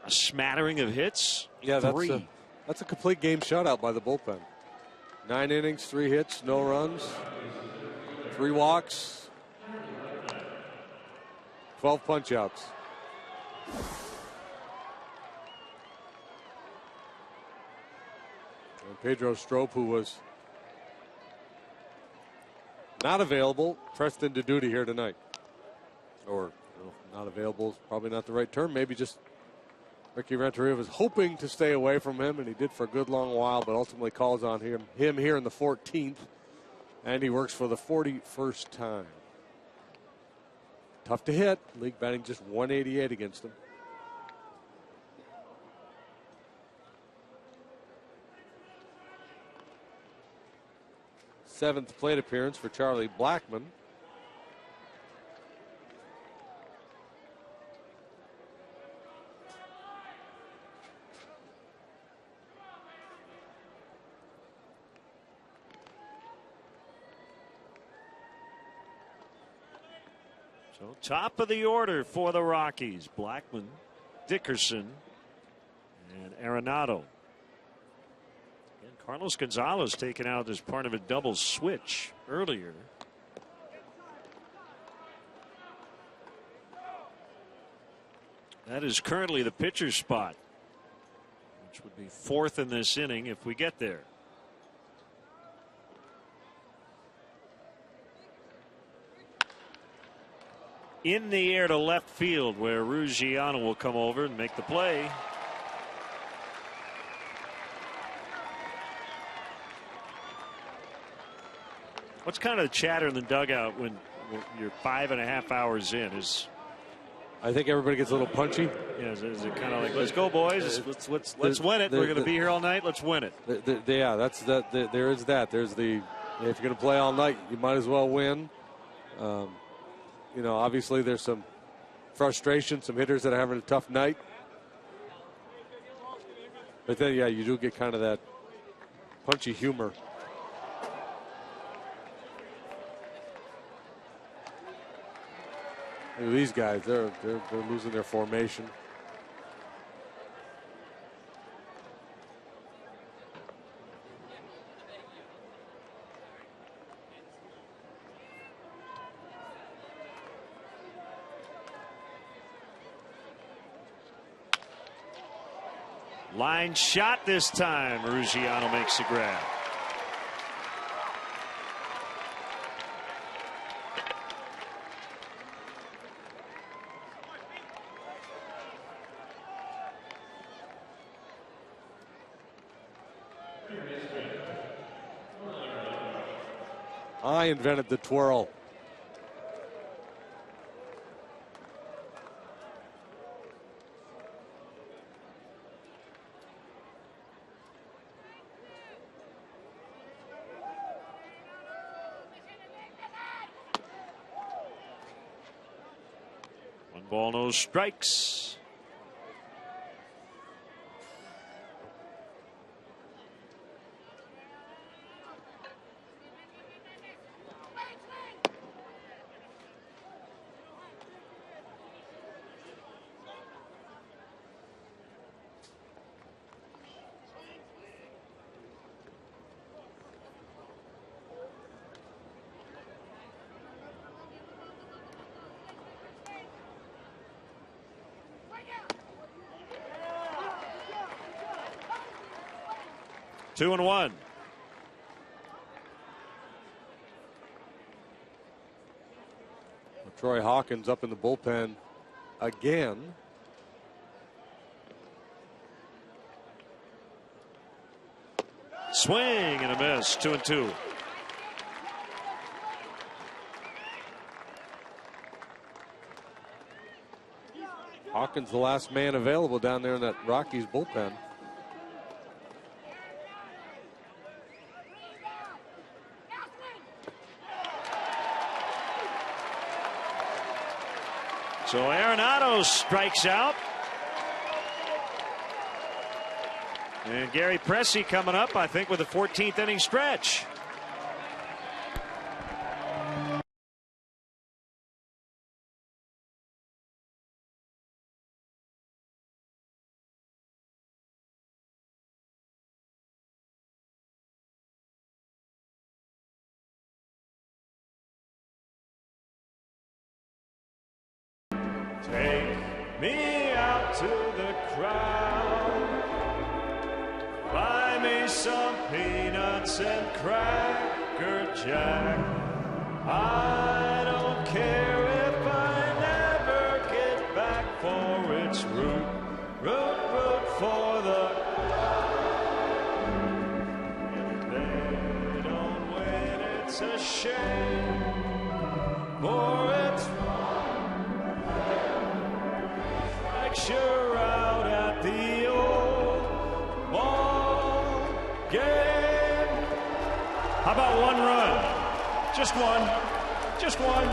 smattering of hits. Yeah, that's a complete game shutout by the bullpen. 9 innings, 3 hits, no runs, 3 walks, 12 punch-outs. And Pedro Strop, who was not available, pressed into duty here tonight. Or not available is probably not the right term. Maybe just Ricky Renteria was hoping to stay away from him, and he did for a good long while, but ultimately calls on him here in the 14th, and he works for the 41st time. Tough to hit. League batting just 188 against him. Seventh plate appearance for Charlie Blackmon. So top of the order for the Rockies: Blackmon, Dickerson, and Arenado. And Carlos Gonzalez taken out as part of a double switch earlier. That is currently the pitcher's spot, which would be fourth in this inning if we get there. In the air to left field, where Ruggiano will come over and make the play. What's kind of the chatter in the dugout when you're 5.5 hours in? I think everybody gets a little punchy. Yeah, is it kind of like, let's go, boys, let's win it. We're going to be here all night. Let's win it. Yeah, there is that. There's if you're going to play all night, you might as well win. You know, obviously there's some frustration, some hitters that are having a tough night. But then, yeah, you do get kind of that punchy humor. Look at these guys, they're losing their formation. Line shot this time. Ruggiano makes the grab. I invented the twirl. One ball, no strikes. Two and one. Troy Hawkins up in the bullpen again. Swing and a miss. 2-2. Hawkins, the last man available down there in that Rockies bullpen. So Arenado strikes out. And Gary Pressey coming up, I think, with a 14th inning stretch. Take me out to the crowd. Buy me some peanuts and Cracker Jack. I don't care if I never get back, for it's root for the. If they don't win, it's a shame, for it's you're out at the old ball game. How about one run? Just one. Just one.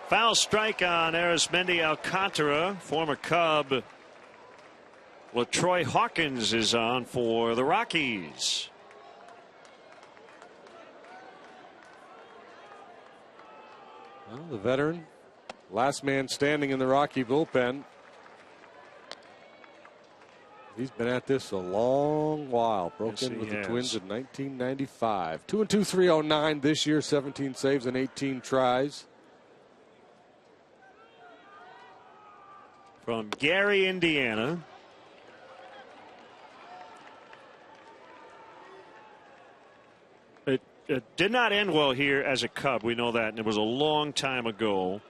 Foul strike on Arismendi Alcantara. Former Cub LaTroy Hawkins is on for the Rockies. Well, the veteran, last man standing in the Rocky bullpen. He's been at this a long while. Broke in with the Twins in 1995. 2-2, 309 this year. 17 saves and 18 tries. From Gary, Indiana. It did not end well here as a Cub. We know that, and it was a long time ago.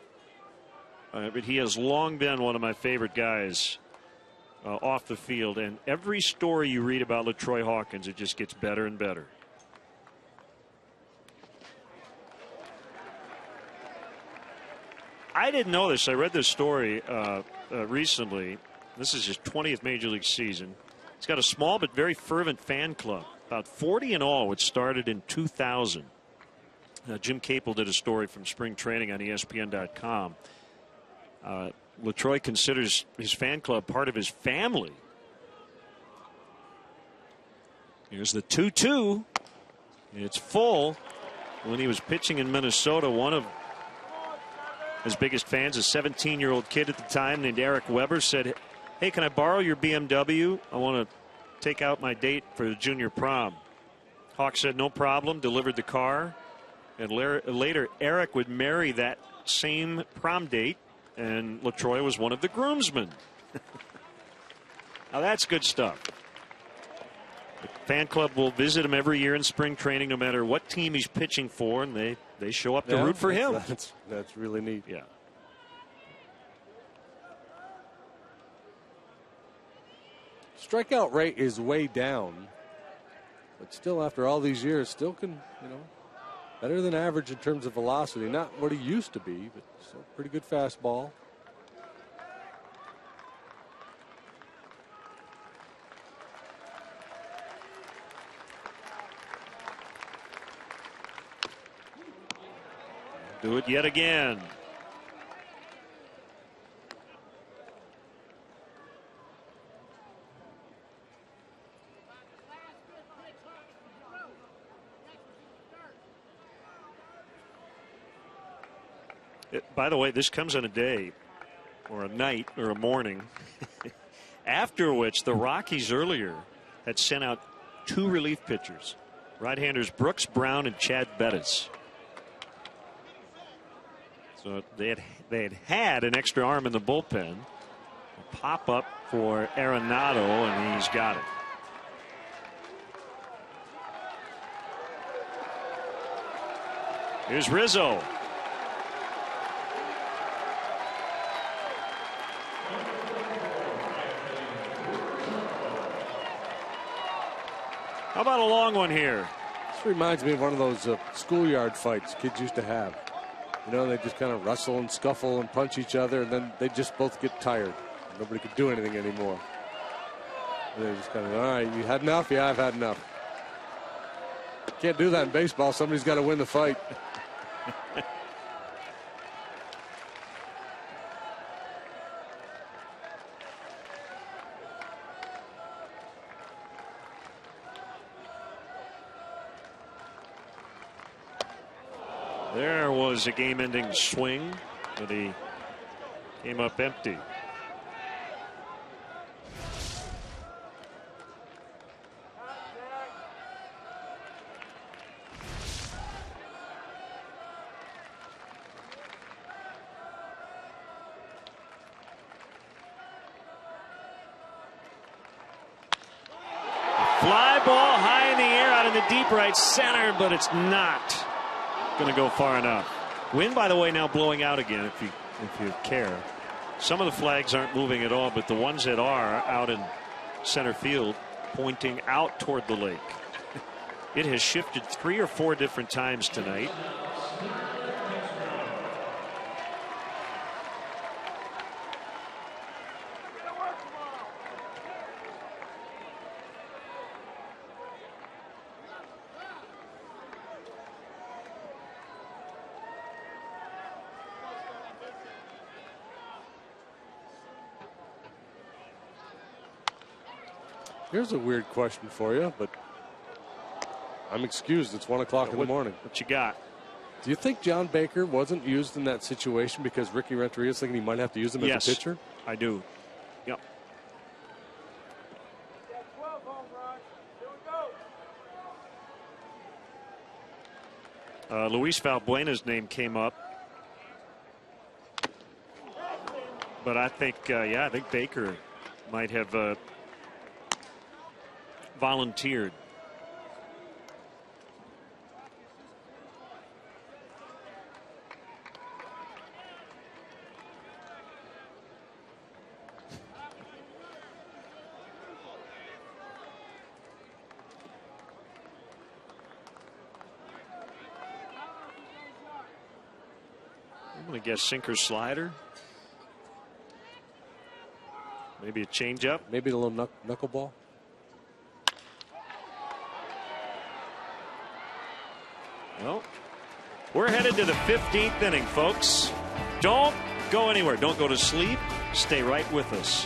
But he has long been one of my favorite guys off the field. And every story you read about LaTroy Hawkins, it just gets better and better. I didn't know this. I read this story recently. This is his 20th Major League season. He's got a small but very fervent fan club. About 40 in all, which started in 2000. Jim Capel did a story from spring training on ESPN.com. LaTroy considers his fan club part of his family. Here's the 2-2. It's full. When he was pitching in Minnesota, one of his biggest fans, a 17-year-old kid at the time named Eric Weber, said, "Hey, can I borrow your BMW? I want to take out my date for the junior prom." Hawk said no problem, delivered the car, and later Eric would marry that same prom date, and LaTroy was one of the groomsmen. Now that's good stuff. The fan club will visit him every year in spring training, no matter what team he's pitching for, and they show up to root for him. That's really neat. Yeah. Strikeout rate is way down, but still, after all these years, still can, better than average in terms of velocity. Not what he used to be, but still pretty good fastball. Do it yet again. By the way, this comes on a day or a night or a morning after which the Rockies earlier had sent out 2 relief pitchers, right-handers Brooks Brown and Chad Bettis. So they had an extra arm in the bullpen. A pop up for Arenado, and he's got it. Here's Rizzo. How about a long one here? This reminds me of one of those schoolyard fights kids used to have. They just kind of wrestle and scuffle and punch each other, and then they just both get tired. Nobody could do anything anymore. And they just kind of, all right, you had enough? Yeah, I've had enough. Can't do that in baseball. Somebody's got to win the fight. There was a game-ending swing, but he came up empty. Fly ball high in the air out in the deep right center, but it's not going to go far enough. Wind, by the way, now blowing out again, if you care. Some of the flags aren't moving at all, but the ones that are out in center field pointing out toward the lake. It has shifted 3 or 4 different times tonight. Here's a weird question for you, but I'm excused. It's 1 o'clock in the morning. What you got? Do you think John Baker wasn't used in that situation because Ricky Renteria is thinking he might have to use him as a pitcher? I do. Yep. Luis Valbuena's name came up. But I think, I think Baker might have volunteered. I'm going to guess sinker slider. Maybe a changeup. Maybe a little knuckleball. Well, we're headed to the 15th inning, folks. Don't go anywhere. Don't go to sleep. Stay right with us.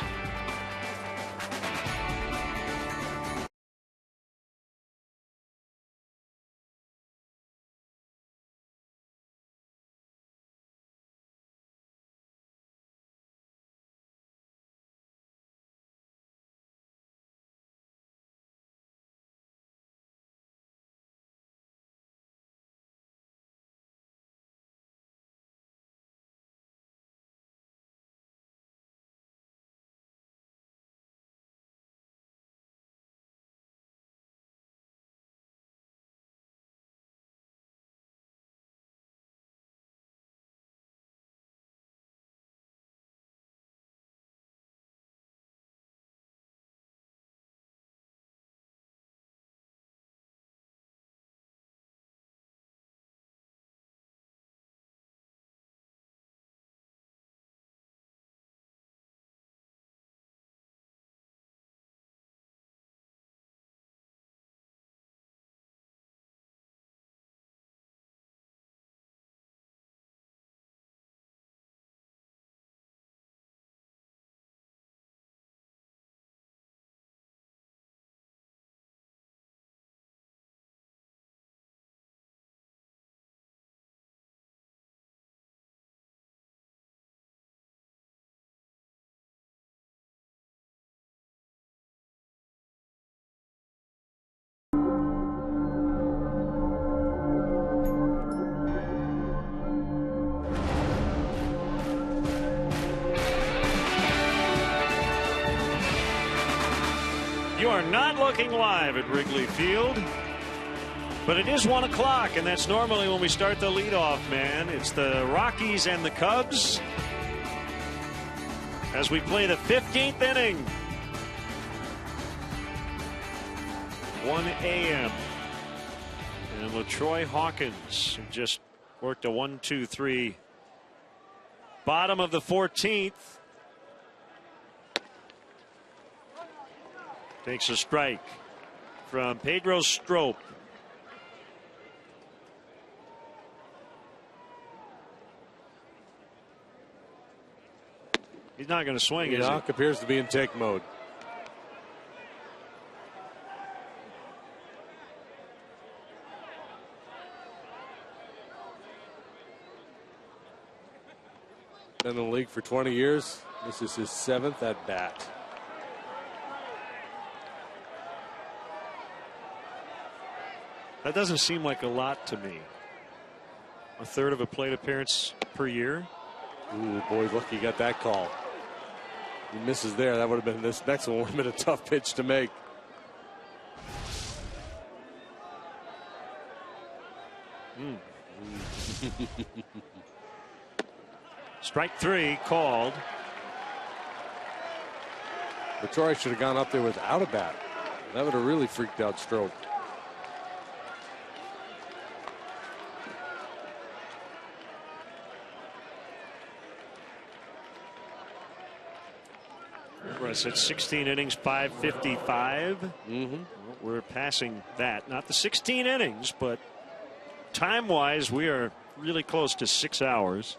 You are not looking live at Wrigley Field, but it is 1 o'clock, and that's normally when we start the leadoff man. It's the Rockies and the Cubs as we play the 15th inning. 1 a.m. And LaTroy Hawkins just worked a 1-2-3. Bottom of the 14th. Takes a strike from Pedro Strop. He's not going to swing, is he? Knock appears to be in take mode. Been in the league for 20 years. This is his 7th at bat. That doesn't seem like a lot to me. A third of a plate appearance per year. Ooh, boy, lucky he got that call. He misses there. That would have been, this next one would have been a tough pitch to make. Strike 3 called. LaTroy should have gone up there without a bat. That would have really freaked out Strop. I said 16 innings, 555. Well, we're passing that. Not the 16 innings, but time-wise, we are really close to 6 hours.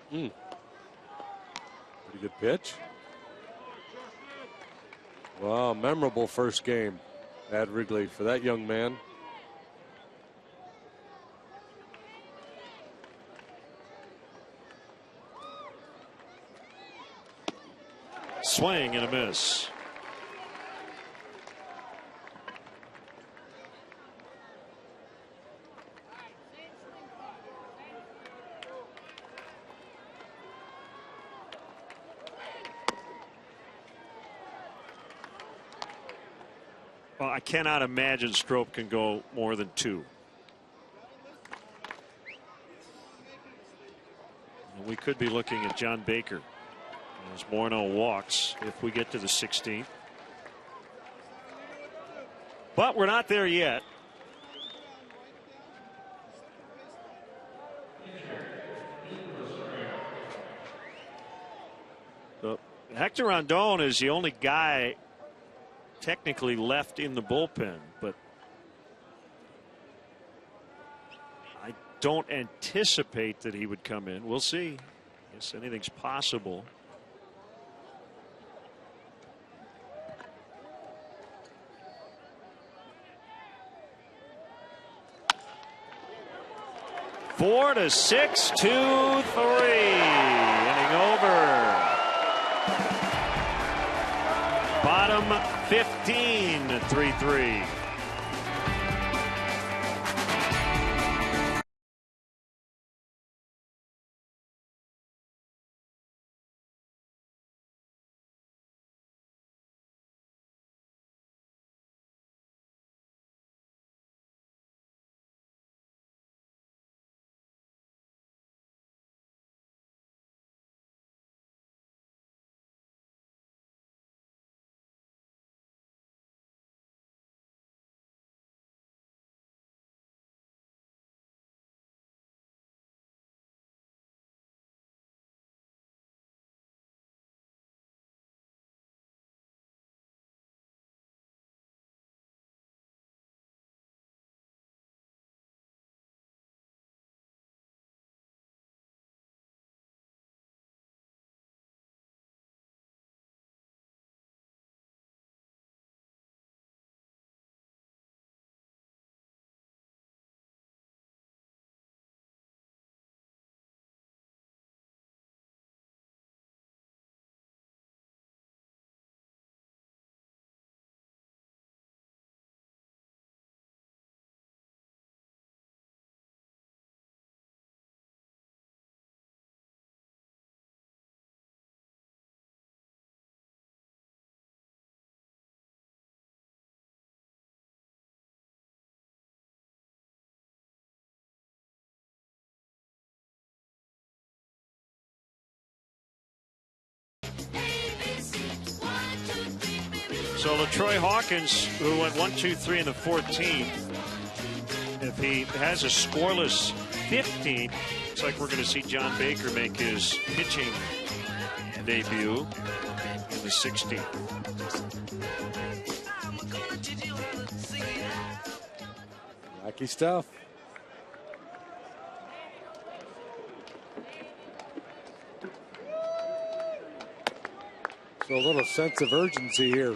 Pretty good pitch. Wow, memorable first game at Wrigley for that young man. Swing and a miss. Well, I cannot imagine Strop can go more than 2. And we could be looking at John Baker as Morneau walks if we get to the 16th. But we're not there yet. So Hector Rondon is the only guy technically left in the bullpen, but I don't anticipate that he would come in. We'll see. I guess anything's possible. Four to 6, 2-3. Inning over. Bottom 15, 3-3. So LaTroy Hawkins, who went 1-2-3 in the 14th, if he has a scoreless 15th, looks like we're going to see John Baker make his pitching debut in the 16th. Wacky stuff. So a little sense of urgency here.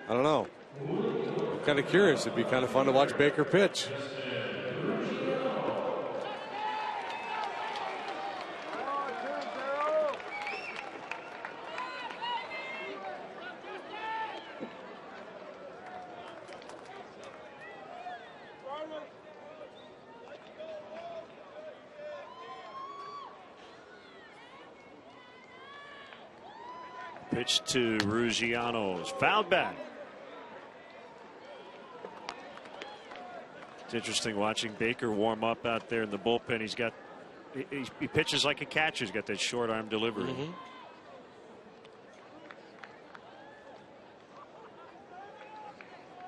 I don't know. I'm kind of curious. It'd be kind of fun to watch Baker pitch. Pitch to Ruggiano's fouled back. It's interesting watching Baker warm up out there in the bullpen. He pitches like a catcher. He's got that short arm delivery. Mm-hmm.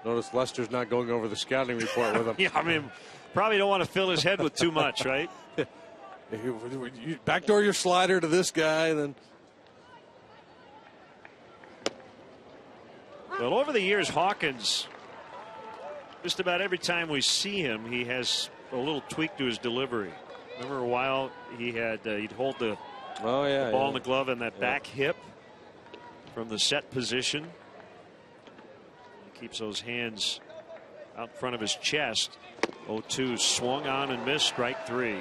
Notice Lester's not going over the scouting report with him. Yeah, I mean, probably don't want to fill his head with too much, right? You backdoor your slider to this guy, then. Well, over the years, Hawkins, just about every time we see him, he has a little tweak to his delivery. Remember a while he had he'd hold the ball in the glove and that back hip from the set position. He keeps those hands out in front of his chest. 0-2 swung on and missed, strike 3.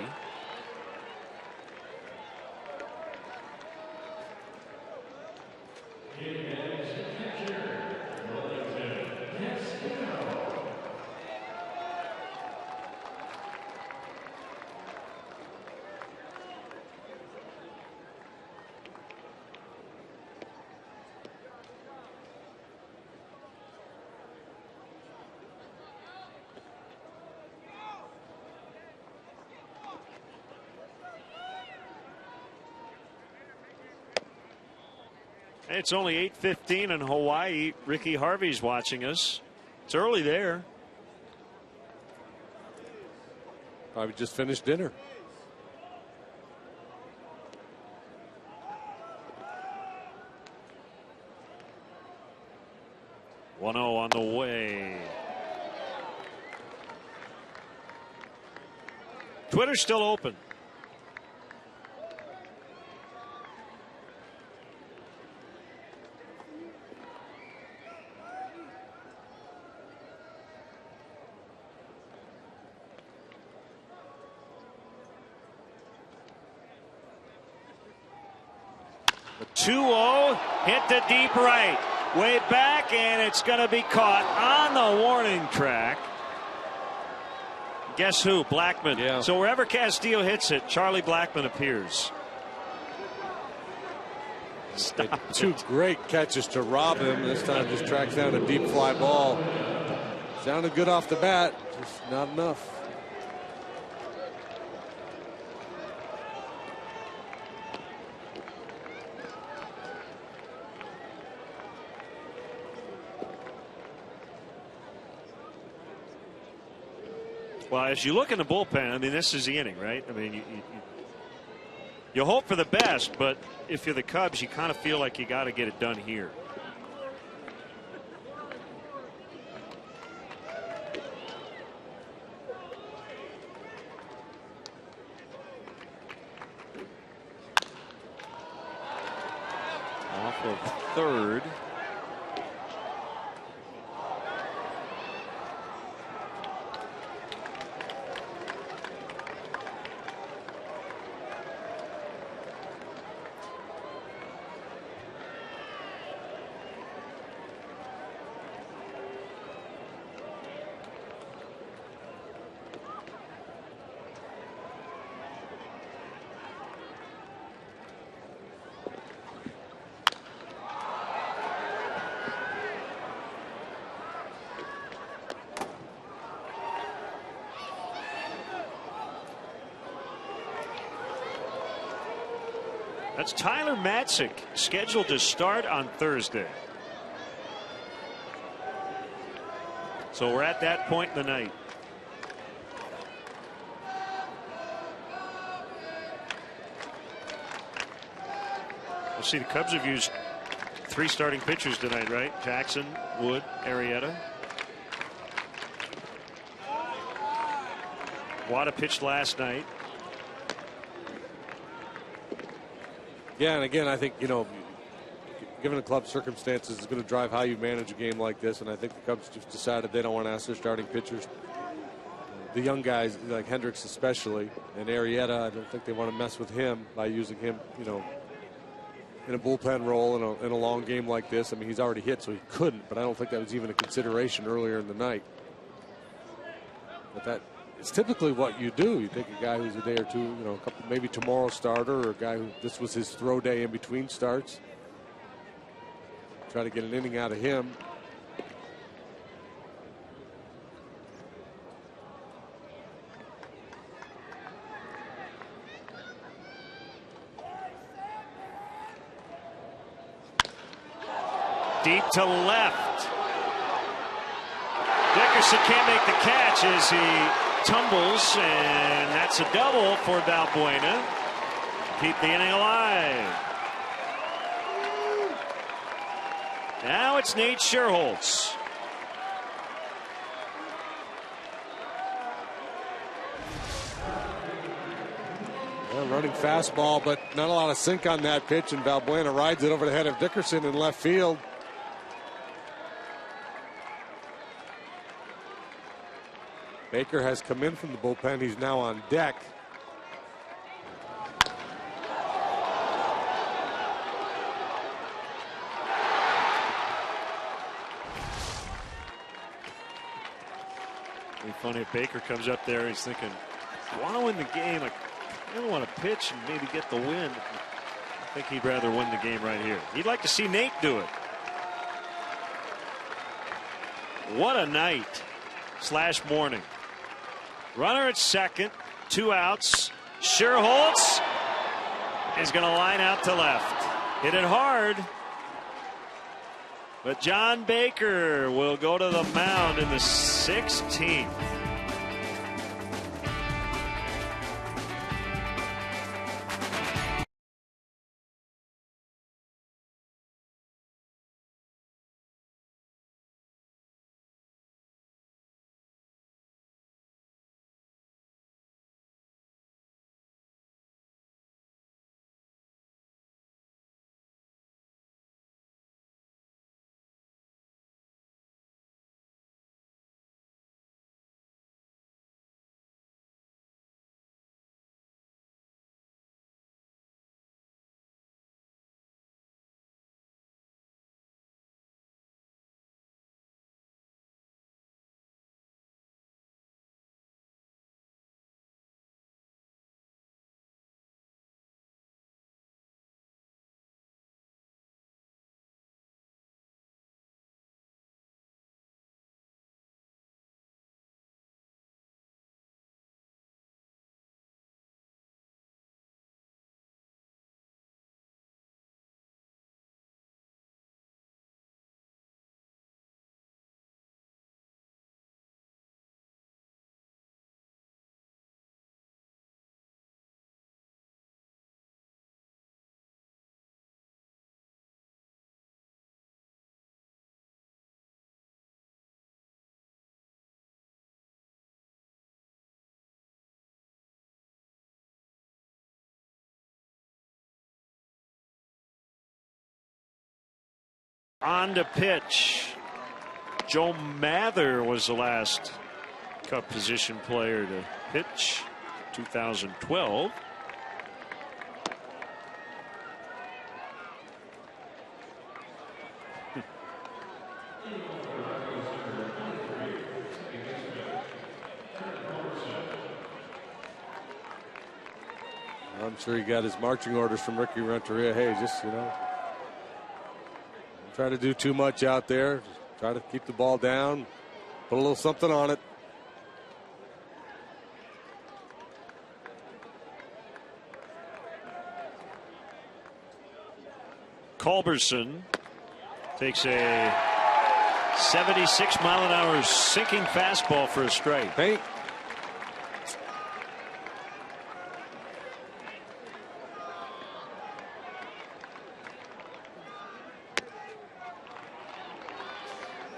It's only 8:15 in Hawaii. Ricky Harvey's watching us. It's early there. Probably just finished dinner. One 1-0 on the way. Twitter's still open. The 2-0 hit to deep right. Way back, and it's going to be caught on the warning track. Guess who? Blackmon. Yeah. So wherever Castillo hits it, Charlie Blackmon appears. Stop Two it. great catches to rob him. This time just tracks down a deep fly ball. Sounded good off the bat, just not enough. Well, as you look in the bullpen, I mean, this is the inning, right? I mean, you hope for the best, but if you're the Cubs, you kind of feel like you got to get it done here. Off of third. That's Tyler Matzik, scheduled to start on Thursday. So we're at that point in the night. Let's see, the Cubs have used 3 starting pitchers tonight, right? Jackson, Wood, Arrieta. Wada pitched last night. Yeah, and again, I think, you know, given the club's circumstances, is going to drive how you manage a game like this. And I think the Cubs just decided they don't want to ask their starting pitchers, the young guys like Hendricks especially, and Arrieta. I don't think they want to mess with him by using him, you know, in a bullpen role in a long game like this. I mean, he's already hit, so he couldn't. But I don't think that was even a consideration earlier in the night. But that. It's typically what you do. You take a guy who's a day or two, you know, maybe tomorrow starter, or a guy who this was his throw day in between starts. Try to get an inning out of him. Deep to left. Dickerson can't make the catch as he tumbles, and that's a double for Valbuena. Keep the inning alive. Now it's Nate Scherholz. Running fastball, but not a lot of sink on that pitch, and Valbuena rides it over the head of Dickerson in left field. Baker has come in from the bullpen. He's now on deck. It'd be funny if Baker comes up there, he's thinking, I want to win the game. I don't want to pitch and maybe get the win. I think he'd rather win the game right here. He'd like to see Nate do it. What a night / morning. Runner at second, 2 outs. Scherholtz is going to line out to left. Hit it hard. But John Baker will go to the mound in the 16th. On to pitch. Joe Mather was the last Cup position player to pitch. 2012. I'm sure he got his marching orders from Ricky Renteria. Hey, just, try to do too much out there. Just try to keep the ball down. Put a little something on it. Culberson takes a 76-mile-an-hour sinking fastball for a strike. Hey.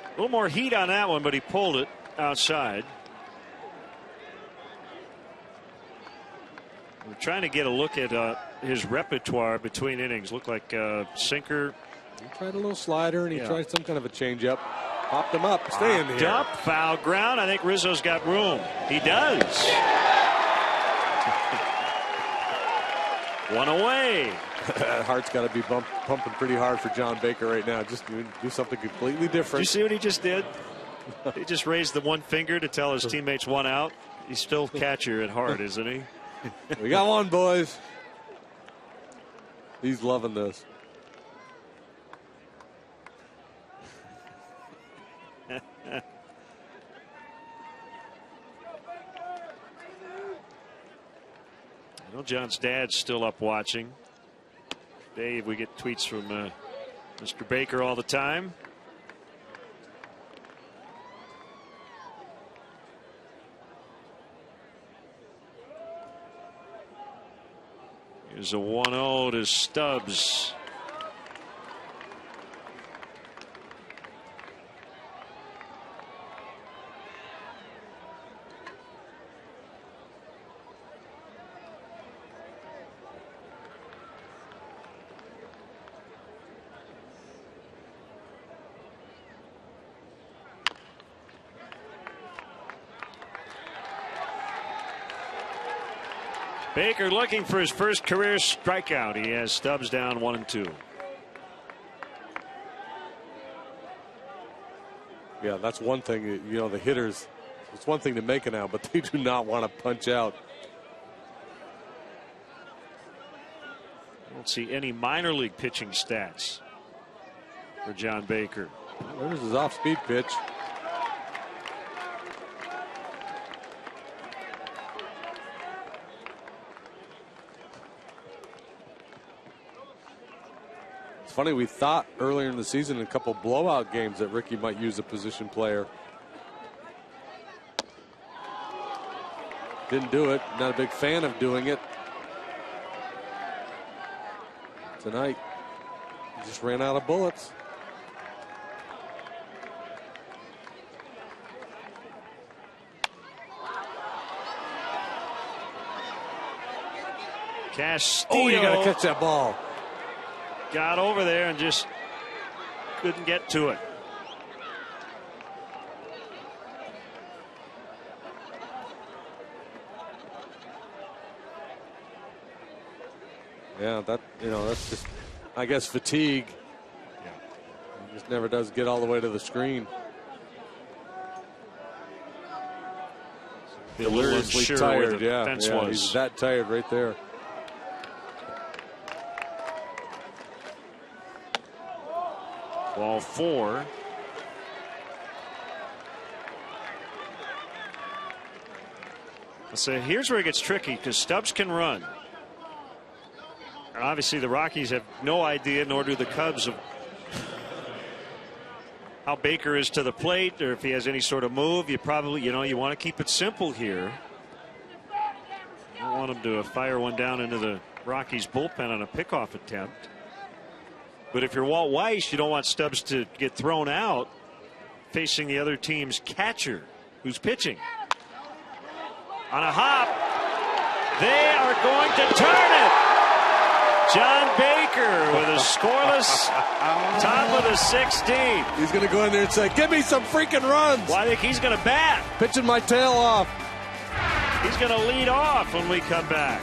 A little more heat on that one, but he pulled it outside. We're trying to get a look at his repertoire between innings. Looked like sinker. He tried a little slider, and he tried some kind of a changeup. Popped him up. Stay in here. Up, foul ground. I think Rizzo's got room. He does. One away. Heart's got to be pumping pretty hard for John Baker right now. Just do something completely different. Did you see what he just did? He just raised the one finger to tell his teammates one out. He's still catcher at heart, isn't he? We got one, boys. He's loving this. I know John's dad's still up watching. Dave, we get tweets from Mr. Baker all the time. Here's a 1-0 to Stubbs. Baker looking for his first career strikeout. He has Stubbs down 1-2. Yeah, that's one thing. You know, the hitters, it's one thing to make it now, but they do not want to punch out. I don't see any minor league pitching stats for John Baker. There's his off-speed pitch. It's funny, we thought earlier in the season in a couple blowout games that Ricky might use a position player. Didn't do it. Not a big fan of doing it. Tonight, he just ran out of bullets. Castillo. Oh, you got to catch that ball. Got over there and just couldn't get to it. Yeah, that's just, I guess, fatigue. Yeah. He just never does get all the way to the screen. Deliriously Sure tired. where the fence was. He's that tired right there. Ball 4. So here's where it gets tricky because Stubbs can run. And obviously the Rockies have no idea, nor do the Cubs, of how Baker is to the plate or if he has any sort of move. You probably, you want to keep it simple here. You don't want him to fire one down into the Rockies bullpen on a pickoff attempt. But if you're Walt Weiss, you don't want Stubbs to get thrown out facing the other team's catcher who's pitching. On a hop, they are going to turn it. John Baker with a scoreless top of the 16th. He's going to go in there and say, give me some freaking runs. Well, I think he's going to bat. Pitching my tail off. He's going to lead off when we come back.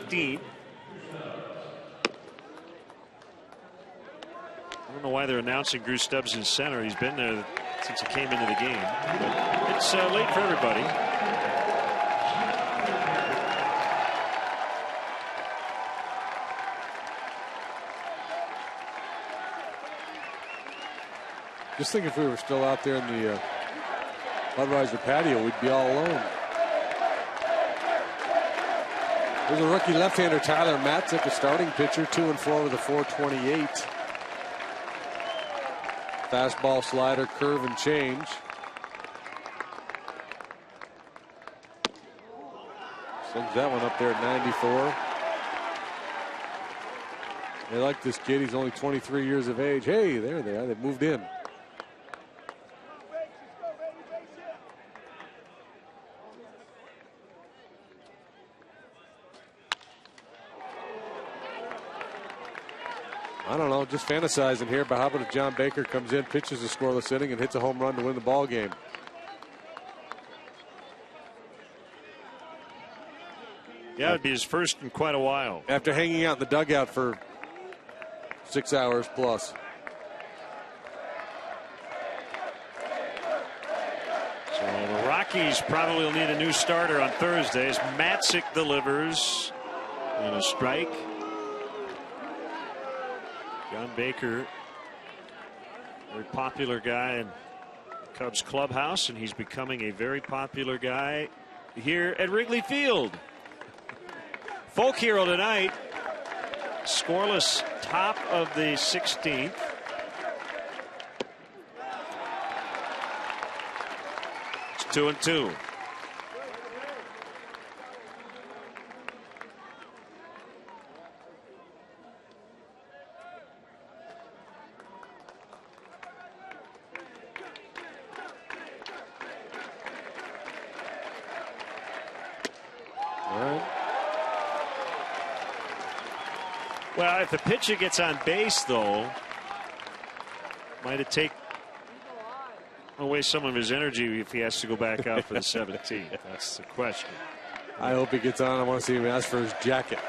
Deep. I don't know why they're announcing Drew Stubbs in center. He's been there since he came into the game. But it's late for everybody. Just think if we were still out there in the Budweiser patio, we'd be all alone. There's a rookie left-hander, Tyler Matzik, a starting pitcher, 2-4 with a 4.28. Fastball, slider, curve, and change. Sends that one up there at 94. They like this kid. He's only 23 years of age. Hey, there they are. They've moved in. I don't know, just fantasizing here, but how about if John Baker comes in, pitches a scoreless inning, and hits a home run to win the ball game? Yeah, it'd be his first in quite a while. After hanging out in the dugout for 6 hours plus. So the Rockies probably will need a new starter on Thursday as Matzik delivers and a strike. John Baker, very popular guy in the Cubs clubhouse, and he's becoming a very popular guy here at Wrigley Field. Folk hero tonight, scoreless top of the 16th. It's 2-2. Well, if the pitcher gets on base, though, might it take away some of his energy if he has to go back out for the 17th? That's the question. I hope he gets on. I want to see him ask for his jacket.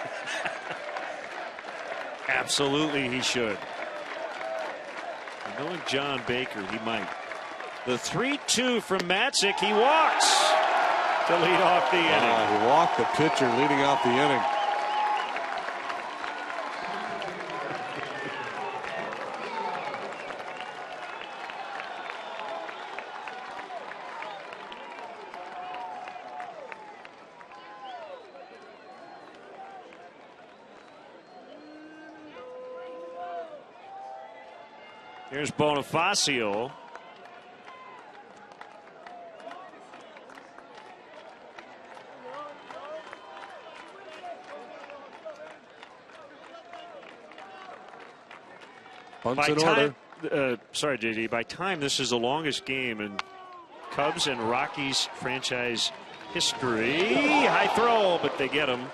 Absolutely, he should. Knowing John Baker, he might. The 3-2 from Matzik. He walks to lead off the inning. He walked the pitcher leading off the inning. Here's Bonifacio. Bunts in order. Sorry, JD. By time, this is the longest game in Cubs and Rockies franchise history. High throw, but they get him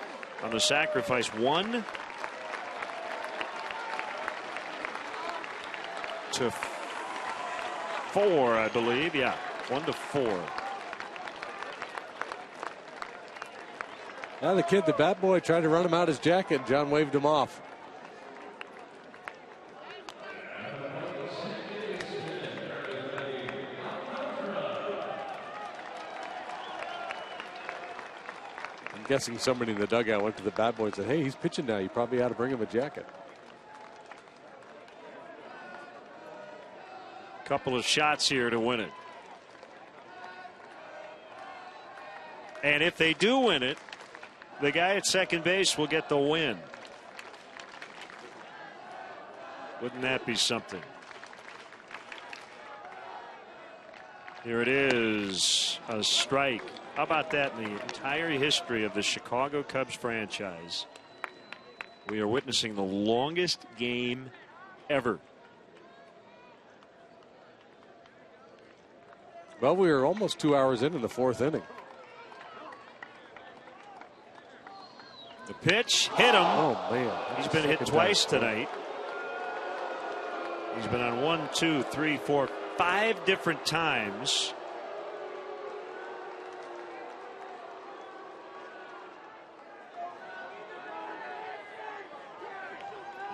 on the sacrifice. 1-4, I believe. Yeah, 1-4. Now the kid, the bat boy, tried to run him out his jacket. John waved him off. I'm guessing somebody in the dugout went to the bat boy and said, hey, he's pitching now. You probably ought to bring him a jacket. Couple of shots here to win it. And if they do win it, the guy at second base will get the win. Wouldn't that be something? Here it is, a strike. How about that? In the entire history of the Chicago Cubs franchise, we are witnessing the longest game ever. Well, we were almost 2 hours in the fourth inning. The pitch hit him. Oh, man. He's been hit twice tonight. He's been on 1, 2, 3, 4, 5 different times.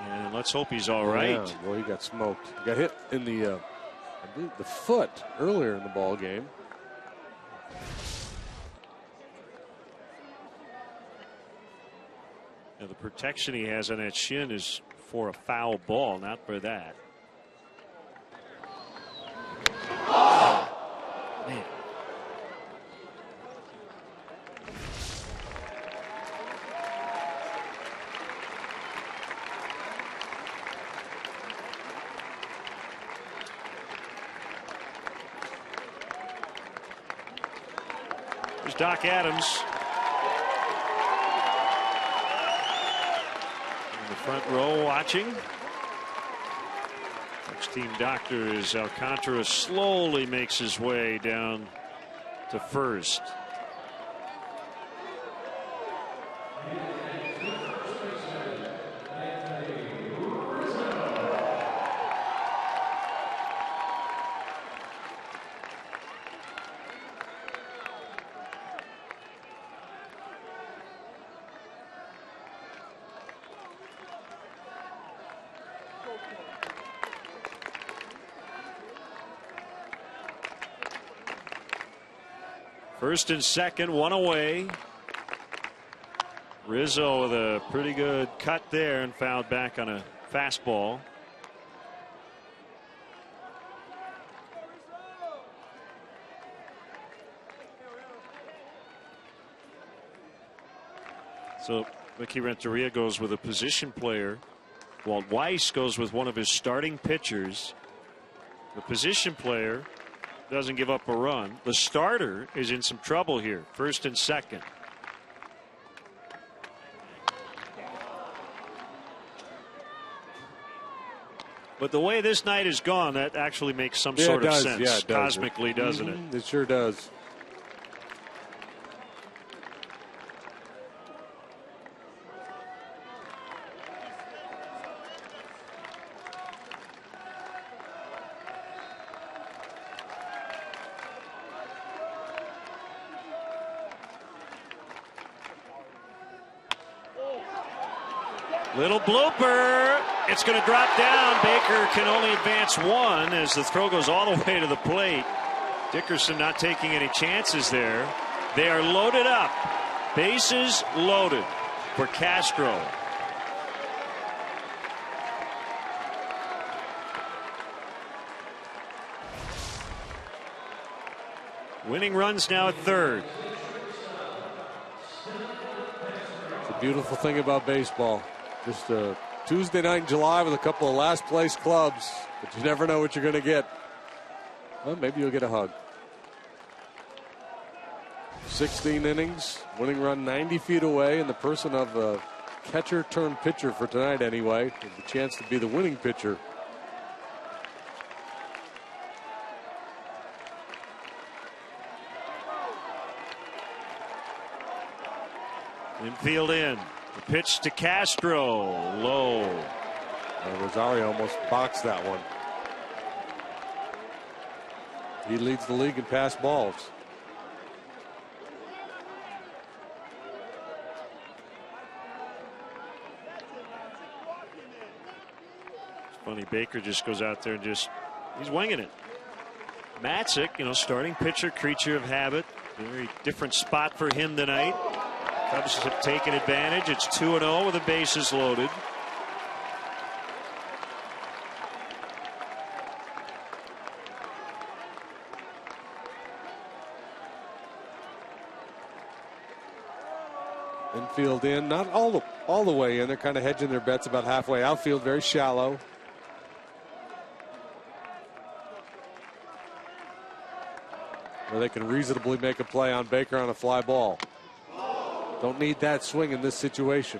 And let's hope he's all right. Yeah, well, he got smoked. He got hit in the foot earlier in the ball game. Now the protection he has on that shin is for a foul ball, not for that. Oh, man. Doc Adams. the front row watching. Team doctor as Alcantara slowly makes his way down to first. First and second, one away. Rizzo with a pretty good cut there and fouled back on a fastball. So Mickey Renteria goes with a position player. Walt Weiss goes with one of his starting pitchers. The position player doesn't give up a run. The starter is in some trouble here. First and second. But the way this night has gone, that actually makes some sort of sense. Yeah, it does. Cosmically, doesn't it? It sure does. Little blooper. It's going to drop down. Baker can only advance one as the throw goes all the way to the plate. Dickerson not taking any chances there. They are loaded up. Bases loaded for Castro. Winning runs now at third. It's a beautiful thing about baseball. Just a Tuesday night in July with a couple of last place clubs, but you never know what you're going to get. Well, maybe you'll get a hug. 16 innings, winning run 90 feet away, in the person of a catcher turned pitcher for tonight anyway, with the chance to be the winning pitcher. Infield in. The pitch to Castro. Low. Rosario almost boxed that one. He leads the league in pass balls. It's funny, Baker just goes out there and he's winging it. Matzik, starting pitcher, creature of habit. Very different spot for him tonight. Cubs have taken advantage. It's 2-0 with the bases loaded. Infield in, not all the way in. They're kind of hedging their bets about halfway. Outfield very shallow. Where they can reasonably make a play on Baker on a fly ball. Don't need that swing in this situation.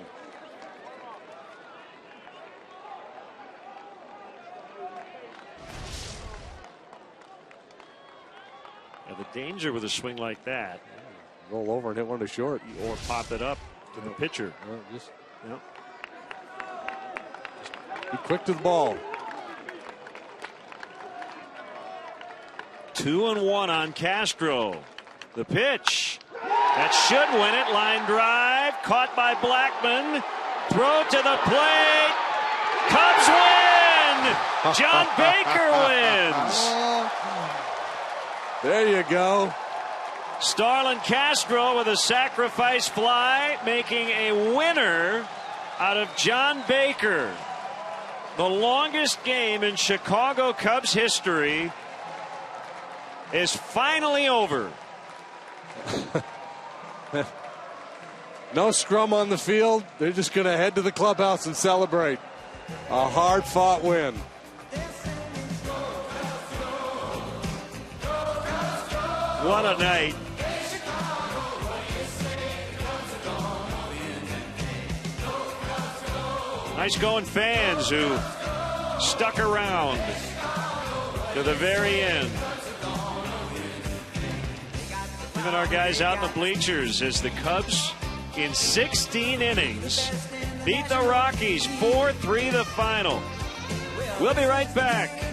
Now the danger with a swing like that. Roll over and hit one to short. Or pop it up to the pitcher. Just be quick to the ball. 2-1 on Castro. The pitch. That should win it. Line drive. Caught by Blackman. Throw to the plate. Cubs win. John Baker wins. There you go. Starlin Castro with a sacrifice fly, making a winner out of John Baker. The longest game in Chicago Cubs history is finally over. No scrum on the field. They're just going to head to the clubhouse and celebrate. A hard-fought win. What a night. Nice going fans who stuck around to the very end. Even our guys out in the bleachers as the Cubs in 16 innings beat the Rockies 4-3 the final. We'll be right back.